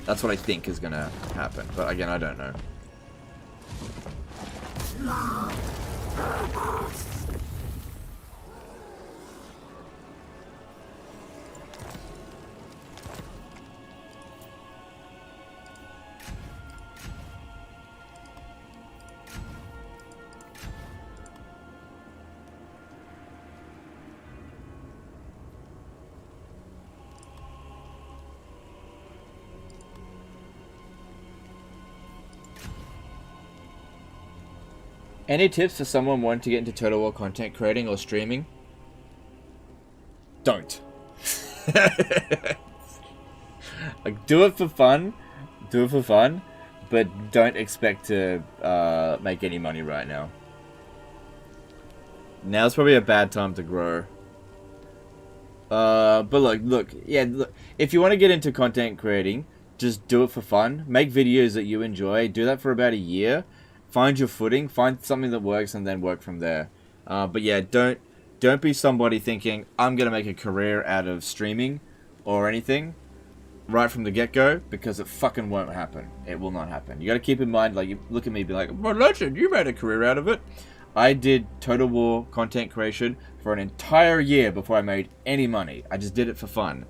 That's what I think is going to happen, but again, I don't know. Any tips for someone wanting to get into Total War content creating or streaming? Don't. Like, do it for fun. Do it for fun. But don't expect to make any money right now. Now's probably a bad time to grow. But look, if you want to get into content creating, just do it for fun. Make videos that you enjoy. Do that for about a year. Find your footing, find something that works, and then work from there. But yeah, don't be somebody thinking, I'm going to make a career out of streaming or anything right from the get-go, because it fucking won't happen. It will not happen. You got to keep in mind, like, you look at me and be like, well, Legend, you made a career out of it. I did Total War content creation for an entire year before I made any money. I just did it for fun.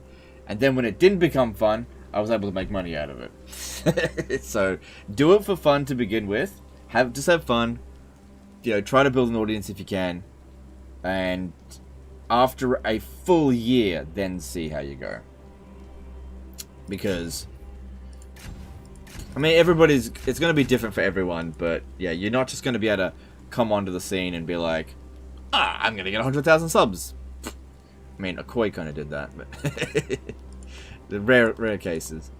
And then when it didn't become fun, I was able to make money out of it. So, do it for fun to begin with. Just have fun, you know, try to build an audience if you can, and after a full year, then see how you go. Because, I mean, it's going to be different for everyone, but yeah, you're not just going to be able to come onto the scene and be like, I'm going to get 100,000 subs. I mean, Akoi kind of did that, but the rare cases.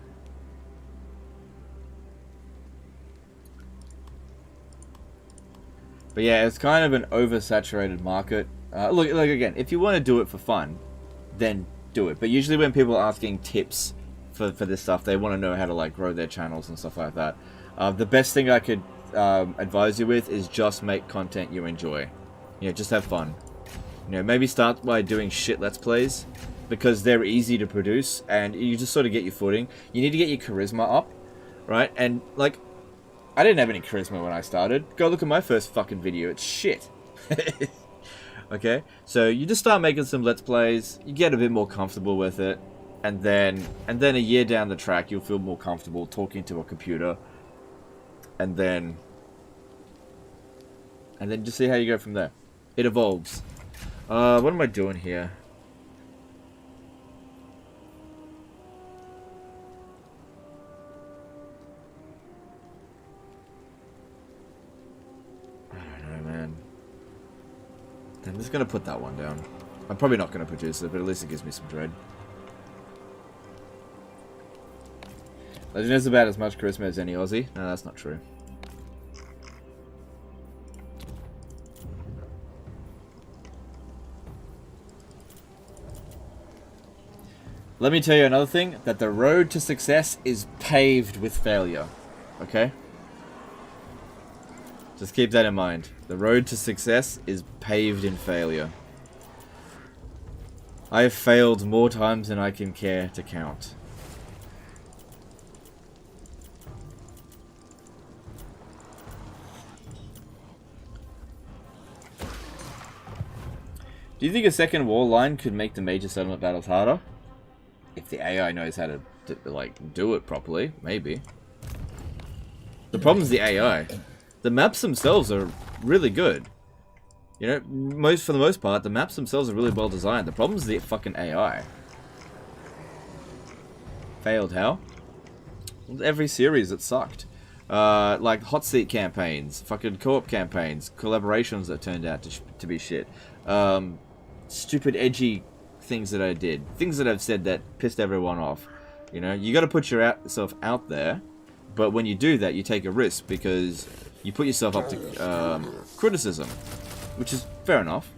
But yeah, it's kind of an oversaturated market. Look again, if you want to do it for fun, then do it. But usually when people are asking tips for this stuff, they want to know how to like grow their channels and stuff like that. The best thing I could advise you with is just make content you enjoy. You know, just have fun. You know, maybe start by doing shit Let's Plays, because they're easy to produce and you just sort of get your footing. You need to get your charisma up, right? And like, I didn't have any charisma when I started. Go look at my first fucking video. It's shit. Okay? So you just start making some Let's Plays. You get a bit more comfortable with it. And then a year down the track, you'll feel more comfortable talking to a computer. And then just see how you go from there. It evolves. What am I doing here? I'm just going to put that one down. I'm probably not going to produce it, but at least it gives me some dread. Legend has about as much charisma as any Aussie. No, that's not true. Let me tell you another thing, that the road to success is paved with failure. Okay? Just keep that in mind. The road to success is paved in failure. I have failed more times than I can care to count. Do you think a second war line could make the major settlement battles harder? If the AI knows how to like, do it properly, maybe. The problem is the AI. The maps themselves are really good. You know, for the most part, the maps themselves are really well designed. The problem is the fucking AI. Failed how? Every series it sucked. Like hot seat campaigns, fucking co-op campaigns, collaborations that turned out to be shit. Stupid edgy things that I did, things that I've said that pissed everyone off. You know, you got to put yourself out there, but when you do that, you take a risk because you put yourself up to criticism, which is fair enough.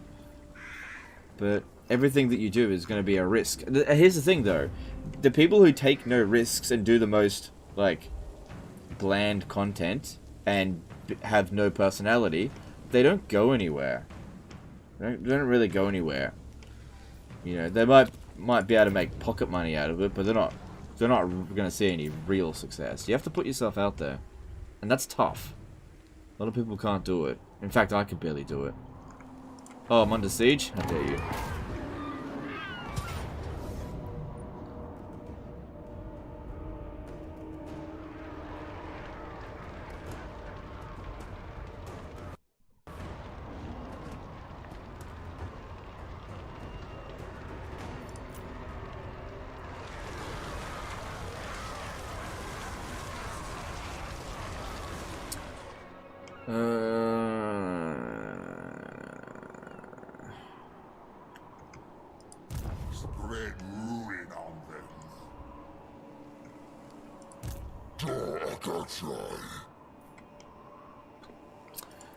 But everything that you do is going to be a risk. Here's the thing, though: the people who take no risks and do the most like bland content and have no personality, they don't go anywhere. They don't really go anywhere. You know, they might be able to make pocket money out of it, but they're not going to see any real success. You have to put yourself out there, and that's tough. A lot of people can't do it. In fact, I could barely do it. Oh, I'm under siege? How dare you? Spread ruin on them.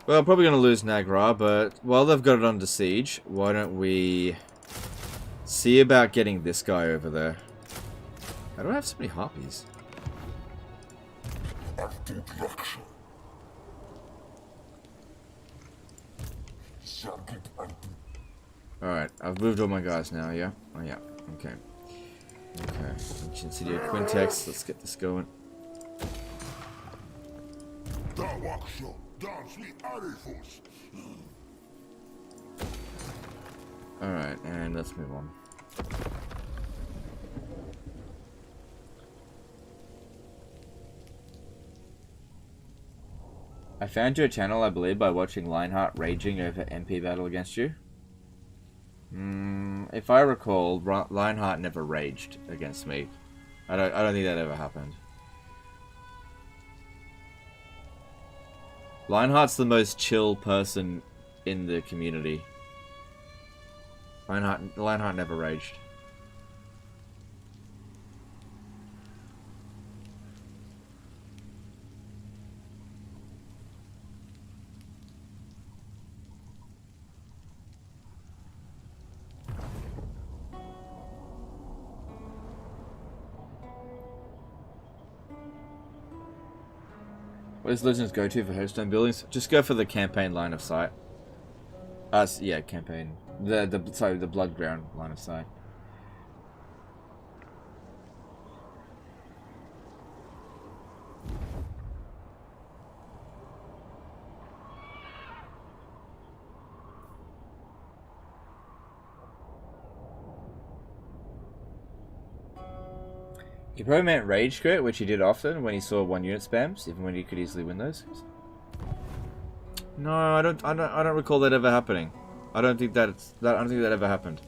Well, I'm probably going to lose Nagra, but while they've got it under siege, why don't we see about getting this guy over there? I don't have so many harpies. Alright, I've moved all my guys now, yeah? Oh, yeah. Okay. Okay. Ancient City of Quintex, let's get this going. Alright, and let's move on. I found your channel, I believe, by watching Lionheart raging over MP battle against you. If I recall, Lionheart never raged against me. I don't think that ever happened. Lionheart's the most chill person in the community. Lionheart never raged. What is Legends go to for Hearthstone buildings? Just go for the campaign line of sight. Yeah, campaign. Sorry, the blood ground line of sight. He probably meant rage quit, which he did often when he saw 1 unit spams, even when he could easily win those. No, I don't recall that ever happening. I don't think that ever happened.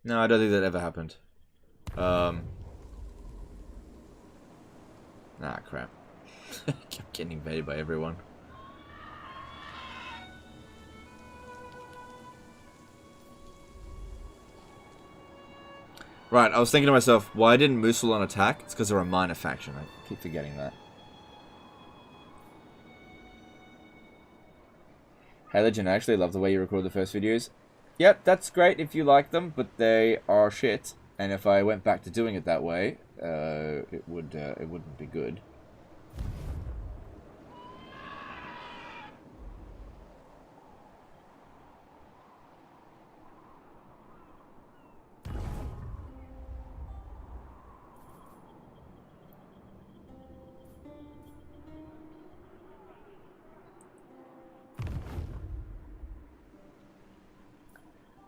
No, I don't think that ever happened. Nah, crap. Kept getting invaded by everyone. Right, I was thinking to myself, why didn't Musalon attack? It's because they're a minor faction. I keep forgetting that. Hey Legend, I actually love the way you record the first videos. Yep, that's great if you like them, but they are shit. And if I went back to doing it that way, it wouldn't be good.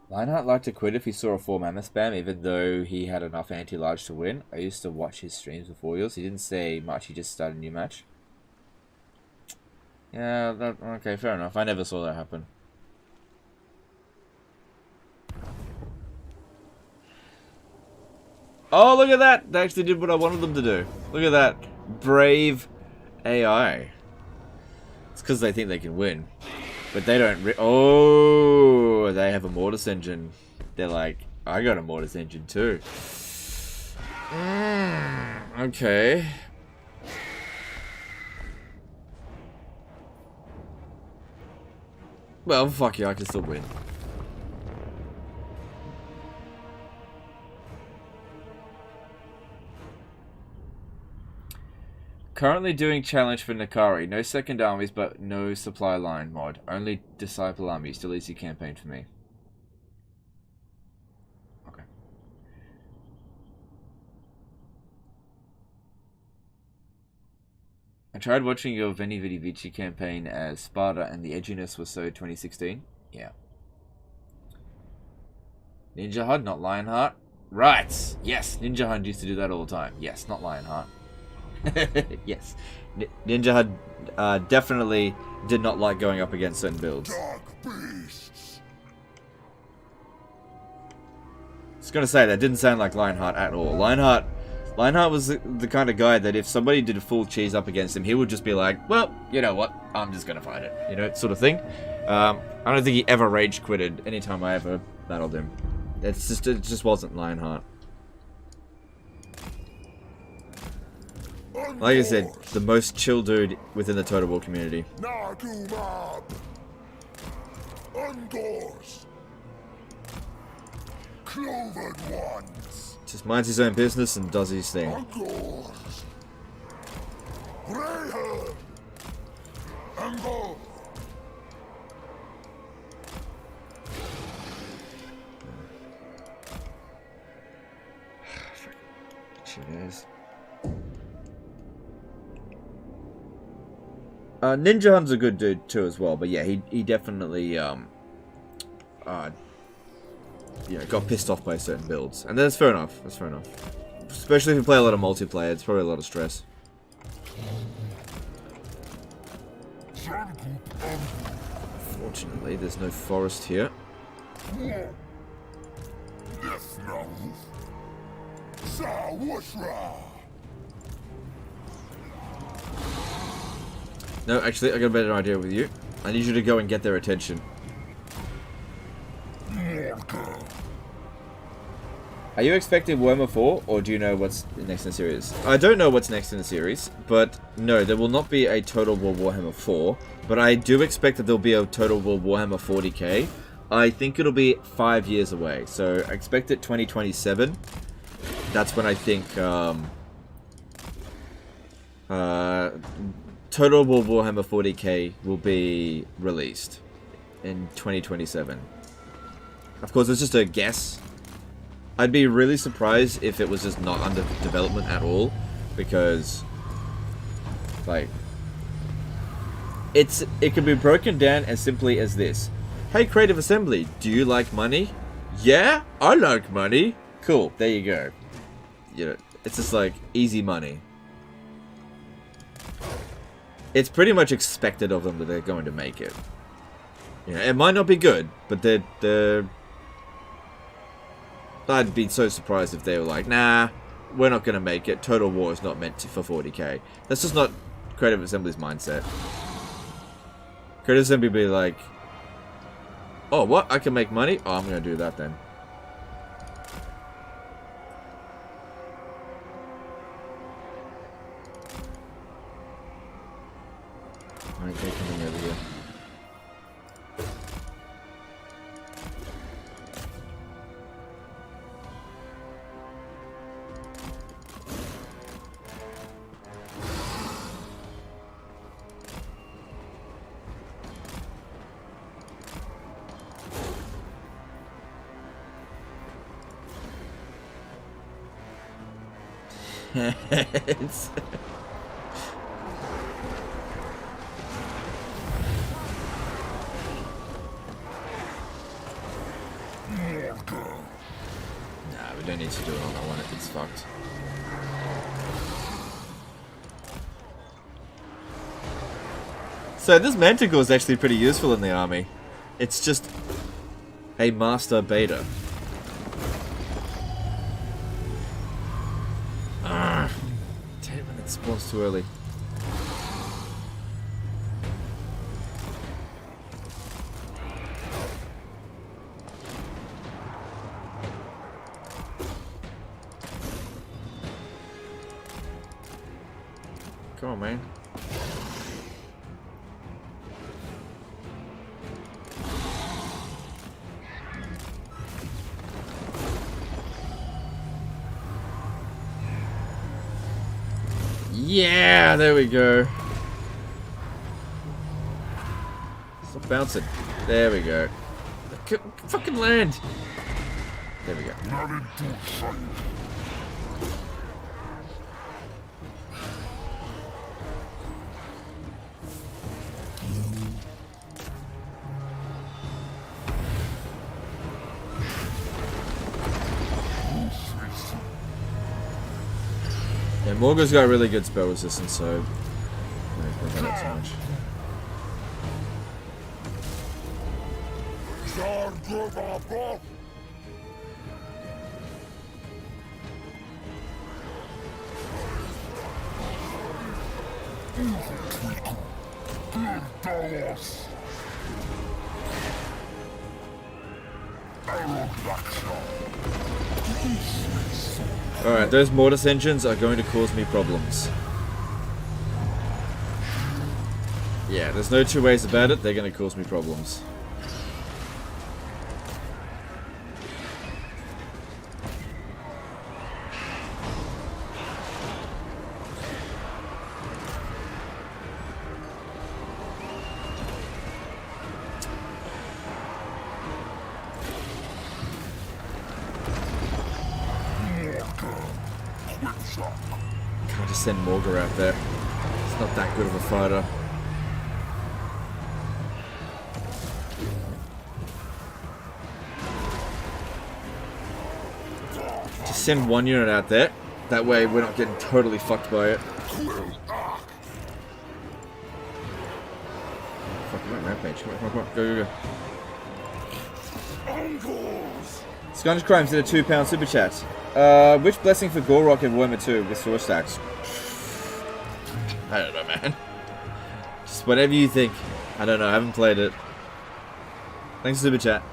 Lionheart liked to quit if he saw a 4 mana spam, even though he had enough anti-large to win. I used to watch his streams before yours. He didn't say much, he just started a new match. Yeah, okay, fair enough. I never saw that happen. Oh, look at that! They actually did what I wanted them to do. Look at that. Brave AI. It's because they think they can win. But they don't oh, they have a mortis engine. They're like, I got a mortis engine too. Okay. Well, fuck you, I can still win. Currently doing challenge for Nakari. No second armies, but no supply line mod. Only disciple army. Still easy campaign for me. Okay. I tried watching your Veni Vidi Vici campaign as Sparta and the edginess was so 2016. Yeah. Ninja Hud, not Lionheart. Right. Yes, Ninja Hud used to do that all the time. Yes, not Lionheart. Yes. Ninja Hud definitely did not like going up against certain builds. Dark beasts. I was gonna say, that didn't sound like Lionheart at all. Lionheart was the kind of guy that if somebody did a full cheese up against him, he would just be like, well, you know what, I'm just gonna fight it. You know, sort of thing. I don't think he ever rage quitted anytime I ever battled him. It just wasn't Lionheart. Like I said, the most chill dude within the Total War community. Nadumab. Undors. Cloven ones. Just minds his own business and does his thing. Ungors. Greyhound. Angle. Shit is. Ninja Hun's a good dude too as well, but yeah, he definitely you know, got pissed off by certain builds, and that's fair enough. That's fair enough. Especially if you play a lot of multiplayer, it's probably a lot of stress. Fortunately, there's no forest here. Death now. Sawashra. No, actually, I got a better idea with you. I need you to go and get their attention. Morghur. Are you expecting Warhammer 4, or do you know what's next in the series? I don't know what's next in the series, but no, there will not be a Total War Warhammer 4, but I do expect that there'll be a Total War Warhammer 40k. I think it'll be 5 years away, so I expect it 2027. That's when I think, Total War Warhammer 40k will be released in 2027. Of course, it's just a guess. I'd be really surprised if it was just not under development at all, because, like, it can be broken down as simply as this. Hey, Creative Assembly, do you like money? Yeah, I like money. Cool, there you go. You know, it's just like easy money. It's pretty much expected of them that they're going to make it. You know, it might not be good, but they're I'd be so surprised if they were like, nah, we're not going to make it. Total War is not meant for 40k. That's just not Creative Assembly's mindset. Creative Assembly be like, oh, what? I can make money? Oh, I'm going to do that then. Alright, they're coming over here. It's nah, we don't need to do it on that one if it's fucked. So this Manticore is actually pretty useful in the army. It's just a master beta. Damn it, it spawns too early. Come on, man. Yeah, there we go. Stop bouncing. There we go. Fucking land. There we go. Yeah, Morghur's got really good spell resistance, so I don't think about that too much. Alright, those mortis engines are going to cause me problems. Yeah, there's no two ways about it, they're going to cause me problems. Can't just send Morghur out there. It's not that good of a fighter. Just send one unit out there. That way we're not getting totally fucked by it. Fucking right, Rampage. Come on, come on, come on. Go, go, go. Scunge Crimes did a £2 super chat. Which blessing for Gorok in Warhammer 2 with source stacks? I don't know, man. Just whatever you think. I don't know, I haven't played it. Thanks for super chat.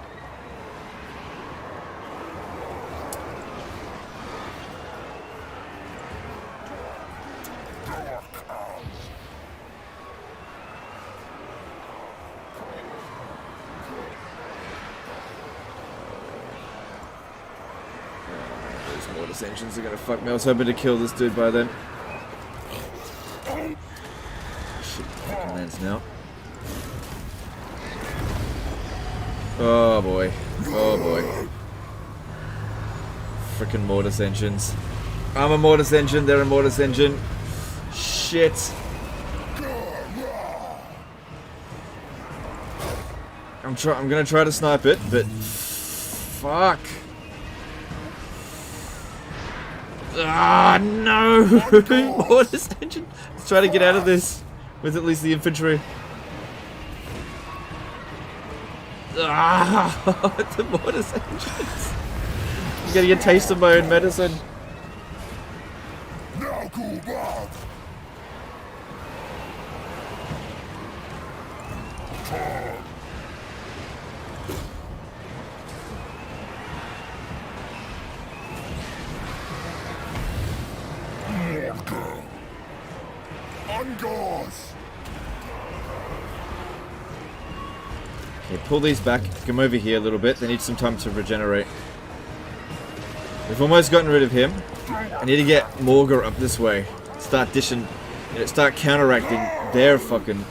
Engines are gonna fuck me. I was hoping to kill this dude by then. Shit, fucking lands now. Oh boy. Oh boy. Frickin' mortis engines. I'm a mortis engine, they're a mortis engine. Shit. I'm gonna try to snipe it, but fuck. Ah, no! Mortis engine! Let's try to get out of this with at least the infantry. Ah! The mortis engines! I'm getting a taste of my own medicine. Now go back. Okay, pull these back, come over here a little bit. They need some time to regenerate. We've almost gotten rid of him. I need to get Morghur up this way. Start dishing, start counteracting their fucking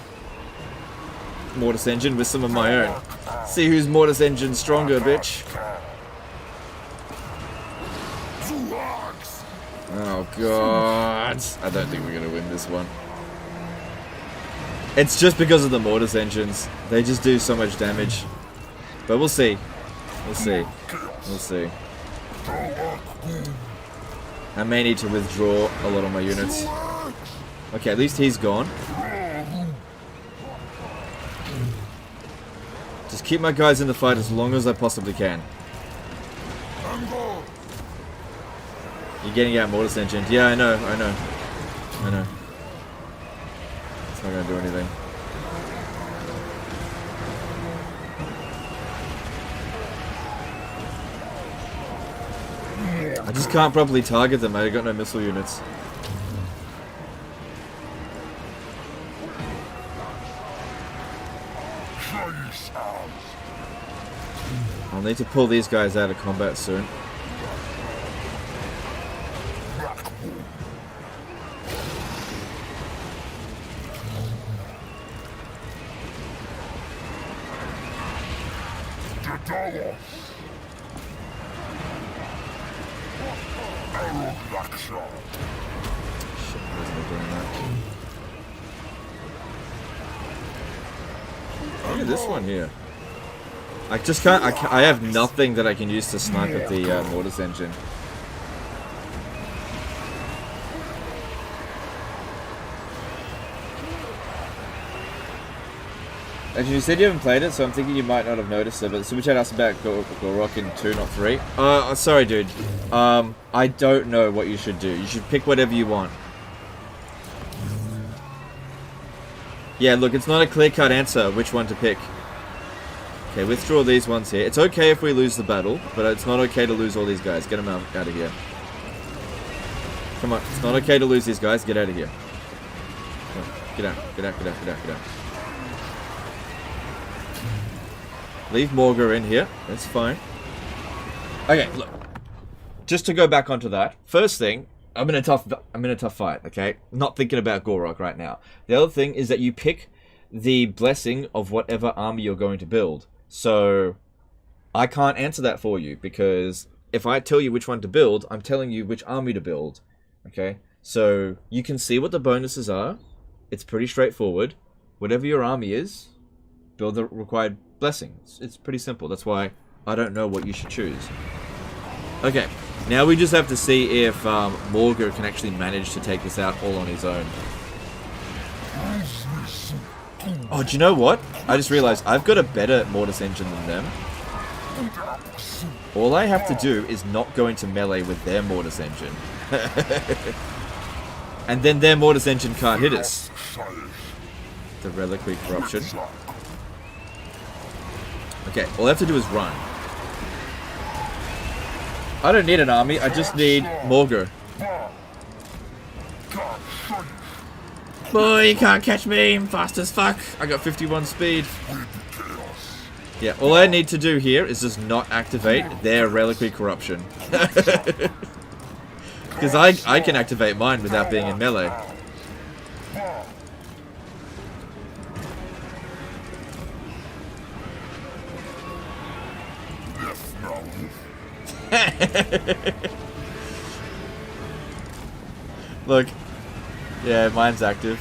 mortis engine with some of my own. See whose mortis engine's stronger, bitch. Oh god. I don't think we're gonna win this one. It's just because of the mortis engines. They just do so much damage. But we'll see. We'll see. We'll see. I may need to withdraw a lot of my units. Okay, at least he's gone. Just keep my guys in the fight as long as I possibly can. You're getting out mortis engine. Yeah, I know, I know. I know. It's not gonna do anything. I just can't properly target them. I got no missile units. I'll need to pull these guys out of combat soon. Taurox. Look at this one here. I just can't. I have nothing that I can use to snipe at the mortis engine. Actually, you said you haven't played it, so I'm thinking you might not have noticed it. But the Superchat asked about Gorok in 2, not 3. Sorry, dude. I don't know what you should do. You should pick whatever you want. Yeah, look, it's not a clear-cut answer which one to pick. Okay, withdraw these ones here. It's okay if we lose the battle, but it's not okay to lose all these guys. Get them out of here. Come on, it's not okay to lose these guys. Get out of here. Come on, get out, get out, get out, get out, get out. Leave Morghur in here. That's fine. Okay, look. Just to go back onto that. First thing, I'm in a tough fight, okay? Not thinking about Gorok right now. The other thing is that you pick the blessing of whatever army you're going to build. So I can't answer that for you, because if I tell you which one to build, I'm telling you which army to build. Okay? So you can see what the bonuses are. It's pretty straightforward. Whatever your army is, build the required blessing. It's pretty simple. That's why I don't know what you should choose. Okay, now we just have to see if Morghur can actually manage to take this out all on his own. Oh, do you know what? I just realized I've got a better mortis engine than them. All I have to do is not go into melee with their mortis engine. And then their mortis engine can't hit us. The reliquary corruption. Okay, all I have to do is run. I don't need an army, I just need Morghur. Boy, you can't catch me, I'm fast as fuck. I got 51 speed. Yeah, all I need to do here is just not activate their reliquary corruption. Because I can activate mine without being in melee. Look. Yeah, mine's active.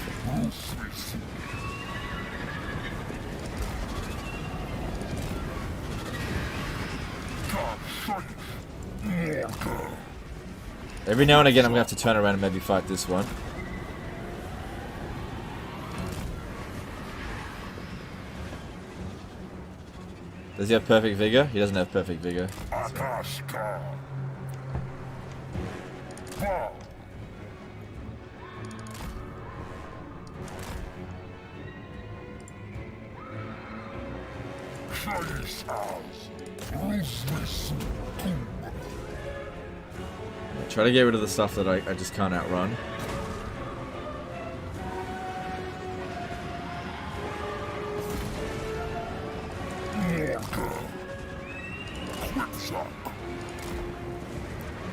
Every now and again I'm going to have to turn around and maybe fight this one. Does he have perfect vigor? He doesn't have perfect vigor. Try to get rid of the stuff that I just can't outrun.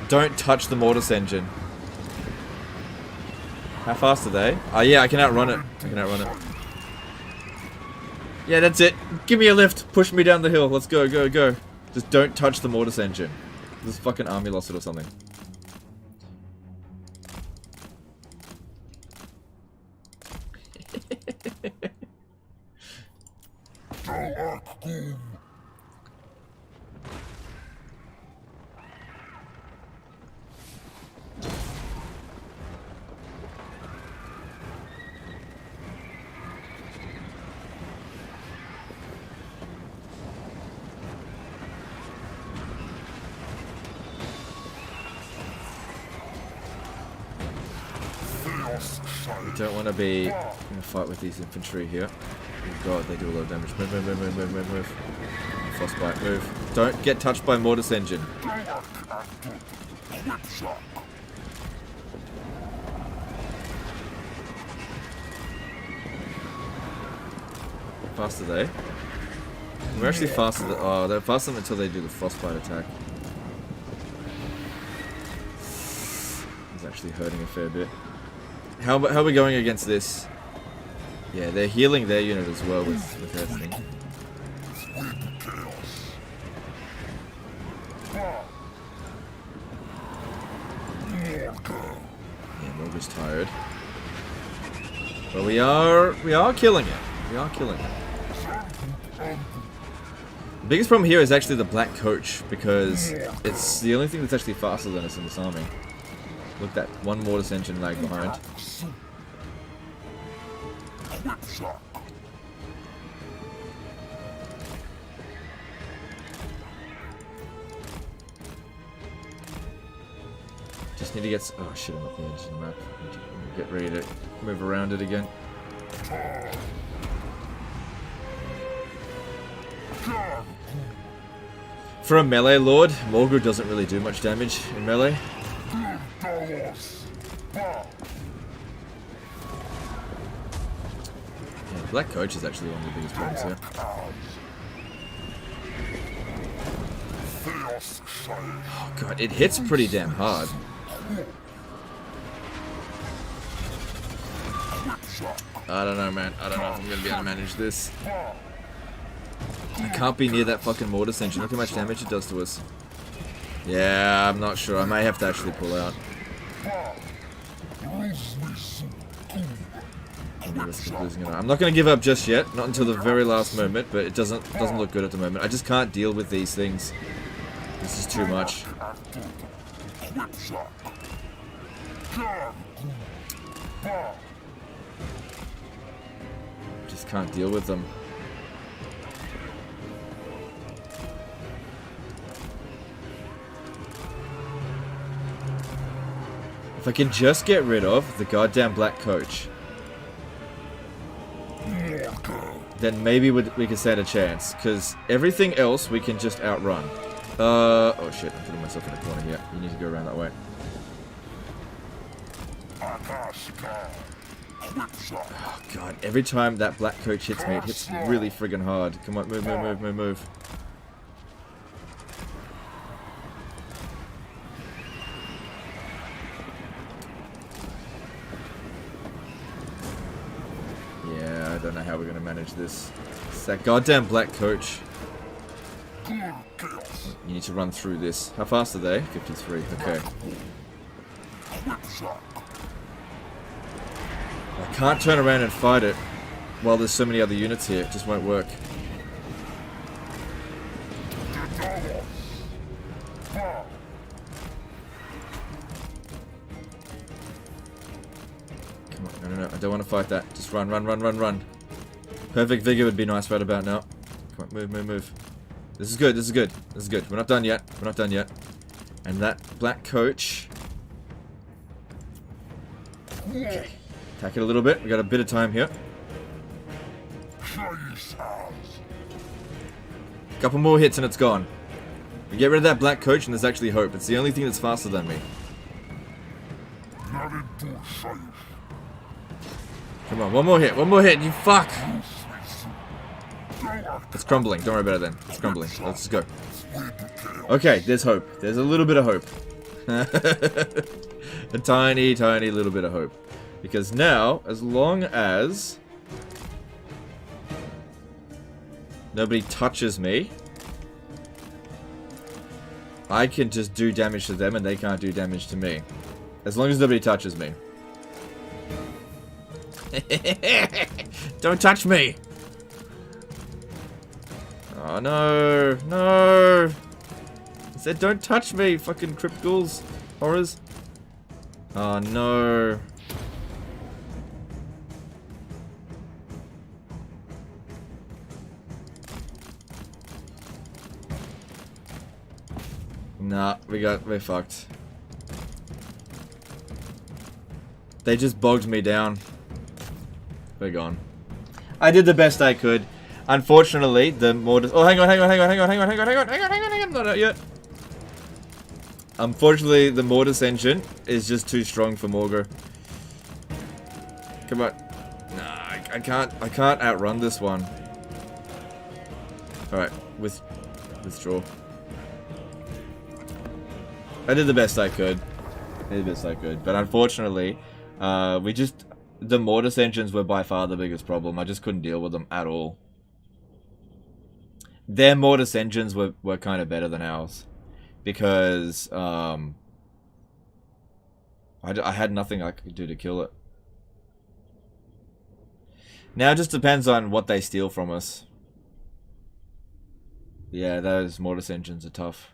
Don't touch the mortis engine. How fast are they? Oh yeah, I can outrun it. I can outrun it. Yeah, that's it. Give me a lift. Push me down the hill. Let's go, go, go. Just don't touch the mortis engine. This fucking army lost it or something. We don't want to be in a fight with these infantry here. Oh god, they do a lot of damage. Move, move, move, move, move, move, move. Frostbite, move. Don't get touched by mortis engine. How fast are they? We're actually faster than... Oh, they're faster until they do the frostbite attack. It's actually hurting a fair bit. How are we going against this? Yeah, they're healing their unit as well with their thing. Yeah, Morghur's tired. But we are killing it. We are killing it. The biggest problem here is actually the black coach, because it's the only thing that's actually faster than us in this army. Look, that one mortis engine lag behind. Just need to get... Oh shit, I'm at the edge of the map. Need to get ready to move around it again. For a melee lord, Morghur doesn't really do much damage in melee. Yeah, Black Coach is actually one of the biggest problems here. Oh god, it hits pretty damn hard. I don't know, man. I don't know if I'm gonna be able to manage this. I can't be near that fucking mortis engine. Look how much damage it does to us. Yeah, I'm not sure. I may have to actually pull out. I'm not going to give up just yet. Not until the very last moment, but it doesn't look good at the moment. I just can't deal with these things. This is too much. Just can't deal with them. If I can just get rid of the goddamn Black Coach, then maybe we can stand a chance, because everything else we can just outrun. Oh shit, I'm putting myself in a corner here. You need to go around that way. Oh god, every time that Black Coach hits me, it hits really friggin' hard. Come on, move, move, move, move, move. Yeah, I don't know how we're gonna manage this. It's that goddamn Black Coach. You need to run through this. How fast are they? 53, okay. I can't turn around and fight it while there's so many other units here. It just won't work. Come on, no, no, no. I don't want to fight that. Just run, run, run, run, run. Perfect vigor would be nice right about now. Come on, move, move, move. This is good, this is good, this is good. We're not done yet. We're not done yet. And that Black Coach... Okay. Attack it a little bit. We got a bit of time here. Couple more hits and it's gone. We get rid of that Black Coach and there's actually hope. It's the only thing that's faster than me. Come on, one more hit, you fuck! It's crumbling, don't worry about it then. It's crumbling. Let's just go. Okay, there's hope. There's a little bit of hope. A tiny, tiny little bit of hope. Because now, as long as nobody touches me, I can just do damage to them and they can't do damage to me. As long as nobody touches me. Don't touch me! Oh no, no! I said don't touch me, fucking crypt ghouls, horrors. Oh no. Nah, we're fucked. They just bogged me down. We're gone. I did the best I could. Unfortunately, the mortis... Oh, hang on. Not out yet. Unfortunately, the mortis engine is just too strong for Morghur. Come on. Nah, I can't outrun this one. Alright, withdraw. I did the best I could. But unfortunately, the mortis engines were by far the biggest problem. I just couldn't deal with them at all. Their mortis engines were kind of better than ours. Because, I had nothing I could do to kill it. Now it just depends on what they steal from us. Yeah, those mortis engines are tough.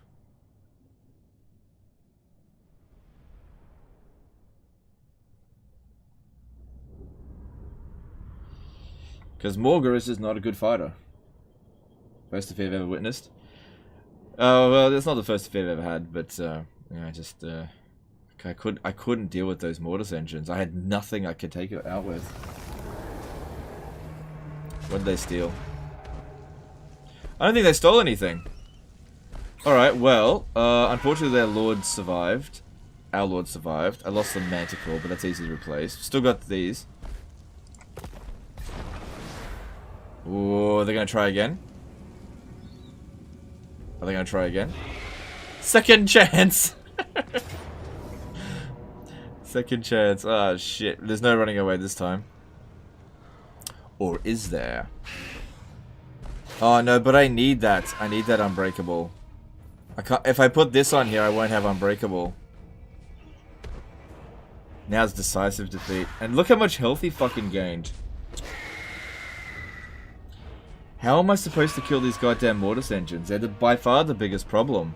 Because Morghur is just not a good fighter. First defeat I've ever witnessed. Oh, well, it's not the first defeat I've ever had, but, yeah, I couldn't deal with those mortis engines. I had nothing I could take it out with. What did they steal? I don't think they stole anything. Alright, well, unfortunately their lord survived. Our lord survived. I lost the manticore, but that's easy to replace. Still got these. Ooh, they're gonna try again? Are they gonna try again? Second chance! Second chance. Ah, shit. There's no running away this time. Or is there? Oh no, but I need that. I need that unbreakable. I can't. If I put this on here, I won't have unbreakable. Now it's decisive defeat. And look how much health he fucking gained. How am I supposed to kill these goddamn mortis engines? They're by far the biggest problem.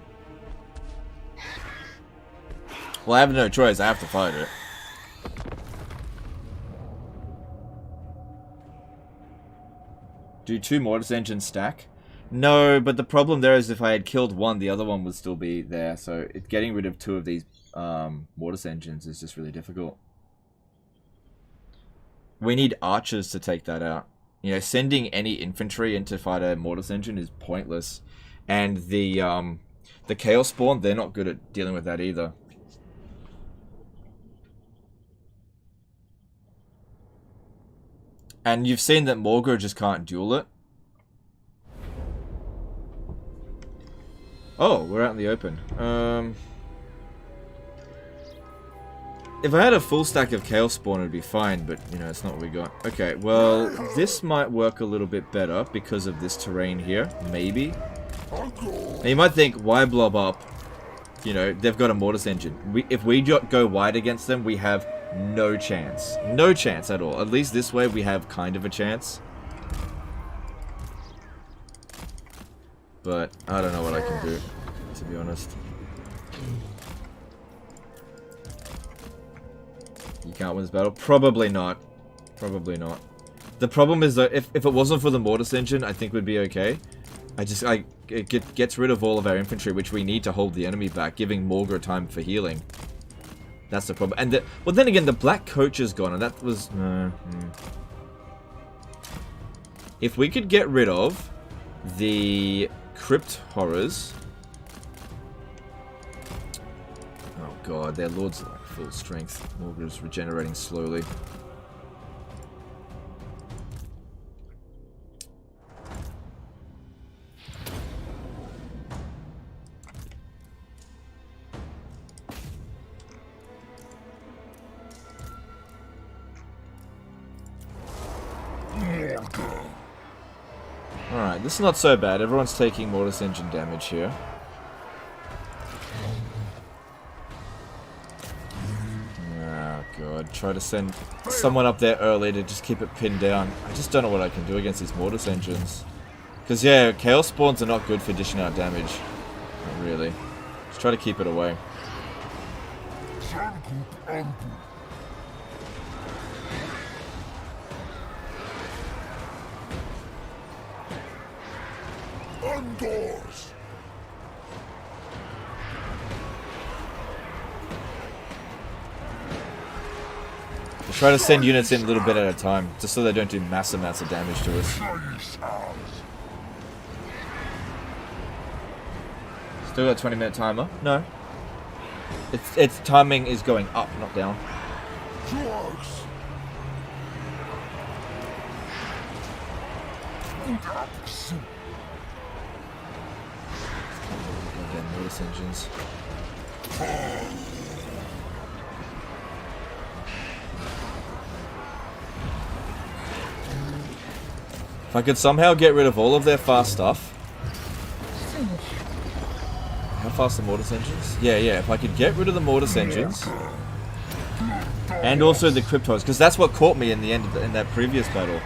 Well, I have no choice. I have to fight it. Do 2 mortis engines stack? No, but the problem there is if I had killed one, the other one would still be there. So getting rid of 2 of these mortis engines is just really difficult. We need archers to take that out. You know, sending any infantry in to fight a mortis engine is pointless. And the Chaos Spawn, they're not good at dealing with that either. And you've seen that Morghur just can't duel it. Oh, we're out in the open. If I had a full stack of Chaos Spawn, it'd be fine, but, you know, it's not what we got. Okay, well, this might work a little bit better because of this terrain here. Maybe. Now, you might think, why blob up? You know, they've got a mortis engine. If we go wide against them, we have no chance. No chance at all. At least this way, we have kind of a chance. But, I don't know what I can do, to be honest. You can't win this battle? Probably not. Probably not. The problem is that if it wasn't for the mortis engine, I think we'd be okay. It gets rid of all of our infantry, which we need to hold the enemy back, giving Morghur time for healing. That's the problem. And well, then again, the black coach is gone, and that was... If we could get rid of the crypt horrors... Oh god, their lords are like full strength. Morghur's regenerating slowly. Alright, this is not so bad. Everyone's taking mortis engine damage here. Oh god, try to send someone up there early to just keep it pinned down. I just don't know what I can do against these mortis engines. Because yeah, Chaos Spawns are not good for dishing out damage. Not really. Just try to keep it away. Doors. Try to send units in a little bit at a time, just so they don't do massive amounts of damage to us. Still got a 20-minute timer? No. Its timing is going up, not down. Drugs. Mortis engines. If I could somehow get rid of all of their fast stuff. How fast are Mortis engines? Yeah, if I could get rid of the Mortis engines. And also the Cryptos, because that's what caught me in the end of in that previous battle.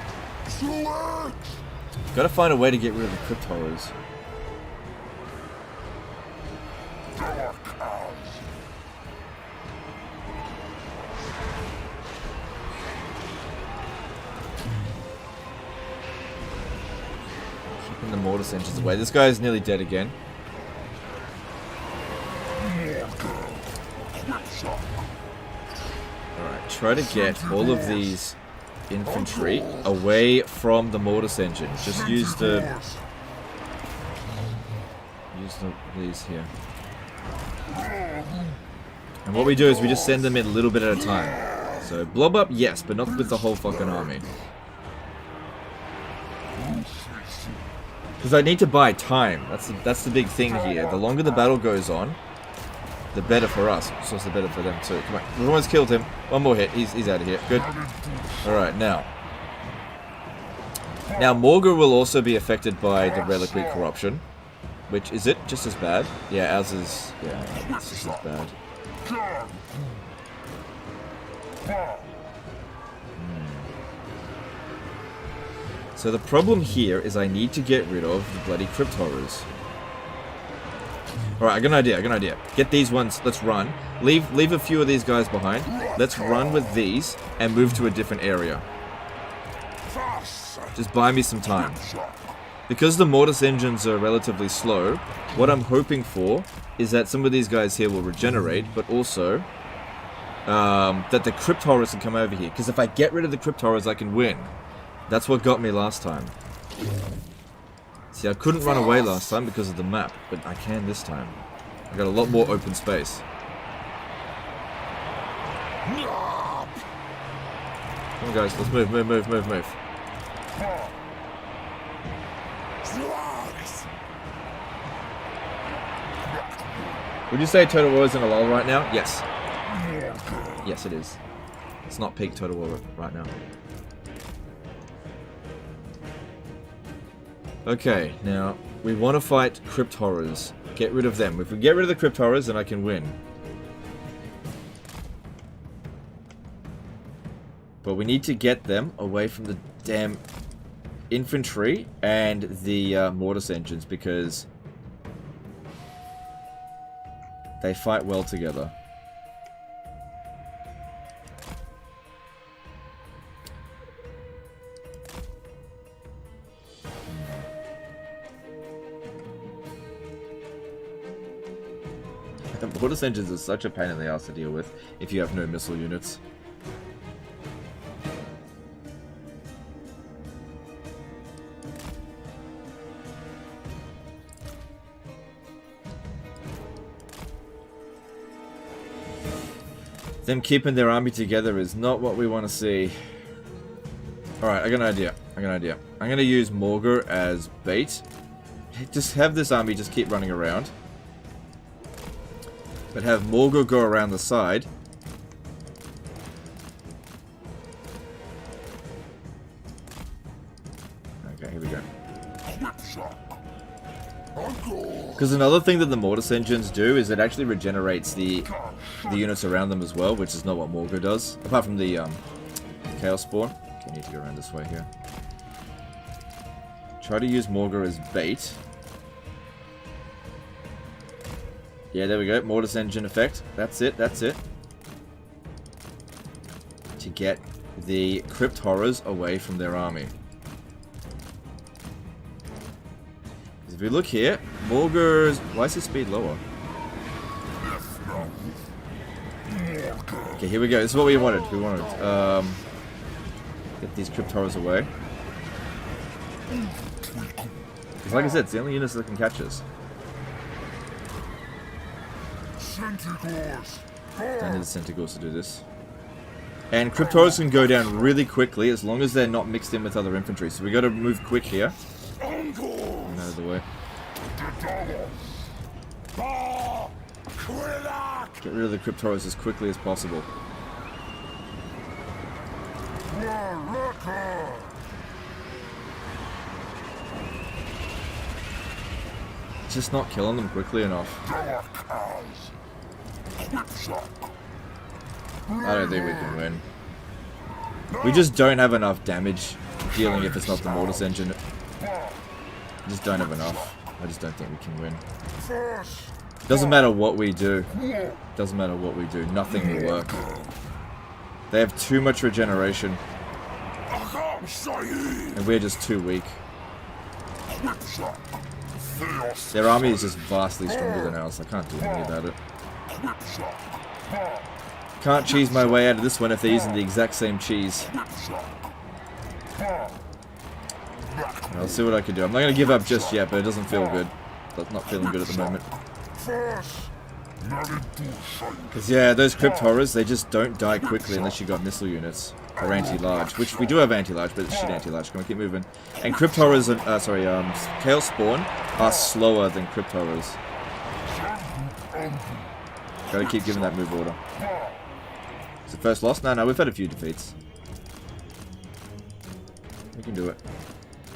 Gotta find a way to get rid of the Crypt Horrors. Keeping the Mortis engines away. This guy is nearly dead again. Alright, try to get all of these infantry away from the Mortis engine. Just use these here. And what we do is we just send them in a little bit at a time. So blob up, yes, but not with the whole fucking army. Because I need to buy time. That's the big thing here. The longer the battle goes on, the better for us. So it's the better for them too. Come on, we've almost killed him. One more hit. He's out of here. Good. All right, now Morghur will also be affected by the reliquary corruption, which is it just as bad? Yeah, ours is. Yeah, it's just as bad. So the problem here is I need to get rid of the bloody Crypt Horrors. Alright, I got an idea. Get these ones, let's run. Leave a few of these guys behind. Let's run with these and move to a different area. Just buy me some time. Because the Mortis engines are relatively slow, what I'm hoping for is that some of these guys here will regenerate, but also that the Crypt Horrors can come over here. Because if I get rid of the Crypt Horrors, I can win. That's what got me last time. See, I couldn't run away last time because of the map, but I can this time. I got a lot more open space. Come on, guys, let's move. Would you say Total War is in a lull right now? Yes. Yes, it is. It's not peak Total War right now. Okay, now, we want to fight Crypt Horrors. Get rid of them. If we get rid of the Crypt Horrors, then I can win. But we need to get them away from the damn infantry and the mortis engines, because they fight well together. Mortis engines are such a pain in the ass to deal with if you have no missile units. Them keeping their army together is not what we want to see. Alright, I got an idea. I'm going to use Morghur as bait. Just have this army just keep running around. But have Morghur go around the side. Okay, here we go. Because another thing that the Mortis engines do is it actually regenerates the units around them as well, which is not what Morghur does. Apart from the Chaos Spawn. Okay, I need to go around this way here. Try to use Morghur as bait. Yeah, there we go. Mortis engine effect. That's it. To get the Crypt Horrors away from their army. If we look here, Morghur's... Why is his speed lower? Okay, here we go. This is what we wanted. Get these Crypt Horrors away. Because like I said, it's the only units that can catch us. Don't need the Centigores to do this. And Crypt Horrors can go down really quickly as long as they're not mixed in with other infantry. So we got to move quick here. Get out of the way. Get rid of the Crypt Horrors as quickly as possible. Just not killing them quickly enough. I don't think we can win. We just don't have enough damage dealing if it's not the Mortis engine. We just don't have enough. I just don't think we can win. Doesn't matter what we do. Doesn't matter what we do. Nothing will work. They have too much regeneration. And we're just too weak. Their army is just vastly stronger than ours. I can't do anything about it. Can't cheese my way out of this one if they're using the exact same cheese. I'll see what I can do. I'm not going to give up just yet, but it doesn't feel good. It's not feeling good at the moment. Because yeah, those Crypt Horrors, they just don't die quickly unless you got missile units. Or anti-large, which we do have anti-large, but it's shit anti-large. Can we keep moving? And Crypt Horrors, Chaos Spawn are slower than Crypt Horrors. Gotta keep giving that move order. Is it first loss? No, we've had a few defeats. We can do it.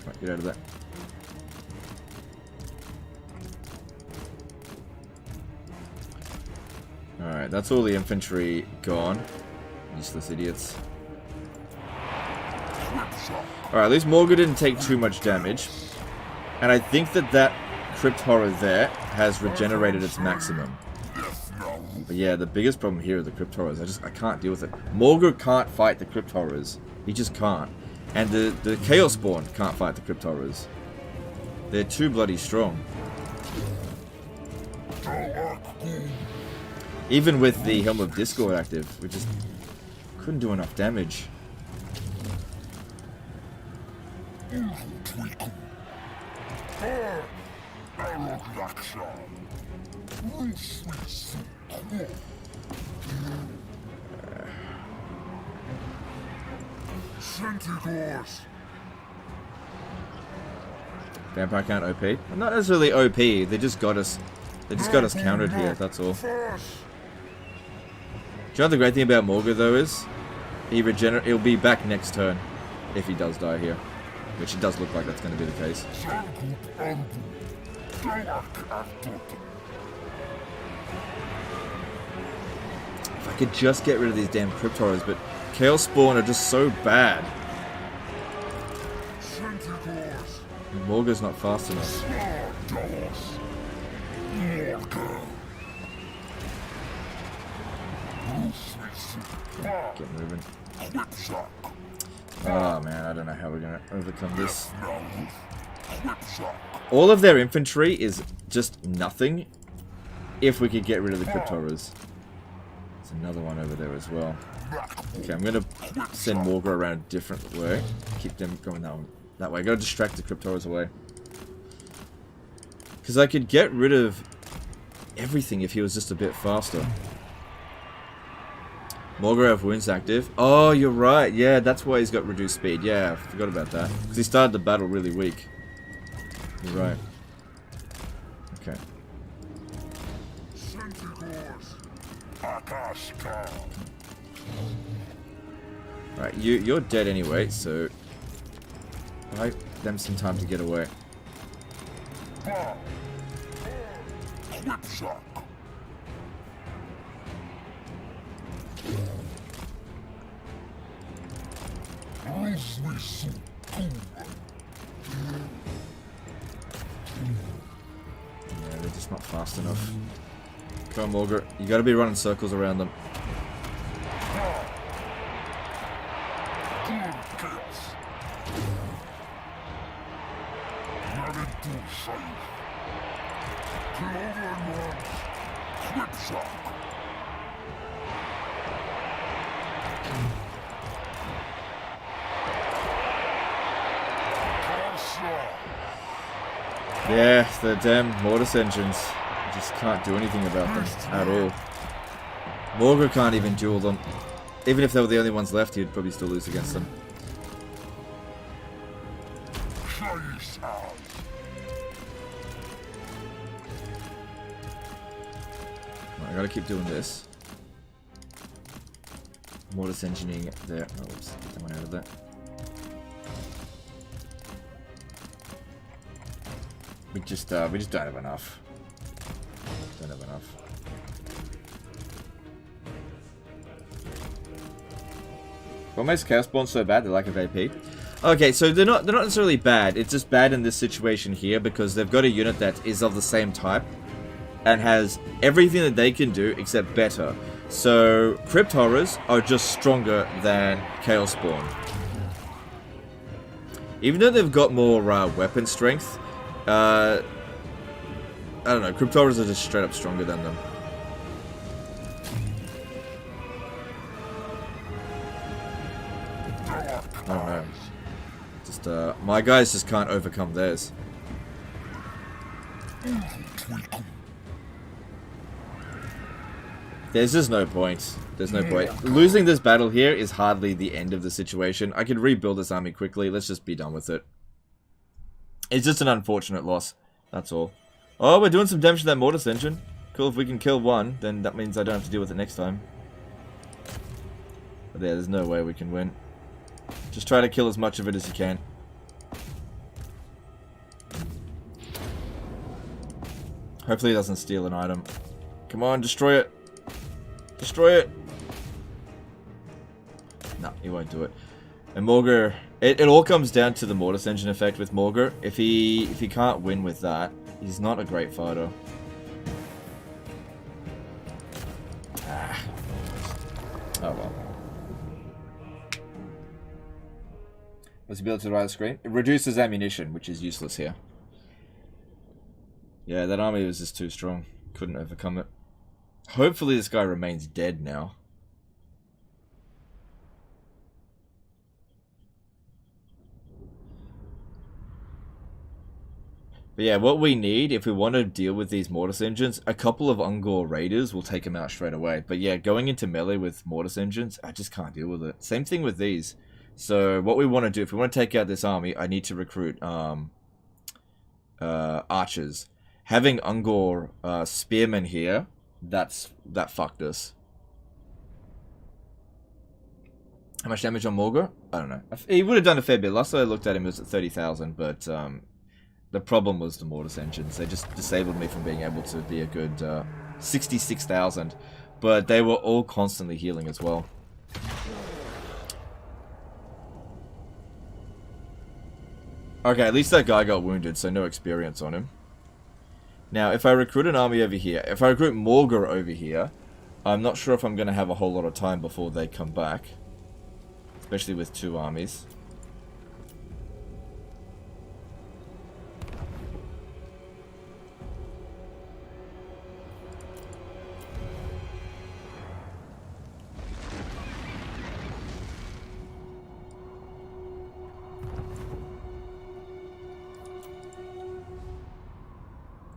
Right, get out of there. Alright, that's all the infantry gone. Useless idiots. Alright, at least Morghur didn't take too much damage. And I think that Crypt Horror there has regenerated its maximum. But yeah, the biggest problem here are the Crypt Horrors. I can't deal with it. Morghur can't fight the Crypt Horrors. He just can't. And the Chaos Spawn can't fight the Crypt Horrors. They're too bloody strong. Even with the Helm of Discord active, we just couldn't do enough damage. Vampire count OP? Not necessarily OP, they just got us countered here, that's all. Do you know what the great thing about Morghur though is? He'll be back next turn if he does die here. Which it does look like that's going to be the case. If I could just get rid of these damn Crypt Horrors, but Chaos Spawn are just so bad. And Morghur's not fast enough. Get moving. Oh man, I don't know how we're gonna overcome this. All of their infantry is just nothing if we could get rid of the Crypt Horrors. There's another one over there as well. Okay, I'm gonna send Morghur around a different way. Keep them going that way. Gotta distract the Crypt Horrors away. Because I could get rid of everything if he was just a bit faster. Morghur have wounds active. Oh, you're right. Yeah, that's why he's got reduced speed. Yeah, I forgot about that. Because he started the battle really weak. You're right. Okay. Right, you're dead anyway, so buy them some time to get away. Yeah, they're just not fast enough. Come on, Morghur. You gotta be running circles around them. Yeah, the damn mortis engines. You just can't do anything about them at all. Morghur can't even duel them. Even if they were the only ones left, he'd probably still lose against them. gotta keep doing this. Mortis engineering there. Oh, oops, get that one out of there. We just don't have enough. Don't have enough. What makes Chaos Spawn so bad? The lack of AP. Okay, so they're not necessarily bad. It's just bad in this situation here because they've got a unit that is of the same type and has everything that they can do except better. So Crypt Horrors are just stronger than Chaos Spawn. Even though they've got more weapon strength, I don't know. Crypt Horrors are just straight up stronger than them. I don't know. Just my guys just can't overcome theirs. There's just no point. There's no point. Losing this battle here is hardly the end of the situation. I can rebuild this army quickly. Let's just be done with it. It's just an unfortunate loss. That's all. Oh, we're doing some damage to that mortis engine. Cool, if we can kill one, then that means I don't have to deal with it next time. But yeah, there's no way we can win. Just try to kill as much of it as you can. Hopefully it doesn't steal an item. Come on, destroy it. Destroy it. No, he won't do it. And Morghur, it all comes down to the mortis engine effect with Morghur. If he can't win with that, he's not a great fighter. Ah. Oh well. What's the ability to the right of the screen? It reduces ammunition, which is useless here. Yeah, that army was just too strong. Couldn't overcome it. Hopefully this guy remains dead now. But yeah, what we need, if we want to deal with these mortis engines, a couple of Ungor raiders will take him out straight away. But yeah, going into melee with mortis engines, I just can't deal with it. Same thing with these. So what we want to do, if we want to take out this army, I need to recruit archers. Having Ungor spearmen here, that fucked us. How much damage on Morghur? I don't know. He would have done a fair bit. Last time I looked at him, it was at 30,000, but the problem was the mortis engines. They just disabled me from being able to be a good 66,000, but they were all constantly healing as well. Okay, at least that guy got wounded, so no experience on him. Now, if I recruit an army over here, if I recruit Morghur over here, I'm not sure if I'm going to have a whole lot of time before they come back. Especially with two armies.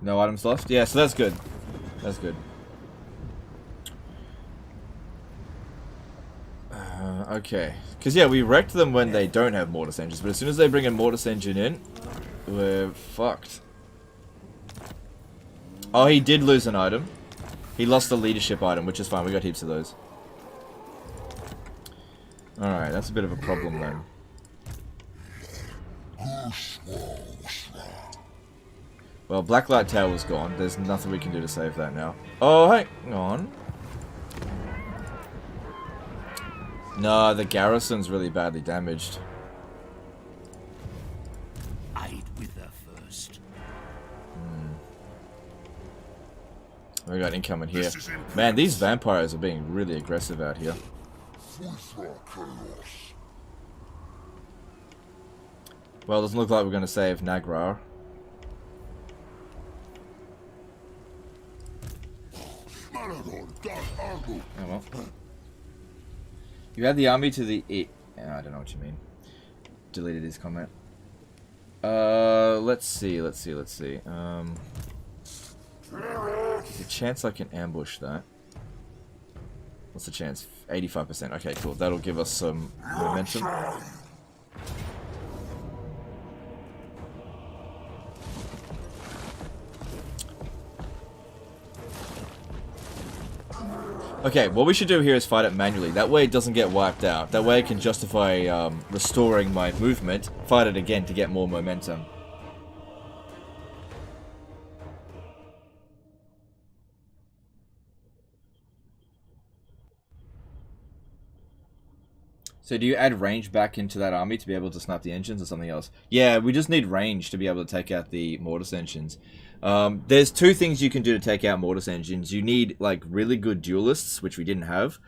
No items lost? Yeah, so that's good. That's good. Okay. Because, yeah, we wrecked them when they don't have mortis engines, but as soon as they bring a mortis engine in, we're fucked. Oh, he did lose an item. He lost the leadership item, which is fine. We got heaps of those. Alright, that's a bit of a problem then. Well, Blacklight Tower's gone. There's nothing we can do to save that now. Oh, hang on. No, the garrison's really badly damaged. I'd wither first. We got incoming here. Man, these vampires are being really aggressive out here. Well, it doesn't look like we're going to save Nagrar. Oh well. You add the army to the I don't know what you mean. Deleted his comment. Let's see. There's a chance I can ambush that. What's the chance? 85%. Okay, cool. That'll give us some momentum. Okay, what we should do here is fight it manually. That way it doesn't get wiped out. That way I can justify restoring my movement, fight it again to get more momentum. So do you add range back into that army to be able to snap the engines or something else? Yeah, we just need range to be able to take out the mortis engines. There's two things you can do to take out mortis engines. You need like really good duelists, which we didn't have,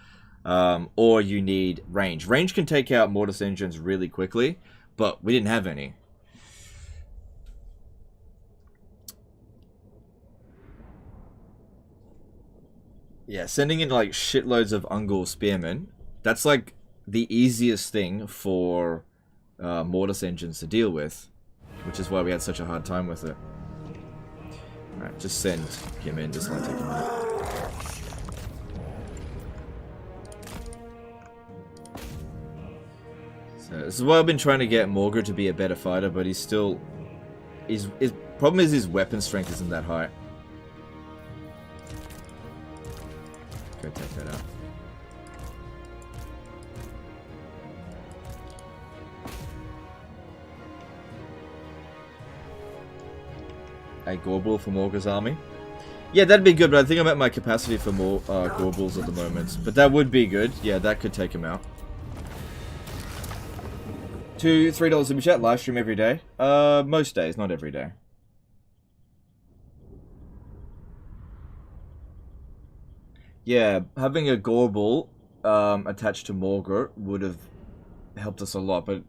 or you need range. Range can take out mortis engines really quickly, but we didn't have any. Yeah, sending in like shitloads of Ungol spearmen, that's like the easiest thing for mortis engines to deal with, which is why we had such a hard time with it. Alright, just send him in, just let take him out. So this is why I've been trying to get Morghur to be a better fighter, but he's still... his problem is his weapon strength isn't that high. Go take that out. A Gorbul for Morghur's army. Yeah, that'd be good, but I think I'm at my capacity for more Gorbuls at the moment. But that would be good. Yeah, that could take him out. $3 Superchat, live stream every day. Most days, not every day. Yeah, having a Gorbul attached to Morghur would have helped us a lot, but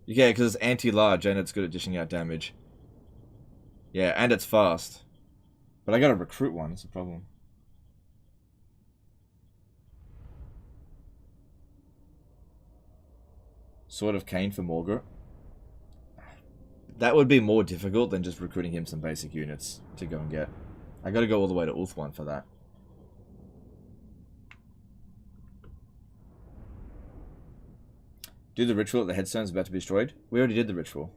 yeah, because it's anti-large and it's good at dishing out damage. Yeah, and it's fast. But I gotta recruit one, that's the problem. Sword of Cain for Morghur. That would be more difficult than just recruiting him some basic units to go and get. I gotta go all the way to Ulthuan for that. Do the ritual at the headstone is about to be destroyed. We already did the ritual.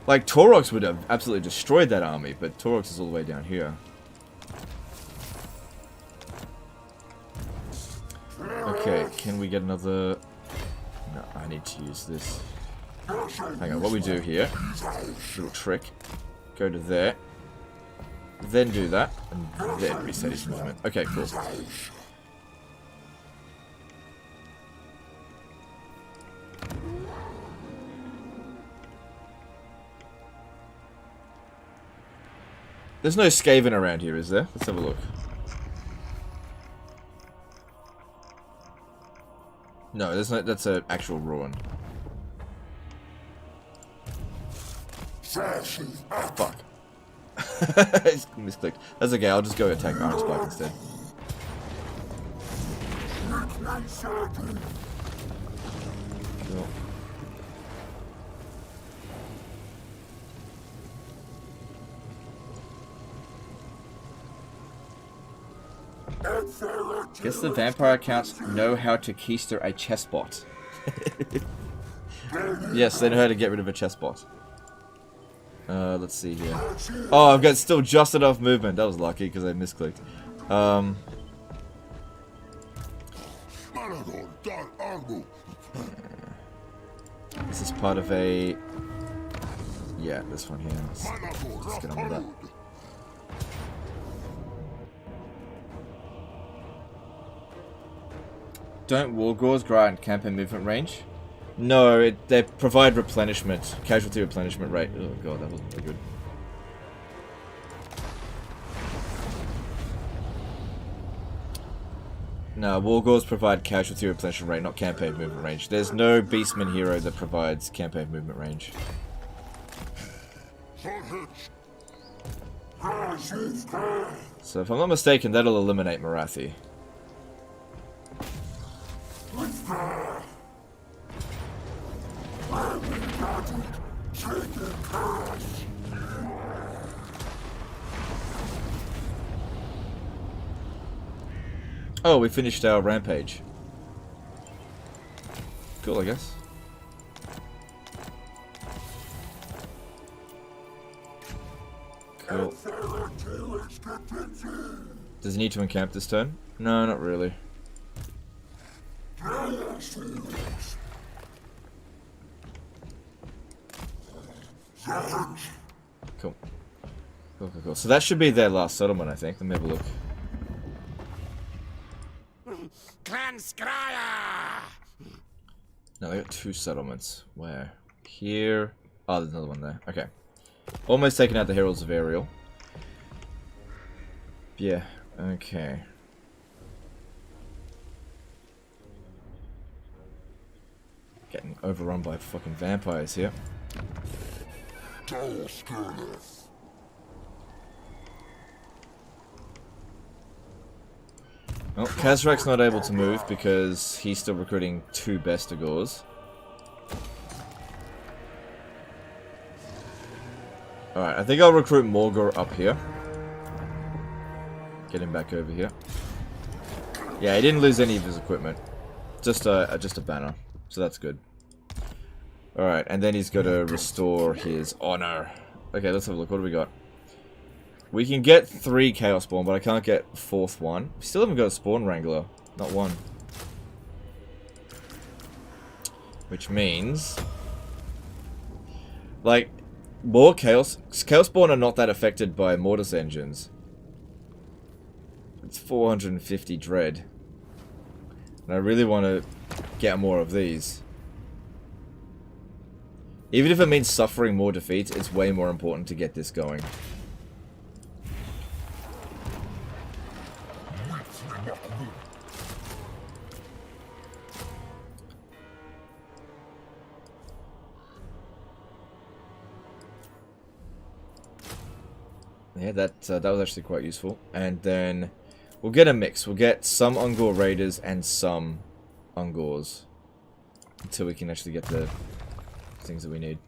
Like, Taurox would have absolutely destroyed that army, but Taurox is all the way down here. Okay, can we get another... No, I need to use this. Hang on, what we do here, little trick. Go to there. Then do that, and then reset his movement. Okay, cool. There's no Skaven around here, is there? Let's have a look. No, there's no. That's an actual ruin. Fuck. It's misclicked. That's okay, I'll just go attack Iron Spike instead. Cool. Guess the vampire accounts know how to keister a chessbot. Yes, they know how to get rid of a chessbot. Let's see here. Oh, I've got still just enough movement. That was lucky because I misclicked. This is part of a... Yeah, this one here. Let's get on with that. Don't Wargors grant campaign movement range? No, they provide replenishment. Casualty replenishment rate. Oh god, that wasn't very good. No, Wargors provide casualty replenishment rate, not campaign movement range. There's no Beastman hero that provides campaign movement range. So if I'm not mistaken, that'll eliminate Marathi. Oh, we finished our Rampage. Cool, I guess. Cool. Does he need to encamp this turn? No, not really. Cool. Cool. So that should be their last settlement, I think. Let me have a look. Clan Scryer! No, they got 2 settlements. Where? Here. Oh, there's another one there. Okay. Almost taken out the Heralds of Ariel. Yeah. Okay. Getting overrun by fucking vampires here. Well, Kazrak's not able to move because he's still recruiting 2 Bestigors. Alright, I think I'll recruit Morghur up here. Get him back over here. Yeah, he didn't lose any of his equipment. Just a banner. So that's good. Alright, and then he's got to restore his honor. Okay, let's have a look. What do we got? We can get 3 Chaos Spawn, but I can't get 4th one. We still haven't got a Spawn Wrangler. Not one. Which means... like, more Chaos Spawn are not that affected by Mortis engines. It's 450 Dread. And I really want to get more of these. Even if it means suffering more defeats, it's way more important to get this going. Yeah, that was actually quite useful. And then we'll get a mix. We'll get some Ungor Raiders and some Ungors. Until we can actually get the things that we need.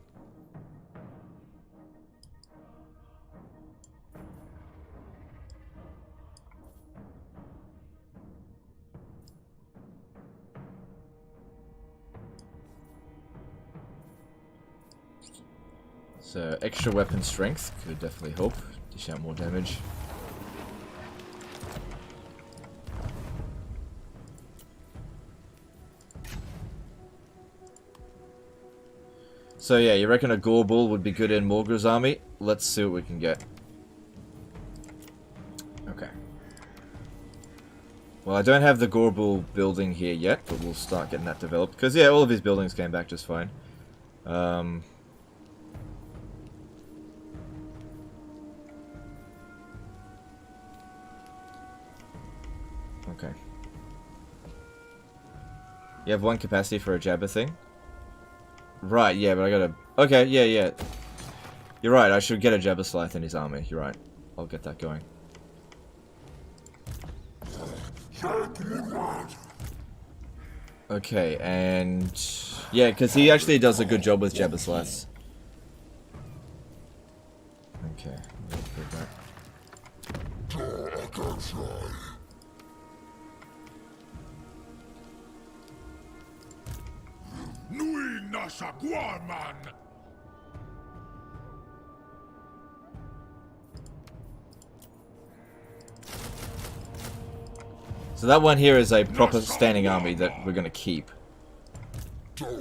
So, extra weapon strength could definitely help. Dish out more damage. So yeah, you reckon a Gorbull would be good in Morghur's army? Let's see what we can get. Okay. Well, I don't have the Gorbull building here yet, but we'll start getting that developed. Because yeah, all of his buildings came back just fine. Okay. You have 1 capacity for a Jabba thing? Right, yeah, but I gotta... okay, yeah. You're right, I should get a Jabba Scythe in his army. You're right. I'll get that going. Okay, and... yeah, because he actually does a good job with Jabba Scythes. Okay, I'm gonna put that. So that one here is a proper standing army that we're going to keep.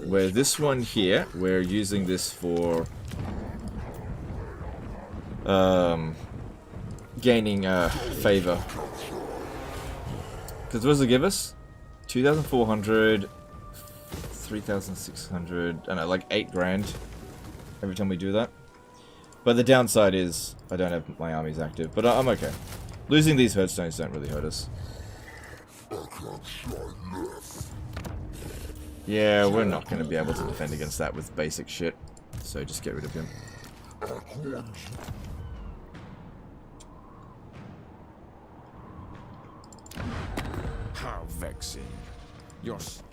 Where this one here, we're using this for gaining favor. Because what does it give us? 2,400, 3,600, I don't know, like 8 grand every time we do that. But the downside is I don't have my armies active, but I'm okay. Losing these headstones don't really hurt us. Yeah, we're not going to be able to defend against that with basic shit, so just get rid of him. How vexing. Yours.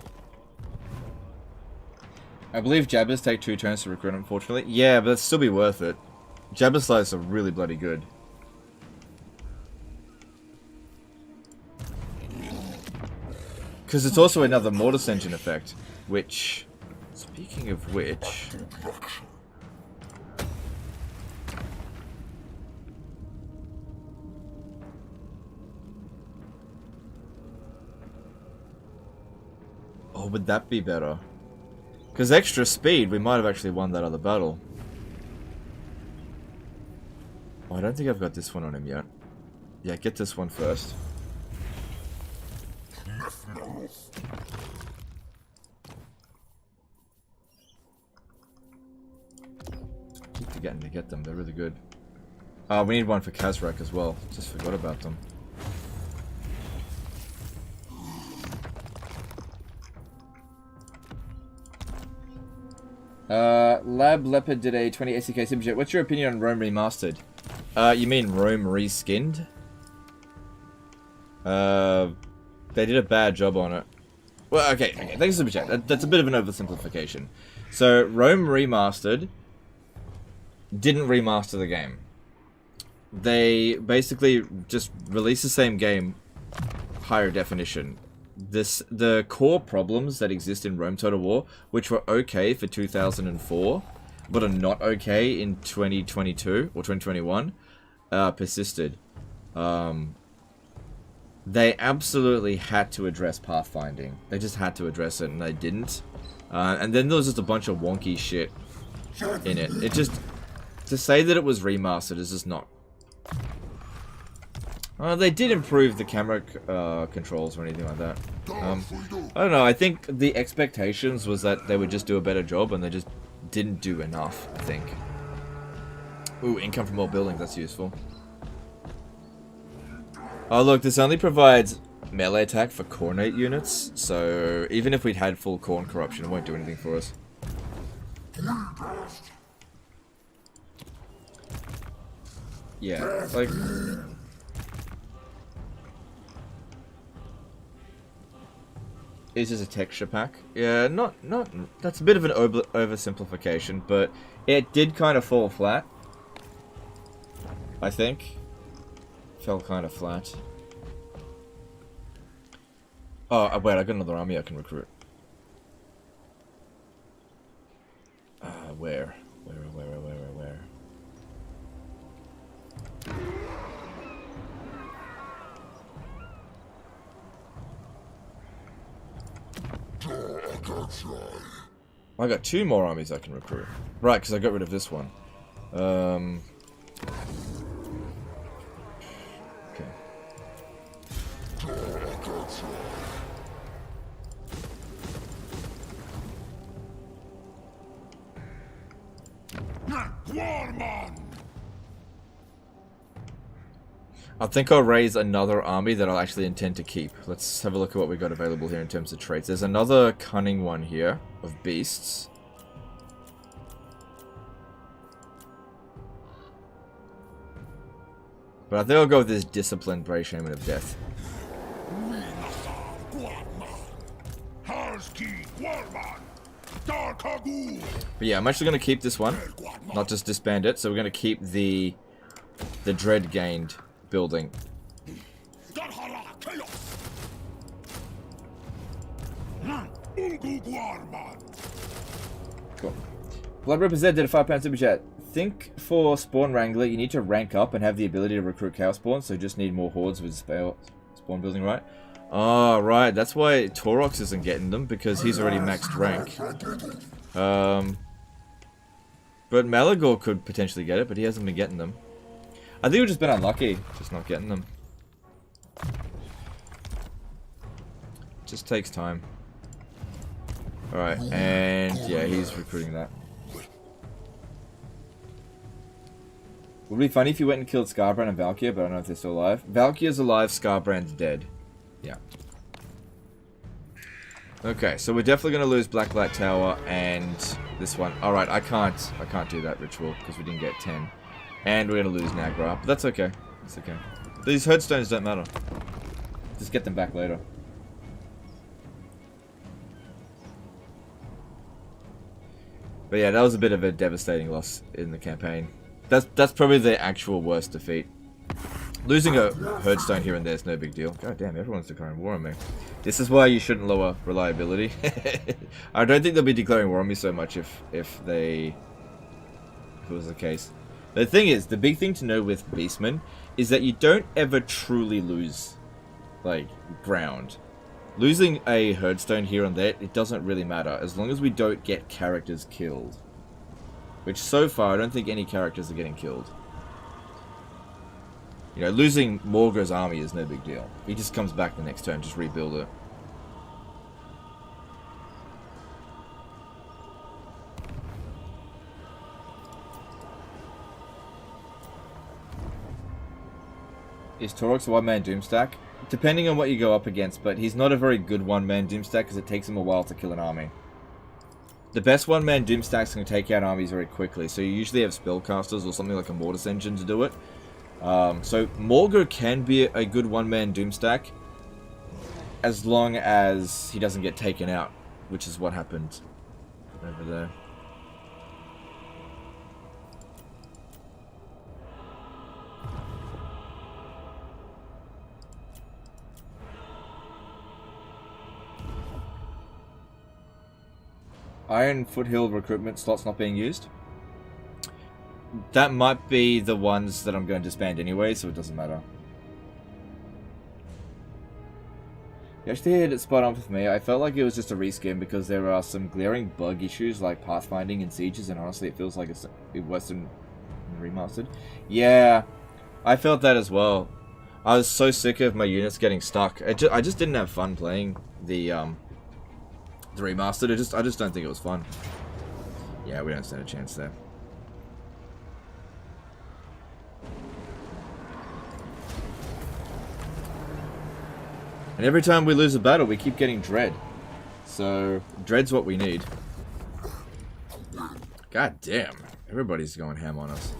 I believe Jabbas take 2 turns to recruit, unfortunately. Yeah, but it'd still be worth it. Jabba Slides are really bloody good. Because it's also another Mortis engine effect, which, speaking of which... Or would that be better? Because extra speed, we might have actually won that other battle. Oh, I don't think I've got this one on him yet. Yeah, get this one first. Keep forgetting to get them, they're really good. Oh, we need one for Kazrak as well. Just forgot about them. Lab Leopard did a 20 SCK Superchat. What's your opinion on Rome Remastered? You mean Rome Reskinned? They did a bad job on it. Well, okay, thanks for Superchat. That's a bit of an oversimplification. So, Rome Remastered didn't remaster the game. They basically just released the same game, higher definition. The core problems that exist in Rome Total War, which were okay for 2004, but are not okay in 2022 or 2021, persisted. They absolutely had to address pathfinding. They just had to address it, and they didn't. And then there was just a bunch of wonky shit in it. It just... To say that it was remastered is just not... they did improve the camera controls or anything like that. I don't know, I think the expectations was that they would just do a better job, and they just didn't do enough, I think. Ooh, income from more buildings, that's useful. Oh look, this only provides melee attack for Khorne units, so even if we'd had full Khorne corruption, it won't do anything for us. Yeah, like... Is this a texture pack? Yeah, not... That's a bit of an oversimplification, but it did kind of fall flat. I think. Fell kind of flat. Oh, wait, I got another army I can recruit. Where? I got 2 more armies I can recruit. Right, because I got rid of this one. Okay. I think I'll raise another army that I'll actually intend to keep. Let's have a look at what we got available here in terms of traits. There's another cunning one here of beasts. But I think I'll go with this disciplined Brave Shaman of Death. But yeah, I'm actually going to keep this one, not just disband it. So we're going to keep the Dread Gained building. Cool. Blood Representative did a £5 super chat. Think for Spawn Wrangler, you need to rank up and have the ability to recruit Chaos Spawn, so just need more hordes with spawn building, right? Oh, right. That's why Taurox isn't getting them, because he's already maxed rank. But Malagor could potentially get it, but he hasn't been getting them. I think we've just been unlucky, just not getting them. Just takes time. Alright, and yeah, he's recruiting that. Would be funny if you went and killed Scarbrand and Valkyr, but I don't know if they're still alive. Valkyr's alive, Scarbrand's dead. Yeah. Okay, so we're definitely going to lose Blacklight Tower and this one. Alright, I can't do that ritual because we didn't get 10. And we're going to lose Nagra, but that's okay. It's okay. These Hearthstones don't matter. Just get them back later. But yeah, that was a bit of a devastating loss in the campaign. That's probably the actual worst defeat. Losing a Hearthstone here and there is no big deal. God damn, everyone's declaring war on me. This is why you shouldn't lower reliability. I don't think they'll be declaring war on me so much if it was the case. The thing is, the big thing to know with Beastmen is that you don't ever truly lose, like, ground. Losing a herdstone here and there, it doesn't really matter, as long as we don't get characters killed. Which, so far, I don't think any characters are getting killed. You know, losing Morghur's army is no big deal. He just comes back the next turn, just rebuild it. Is Taurox a one-man Doomstack? Depending on what you go up against, but he's not a very good one-man Doomstack because it takes him a while to kill an army. The best one-man Doomstacks can take out armies very quickly, so you usually have spellcasters or something like a mortis engine to do it. So Morghur can be a good one-man Doomstack, as long as he doesn't get taken out, which is what happened over there. Iron Foothill recruitment slots not being used. That might be the ones that I'm going to disband anyway, so it doesn't matter. You actually hit it spot on with me. I felt like it was just a reskin because there are some glaring bug issues like pathfinding and sieges, and honestly it feels like it's worse than remastered. Yeah, I felt that as well. I was so sick of my units getting stuck. I just didn't have fun playing the remastered. I just don't think it was fun. Yeah, we don't stand a chance there. And every time we lose a battle, we keep getting dread. So, dread's what we need. God damn. Everybody's going ham on us.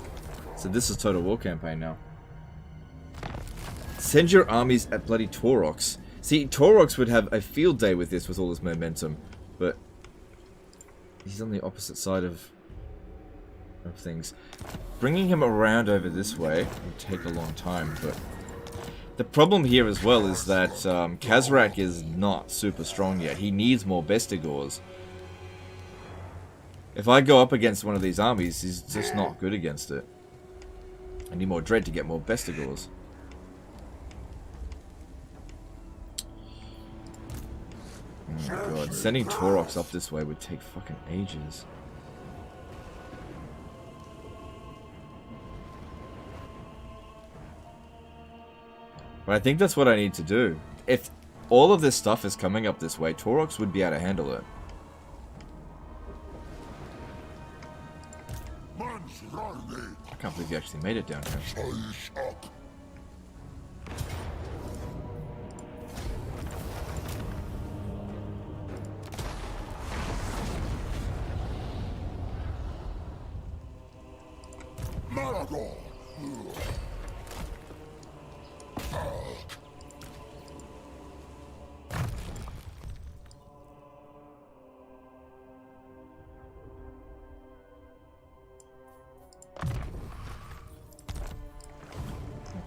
So this is Total War campaign now. Send your armies at bloody Taurox. See, Taurox would have a field day with this, with all this momentum. But he's on the opposite side of things. Bringing him around over this way would take a long time, but the problem here as well is that Khazrak is not super strong yet. He needs more Bestigors. If I go up against one of these armies, he's just not good against it. I need more Dread to get more Bestigors. Oh my god, sending Taurox up this way would take fucking ages. But I think that's what I need to do. If all of this stuff is coming up this way, Taurox would be able to handle it. I can't believe you actually made it down here.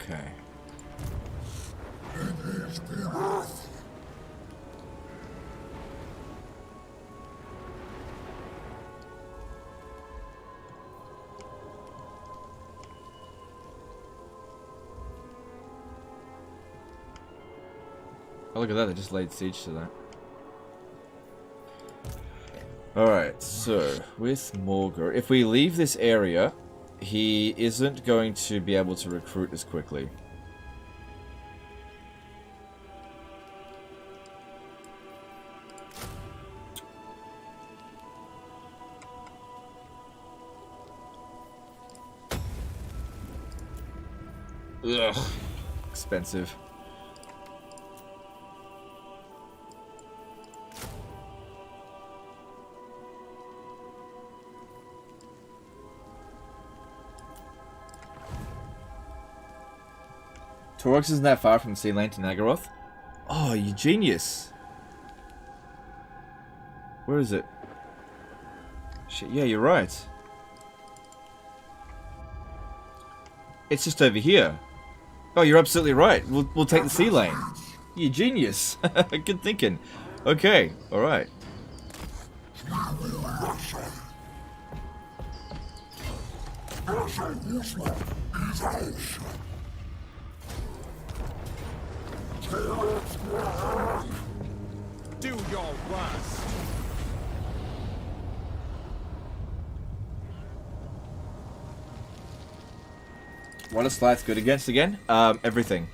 Okay. Oh, look at that, they just laid siege to that. Alright, so, with Morghur, if we leave this area, he isn't going to be able to recruit as quickly. Ugh, expensive. Taurox isn't that far from Sea Lane to Nagaroth. Oh, you genius. Where is it? Shit, yeah, you're right. It's just over here. Oh, you're absolutely right. We'll take the Sea Lane. You genius. Good thinking. Okay, alright. Do your worst. What is Scythe good against again? Everything.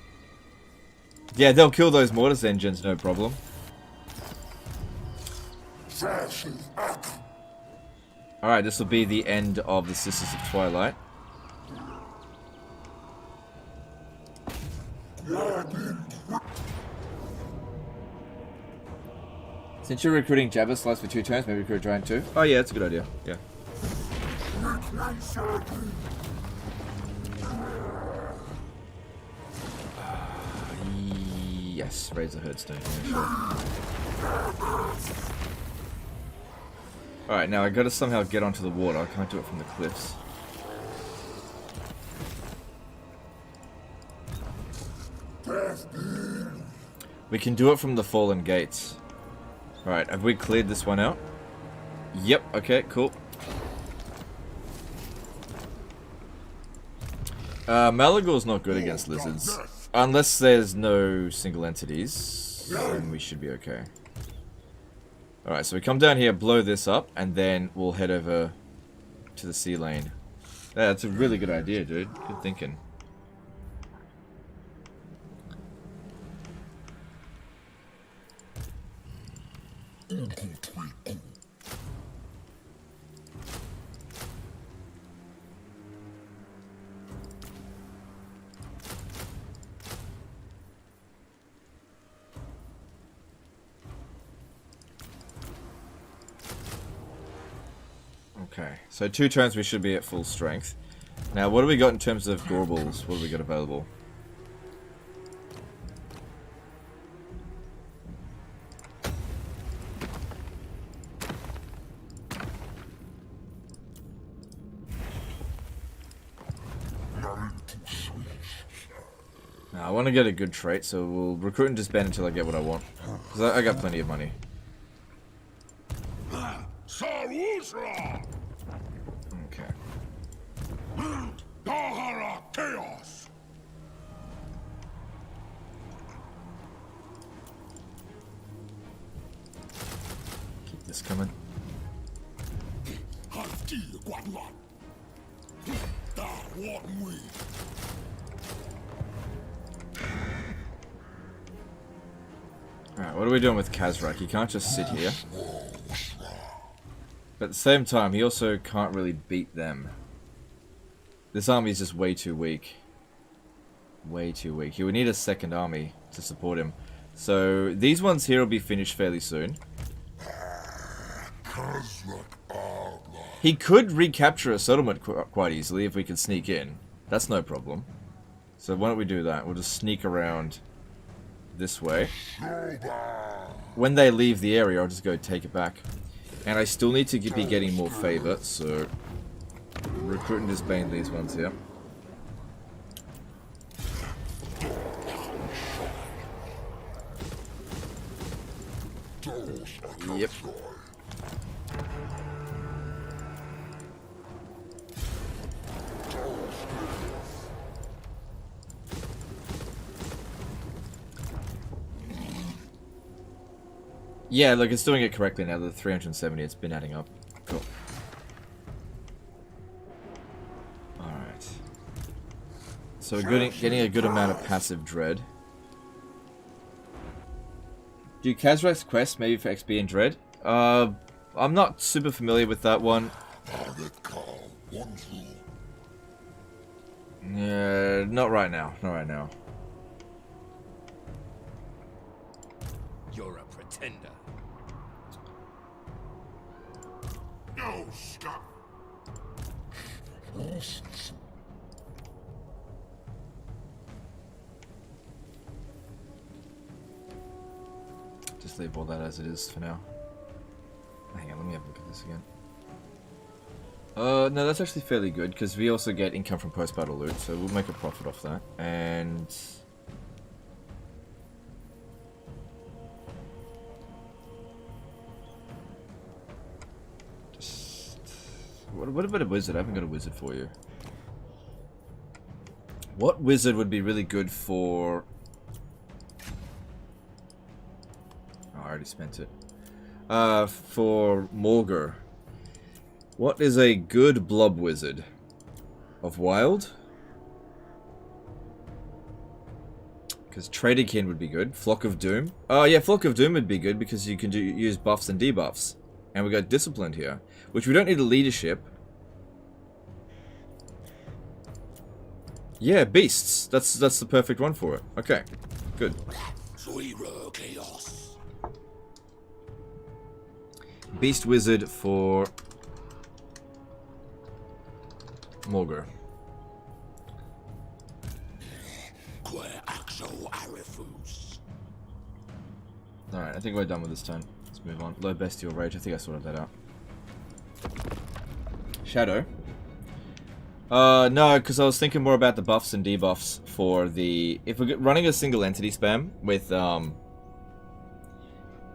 Yeah, they'll kill those mortis engines, no problem. Alright, this will be the end of the Sisters of Twilight. Since you're recruiting Jabba Slice for 2 turns, maybe recruit Giant 2? Oh yeah, that's a good idea. Yeah. Yes, raise the Herdstone. Yeah, sure. Alright, now I gotta somehow get onto the water. I can't do it from the cliffs. We can do it from the fallen gates. Alright, have we cleared this one out? Yep, okay, cool. Malagor's not good against lizards. Unless there's no single entities, then we should be okay. Alright, so we come down here, blow this up, and then we'll head over to the sea lane. Yeah, that's a really good idea, dude. Good thinking. Okay, so 2 turns we should be at full strength. Now, what do we got in terms of Gorbles? What do we got available? Now, I want to get a good trait, so we'll recruit and disband until I get what I want. Because I got plenty of money. Okay. Chaos. Keep this coming. Alright, what are we doing with Khazrak? He can't just sit here. But at the same time, he also can't really beat them. This army is just way too weak. Way too weak. He would need a second army to support him. So, these ones here will be finished fairly soon. He could recapture a settlement quite easily if we could sneak in. That's no problem. So why don't we do that? We'll just sneak around this way. When they leave the area, I'll just go take it back. And I still need to be getting more favor, so recruit and disband these ones here. Yep. Yeah, look, it's doing it correctly now. The 370, it's been adding up. Cool. Alright. So we're getting a good amount of passive dread. Do Khazrak's quest maybe for XP and dread? I'm not super familiar with that one. Yeah, not right now. Not right now. You're a pretender. No, stop. Just leave all that as it is for now. Hang on, let me have a look at this again. No, that's actually fairly good, because we also get income from post-battle loot, so we'll make a profit off that. And... What about a wizard? I haven't got a wizard for you. What wizard would be really good for... Oh, I already spent it. For Morghur. What is a good blob wizard? Of wild? Because Traderkin would be good. Flock of Doom. Oh yeah, Flock of Doom would be good because you can use buffs and debuffs. And we got Disciplined here. Which we don't need a leadership. Yeah, beasts. That's the perfect one for it. Okay, good. Beast wizard for Morghur. Alright, I think we're done with this turn. Let's move on. Low bestial rage. I think I sorted that out. Shadow. No, because I was thinking more about the buffs and debuffs for the... If we're running a single entity spam with,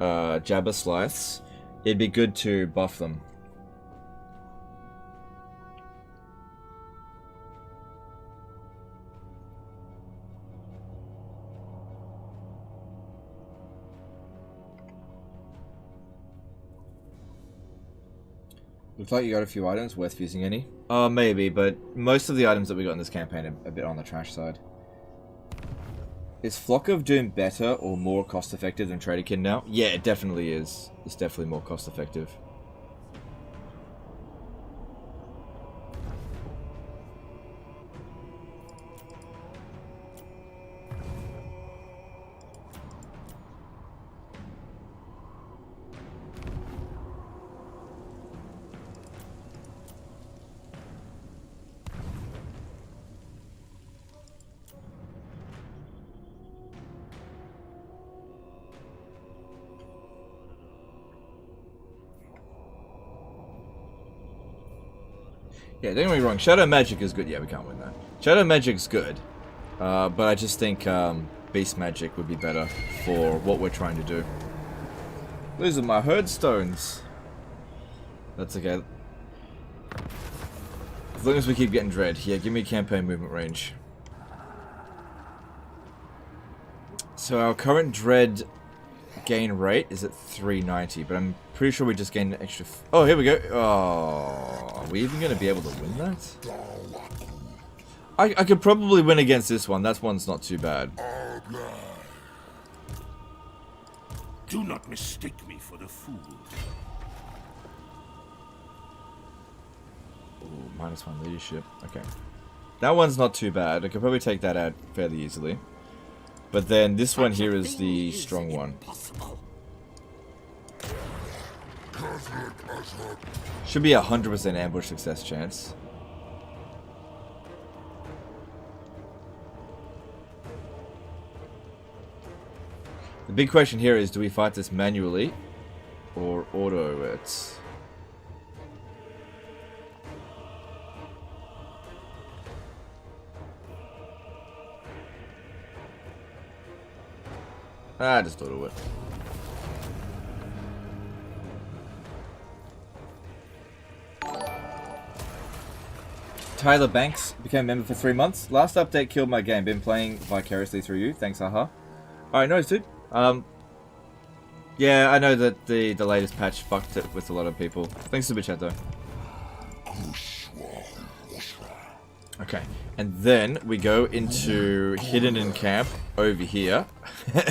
Jabba Slice, it'd be good to buff them. Looks like you got a few items worth using any. Maybe, but most of the items that we got in this campaign are a bit on the trash side. Is Flock of Doom better or more cost effective than Traderkin now? Yeah, it definitely is. It's definitely more cost effective. Yeah, don't get me wrong, Shadow Magic is good. Yeah, we can't win that. Shadow Magic's good, but I just think Beast Magic would be better for what we're trying to do. Those are my Herdstones. That's okay. As long as we keep getting Dread. Yeah, give me campaign movement range. So our current Dread gain rate is at 390, but I'm pretty sure we just gained an extra... Oh, here we go. Oh, are we even going to be able to win that? I could probably win against this one. That one's not too bad. Do not mistake me for the fool. Ooh, -1 leadership. Okay. That one's not too bad. I could probably take that out fairly easily. But then this one here is the strong one. Should be 100% ambush success chance. The big question here is, do we fight this manually or auto it? Just auto it. Tyler Banks became a member for 3 months. Last update killed my game. Been playing vicariously through you. Thanks, haha. Alright, nice, dude. Yeah, I know that the latest patch fucked it with a lot of people. Thanks, Superchat, though. Okay, and then we go into Hidden in Camp over here,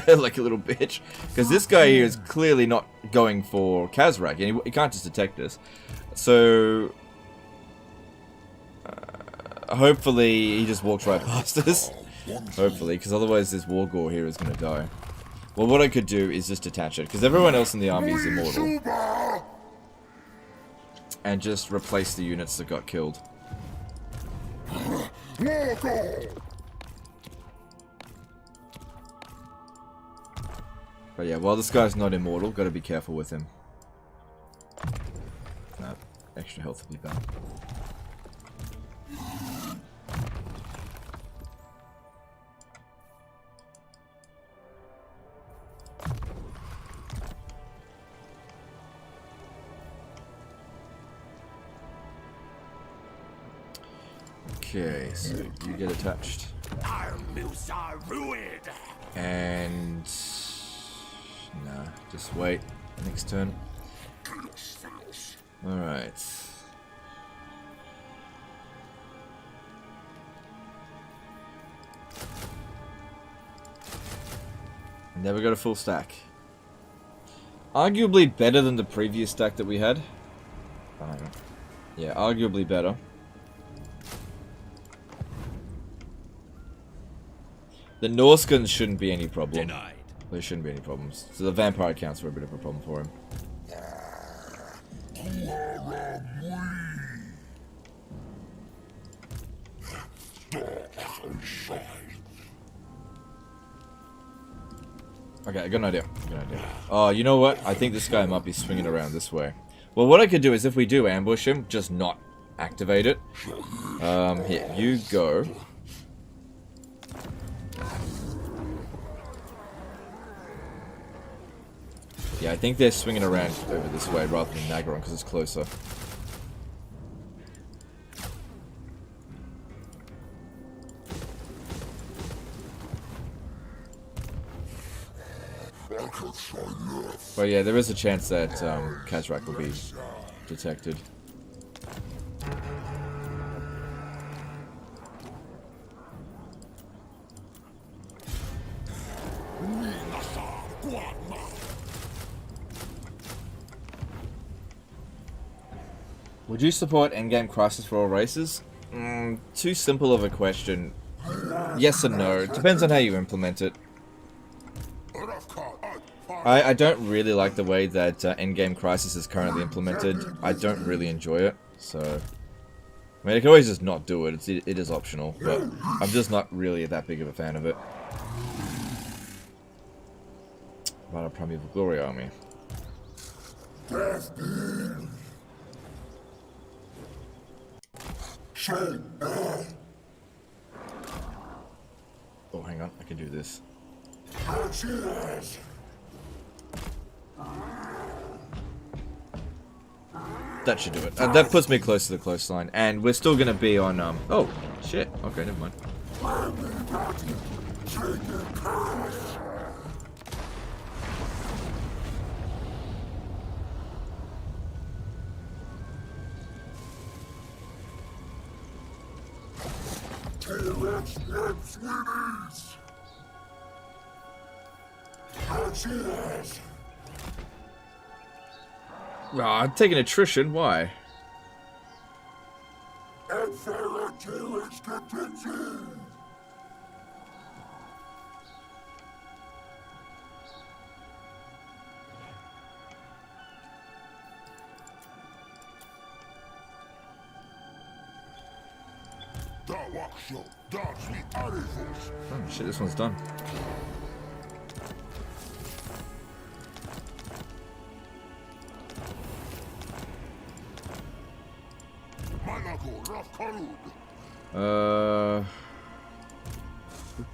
like a little bitch, because this guy here is clearly not going for Kazrak, and he can't just detect us. So, hopefully he just walks right past us. Hopefully, because otherwise this Morghur here is going to die. Well, what I could do is just detach it, because everyone else in the army is immortal. And just replace the units that got killed. But yeah, while this guy's not immortal, gotta be careful with him. No, extra health would be bad. Okay, so you get attached. Our mills are ruined. And Nah, just wait. Next turn. Alright. Never got a full stack. Arguably better than the previous stack that we had. Yeah, arguably better. The Norscans shouldn't be any problem. Denied. There shouldn't be any problems. So the vampire counts were a bit of a problem for him. Okay, I got an idea. Oh, you know what? I think this guy might be swinging around this way. Well, what I could do is if we do ambush him, just not activate it. Here, you go. Yeah, I think they're swinging around over this way rather than Nagaron because it's closer. But yeah, there is a chance that Kazrak will be detected. Would you support endgame crisis for all races? Too simple of a question. Yes and no. Depends on how you implement it. I don't really like the way that endgame crisis is currently implemented. I don't really enjoy it, so... I mean, I can always just not do it. It is optional, but I'm just not really that big of a fan of it. About a Primeval Glory army. Oh, hang on. I can do this. That should do it. That puts me close to the coastline, and we're still gonna be on. Oh shit. Okay, never mind. Oh, I'm taking attrition. Why? Oh shit, this one's done.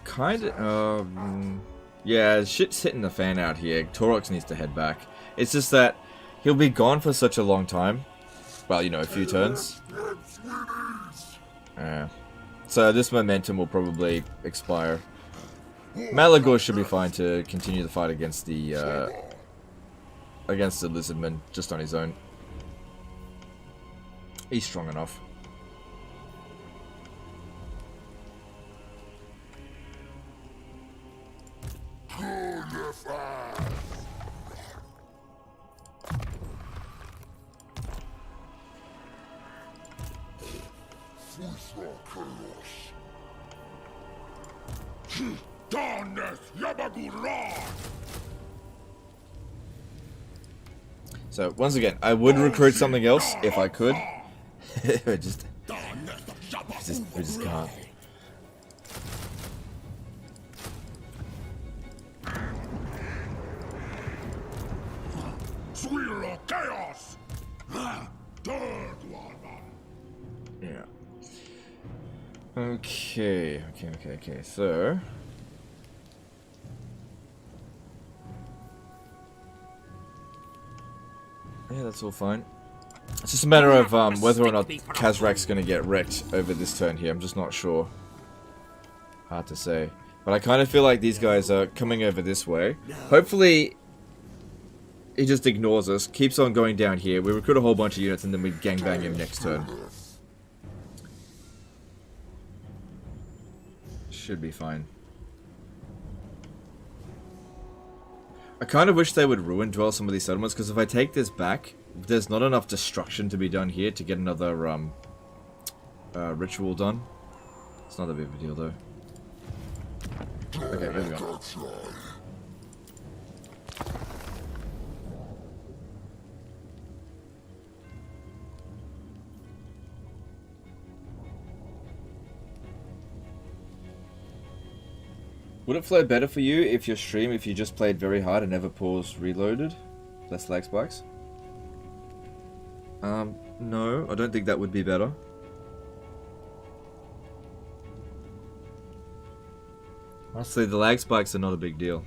Kinda, yeah, shit's hitting the fan out here. Taurox needs to head back. It's just that he'll be gone for such a long time. Well, you know, a few turns. So this momentum will probably expire. Morghur should be fine to continue the fight against the Lizardman just on his own. He's strong enough. So once again, I would recruit something else if I could. we just can't. Yeah. Okay. So. Yeah, that's all fine. It's just a matter of whether or not Kazrak's going to get wrecked over this turn here. I'm just not sure. Hard to say. But I kind of feel like these guys are coming over this way. Hopefully, he just ignores us, keeps on going down here. We recruit a whole bunch of units and then we gangbang him next turn. Should be fine. I kind of wish they would ruin dwell some of these settlements, because if I take this back, there's not enough destruction to be done here to get another ritual done. It's not a big of a deal though. Okay, moving on. Would it flow better for you if you just played very hard and never paused reloaded? Less lag spikes? No, I don't think that would be better. Honestly, the lag spikes are not a big deal.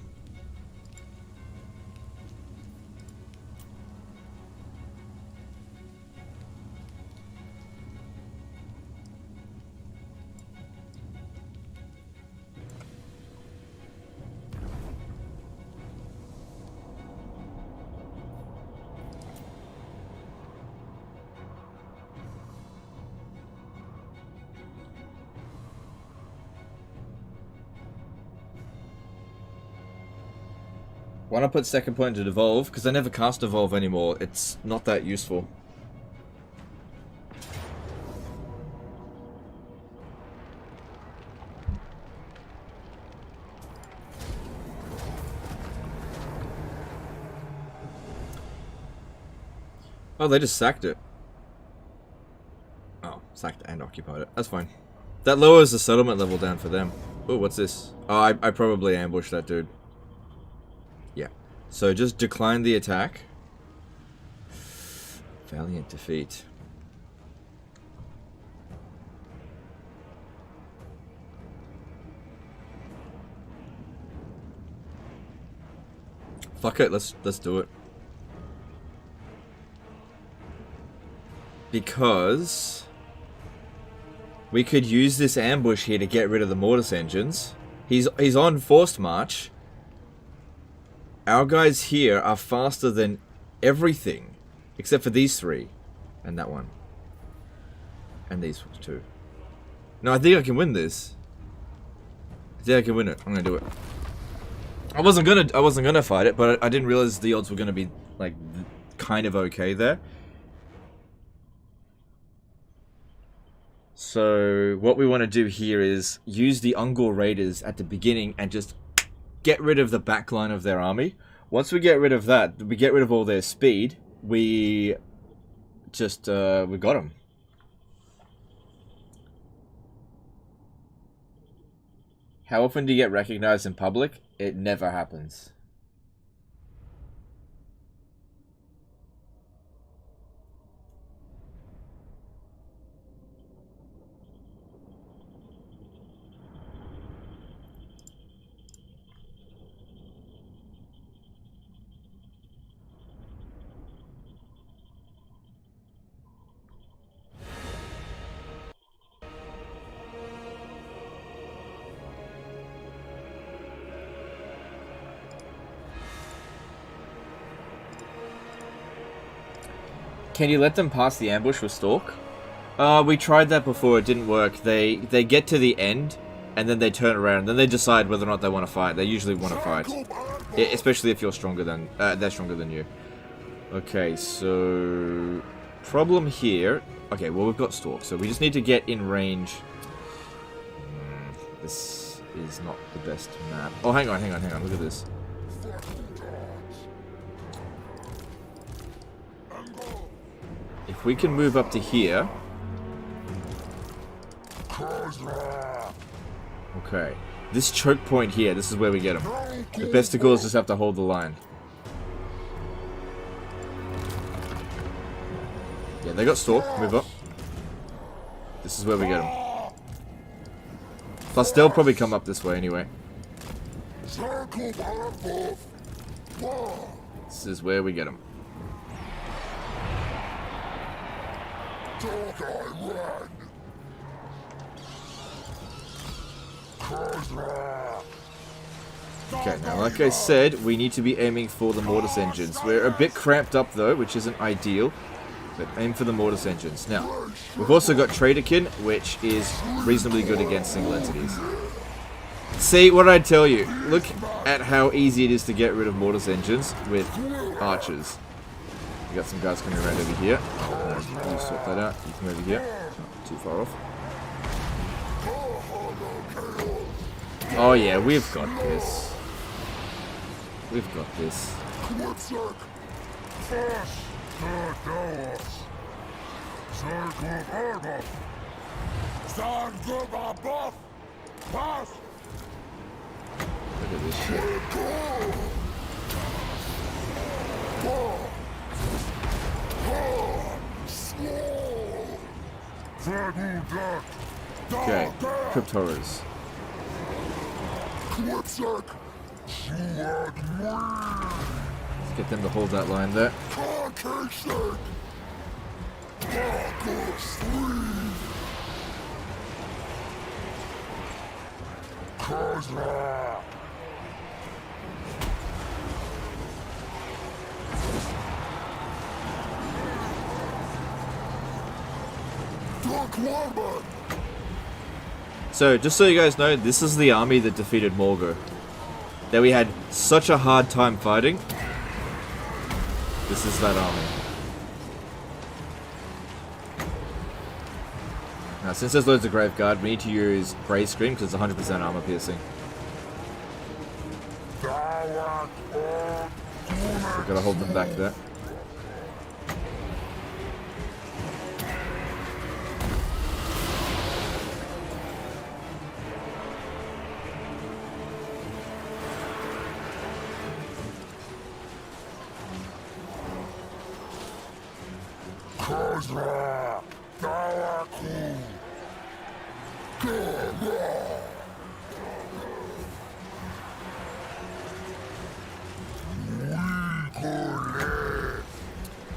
Why not put second point to devolve? Because I never cast evolve anymore. It's not that useful. Oh, they just sacked it. Oh, sacked and occupied it. That's fine. That lowers the settlement level down for them. Oh, what's this? Oh, I probably ambushed that dude. Yeah. So just decline the attack. Valiant defeat. Fuck it, let's do it. Because we could use this ambush here to get rid of the mortis engines. He's on forced march. Our guys here are faster than everything, except for these three, and that one, and these two. No, I think I can win this. I think I can win it. I'm gonna do it. I wasn't gonna fight it, but I didn't realize the odds were gonna be like kind of okay there. So what we want to do here is use the Ungor Raiders at the beginning and just get rid of the back line of their army. Once we get rid of that, we get rid of all their speed, we just, we got them. How often do you get recognized in public? It never happens. Can you let them pass the ambush with Stalk? We tried that before, it didn't work. They get to the end, and then they turn around, then they decide whether or not they want to fight. They usually want to fight. Especially if you're stronger than, they're stronger than you. Okay, so... problem here... Okay, well we've got Stalk, so we just need to get in range. This is not the best map. Oh, hang on, look at this. If we can move up to here... Okay. This choke point here, this is where we get them. The Besticles just have to hold the line. Yeah, they got Stalk. Move up. This is where we get them. Plus, they'll probably come up this way anyway. This is where we get them. Okay, now like I said, we need to be aiming for the mortis engines. We're a bit cramped up though, which isn't ideal. But aim for the mortis engines. Now, we've also got Traderkin, which is reasonably good against single entities. See, what did I tell you? Look at how easy it is to get rid of mortis engines with archers. We got some guys coming around over here. You sort that out. You come over here. Not too far off. Oh yeah, we've got this. We've got this. Look at this shit. Okay, Crypt Horrors. Let's get them to hold that line there. So, just so you guys know, this is the army that defeated Morghur. That we had such a hard time fighting. This is that army. Now, since there's loads of Graveguard, we need to use Brave Scream because it's 100% armor piercing. We've got to hold them back there.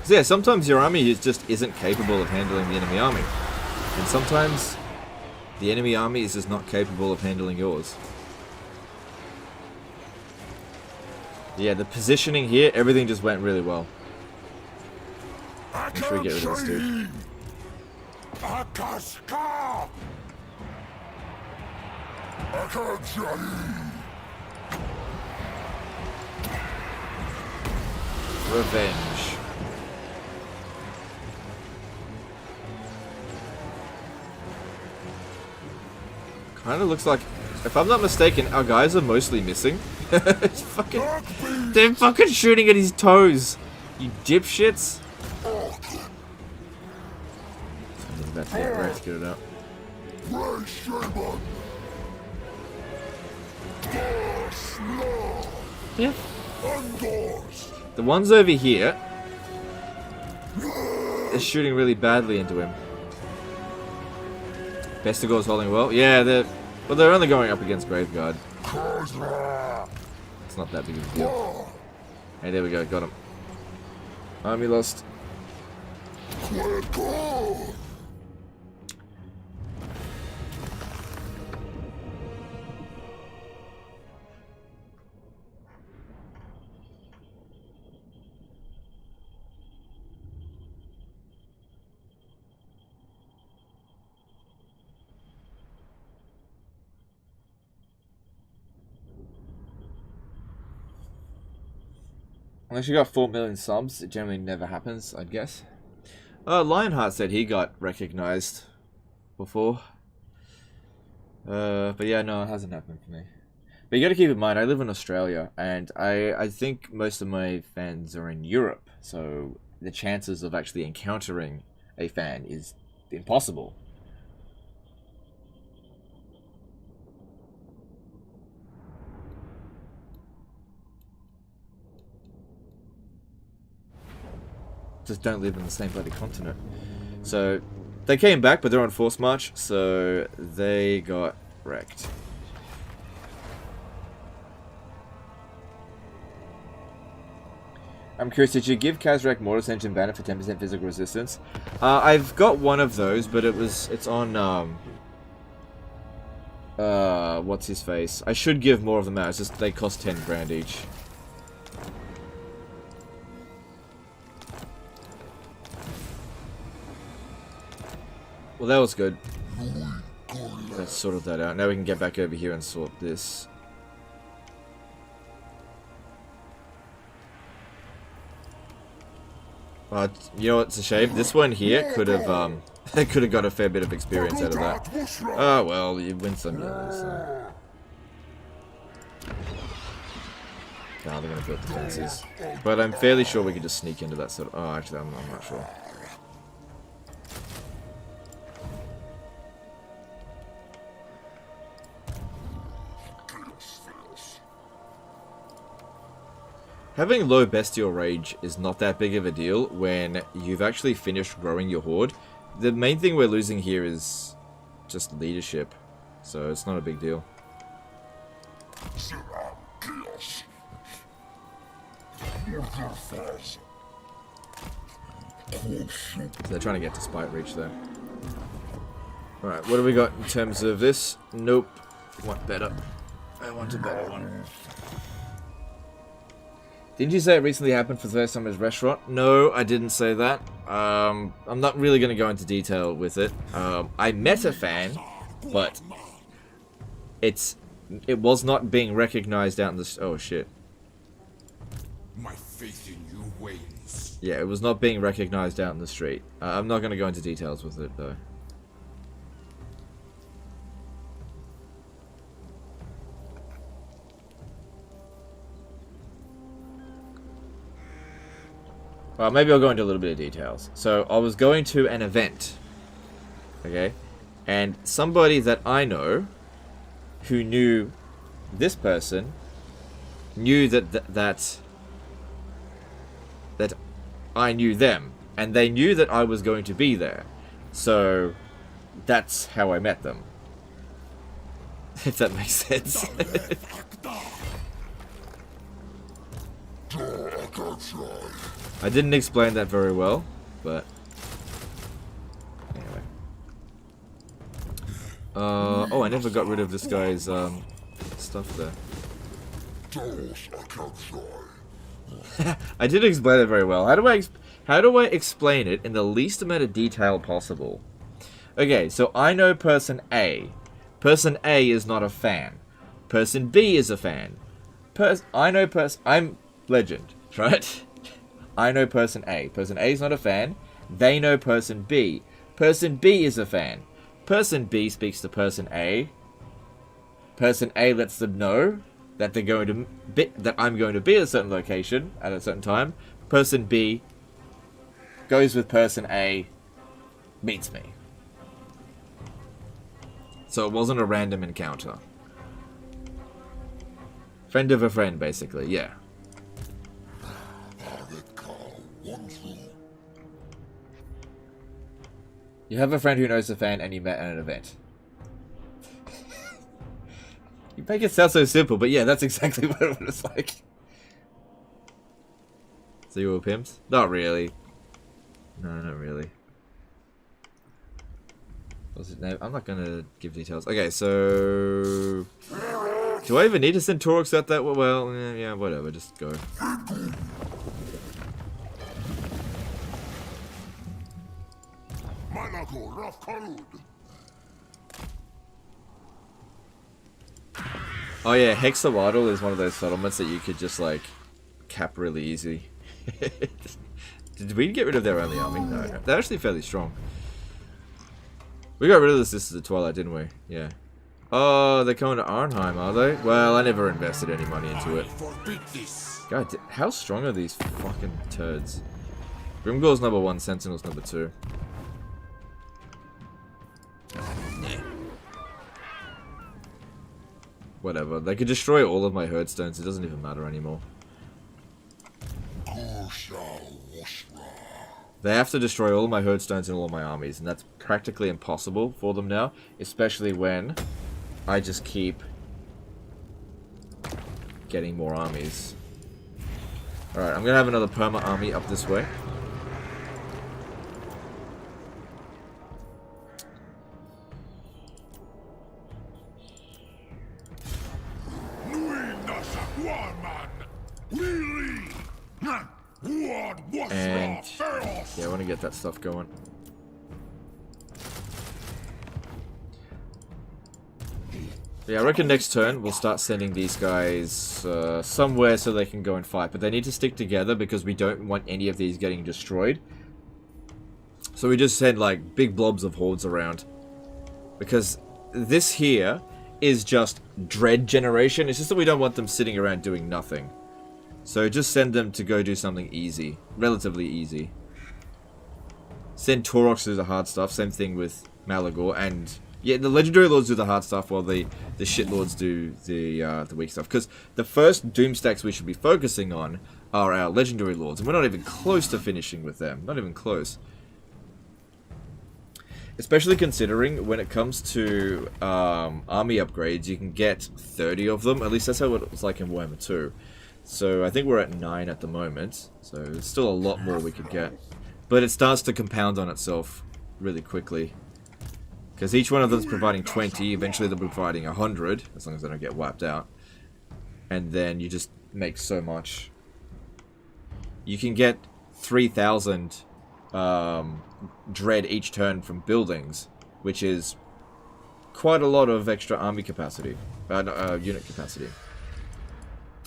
So yeah, sometimes your army just isn't capable of handling the enemy army. And sometimes the enemy army is just not capable of handling yours. Yeah, the positioning here, everything just went really well. Make sure we get rid of this dude. Revenge. Kind of looks like, if I'm not mistaken, our guys are mostly missing. It's fucking, they're fucking shooting at his toes. You dipshits. I'm about to get ready to get it up. Yeah. The ones over here are shooting really badly into him. Bestigor's holding well. Yeah, they're only going up against Graveguard. It's not that big of a deal. Hey, there we go, got him. Army lost. Unless you got 4 million subs, it generally never happens, I'd guess. Lionheart said he got recognized before. But yeah, no, it hasn't happened for me. But you gotta keep in mind, I live in Australia, and I think most of my fans are in Europe, so the chances of actually encountering a fan is impossible. Just don't live in the same bloody continent. So, they came back, but they're on force march, so they got wrecked. I'm curious, did you give Kazrak Mortis Engine banner for 10% physical resistance? I've got one of those, but it's on what's his face? I should give more of them out. It's just they cost 10 grand each. Well, that was good. Let's sort that out. Now we can get back over here and sort this. You know what's a shame? This one here could have got a fair bit of experience out of that. Oh well, you win some, you lose some. Now they're gonna build defenses, but I'm fairly sure we could just sneak into that sort of. Oh, actually, I'm not sure. Having low bestial rage is not that big of a deal when you've actually finished growing your horde. The main thing we're losing here is just leadership, so it's not a big deal. So they're trying to get to spite reach there. Alright, what do we got in terms of this? Nope. Want better. I want a better one. Didn't you say it recently happened for the first time at his restaurant? No, I didn't say that. I'm not really going to go into detail with it. I met a fan, but it was not being recognized out in the... Oh, shit. My faith in you wanes. Yeah, it was not being recognized out in the street. I'm not going to go into details with it, though. Well, maybe I'll go into a little bit of details. So, I was going to an event. Okay? And somebody that I know, who knew this person, knew that I knew them. And they knew that I was going to be there. So, that's how I met them. If that makes sense. I didn't explain that very well, but anyway. Oh, I never got rid of this guy's stuff there. I didn't explain it very well. How do I explain it in the least amount of detail possible? Okay, so I know person A. Person A is not a fan. Person B is a fan. I'm Legend, right? I know person A. Person A is not a fan. They know person B. Person B is a fan. Person B speaks to person A. Person A lets them know that they're going to that I'm going to be at a certain location at a certain time. Person B goes with person A, meets me. So it wasn't a random encounter. Friend of a friend, basically, yeah. You have a friend who knows a fan and you met at an event. You make it sound so simple, but yeah, that's exactly what it was like. So you were pimps? Not really. No, not really. What's his name? I'm not gonna give details. Okay, so... Do I even need to send Taurox out that way? Well, yeah, whatever, just go. Oh yeah, Hexawaddle is one of those settlements that you could just like cap really easy. Did we get rid of their only army? No, no. They're actually fairly strong. We got rid of the Sisters of Twilight, didn't we? Yeah. Oh, they're coming to Arnheim, are they? Well, I never invested any money into it. God, how strong are these fucking turds? Grimgor's number 1, Sentinel's number 2. Whatever. They could destroy all of my herdstones. It doesn't even matter anymore. They have to destroy all of my herdstones and all of my armies, and that's practically impossible for them now, especially when I just keep getting more armies. Alright, I'm gonna have another perma army up this way. And yeah, I want to get that stuff going. Yeah, I reckon next turn we'll start sending these guys somewhere so they can go and fight. But they need to stick together because we don't want any of these getting destroyed. So we just send like big blobs of hordes around. Because this here is just dread generation. It's just that we don't want them sitting around doing nothing. So just send them to go do something easy. Relatively easy. Send Taurox to do the hard stuff. Same thing with Morghur. And yeah, the Legendary Lords do the hard stuff while the Shit Lords do the weak stuff. Because the first Doom stacks we should be focusing on are our Legendary Lords. And we're not even close to finishing with them. Not even close. Especially considering when it comes to army upgrades, you can get 30 of them. At least that's how it was like in Warhammer 2. So I think we're at 9 at the moment. So there's still a lot more we could get. But it starts to compound on itself really quickly. Because each one of them is providing 20. Eventually they'll be providing 100. As long as they don't get wiped out. And then you just make so much. You can get 3,000... dread each turn from buildings, which is quite a lot of extra army capacity, unit capacity,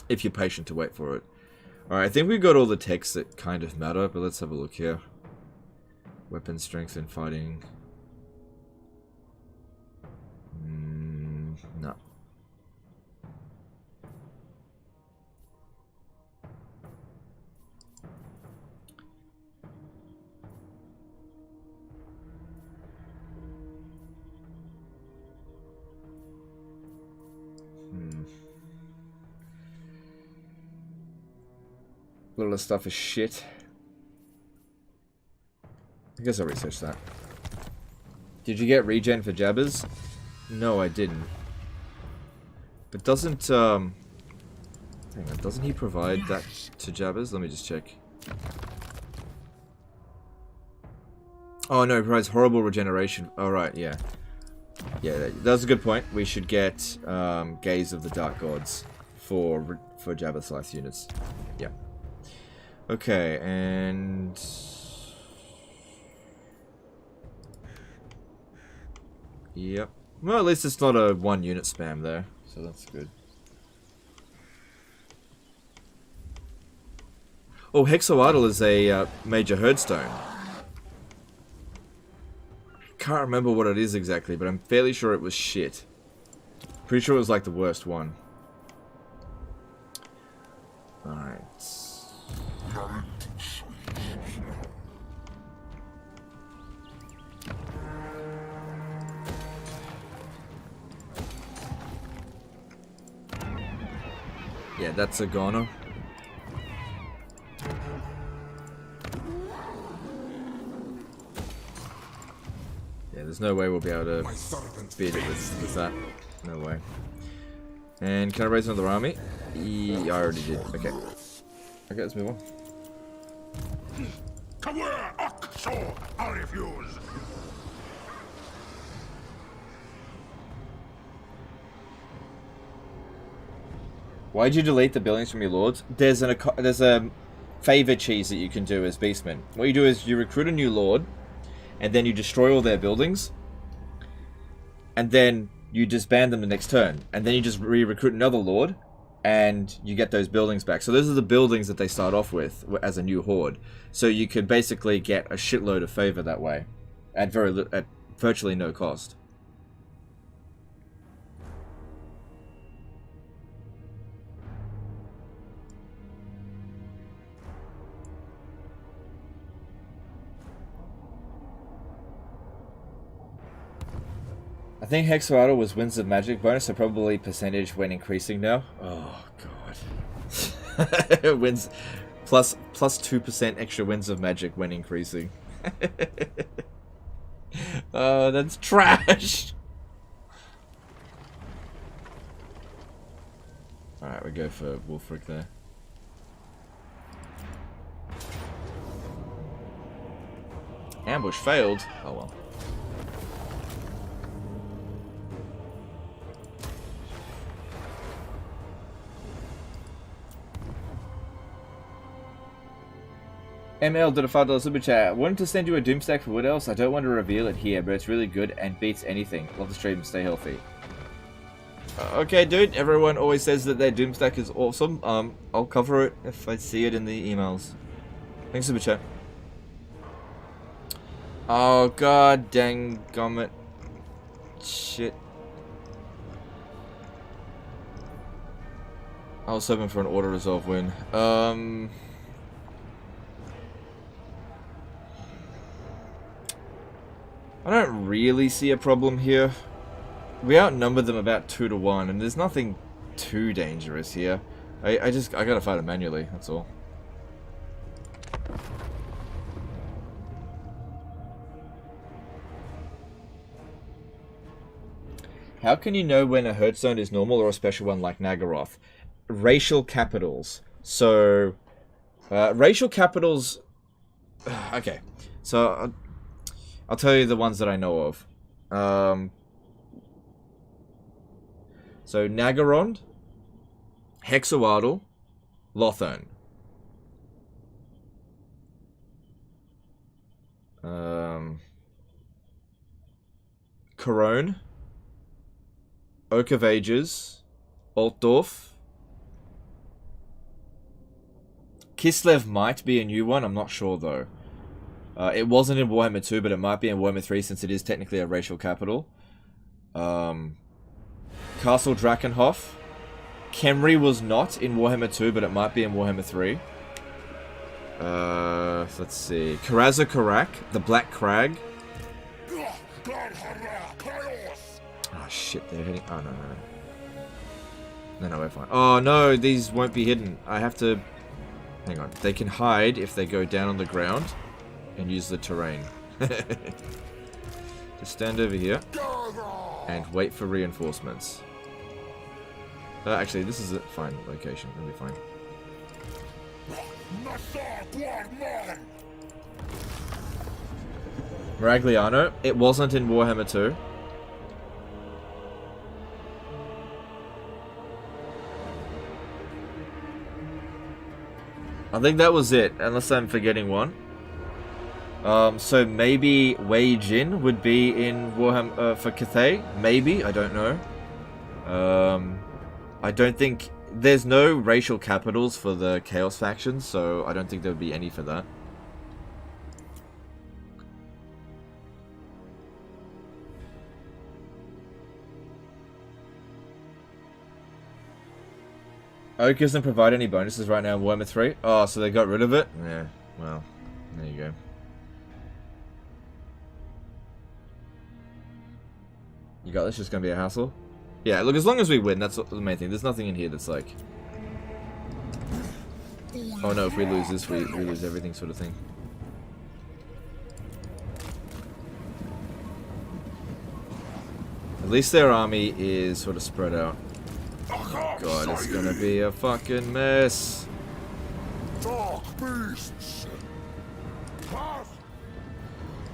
if you're patient to wait for it. Alright, I think we've got all the techs that kind of matter, but let's have a look here. Weapon strength and fighting. No. A lot of stuff is shit. I guess I'll research that. Did you get regen for jabbers? No, I didn't. But doesn't, hang on, doesn't he provide that to jabbers? Let me just check. Oh no, he provides horrible regeneration. Alright, yeah. Yeah, that's a good point. We should get Gaze of the Dark Gods for Jabba Slice units. Yeah. Okay, and... Yep. Well, at least it's not a 1 unit spam there, so that's good. Oh, Hexoidal is a major herdstone. Can't remember what it is exactly, but I'm fairly sure it was shit. Pretty sure it was like the worst one. Alright. Yeah, that's a goner. Yeah, there's no way we'll be able to beat it with that. No way. And can I raise another army? I already did. Okay. Okay, let's move on. I refuse. Why'd you delete the buildings from your lords? There's a favor cheese that you can do as beastmen. What you do is you recruit a new lord, and then you destroy all their buildings, and then you disband them the next turn, and then you just re-recruit another lord, and you get those buildings back. So those are the buildings that they start off with as a new horde. So you could basically get a shitload of favor that way, at virtually no cost. I think Hexoidal was Winds of Magic bonus, so probably percentage when increasing now. Oh god. Wins plus 2% extra Winds of Magic when increasing. Oh, that's trash. Alright, we go for Wolfric there. Ambush failed. Oh well. ML did a $5 super chat. I wanted to send you a Doomstack for Wood Elves. I don't want to reveal it here, but it's really good and beats anything. Love the stream. Stay healthy. Okay, dude. Everyone always says that their Doomstack is awesome. I'll cover it if I see it in the emails. Thanks, super chat. Oh god, dang gummit. Shit. I was hoping for an auto resolve win. I don't really see a problem here. We outnumber them about 2 to 1, and there's nothing too dangerous here. I gotta fight them manually, that's all. How can you know when a hurt zone is normal or a special one like Nagaroth? Racial capitals. So, racial capitals... Okay, so I'll tell you the ones that I know of. So Naggarond, Hexawaddle, Lothern. Khorne, Oak of Ages, Altdorf. Kislev might be a new one, I'm not sure though. It wasn't in Warhammer 2, but it might be in Warhammer 3 since it is technically a racial capital. Castle Drakenhof. Khemri was not in Warhammer 2, but it might be in Warhammer 3. Let's see. Karaza Karak, the Black Crag. Oh shit, they're hitting. Oh no, we're fine. Oh no, these won't be hidden. I have to. Hang on. They can hide if they go down on the ground and use the terrain. Just stand over here and wait for reinforcements. Actually, this is a fine location. It'll be fine. Maragliano. It wasn't in Warhammer 2. I think that was it, unless I'm forgetting one. So maybe Wei Jin would be in Warhammer for Cathay. Maybe, I don't know. I don't think there's no racial capitals for the Chaos faction, so I don't think there would be any for that. Oak doesn't provide any bonuses right now in Warhammer 3. Oh, so they got rid of it? Yeah, well, there you go. You got this, just gonna be a hassle? Yeah, look, as long as we win, that's the main thing. There's nothing in here that's like... Oh no, if we lose this, we lose everything sort of thing. At least their army is sort of spread out. Oh god, it's gonna be a fucking mess. Dark beasts. Pass.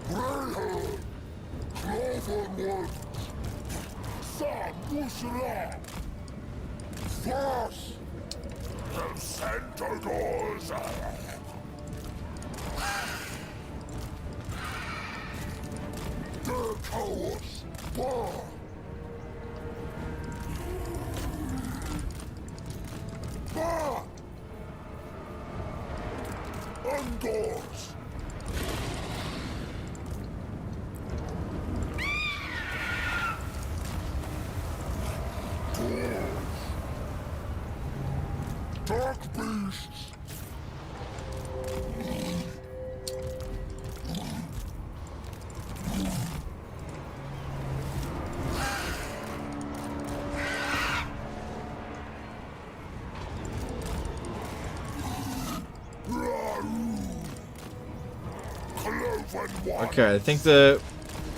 Greyhound. Clovenwood. Sam Mushra. Frost. And Centaurs. The cowards. Bar. Bar. Undoors. Dark beasts. Okay, I think the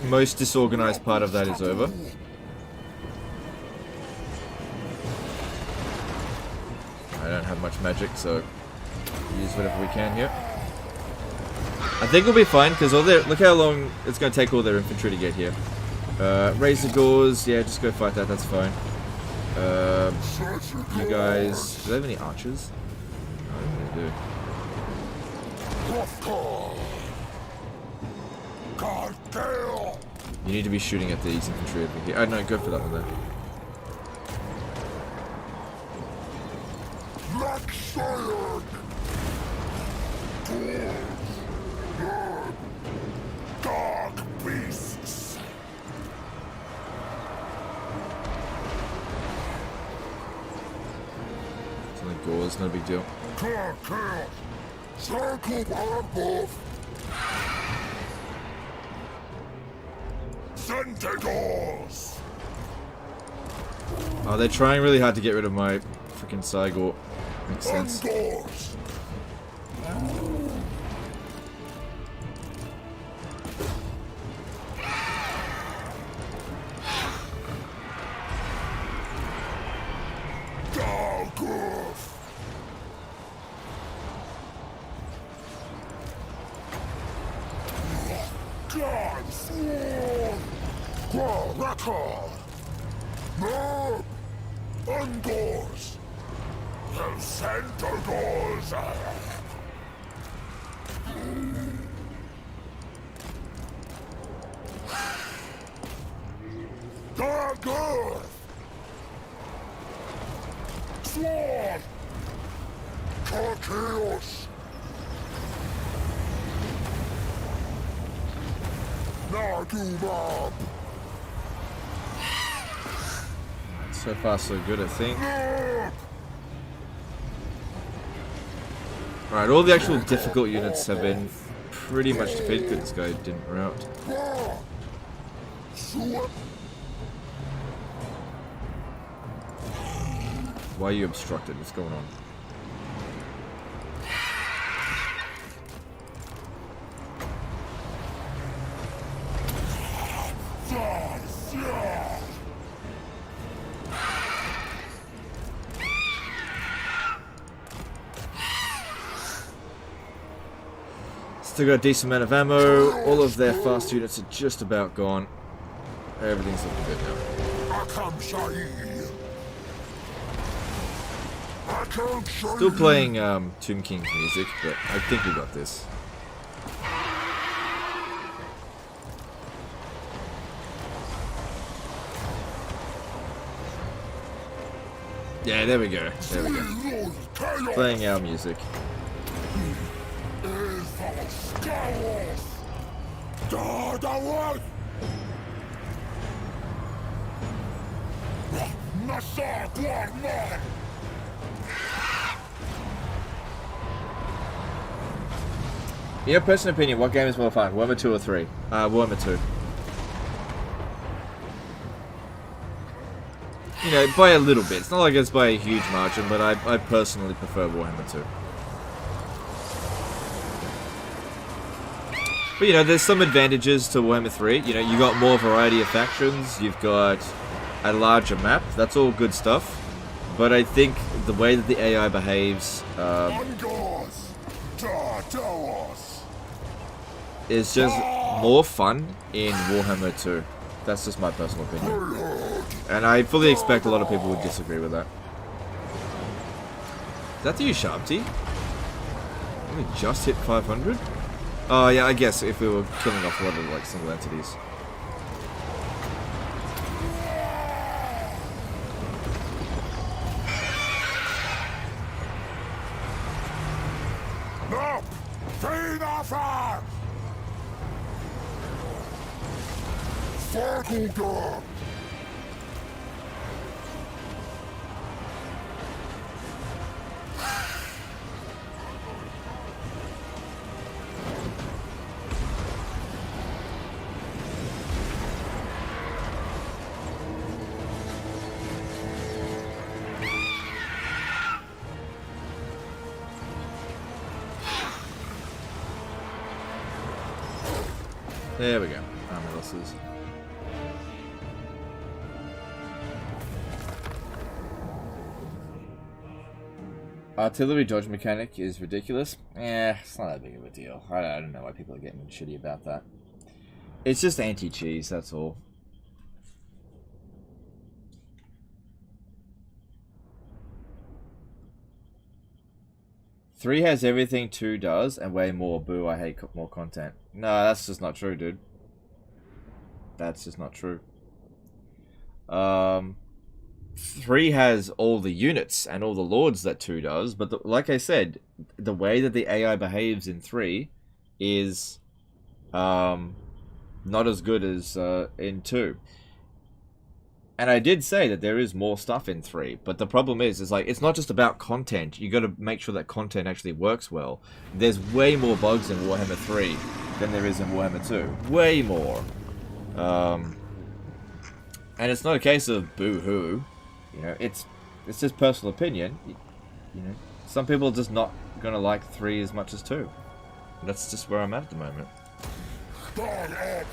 most disorganized part of that is over. I don't have much magic, so use whatever we can here. I think we'll be fine, because look how long it's going to take all their infantry to get here. Razor Gauze, yeah, just go fight that, that's fine. You guys, do they have any archers? No, they do. You need to be shooting at these infantry over here. Oh no, go for that one there. Dark beasts. It's only gauze, no big deal. Circle above. Centaurs. Oh, they're trying really hard to get rid of my freaking Cygor. Makes sense. Doors. Ungors! The Centaurs! Dark Earth! Sworn! Chaos! Nagumab! So far so good, I think. Alright, all the actual difficult units have been pretty much defeated because this guy didn't rout. Why are you obstructed? What's going on? Still got a decent amount of ammo. All of their fast units are just about gone. Everything's looking good now. Still playing Tomb King's music, but I think we got this. Yeah, there we go. There we go. Playing our music. Your personal opinion, what game is more fun? Warhammer 2 or 3? Warhammer 2. You know, by a little bit. It's not like it's by a huge margin, but I personally prefer Warhammer 2. But, you know, there's some advantages to Warhammer 3. You know, you got more variety of factions. You've got a larger map. That's all good stuff. But I think the way that the AI behaves is just more fun in Warhammer 2. That's just my personal opinion. And I fully expect a lot of people would disagree with that. Is that the Ushabti? We just hit 500? Oh yeah, I guess if we were killing off a lot of like single entities. There we go. Armor losses. Artillery dodge mechanic is ridiculous. It's not that big of a deal. I don't know why people are getting shitty about that. It's just anti-cheese, that's all. 3 has everything 2 does and way more. Boo, I hate more content. No, that's just not true, dude. That's just not true. 3 has all the units and all the lords that 2 does, but like I said, the way that the AI behaves in 3 is not as good as in 2. And I did say that there is more stuff in 3, but the problem is like, it's not just about content. You got to make sure that content actually works well. There's way more bugs in Warhammer 3 than there is in Warhammer 2. Way more. And it's not a case of boo-hoo. You know, it's just personal opinion. You know, some people are just not gonna like 3 as much as 2. And that's just where I'm at the moment.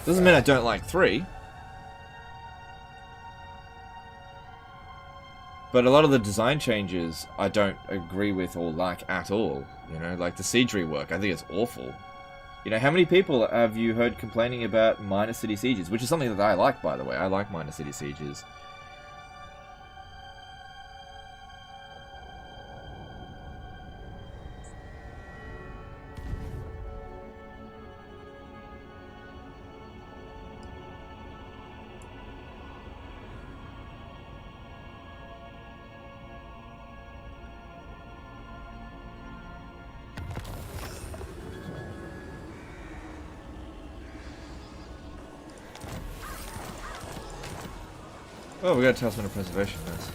Doesn't mean I don't like 3. But a lot of the design changes I don't agree with or like at all. You know, like the siege rework, I think it's awful. You know, how many people have you heard complaining about minor city sieges? Which is something that I like, by the way. I like minor city sieges. Oh, we got a talisman of preservation, nice.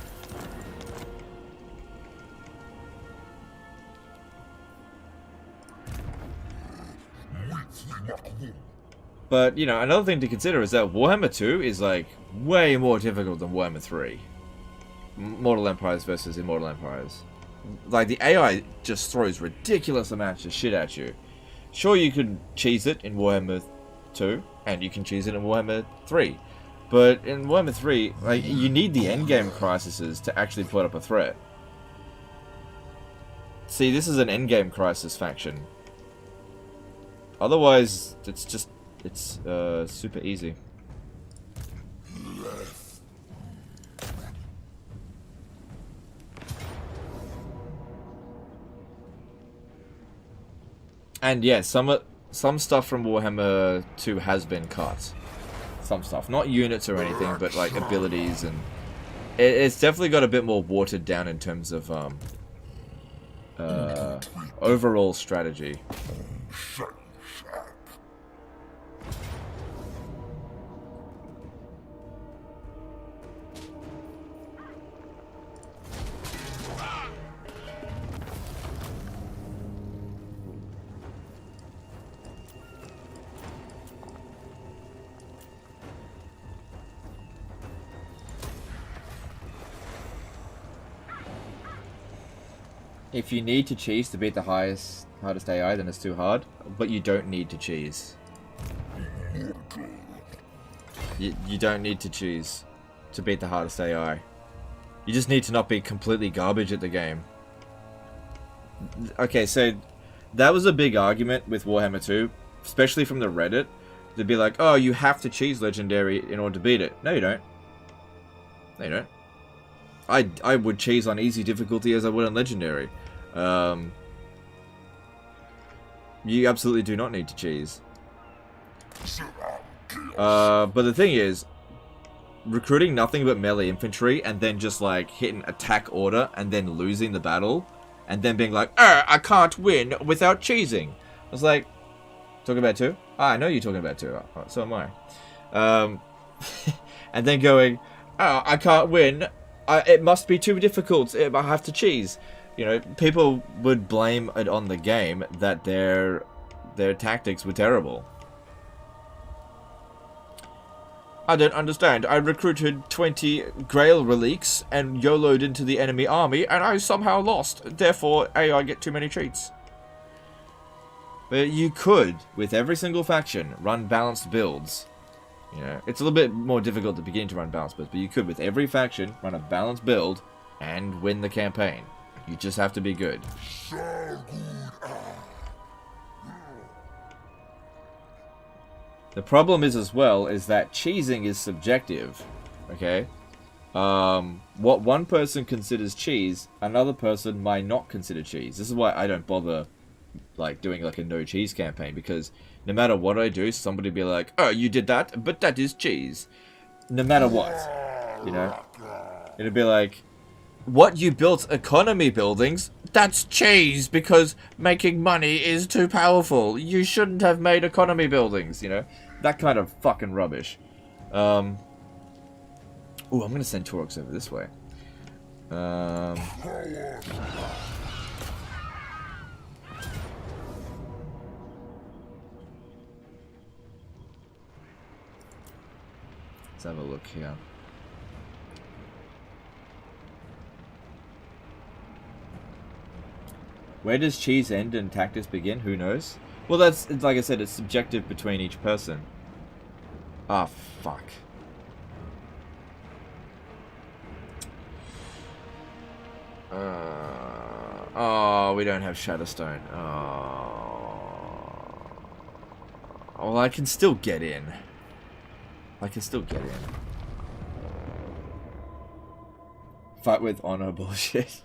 But, you know, another thing to consider is that Warhammer 2 is, like, way more difficult than Warhammer 3. Mortal Empires versus Immortal Empires. Like, the AI just throws ridiculous amounts of shit at you. Sure, you can cheese it in Warhammer 2, and you can cheese it in Warhammer 3. But in Warhammer 3, like, you need the endgame crises to actually put up a threat. See, this is an endgame crisis faction. Otherwise, it's super easy. And yeah, some stuff from Warhammer 2 has been cut. Some stuff, not units or anything, but like abilities, and it's definitely got a bit more watered down in terms of overall strategy. If you need to cheese to beat the hardest AI, then it's too hard. But you don't need to cheese. You don't need to cheese to beat the hardest AI. You just need to not be completely garbage at the game. Okay, so that was a big argument with Warhammer 2, especially from the Reddit. They'd be like, oh, you have to cheese Legendary in order to beat it. No, you don't. No, you don't. I would cheese on easy difficulty as I would on Legendary. You absolutely do not need to cheese. But the thing is, recruiting nothing but melee infantry and then just like hitting attack order and then losing the battle and then being like, I can't win without cheesing. I was like, talking about 2? Ah, I know you're talking about 2. Oh, so am I. And then going, I can't win. It must be too difficult. I have to cheese. You know, people would blame it on the game that their tactics were terrible. I don't understand. I recruited 20 Grail relics and YOLO'd into the enemy army, and I somehow lost. Therefore, I get too many cheats. But you could, with every single faction, run balanced builds. You know, it's a little bit more difficult to begin to run balanced builds, but you could, with every faction, run a balanced build and win the campaign. You just have to be good. The problem is, as well, is that cheesing is subjective. Okay? what one person considers cheese, another person might not consider cheese. This is why I don't bother, like, doing, like, a no cheese campaign, because no matter what I do, somebody will be like, oh, you did that, but that is cheese. No matter what, you know? It'll be like, what, you built economy buildings? That's cheese, because making money is too powerful. You shouldn't have made economy buildings, you know? That kind of fucking rubbish. Ooh, I'm gonna send Taurox over this way. Let's have a look here. Where does cheese end and tactics begin? Who knows? Well, that's, like I said, it's subjective between each person. Ah, fuck. Oh, we don't have Shadowstone. Oh. Well, I can still get in. I can still get in. Fight with honor bullshit.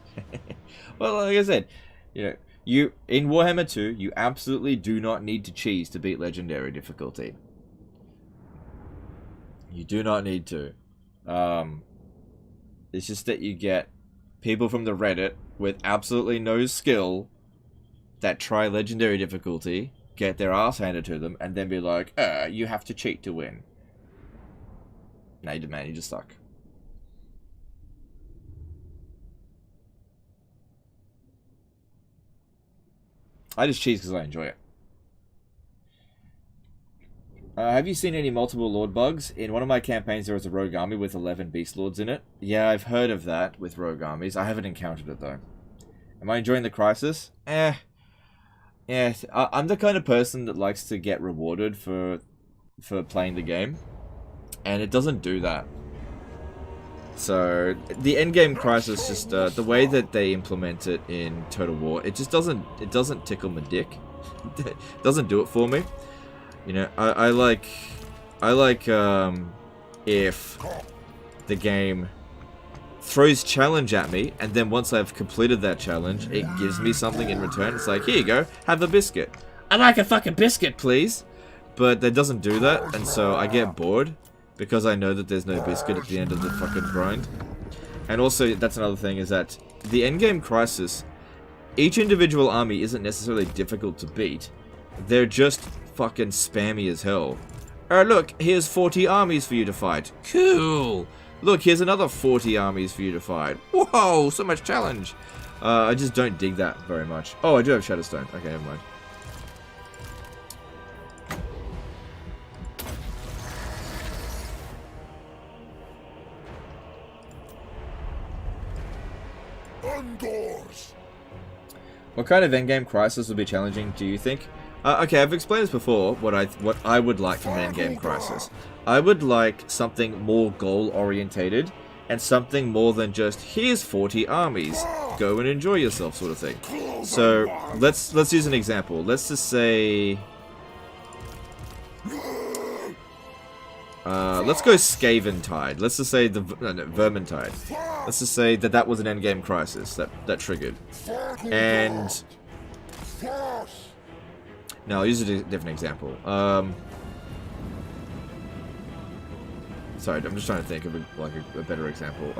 Well, like I said, you know, you in Warhammer 2, you absolutely do not need to cheese to beat legendary difficulty. You do not need to. It's just that you get people from the Reddit with absolutely no skill that try legendary difficulty, get their ass handed to them, and then be like, you have to cheat to win. Nah, man, you just suck. I just cheese because I enjoy it. Have you seen any multiple Lord bugs? In one of my campaigns there was a rogue army with 11 beast lords in it. Yeah, I've heard of that with rogue armies. I haven't encountered it though. Am I enjoying the crisis? Yeah, I'm the kind of person that likes to get rewarded for playing the game. And it doesn't do that. So, the endgame crisis, just the way that they implement it in Total War, it just doesn't tickle my dick. It doesn't do it for me. You know, I like if the game throws challenge at me, and then once I've completed that challenge, it gives me something in return. It's like, here you go, have a biscuit. I like a fucking biscuit, please. But it doesn't do that, and so I get bored, because I know that there's no biscuit at the end of the fucking grind. And also, that's another thing, is that the endgame crisis, each individual army isn't necessarily difficult to beat. They're just fucking spammy as hell. Oh, look, here's 40 armies for you to fight. Cool. Look, here's another 40 armies for you to fight. Whoa, so much challenge. I just don't dig that very much. Oh, I do have Shadowstone. Okay, never mind. Doors. What kind of endgame crisis will be challenging, do you think? Okay, I've explained this before, what I would like from an endgame crisis. I would like something more goal-orientated, and something more than just, here's 40 armies, go and enjoy yourself sort of thing. So, let's use an example. Let's just say... let's go Scaventide. Let's just say the Vermintide. Let's just say that was an endgame crisis that triggered. And no, I'll use a different example. Sorry, I'm just trying to think of a better example.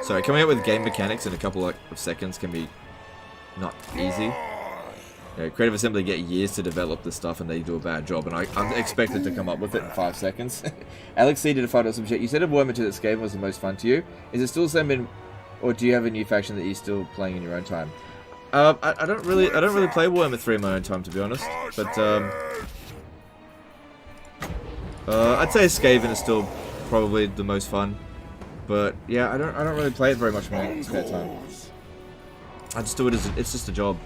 Sorry, coming up with game mechanics in a couple of seconds can be not easy. You know, Creative Assembly get years to develop this stuff and they do a bad job, and I'm expected to come up with it in 5 seconds. Alex C did a $5 chat. You said of Warhammer 2 that Skaven was the most fun to you. Is it still the same or do you have a new faction that you're still playing in your own time? I don't really play Warhammer 3 in my own time, to be honest. But I'd say Skaven is still probably the most fun. But yeah, I don't really play it very much in my spare time. I just do it as it's just a job.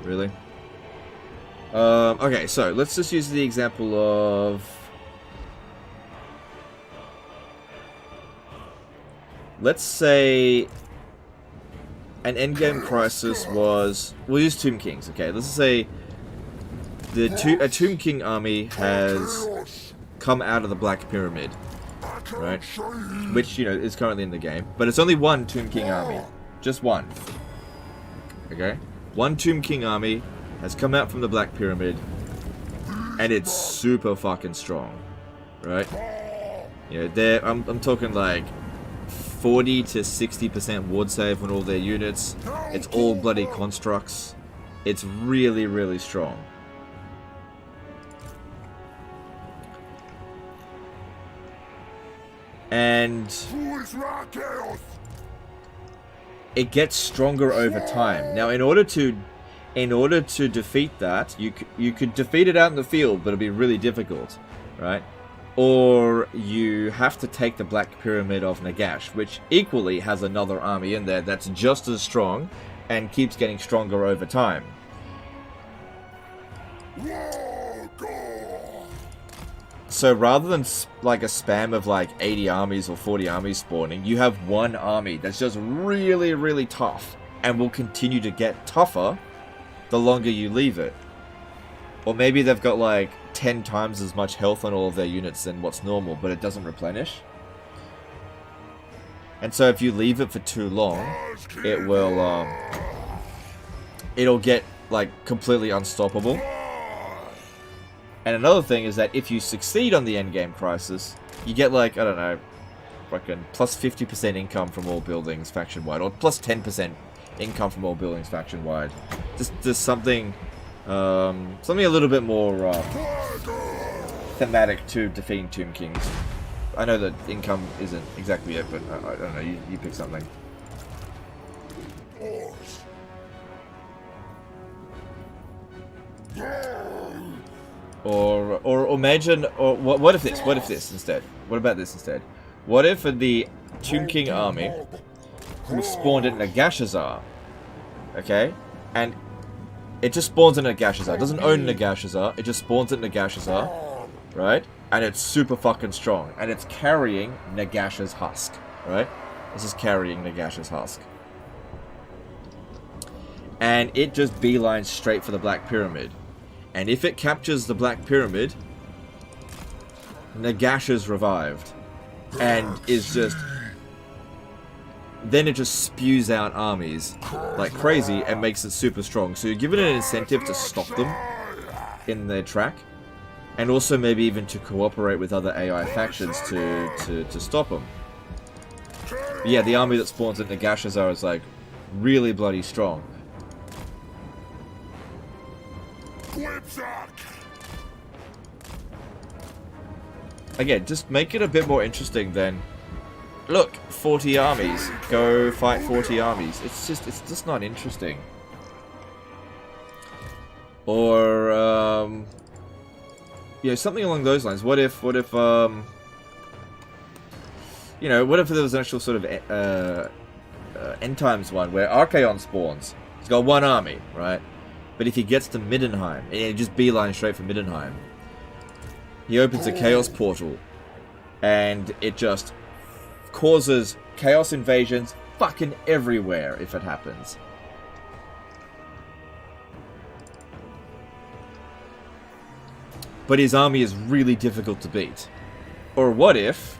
Really? Okay, so let's just use the example of... Let's say an endgame crisis was... We'll use Tomb Kings, okay? Let's say a Tomb King army has come out of the Black Pyramid, right? Which, you know, is currently in the game. But it's only one Tomb King army. Just one. Okay? One Tomb King army has come out from the Black Pyramid, and it's super fucking strong, right? You know, I'm talking like 40 to 60% ward save on all their units. It's all bloody constructs. It's really, really strong. And it gets stronger over time. Now, in order to defeat that, you could defeat it out in the field, but it'll be really difficult, right? Or you have to take the Black Pyramid of Nagash, which equally has another army in there that's just as strong and keeps getting stronger over time. So rather than like a spam of like 80 armies or 40 armies spawning, you have one army that's just really, really tough and will continue to get tougher the longer you leave it. Or maybe they've got like 10 times as much health on all of their units than what's normal, but it doesn't replenish. And so if you leave it for too long, it will, it'll get like completely unstoppable. And another thing is that if you succeed on the endgame crisis, you get like, I don't know, fucking plus 50% income from all buildings faction-wide, or plus 10% income from all buildings faction-wide. Just something... something a little bit more thematic to defeating Tomb Kings. I know that income isn't exactly it, but I don't know, you pick something. Or imagine, or what if this instead? What about this instead? What if the Tomb King army spawned in Nagashazar, okay, and it just spawns in Nagashazar. It doesn't own Nagashazar. It just spawns in Nagashazar, right? And it's super fucking strong. And it's carrying Nagash's husk, right? This is carrying Nagash's husk. And it just beelines straight for the Black Pyramid. And if it captures the Black Pyramid, Nagash is revived. And is just... Then it just spews out armies like crazy and makes it super strong. So you're given an incentive to stop them in their track. And also maybe even to cooperate with other AI factions to stop them. But yeah, the army that spawns at Nagashazar is like really bloody strong. Again, just make it a bit more interesting than... Look, 40 armies. Go fight 40 armies. It's just not interesting. Or, you know, something along those lines. What if, you know, what if there was an actual sort of, end times one where Archaon spawns? He's got one army, right? But if he gets to Middenheim, he just beeline straight for Middenheim. He opens a Chaos Portal, and it just causes chaos invasions fucking everywhere if it happens. But his army is really difficult to beat. Or what if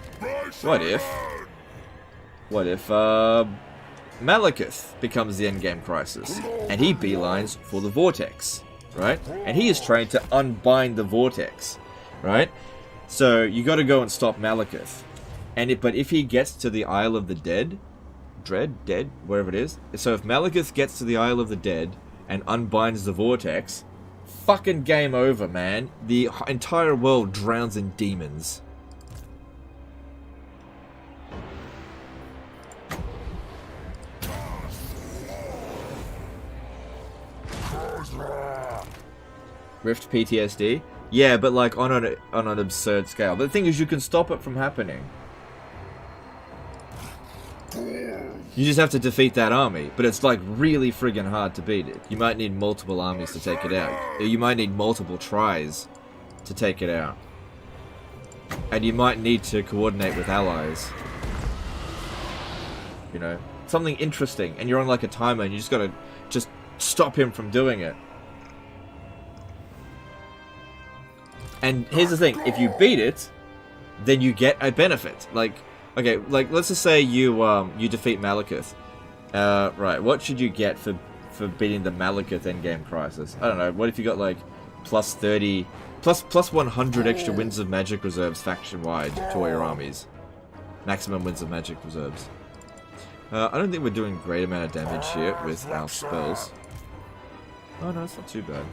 Malekith becomes the endgame crisis, and he beelines for the Vortex, right? And he is trying to unbind the Vortex, right? So you got to go and stop Malekith. But if he gets to the Isle of the Dead, wherever it is. So if Malekith gets to the Isle of the Dead and unbinds the Vortex, fucking game over, man. The entire world drowns in demons. Rift PTSD? Yeah, but like on an absurd scale. But the thing is, you can stop it from happening. You just have to defeat that army, but it's like really friggin' hard to beat it. You might need multiple armies to take it out. You might need multiple tries to take it out. And you might need to coordinate with allies. You know, something interesting, and you're on like a timer and you just gotta stop him from doing it. And here's the thing, if you beat it, then you get a benefit. Like, okay, like let's just say you you defeat Malekith. Right, what should you get for beating the Malekith endgame crisis? I don't know, what if you got like plus 30, plus 100 extra Winds of Magic reserves faction-wide to all your armies. Maximum Winds of Magic reserves. I don't think we're doing a great amount of damage here with our spells. Oh no, it's not too bad.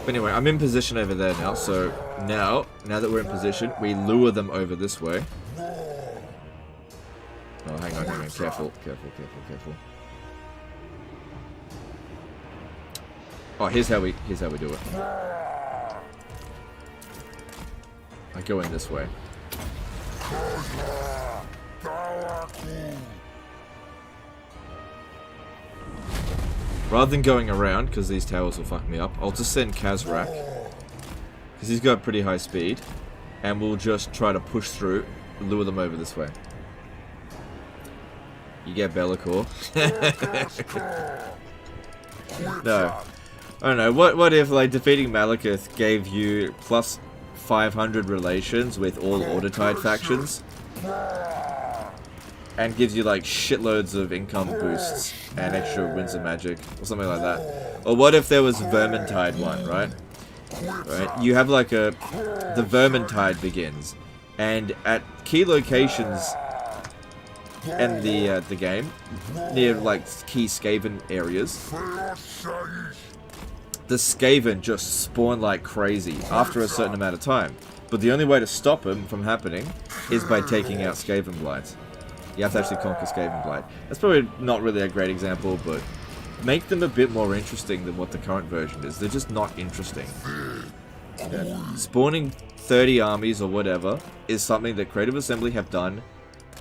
But anyway, I'm in position over there now, so now that we're in position, we lure them over this way. Oh, hang on, careful. Oh, here's how we do it. I go in this way. Rather than going around, because these towers will fuck me up, I'll just send Kazrak, because he's got pretty high speed, and we'll just try to push through, lure them over this way. You get Be'lakor. No. I don't know, what if like defeating Malekith gave you plus 500 relations with all Order-Tide factions? And gives you like shitloads of income boosts and extra Winds of Magic or something like that. Or what if there was Vermintide one, right? Right? You have like the Vermintide begins, and at key locations in the game, near like key Skaven areas, the Skaven just spawn like crazy after a certain amount of time. But the only way to stop them from happening is by taking out Skaven Blight. You have to actually conquer Skaven Blight. That's probably not really a great example, but make them a bit more interesting than what the current version is. They're just not interesting. Yeah. Spawning 30 armies or whatever is something that Creative Assembly have done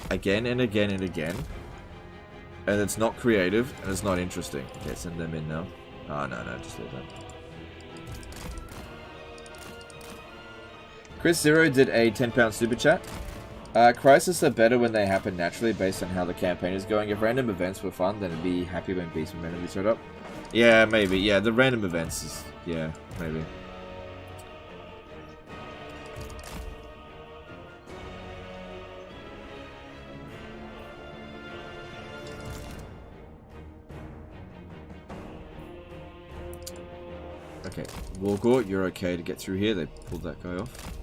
again and again and again. And it's not creative, and it's not interesting. Okay, send them in now. Oh, no, just leave that. Chris Zero did a £10 super chat. Crises are better when they happen naturally based on how the campaign is going. If random events were fun, then I'd be happy when beasts randomly showed up. Yeah, maybe. Yeah, the random events is... yeah, maybe. Okay, Morghur, you're okay to get through here. They pulled that guy off.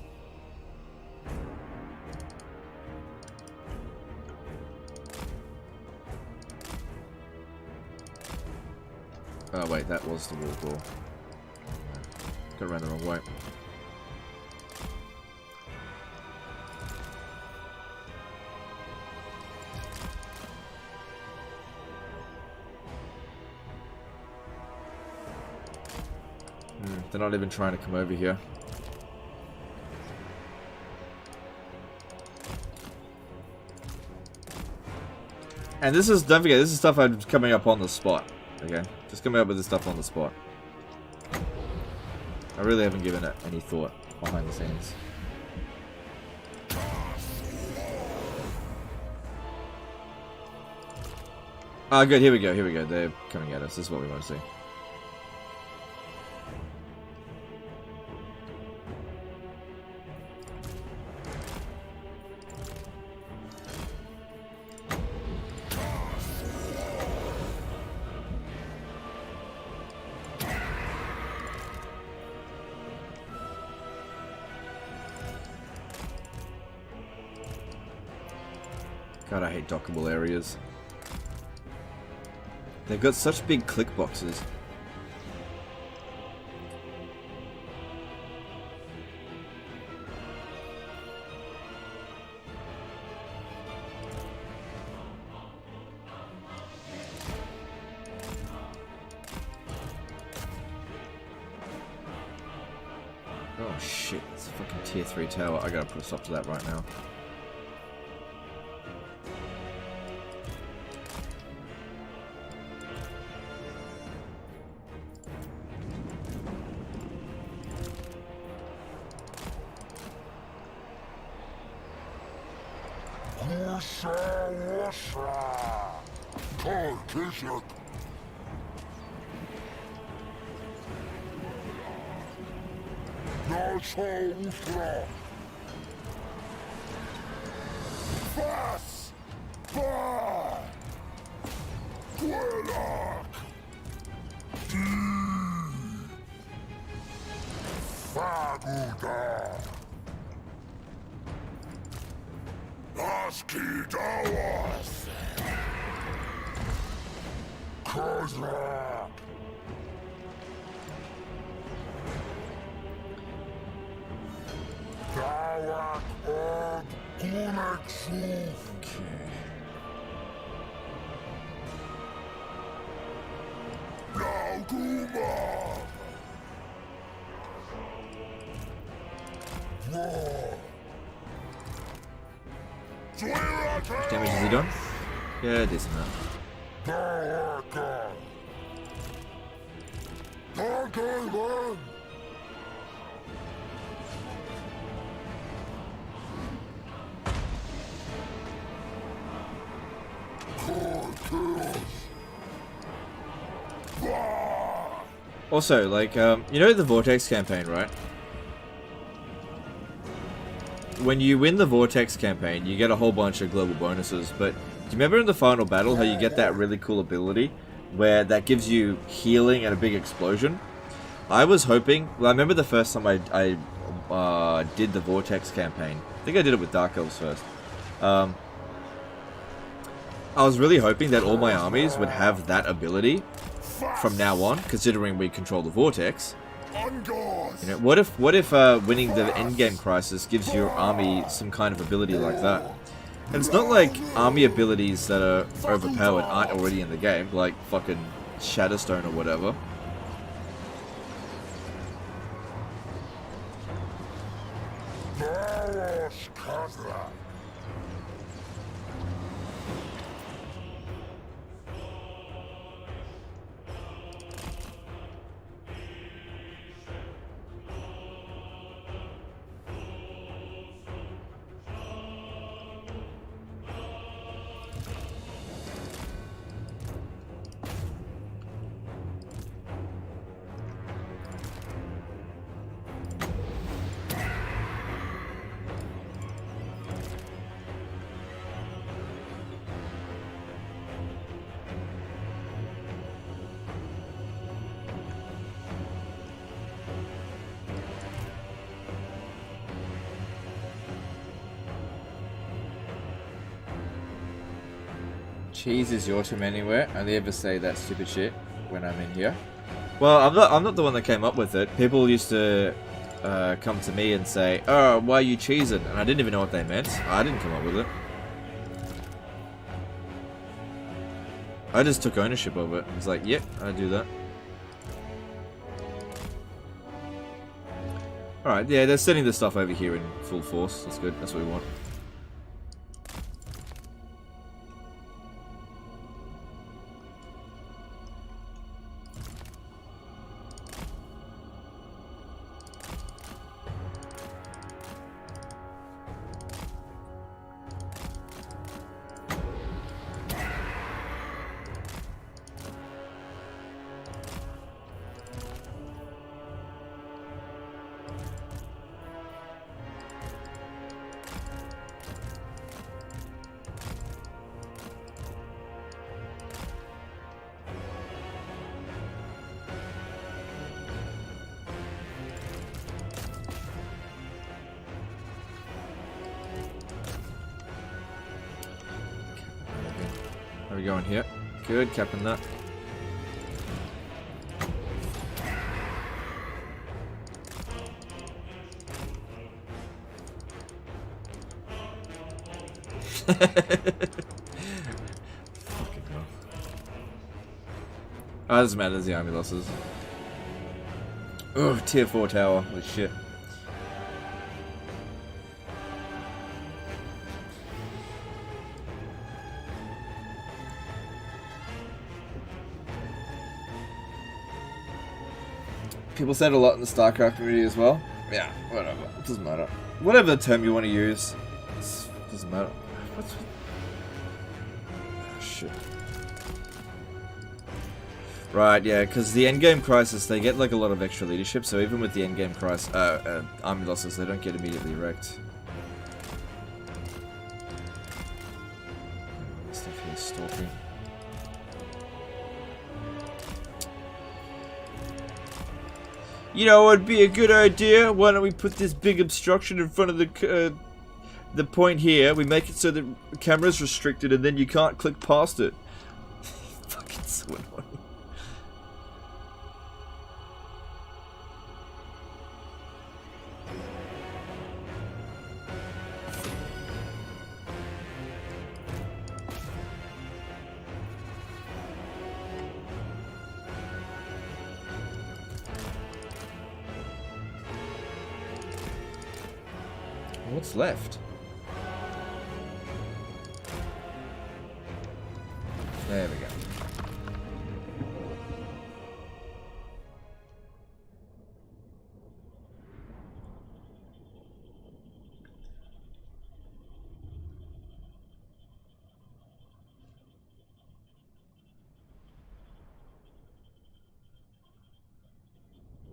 Oh wait, that was the Morghur. Got around the wrong way. They're not even trying to come over here. And this is, don't forget, this is stuff I'm coming up on the spot. Okay? Just coming up with this stuff on the spot. I really haven't given it any thought behind the scenes. Ah, good, here we go, They're coming at us. This is what we want to see. God, I hate dockable areas. They've got such big click boxes. Oh shit, it's a fucking tier 3 tower. I gotta put a stop to that right now. How much damage has he done? Yeah, decent enough. Also, like, you know the Vortex campaign, right? When you win the Vortex campaign, you get a whole bunch of global bonuses, but do you remember in the final battle how you get that really cool ability where that gives you healing and a big explosion? I was hoping, well, I remember the first time I did the Vortex campaign. I think I did it with Dark Elves first. I was really hoping that all my armies would have that ability from now on, considering we control the Vortex. You know, what if winning the endgame crisis gives your army some kind of ability like that? And it's not like army abilities that are overpowered aren't already in the game, like fucking Shatterstone or whatever. Cheese is your term anywhere. I only ever say that stupid shit when I'm in here. Well, I'm not the one that came up with it. People used to come to me and say, "Oh, why are you cheesing?" And I didn't even know what they meant. I didn't come up with it. I just took ownership of it. It's like, yep, I do that. Alright, yeah, they're sending this stuff over here in full force. That's good. That's what we want. How are we going here? Good, capping that. Fucking hell. Oh, it doesn't matter, there's the army losses. Oh, tier 4 tower. Holy shit. People said a lot in the StarCraft community as well. Yeah, whatever. It doesn't matter. Whatever the term you want to use, it doesn't matter. Oh, shit. Right, yeah, because the endgame crisis, they get like a lot of extra leadership, so even with the endgame crisis, army losses, they don't get immediately wrecked. Stuff here, stalking. You know what would be a good idea? Why don't we put this big obstruction in front of the point here? We make it so the camera's restricted and then you can't click past it. Fucking so annoying. What's left? There we go.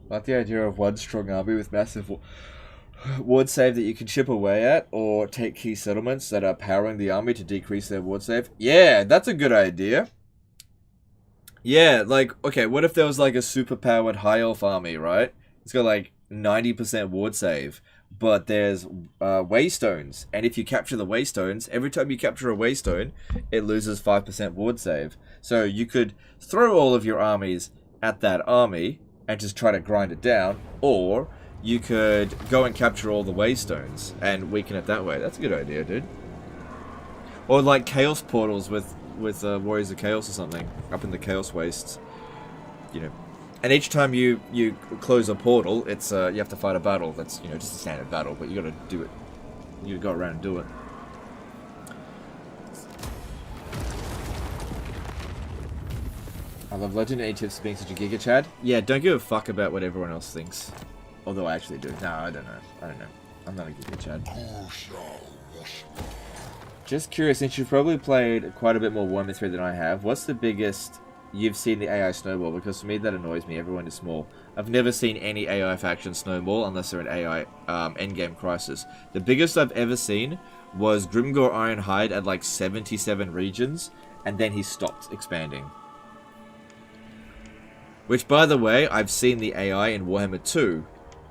I like the idea of one strong army with massive ward save that you can chip away at, or take key settlements that are powering the army to decrease their ward save. Yeah, that's a good idea. Yeah, like, okay, what if there was like a super powered high elf army, right? It's got like 90% ward save, but there's waystones, and if you capture the waystones, every time you capture a waystone, it loses 5% ward save. So you could throw all of your armies at that army and just try to grind it down, or you could go and capture all the waystones and weaken it that way. That's a good idea, dude. Or like chaos portals with Warriors of Chaos or something up in the Chaos Wastes, you know. And each time you close a portal, it's you have to fight a battle. That's, you know, just a standard battle, but you got to do it. You go around and do it. I love Legend. Any tips for being such a giga Chad? Yeah, don't give a fuck about what everyone else thinks. Although I actually do. No, I don't know. I don't know. I'm not a giga Chad. Just curious, since you've probably played quite a bit more Warhammer 3 than I have, what's the biggest you've seen the AI snowball? Because for me that annoys me. Everyone is small. I've never seen any AI faction snowball unless they're an AI endgame crisis. The biggest I've ever seen was Grimgor Ironhide at like 77 regions, and then he stopped expanding. Which, by the way, I've seen the AI in Warhammer 2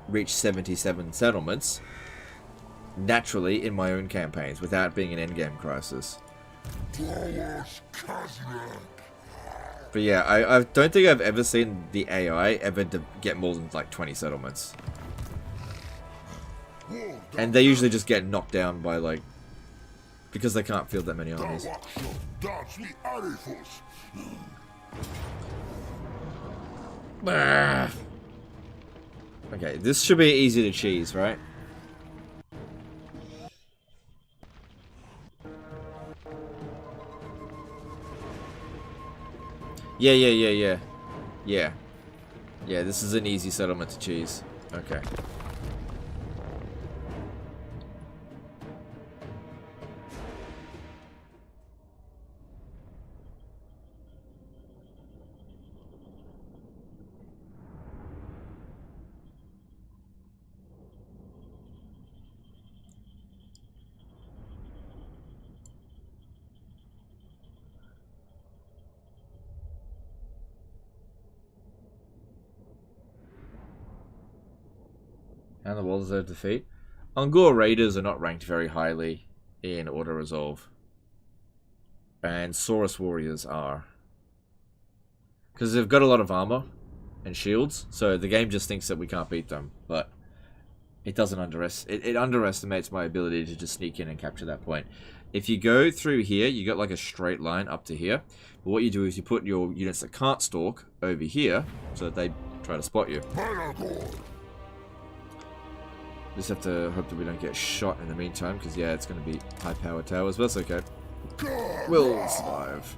reach 77 settlements naturally in my own campaigns without being an endgame crisis. But yeah, I don't think I've ever seen the AI ever get more than like 20 settlements. And they usually just get knocked down by like, because they can't field that many armies. Okay, this should be easy to cheese, right? Yeah, this is an easy settlement to cheese. Okay. And the well-deserved defeat. Ungor Raiders are not ranked very highly in Auto Resolve. And Saurus Warriors are. Because they've got a lot of armor and shields, so the game just thinks that we can't beat them. But it doesn't it underestimates my ability to just sneak in and capture that point. If you go through here, you got like a straight line up to here. But what you do is you put your units that can't stalk over here, so that they try to spot you. Just have to hope that we don't get shot in the meantime, because yeah, it's going to be high power towers, but that's okay. We'll survive.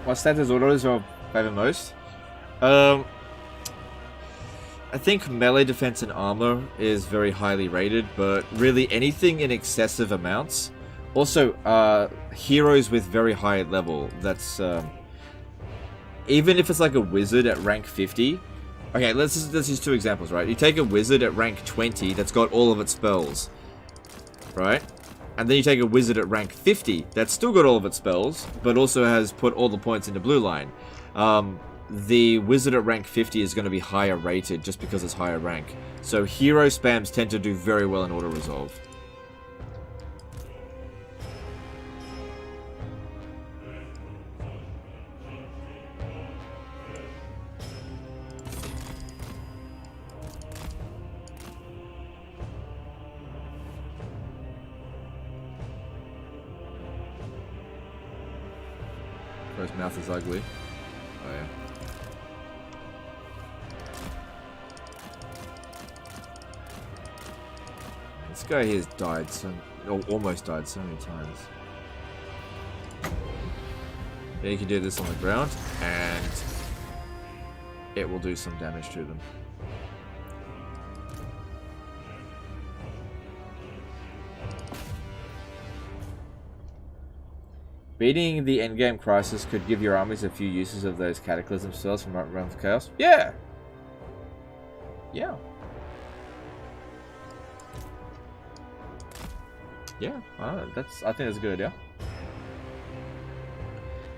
what stat does auto resolve favor most? I think melee defense and armor is very highly rated, but really anything in excessive amounts. Also, heroes with very high level, that's, even if it's like a wizard at rank 50. Okay, let's use 2 examples, right? You take a wizard at rank 20 that's got all of its spells, right? And then you take a wizard at rank 50 that's still got all of its spells, but also has put all the points into blue line. The wizard at rank 50 is going to be higher rated just because it's higher rank. So hero spams tend to do very well in auto-resolve. His mouth is ugly. Oh yeah. This guy here has died or almost died so many times. Yeah, you can do this on the ground, and it will do some damage to them. Beating the endgame crisis could give your armies a few uses of those cataclysm spells from Realm of Chaos. Yeah! Yeah. Yeah, I think that's a good idea.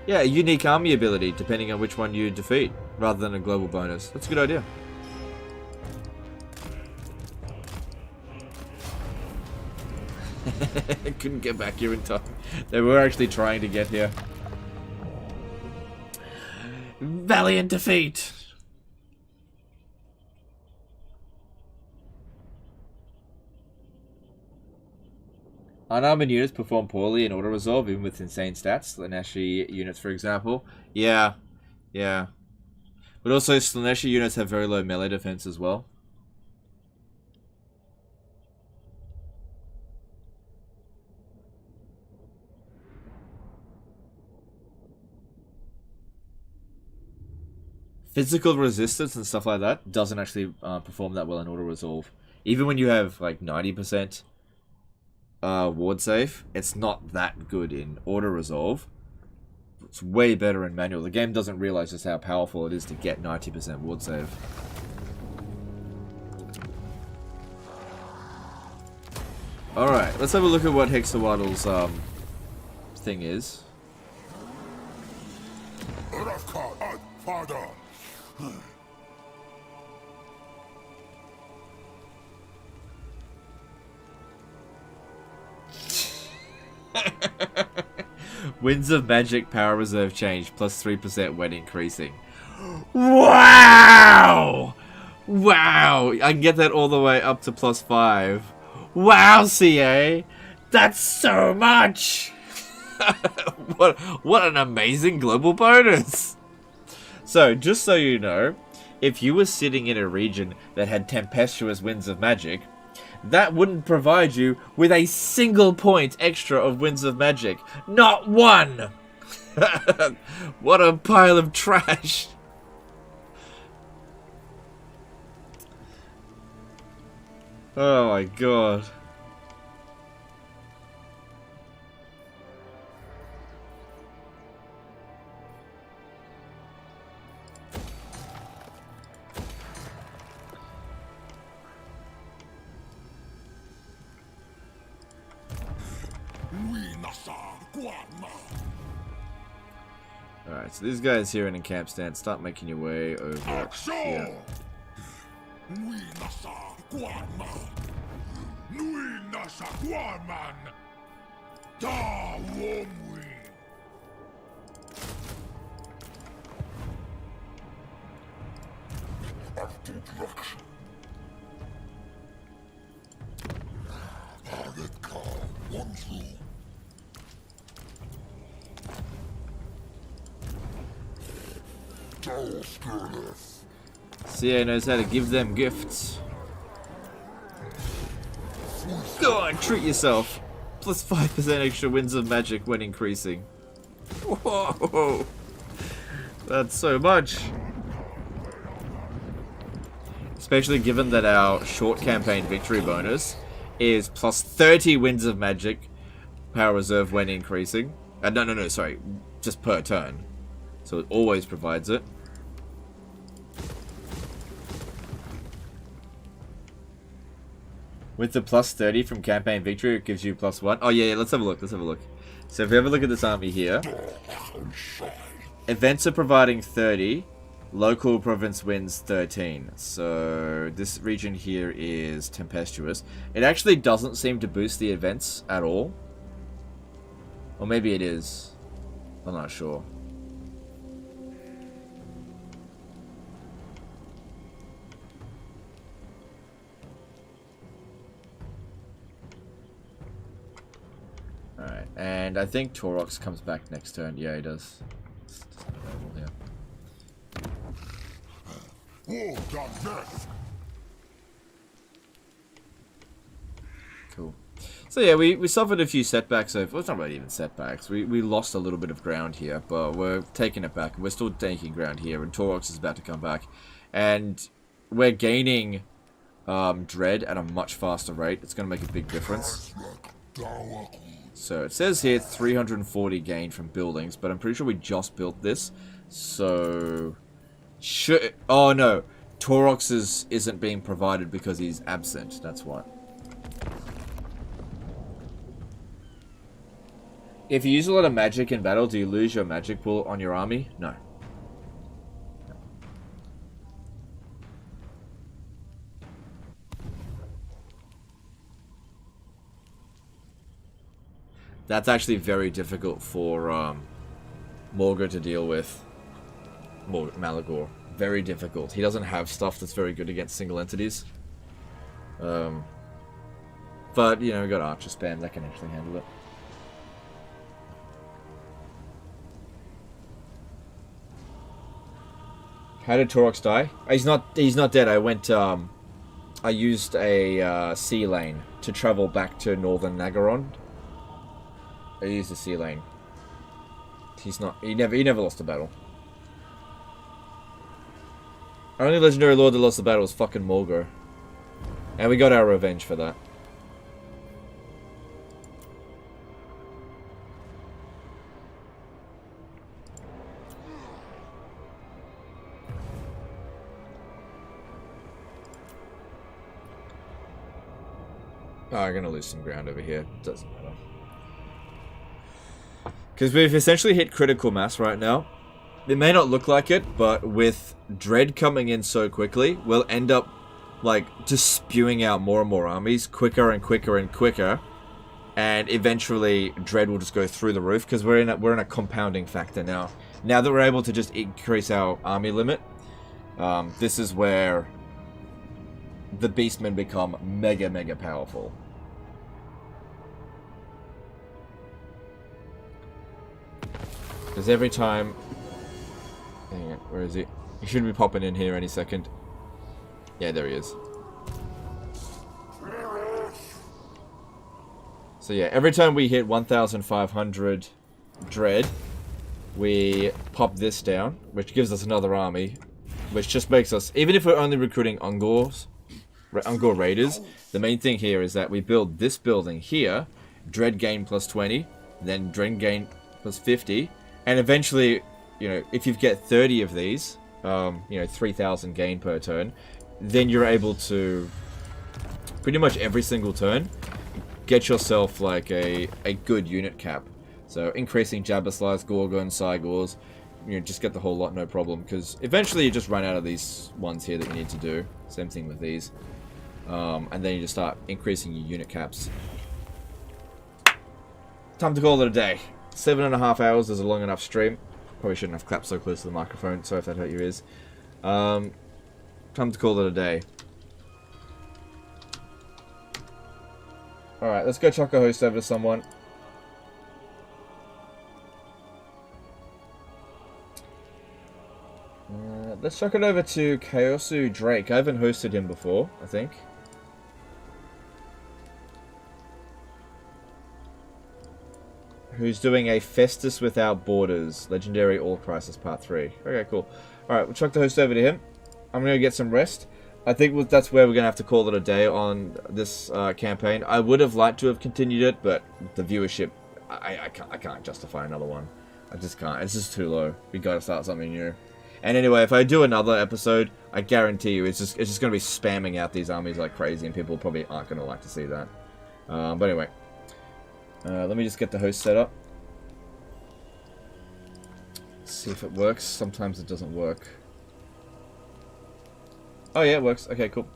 Yeah, a unique army ability, depending on which one you defeat, rather than a global bonus. That's a good idea. Couldn't get back here in time. They were actually trying to get here. Valiant defeat! Unarmored units perform poorly in auto-resolve, even with insane stats. Slaneshi units, for example. Yeah. Yeah. But also, Slaneshi units have very low melee defense as well. Physical resistance and stuff like that doesn't actually perform that well in auto-resolve. Even when you have like 90% ward save, it's not that good in auto-resolve. It's way better in manual. The game doesn't realize just how powerful it is to get 90% ward save. Alright, let's have a look at what Hexawaddle's thing is. Winds of Magic power reserve change, plus 3% when increasing. Wow! Wow! I can get that all the way up to plus 5. Wow, CA! That's so much! What an amazing global bonus! So, just so you know, if you were sitting in a region that had tempestuous winds of magic, that wouldn't provide you with a single point extra of winds of magic. Not one! What a pile of trash! Oh my god. Alright, so these guys here in a camp stand, start making your way over here. CA knows how to give them gifts. Go on, treat yourself. Plus 5% extra winds of magic when increasing. Whoa! That's so much. Especially given that our short campaign victory bonus is plus 30 winds of magic power reserve when increasing. No, sorry. Just per turn. So it always provides it. With the plus 30 from campaign victory, it gives you plus 1. Oh yeah, let's have a look. So if we have a look at this army here. Events are providing 30. Local province wins 13. So this region here is tempestuous. It actually doesn't seem to boost the events at all. Or maybe it is. I'm not sure. Alright, and I think Taurox comes back next turn. Yeah, he does. Yeah. Cool. So yeah, we suffered a few setbacks. Well, it's not really even setbacks. We lost a little bit of ground here, but we're taking it back. We're still taking ground here, and Taurox is about to come back. And we're gaining dread at a much faster rate. It's going to make a big difference. So it says here 340 gain from buildings, but I'm pretty sure we just built this. So... oh no, Taurox isn't being provided because he's absent, that's why. If you use a lot of magic in battle, do you lose your magic pool on your army? No. That's actually very difficult for Morghur to deal with. Morghur. Very difficult. He doesn't have stuff that's very good against single entities. But, you know, we got Archer Spam that can actually handle it. How did Taurox die? He's not dead. I used a sea lane to travel back to northern Nagaron. I used a sea lane. He never lost a battle. Only legendary lord that lost the battle was fucking Morghur. And we got our revenge for that. Oh, I'm gonna lose some ground over here. Doesn't matter. Because we've essentially hit critical mass right now. It may not look like it, but with Dread coming in so quickly, we'll end up, like, just spewing out more and more armies, quicker and quicker and quicker, and eventually Dread will just go through the roof, because we're in a compounding factor now. Now that we're able to just increase our army limit, this is where the Beastmen become mega powerful. Because every time... Hang on, where is he? He should be popping in here any second. Yeah, there he is. So yeah, every time we hit 1,500 Dread, we pop this down, which gives us another army, which just makes us... Even if we're only recruiting Ungor Raiders, the main thing here is that we build this building here, Dread gain plus 20, then Dread gain plus 50, and eventually, you know, if you get 30 of these, you know, 3,000 gain per turn, then you're able to, pretty much every single turn, get yourself like a good unit cap. So increasing Jabberslays, Gorgons, Cygors, you know, just get the whole lot, no problem, because eventually you just run out of these ones here that you need to do. Same thing with these. And then you just start increasing your unit caps. Time to call it a day. 7.5 hours is a long enough stream. Probably shouldn't have clapped so close to the microphone. Sorry if that hurt your ears. Time to call it a day. Alright, let's go chuck a host over to someone. Let's chuck it over to Chaosu Drake. I haven't hosted him before, I think. who's doing a Festus Without Borders, Legendary All Crisis Part 3. Okay, cool. Alright, we'll chuck the host over to him. I'm going to get some rest. I think that's where we're going to have to call it a day on this campaign. I would have liked to have continued it, but the viewership, I can't justify another one. I just can't. It's just too low. We got to start something new. And anyway, if I do another episode, I guarantee you it's just going to be spamming out these armies like crazy, and people probably aren't going to like to see that. But anyway, let me just get the host set up. See if it works. Sometimes it doesn't work. Oh yeah, it works. Okay, cool.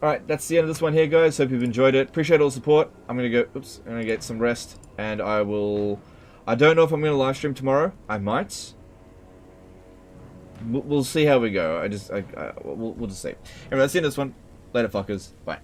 Alright, that's the end of this one here, guys. Hope you've enjoyed it. Appreciate all the support. I'm gonna go, oops, I'm gonna get some rest. And I don't know if I'm gonna live stream tomorrow. I might. We'll see how we go. We'll just see. Anyway, that's the end of this one. Later, fuckers. Bye.